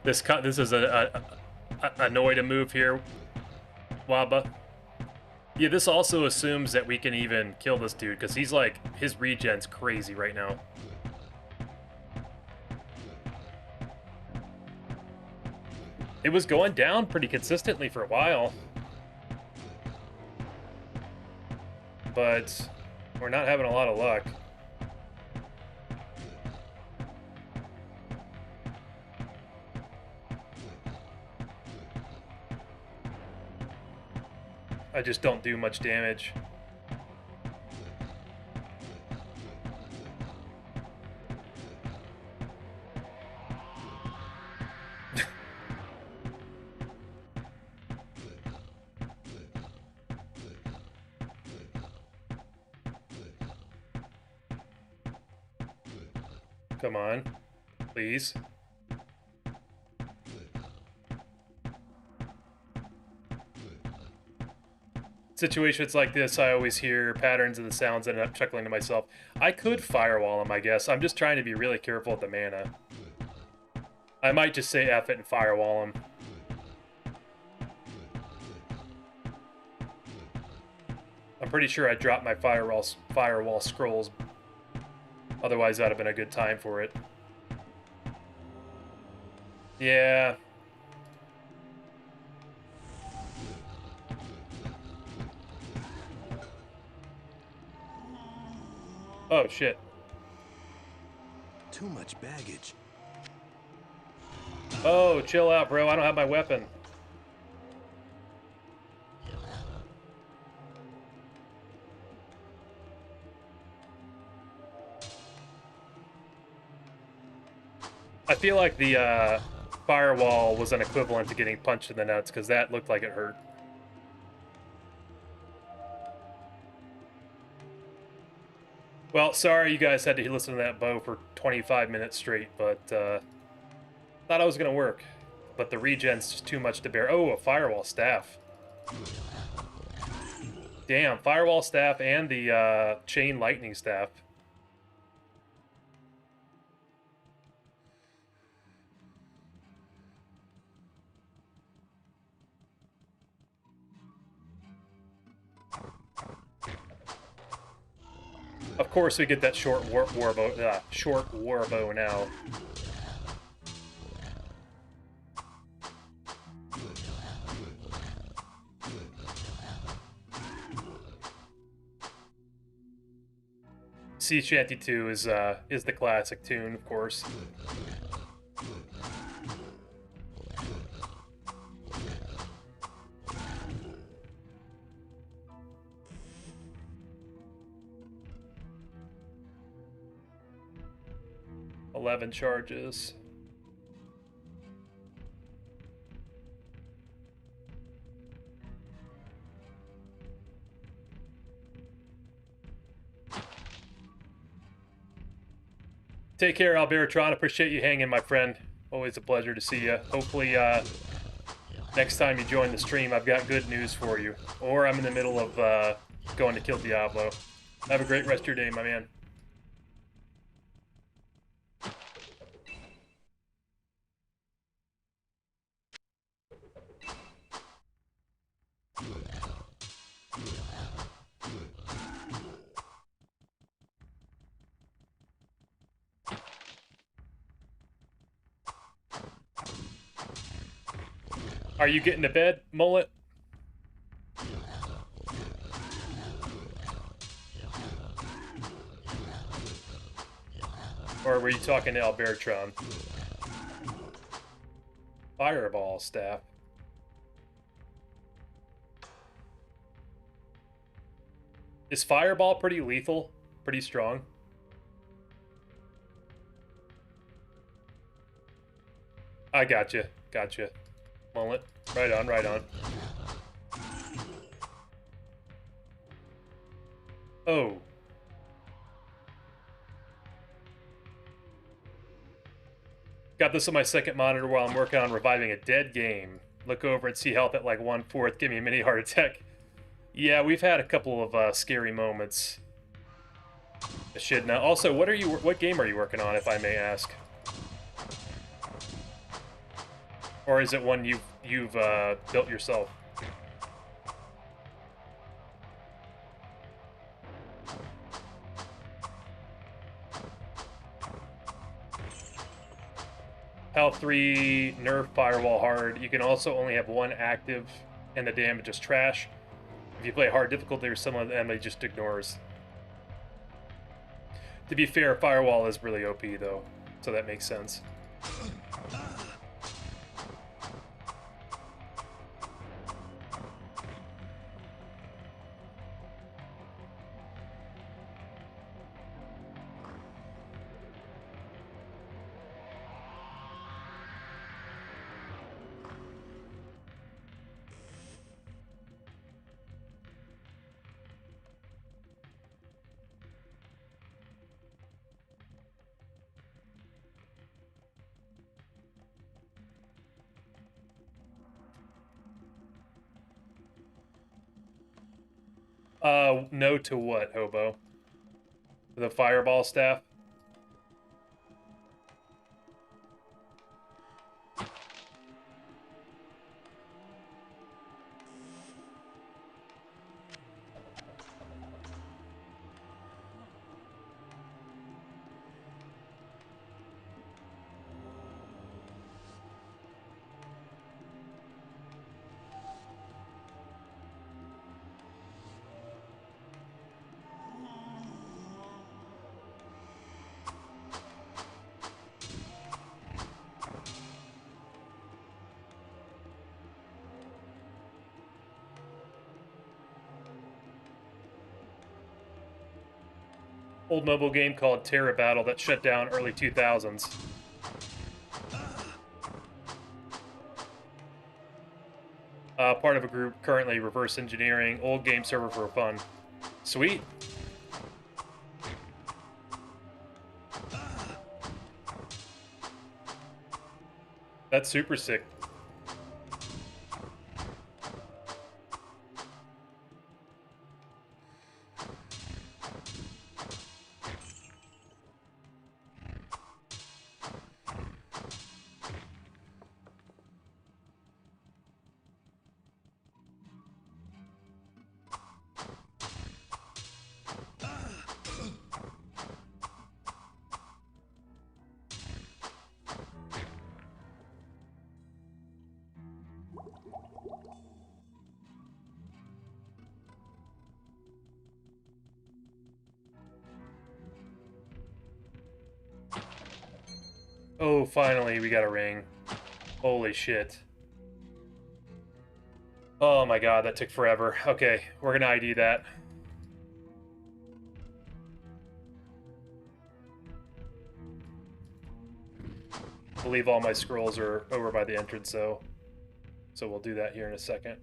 This is a Noida move here, Waba. Yeah, this also assumes that we can even kill this dude, because he's like, his regen's crazy right now. It was going down pretty consistently for a while. But we're not having a lot of luck. I just don't do much damage. Come on, please. Situations like this, I always hear patterns of the sounds and end up chuckling to myself. I could firewall him, I guess. I'm just trying to be really careful with the mana. I might just say F it and firewall him. pretty sure I dropped my firewall scrolls. Otherwise, that'd have been a good time for it. Yeah. Oh, shit.
Too much baggage.
Oh, chill out, bro. I don't have my weapon. I feel like the firewall was an equivalent to getting punched in the nuts, because that looked like it hurt. Well, sorry you guys had to listen to that bow for 25 minutes straight, but thought it was going to work. But the regen's just too much to bear. Oh, a firewall staff. Damn, firewall staff and the chain lightning staff. Of course, we get that short war bow now. Sea Shanty 2 is the classic tune, of course. $11 charges. Take care, Alberatron. Appreciate you hanging, my friend. Always a pleasure to see you. Hopefully, next time you join the stream, I've got good news for you. Or I'm in the middle of going to kill Diablo. Have a great rest of your day, my man. Are you getting to bed, Mullet? Or were you talking to Alberatron? Fireball staff. Is Fireball pretty lethal? Pretty strong? I gotcha. Gotcha. Mullet. Right on, right on. Oh. Got this on my second monitor while I'm working on reviving a dead game. Look over and see health at like 1/4. Give me a mini heart attack. Yeah, we've had a couple of scary moments. I should know. Also, what game are you working on, if I may ask? Or is it one you've built yourself? Health 3, nerf firewall hard. You can also only have one active, and the damage is trash. If you play hard difficulty or some of them, it just ignores. To be fair, firewall is really OP though, so that makes sense. No to what, Hobo? The fireball staff? old mobile game called Terra Battle that shut down early 2000s. Part of a group currently reverse engineering old game server for fun. Sweet. That's super sick. Oh, finally, we got a ring. Holy shit. Oh my god, that took forever. Okay, we're gonna ID that. I believe all my scrolls are over by the entrance, though. So we'll do that here in a second.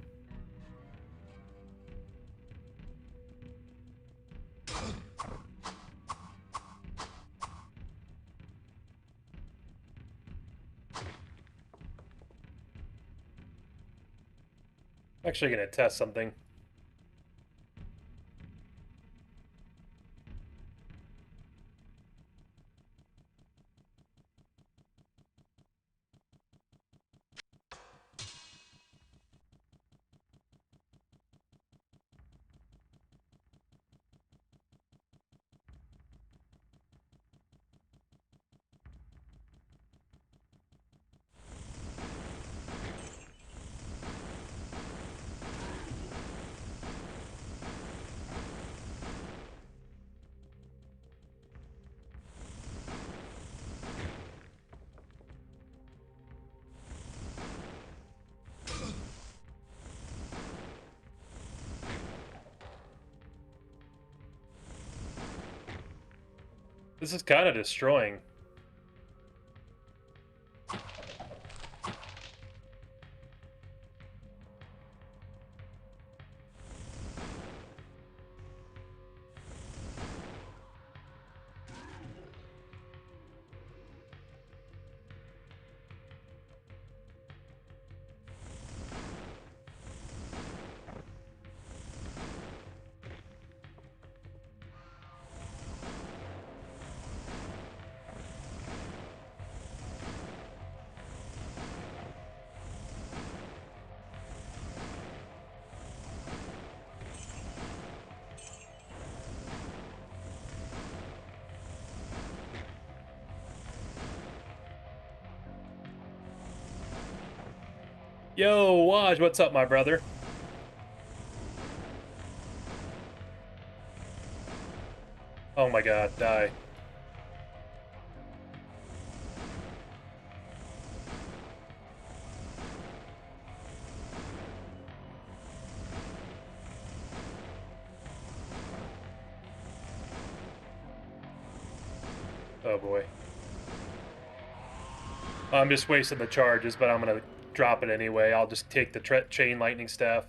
Actually gonna test something. This is kind of destroying. Yo, Waj, what's up, my brother? Oh my god, die. Oh boy. I'm just wasting the charges, but I'm gonna drop it anyway. I'll just take the chain lightning staff.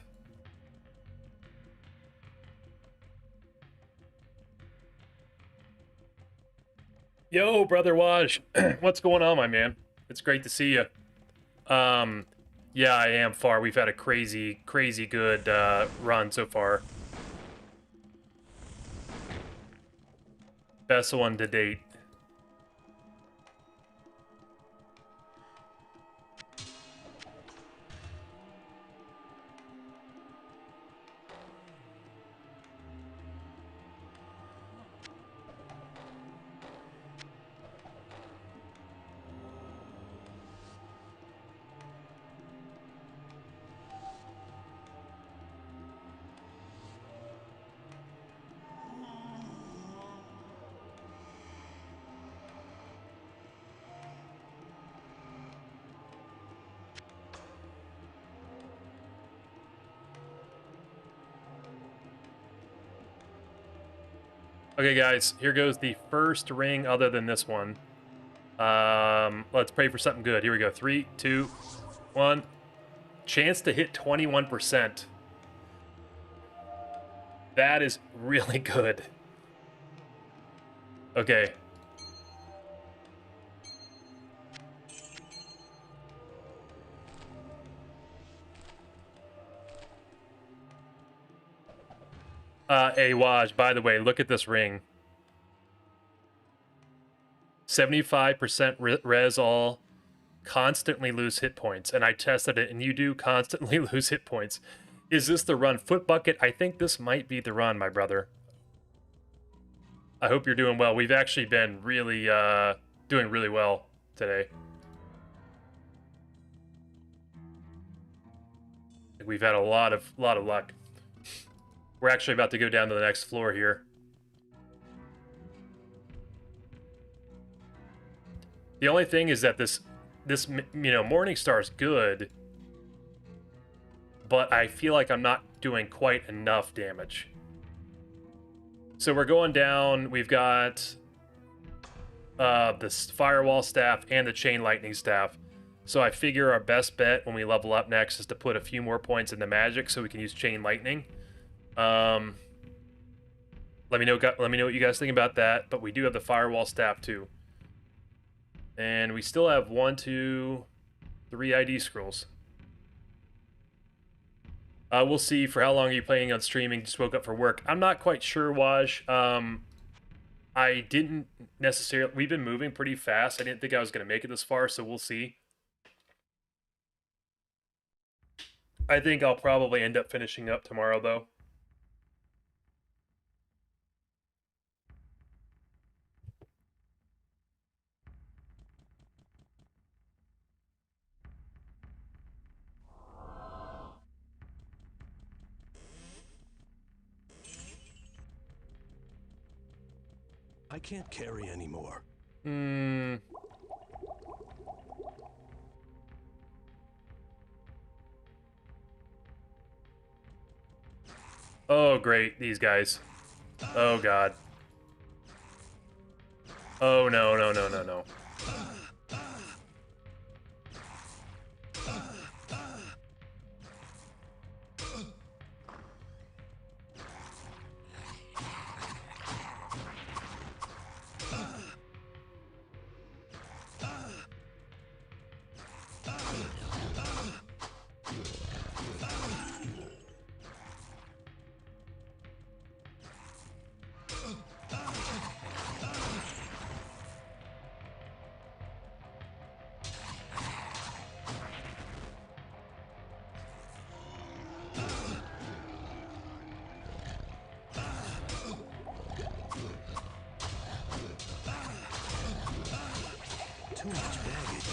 Yo, brother Waj, what's going on, my man? It's great to see you. Yeah, I am far. We've had a crazy, crazy good run so far. Best one to date. Okay, guys, here goes the first ring other than this one. Let's pray for something good. Here we go. 3, 2, 1. Chance to hit 21%. That is really good. Okay. Hey, Waj, by the way, look at this ring. 75% res all, constantly lose hit points. And I tested it, and you do constantly lose hit points. Is this the run? Foot bucket? I think this might be the run, my brother. I hope you're doing well. We've actually been really, doing really well today. We've had a lot of luck. We're actually about to go down to the next floor here. The only thing is that this Morningstar is good, but I feel like I'm not doing quite enough damage. So we're going down. We've got the firewall staff and the chain lightning staff. So I figure our best bet when we level up next is to put a few more points into magic so we can use chain lightning. Let me know what you guys think about that. But we do have the firewall staff too. And we still have 1, 2, 3 ID scrolls. We'll see. For how long are you planning on streaming? Just woke up for work. I'm not quite sure, Waj. I didn't necessarily... We've been moving pretty fast. I didn't think I was going to make it this far, so we'll see. I think I'll probably end up finishing up tomorrow, though.
I can't carry anymore.
Oh, great. These guys. Oh, God. Oh, no, no, no, no, no.
Too much baggage.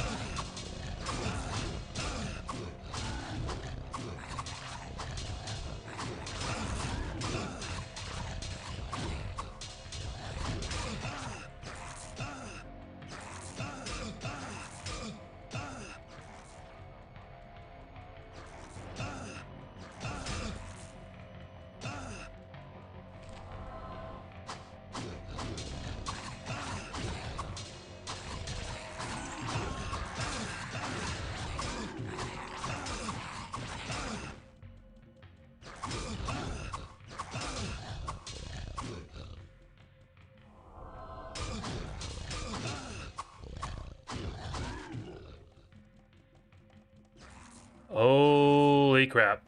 Holy crap.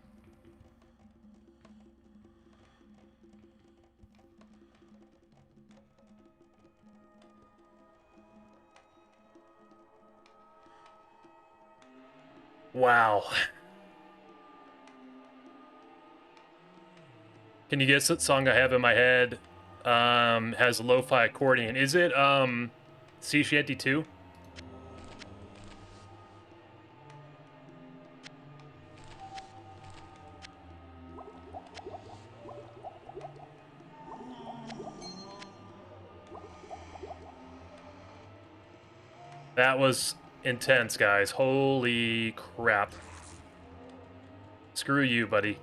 Wow. Can you guess what song I have in my head? Has a lo-fi accordion. Is it Sea Shanty 2? That was intense, guys. Holy crap. Screw you, buddy.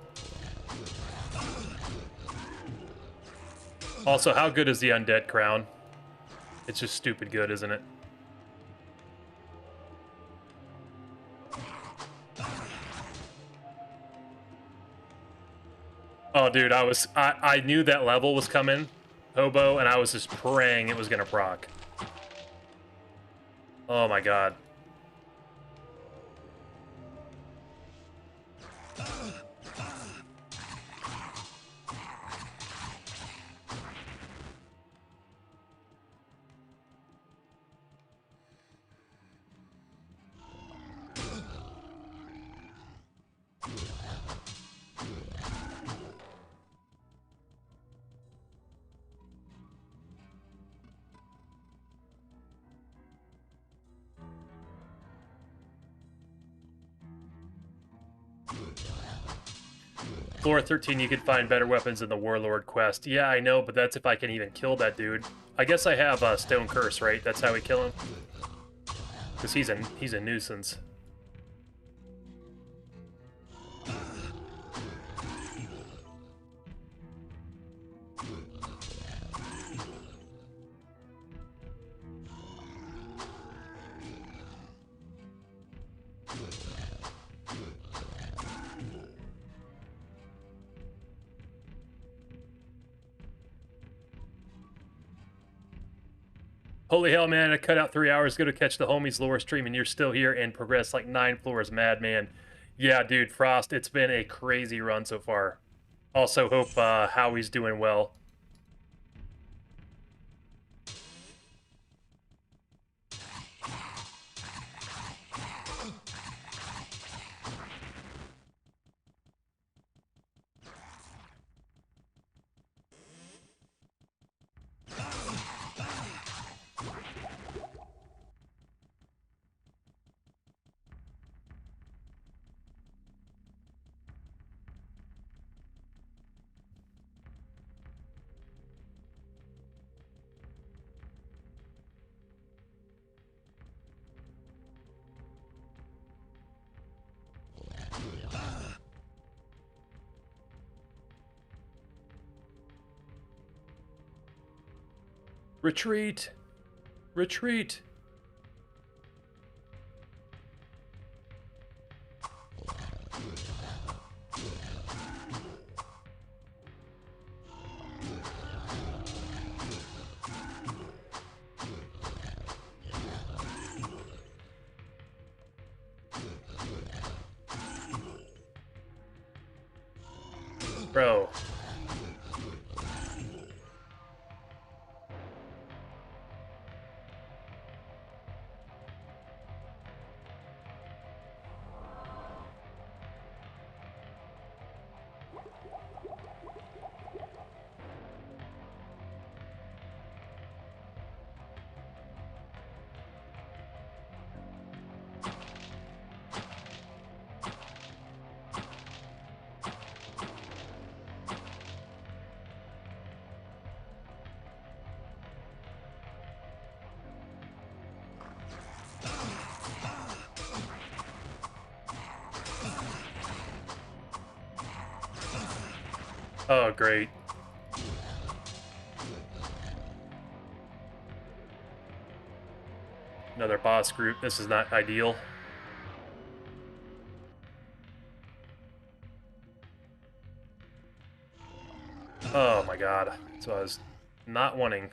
Also, how good is the undead crown? It's just stupid good, isn't it? Oh, dude, I knew that level was coming, Hobo, and I was just praying it was gonna proc. Oh my god. Floor 13, you can find better weapons in the Warlord quest. Yeah, I know, but that's if I can even kill that dude. I guess I have Stone Curse, right? That's how we kill him? Because he's a nuisance. Holy hell, man, I cut out 3 hours ago to catch the homies lore stream, and you're still here and progressed like 9 floors, madman. Yeah, dude, Frost, it's been a crazy run so far. Also hope Howie's doing well. Retreat! Retreat! Bro. Oh, great. Another boss group. This is not ideal. Oh my god. So I was not wanting.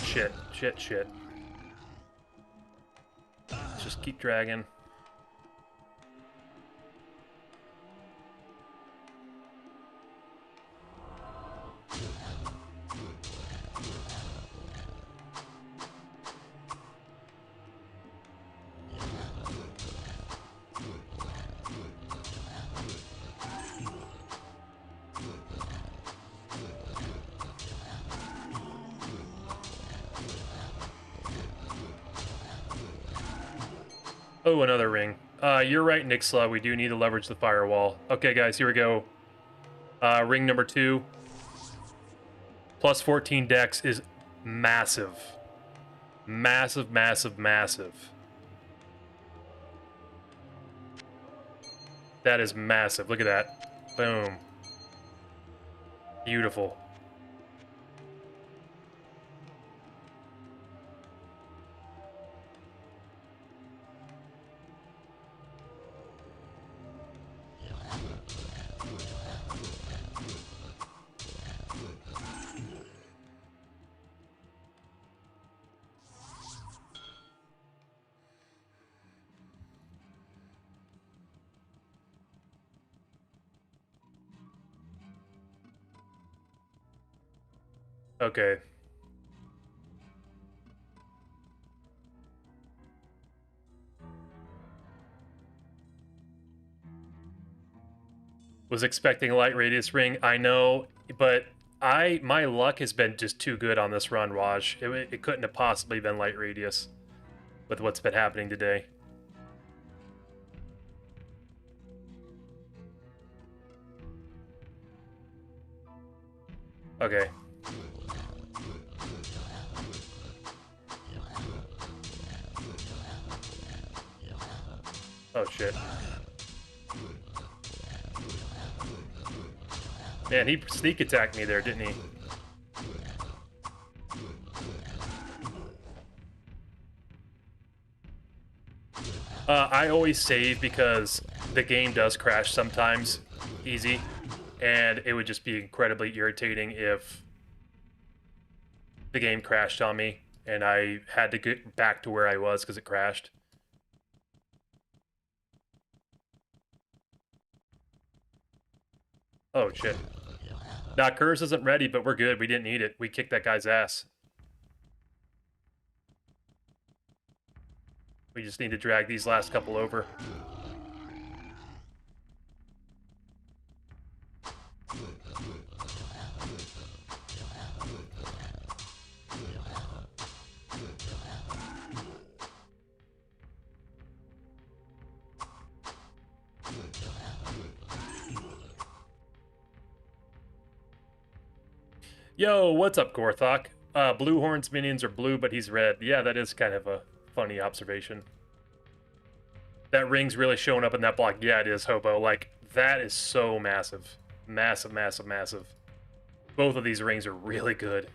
Shit, shit, shit. Let's just keep dragging. Oh, another ring. You're right, Nixla. We do need to leverage the firewall. Okay, guys, here we go. Ring number 2. Plus 14 dex is massive. Massive, massive, massive. That is massive. Look at that. Boom. Beautiful. Okay. Was expecting a light radius ring. I know, but my luck has been just too good on this run, Waj. It couldn't have possibly been light radius with what's been happening today. Okay. Oh shit. Man, he sneak attacked me there, didn't he? I always save because the game does crash sometimes, easy, and it would just be incredibly irritating if the game crashed on me and I had to get back to where I was because it crashed. Oh shit. Nah, Curse isn't ready, but we're good. We didn't need it. We kicked that guy's ass. We just need to drag these last couple over. Yo, what's up, Gorthok? Blue Horn's minions are blue, but he's red. Yeah, that is kind of a funny observation. That ring's really showing up in that block. Yeah, it is, Hobo. Like, that is so massive. Massive, massive, massive. Both of these rings are really good.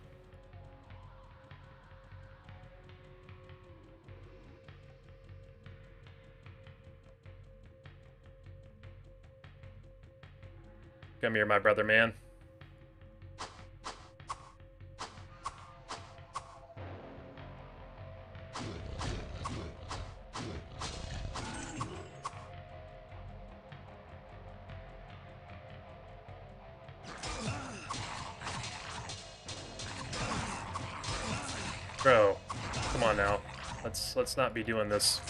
Come here, my brother, man. Bro, come on now. Let's not be doing this.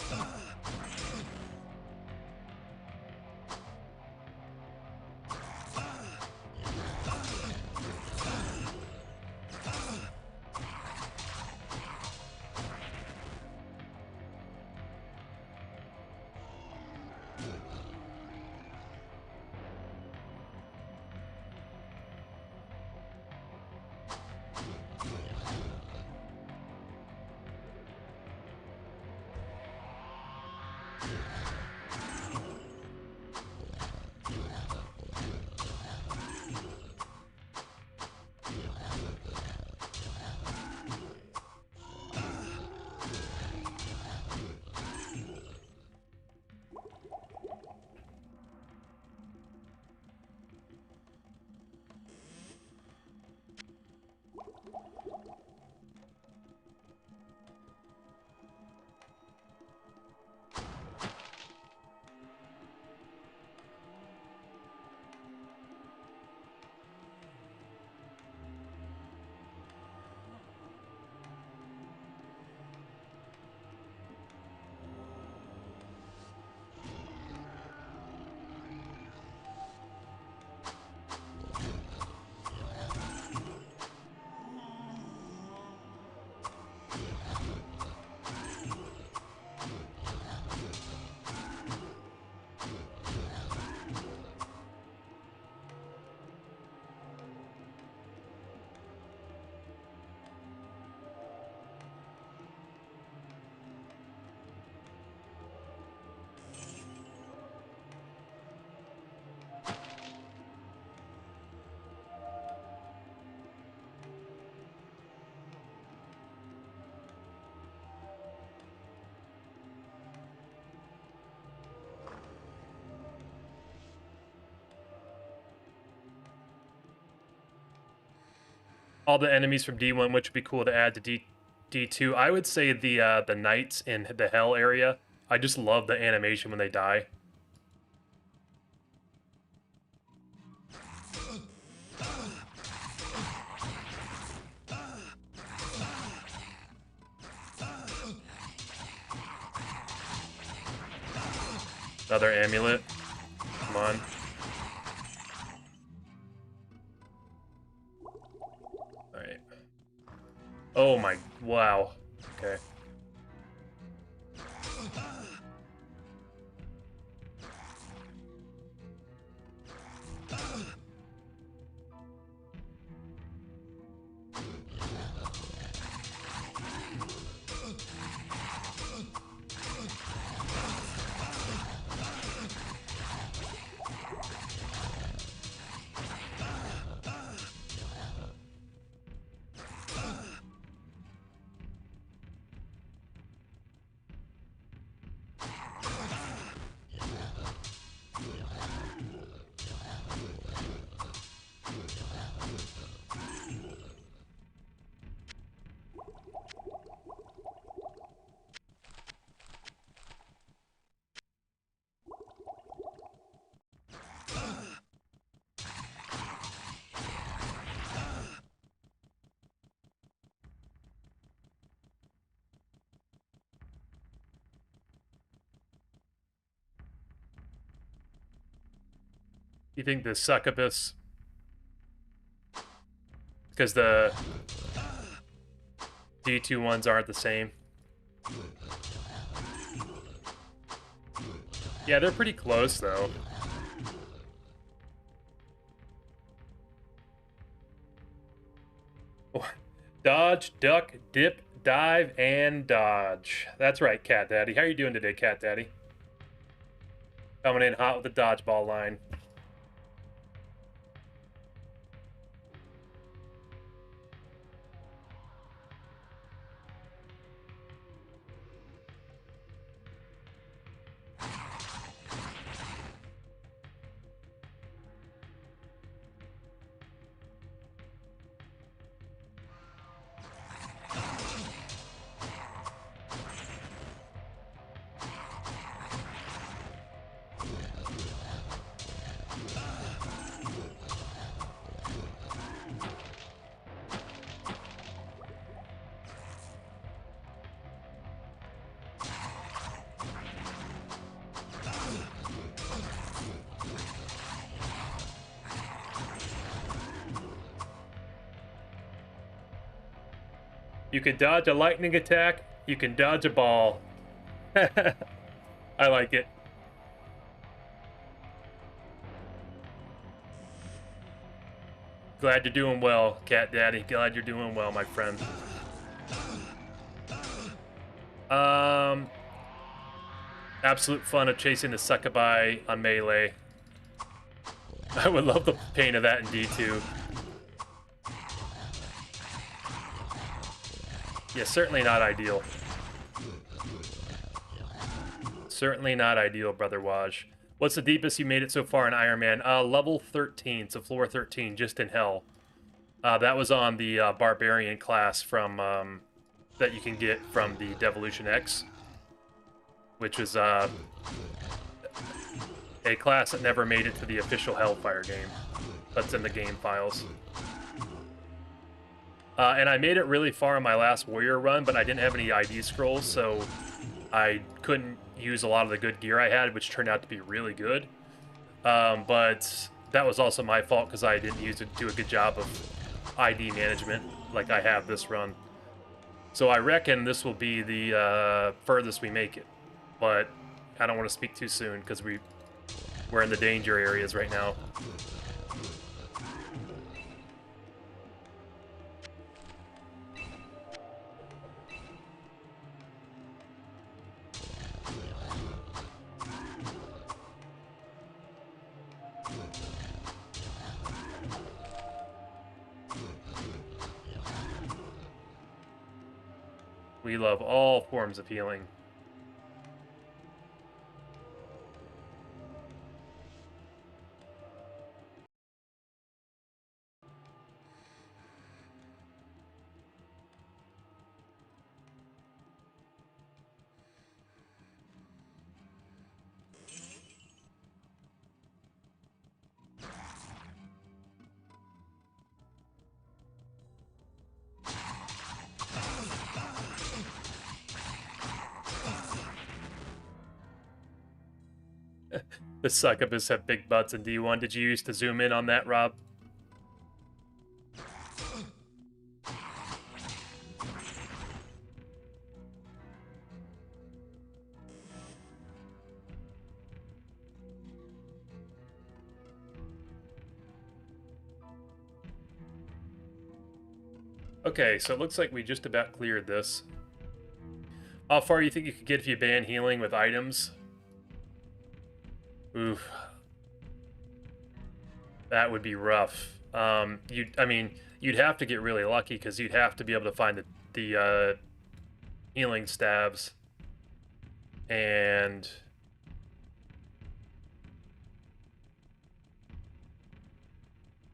all the enemies from D1, which would be cool to add to D2. I would say the knights in the hell area. I just love the animation when they die. Another amulet. Come on. Alright. Oh my, wow. Okay. You think the succubus, because the D2 ones aren't the same? Yeah, they're pretty close though. Dodge, duck, dip, dive, and dodge. That's right, Cat Daddy. How are you doing today, Cat Daddy? Coming in hot with the dodgeball line. You can dodge a lightning attack. You can dodge a ball. I like it. Glad you're doing well, Cat Daddy. Glad you're doing well, my friend. Absolute fun of chasing the succubi on melee. I would love the pain of that in D2. Yeah, certainly not ideal. Certainly not ideal, Brother Waj. What's the deepest you made it so far in Ironman? Level 13, so floor 13, just in hell. That was on the Barbarian class from that you can get from the Devolution X, which was a class that never made it to the official Hellfire game. That's in the game files. And I made it really far in my last Warrior run, but I didn't have any ID scrolls, so I couldn't use a lot of the good gear I had, which turned out to be really good. But that was also my fault because I didn't do a good job of ID management like I have this run. So I reckon this will be the furthest we make it. But I don't want to speak too soon because we're in the danger areas right now. We love all forms of healing. The succubus have big butts in D1. Did you used to zoom in on that, Rob? Okay, so it looks like we just about cleared this. How far do you think you could get if you ban healing with items? Oof. That would be rough. I mean, you'd have to get really lucky because you'd have to be able to find the healing stabs. And...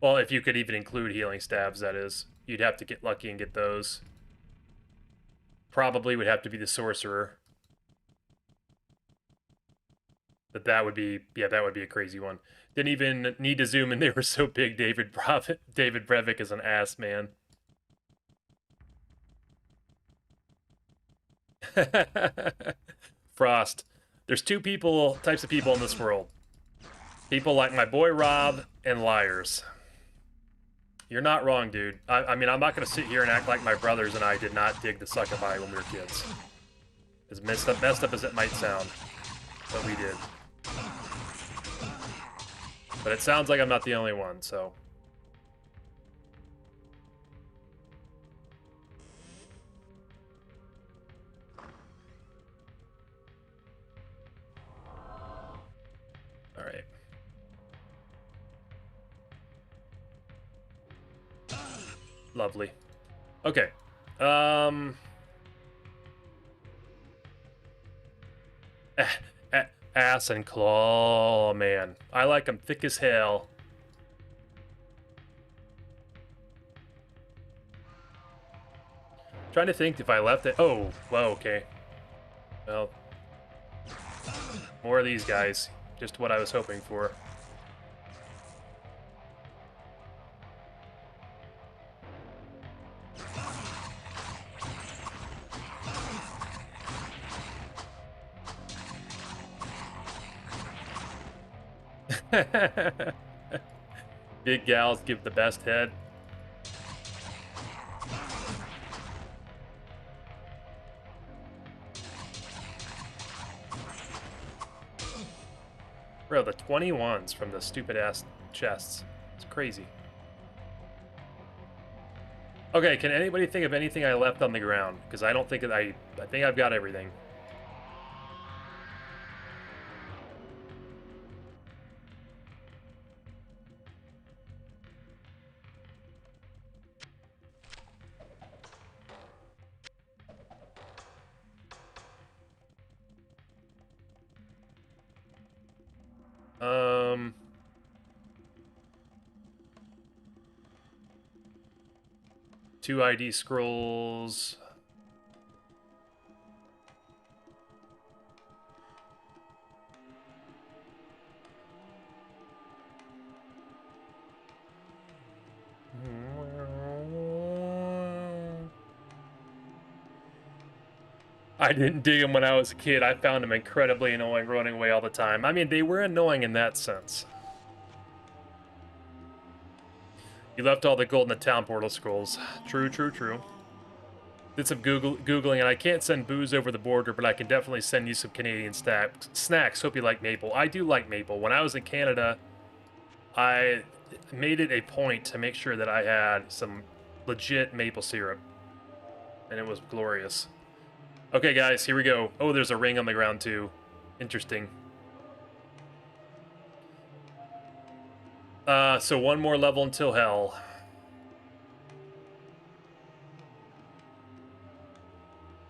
well, if you could even include healing stabs, that is. You'd have to get lucky and get those. Probably would have to be the sorcerer. But that would be, yeah, that would be a crazy one. Didn't even need to zoom in. They were so big. David Brevik is an ass, man. Frost. There's two types of people in this world. People like my boy Rob and liars. You're not wrong, dude. I mean, I'm not going to sit here and act like my brothers and I did not dig the succubi when we were kids. As messed up as it might sound. But we did. But it sounds like I'm not the only one, so... Alright. Lovely. Okay. Ass and claw, man. I like them thick as hell. Trying to think if I left it. Oh, well, okay. Well, more of these guys. Just what I was hoping for. Big gals give the best head. Bro, the 21s from the stupid ass chests. It's crazy. Okay, can anybody think of anything I left on the ground? Because I don't think that I think I've got everything. Two ID scrolls. I didn't dig them when I was a kid. I found them incredibly annoying, running away all the time. I mean, they were annoying in that sense. You left all the gold in the town portal scrolls. True, true, true. Did some Googling, and I can't send booze over the border, but I can definitely send you some Canadian snacks. Hope you like maple. I do like maple. When I was in Canada, I made it a point to make sure that I had some legit maple syrup. And it was glorious. Okay, guys, here we go. Oh, there's a ring on the ground, too. Interesting. So one more level until hell.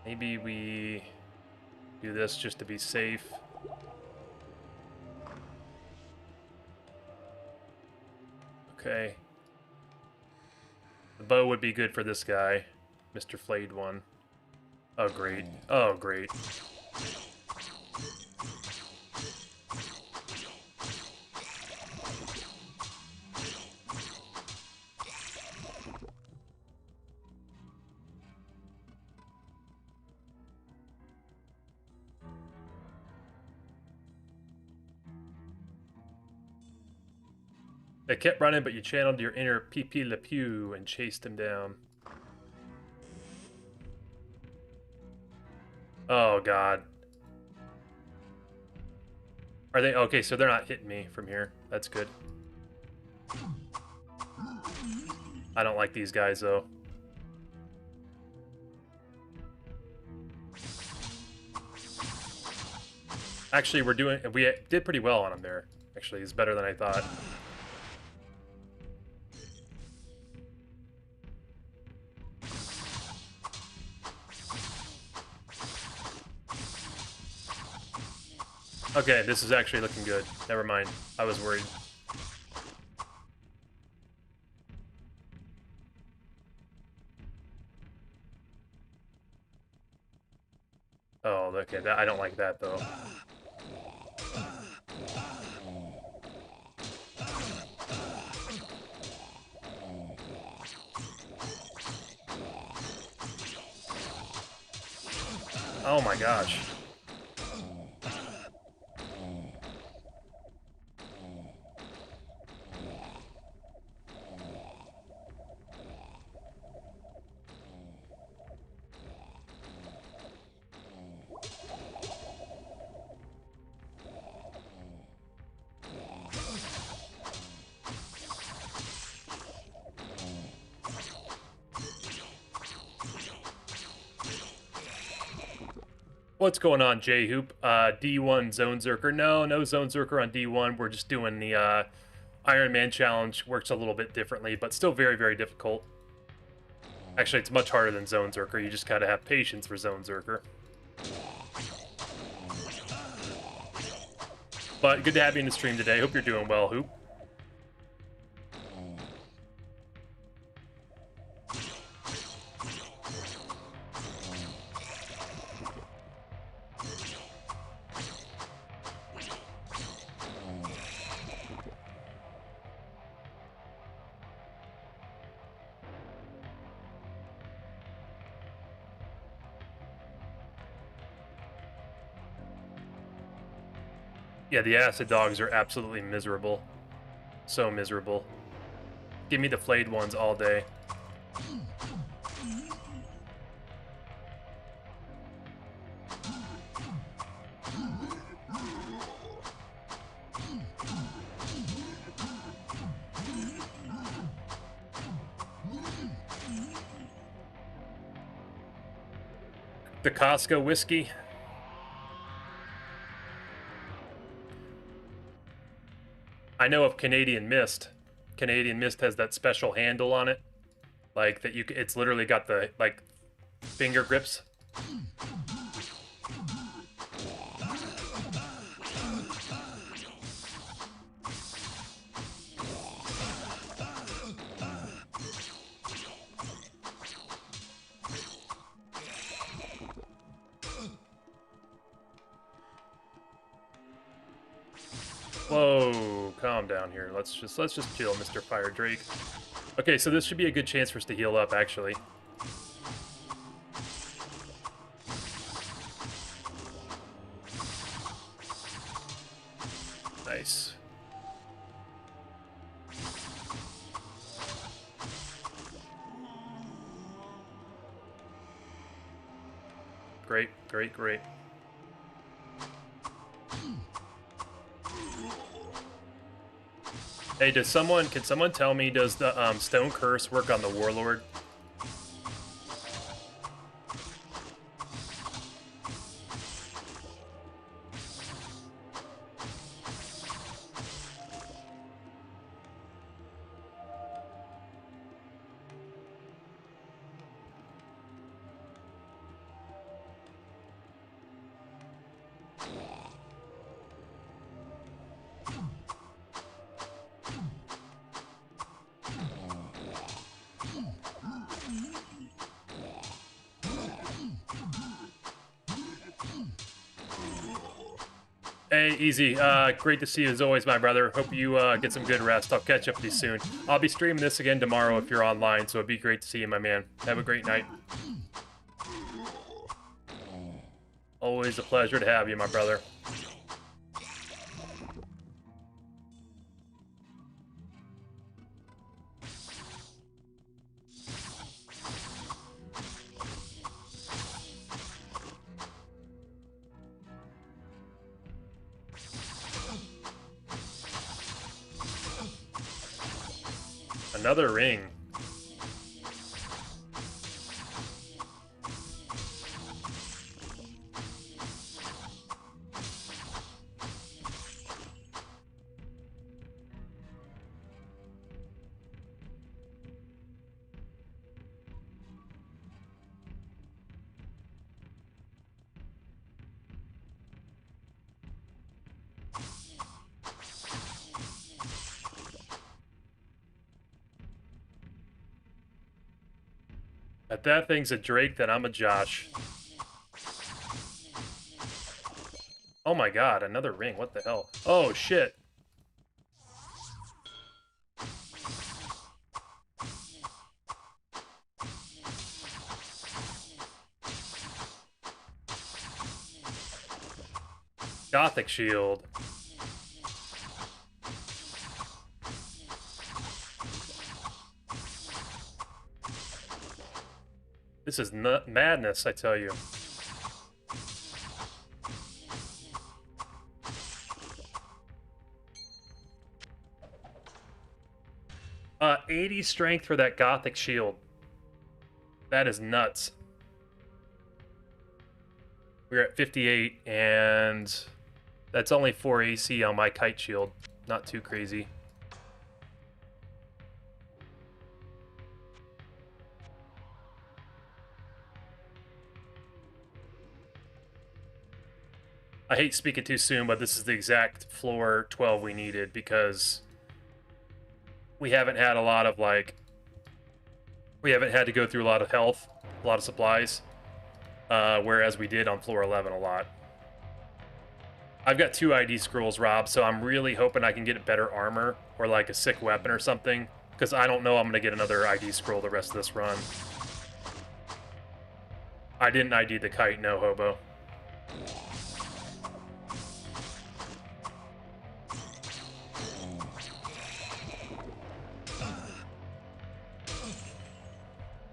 Maybe we do this just to be safe. Okay. The bow would be good for this guy, Mr. Flayed One. Oh, great. Oh, great. They kept running, but you channeled your inner Pee Le Pew and chased him down. Oh, God. Are they... Okay, so they're not hitting me from here. That's good. I don't like these guys, though. Actually, we did pretty well on him there. Actually, he's better than I thought. Okay, this is actually looking good. Never mind. I was worried. Oh, okay. I don't like that, though. Oh my gosh. What's going on, J-Hoop? D1 Zonezerker. No Zonezerker on D1. We're just doing the Ironman challenge. Works a little bit differently, but still very, very difficult. Actually, it's much harder than Zonezerker. You just gotta have patience for Zonezerker. But good to have you in the stream today. Hope you're doing well, Hoop. Yeah, the acid dogs are absolutely miserable. So miserable. Give me the flayed ones all day. The Costco whiskey. I know of Canadian Mist. Canadian Mist has that special handle on it, like that it's literally got the like finger grips. Whoa, calm down here. Let's just chill, Mr. Fire Drake. Okay, so this should be a good chance for us to heal up, actually. Nice. Great, great, great. Hey, can someone tell me, does the Stone Curse work on the Warlord? Hey, Easy. Great to see you as always, my brother. Hope you get some good rest. I'll catch up with you soon. I'll be streaming this again tomorrow if you're online, so it'd be great to see you, my man. Have a great night. Always a pleasure to have you, my brother. Another ring. If that thing's a Drake, then I'm a Josh. Oh my god, another ring. What the hell? Oh, shit. Gothic shield. This is madness, I tell you. 80 strength for that Gothic shield. That is nuts. We're at 58, and that's only 4 AC on my kite shield. Not too crazy. I hate speaking too soon, but this is the exact floor 12 we needed because we haven't had a lot of, like, we haven't had to go through a lot of health, a lot of supplies, whereas we did on floor 11 a lot. I've got 2 ID scrolls, Rob, so I'm really hoping I can get better armor or, like, a sick weapon or something, because I don't know I'm going to get another ID scroll the rest of this run. I didn't ID the kite, no, hobo.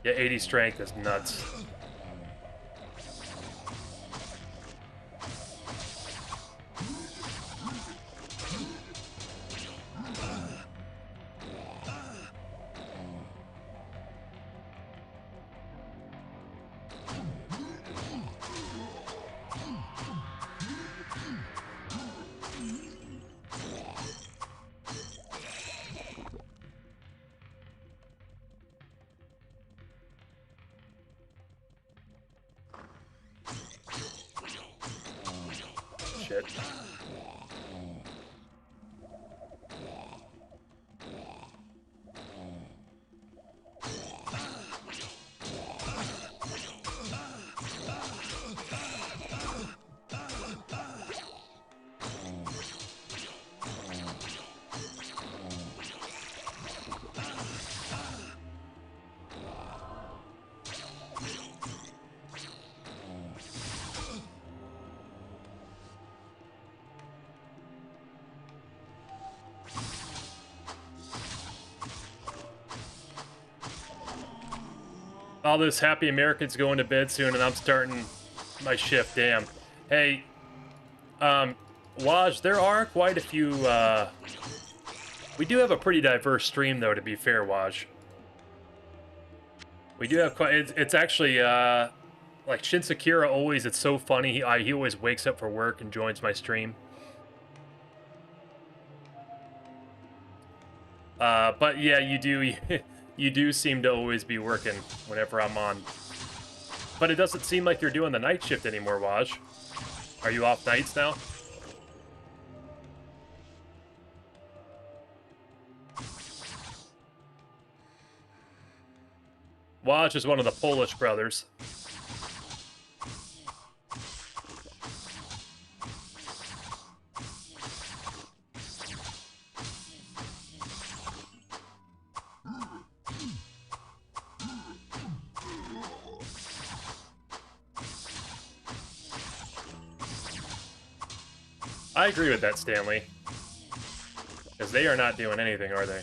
Yeah, 80 strength is nuts. Shit. All those happy Americans going to bed soon, and I'm starting my shift. Damn. Hey, Waj, there are quite a few. We do have a pretty diverse stream, though. To be fair, Waj, we do have quite. It's actually like Shinsakira always. It's so funny. He always wakes up for work and joins my stream. But yeah, you do. You do seem to always be working whenever I'm on. But it doesn't seem like you're doing the night shift anymore, Waj. Are you off nights now? Waj is one of the Polish brothers. I agree with that, Stanley. Because they are not doing anything, are they?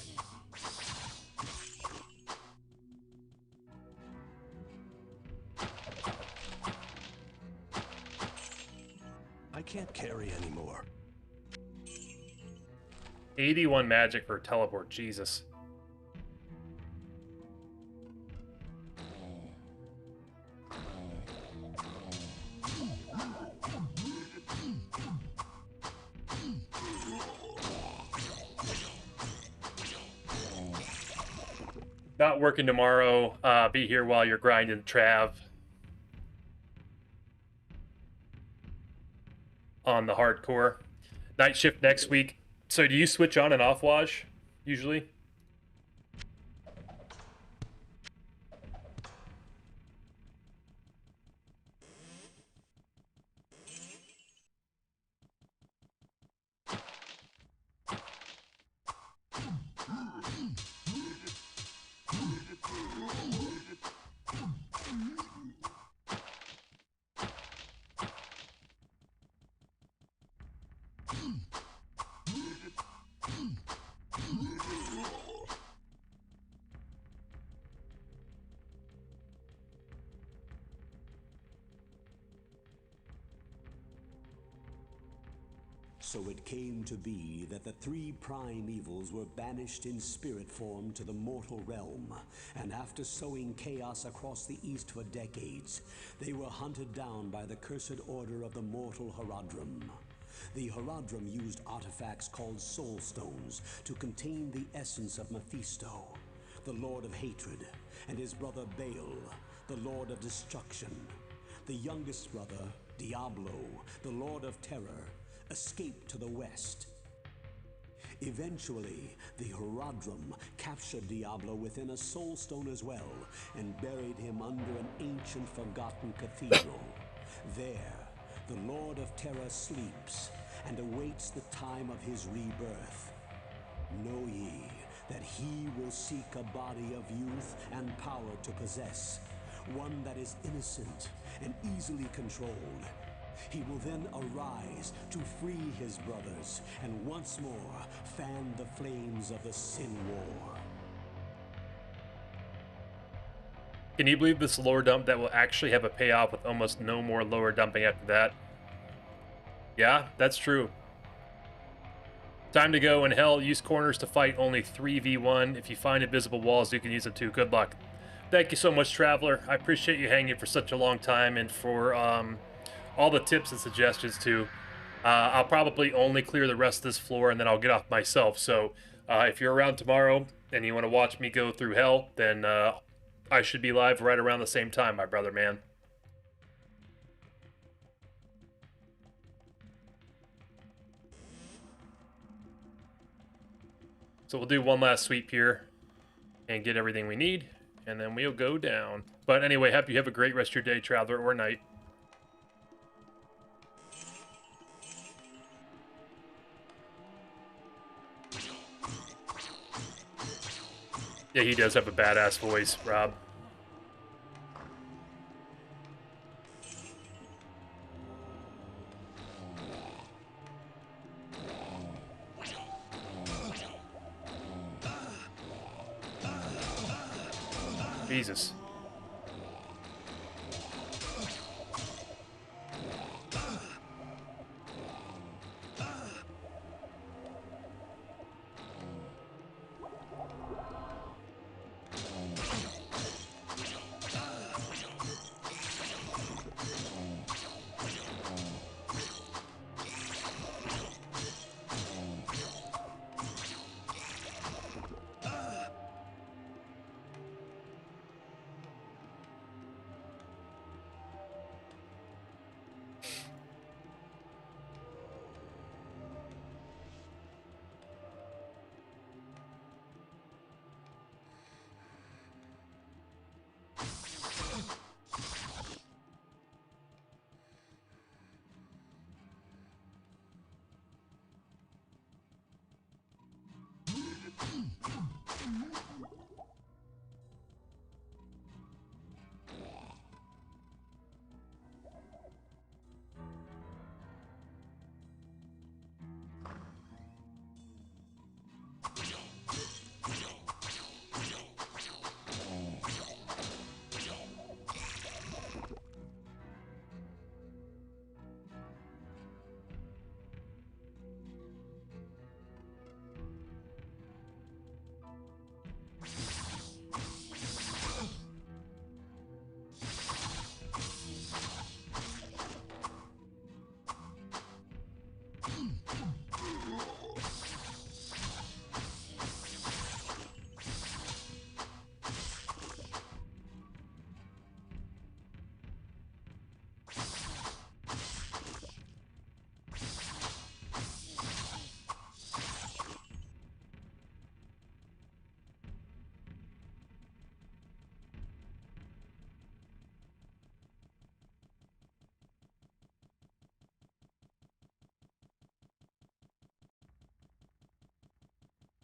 I can't carry anymore.
81 magic for teleport, Jesus. Not working tomorrow. Be here while you're grinding Trav on the hardcore. Night shift next week. So do you switch on and off, Waj, usually?
So it came to be that the three prime evils were banished in spirit form to the mortal realm, and after sowing chaos across the east for decades, they were hunted down by the cursed order of the mortal Horadrim. The Horadrim used artifacts called soul stones to contain the essence of Mephisto, the Lord of Hatred, and his brother Baal, the Lord of Destruction. The youngest brother, Diablo, the Lord of Terror, escaped to the west. Eventually, the Horadrim captured Diablo within a soul stone as well, and buried him under an ancient forgotten cathedral. There, the Lord of Terror sleeps and awaits the time of his rebirth. Know ye that he will seek a body of youth and power to possess, one that is innocent and easily controlled. He will then arise to free his brothers and once more fan the flames of the Sin War.
Can you believe this lore dump that will actually have a payoff with almost no more lore dumping after that? Yeah, that's true. Time to go. In hell, use corners to fight only 3v1. If you find invisible walls, you can use them too. Good luck. Thank you so much, Traveler. I appreciate you hanging for such a long time and for all the tips and suggestions too. I'll probably only clear the rest of this floor and then I'll get off myself. So if you're around tomorrow and you want to watch me go through hell, then I should be live right around the same time, my brother, man. So we'll do one last sweep here and get everything we need, and then we'll go down. But anyway, hope you have a great rest of your day, Traveler, or night. Yeah, he does have a badass voice, Rob. Jesus.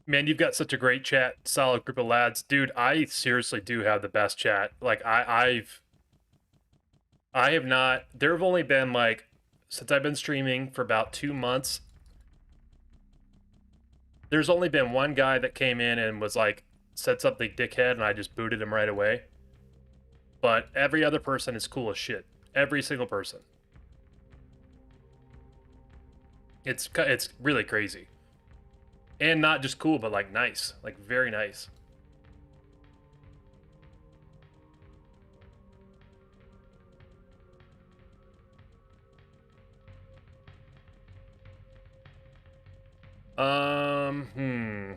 Man, you've got such a great chat, solid group of lads, dude. I seriously do have the best chat. Like I have not. There have only been like since I've been streaming for about 2 months. There's only been one guy that came in and was like said something dickhead, and I just booted him right away. But every other person is cool as shit. Every single person. It's really crazy. And not just cool, but like nice, like very nice. Hmm.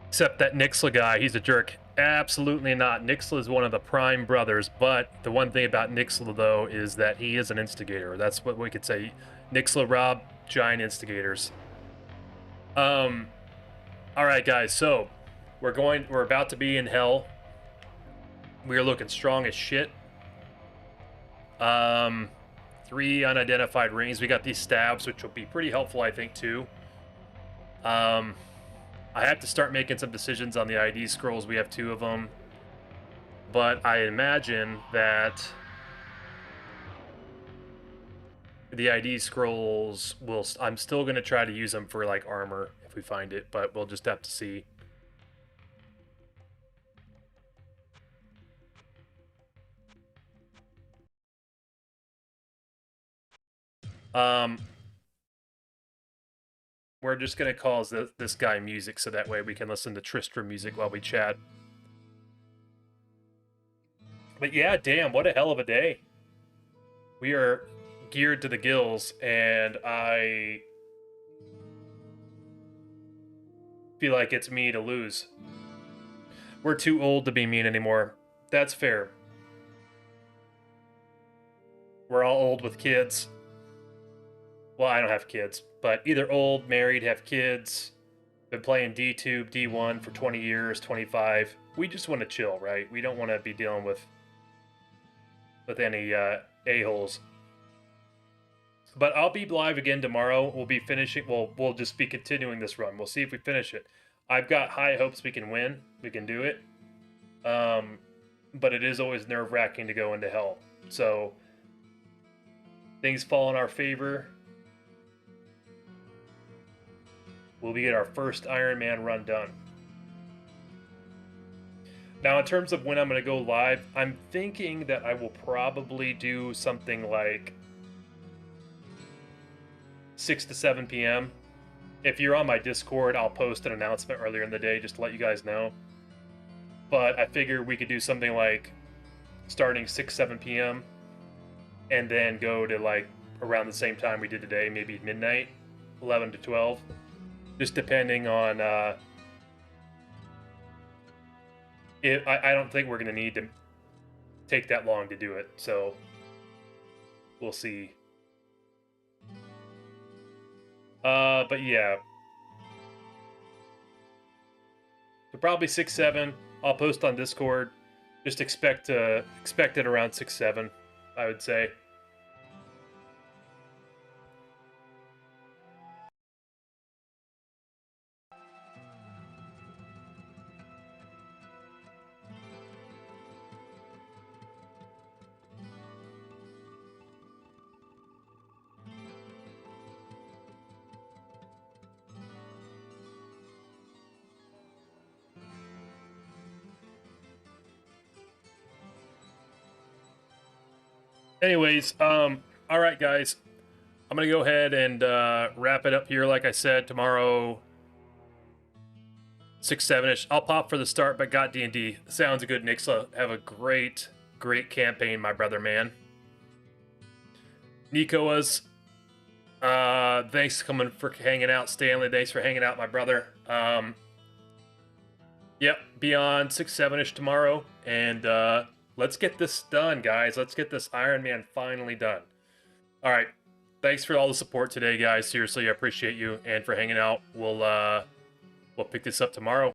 Except that Nixla guy, he's a jerk. Absolutely not. Nixla is one of the prime brothers, but the one thing about Nixla, though, is that he is an instigator. That's what we could say. Nixla, Rob, giant instigators. All right, guys, so we're about to be in hell. We are looking strong as shit. 3 unidentified rings. We got these stabs, which will be pretty helpful, I think, too. I have to start making some decisions on the ID scrolls. We have 2 of them. But I imagine that the ID scrolls will... I'm still going to try to use them for, like, armor if we find it, but we'll just have to see. We're just going to call this guy music so that way we can listen to Tristram music while we chat. But yeah, damn, what a hell of a day. We are geared to the gills, and I feel like it's me to lose. We're too old to be mean anymore. That's fair. We're all old with kids. Well, I don't have kids, but either old, married, have kids, been playing D2, D1 for 20 years, 25. We just want to chill, right? We don't want to be dealing with any a-holes. But I'll be live again tomorrow. We'll be finishing, we'll just be continuing this run. We'll see if we finish it. I've got high hopes we can win. We can do it. But it is always nerve-wracking to go into hell. So things fall in our favor. We'll get our first Ironman run done. Now, in terms of when I'm going to go live, I'm thinking that I will probably do something like 6 to 7 p.m. If you're on my Discord, I'll post an announcement earlier in the day just to let you guys know. But I figure we could do something like starting 6, 7 p.m. and then go to like around the same time we did today, maybe midnight, 11 to 12. Just depending on, I don't think we're going to need to take that long to do it, so we'll see. But yeah. So probably 6, 7. I'll post on Discord. Just expect it around 6, 7, I would say. Anyways, all right, guys. I'm going to go ahead and wrap it up here. Like I said, tomorrow, 6, 7-ish. I'll pop for the start, but got D&D. Sounds good, Nixla. Have a great, great campaign, my brother, man. Nikoas, Thanks for hanging out, Stanley. Thanks for hanging out, my brother. Yep, be on 6-7-ish tomorrow, and let's get this done, guys. Let's get this Iron Man finally done. All right, thanks for all the support today, guys. Seriously, I appreciate you, and for hanging out. We'll pick this up tomorrow.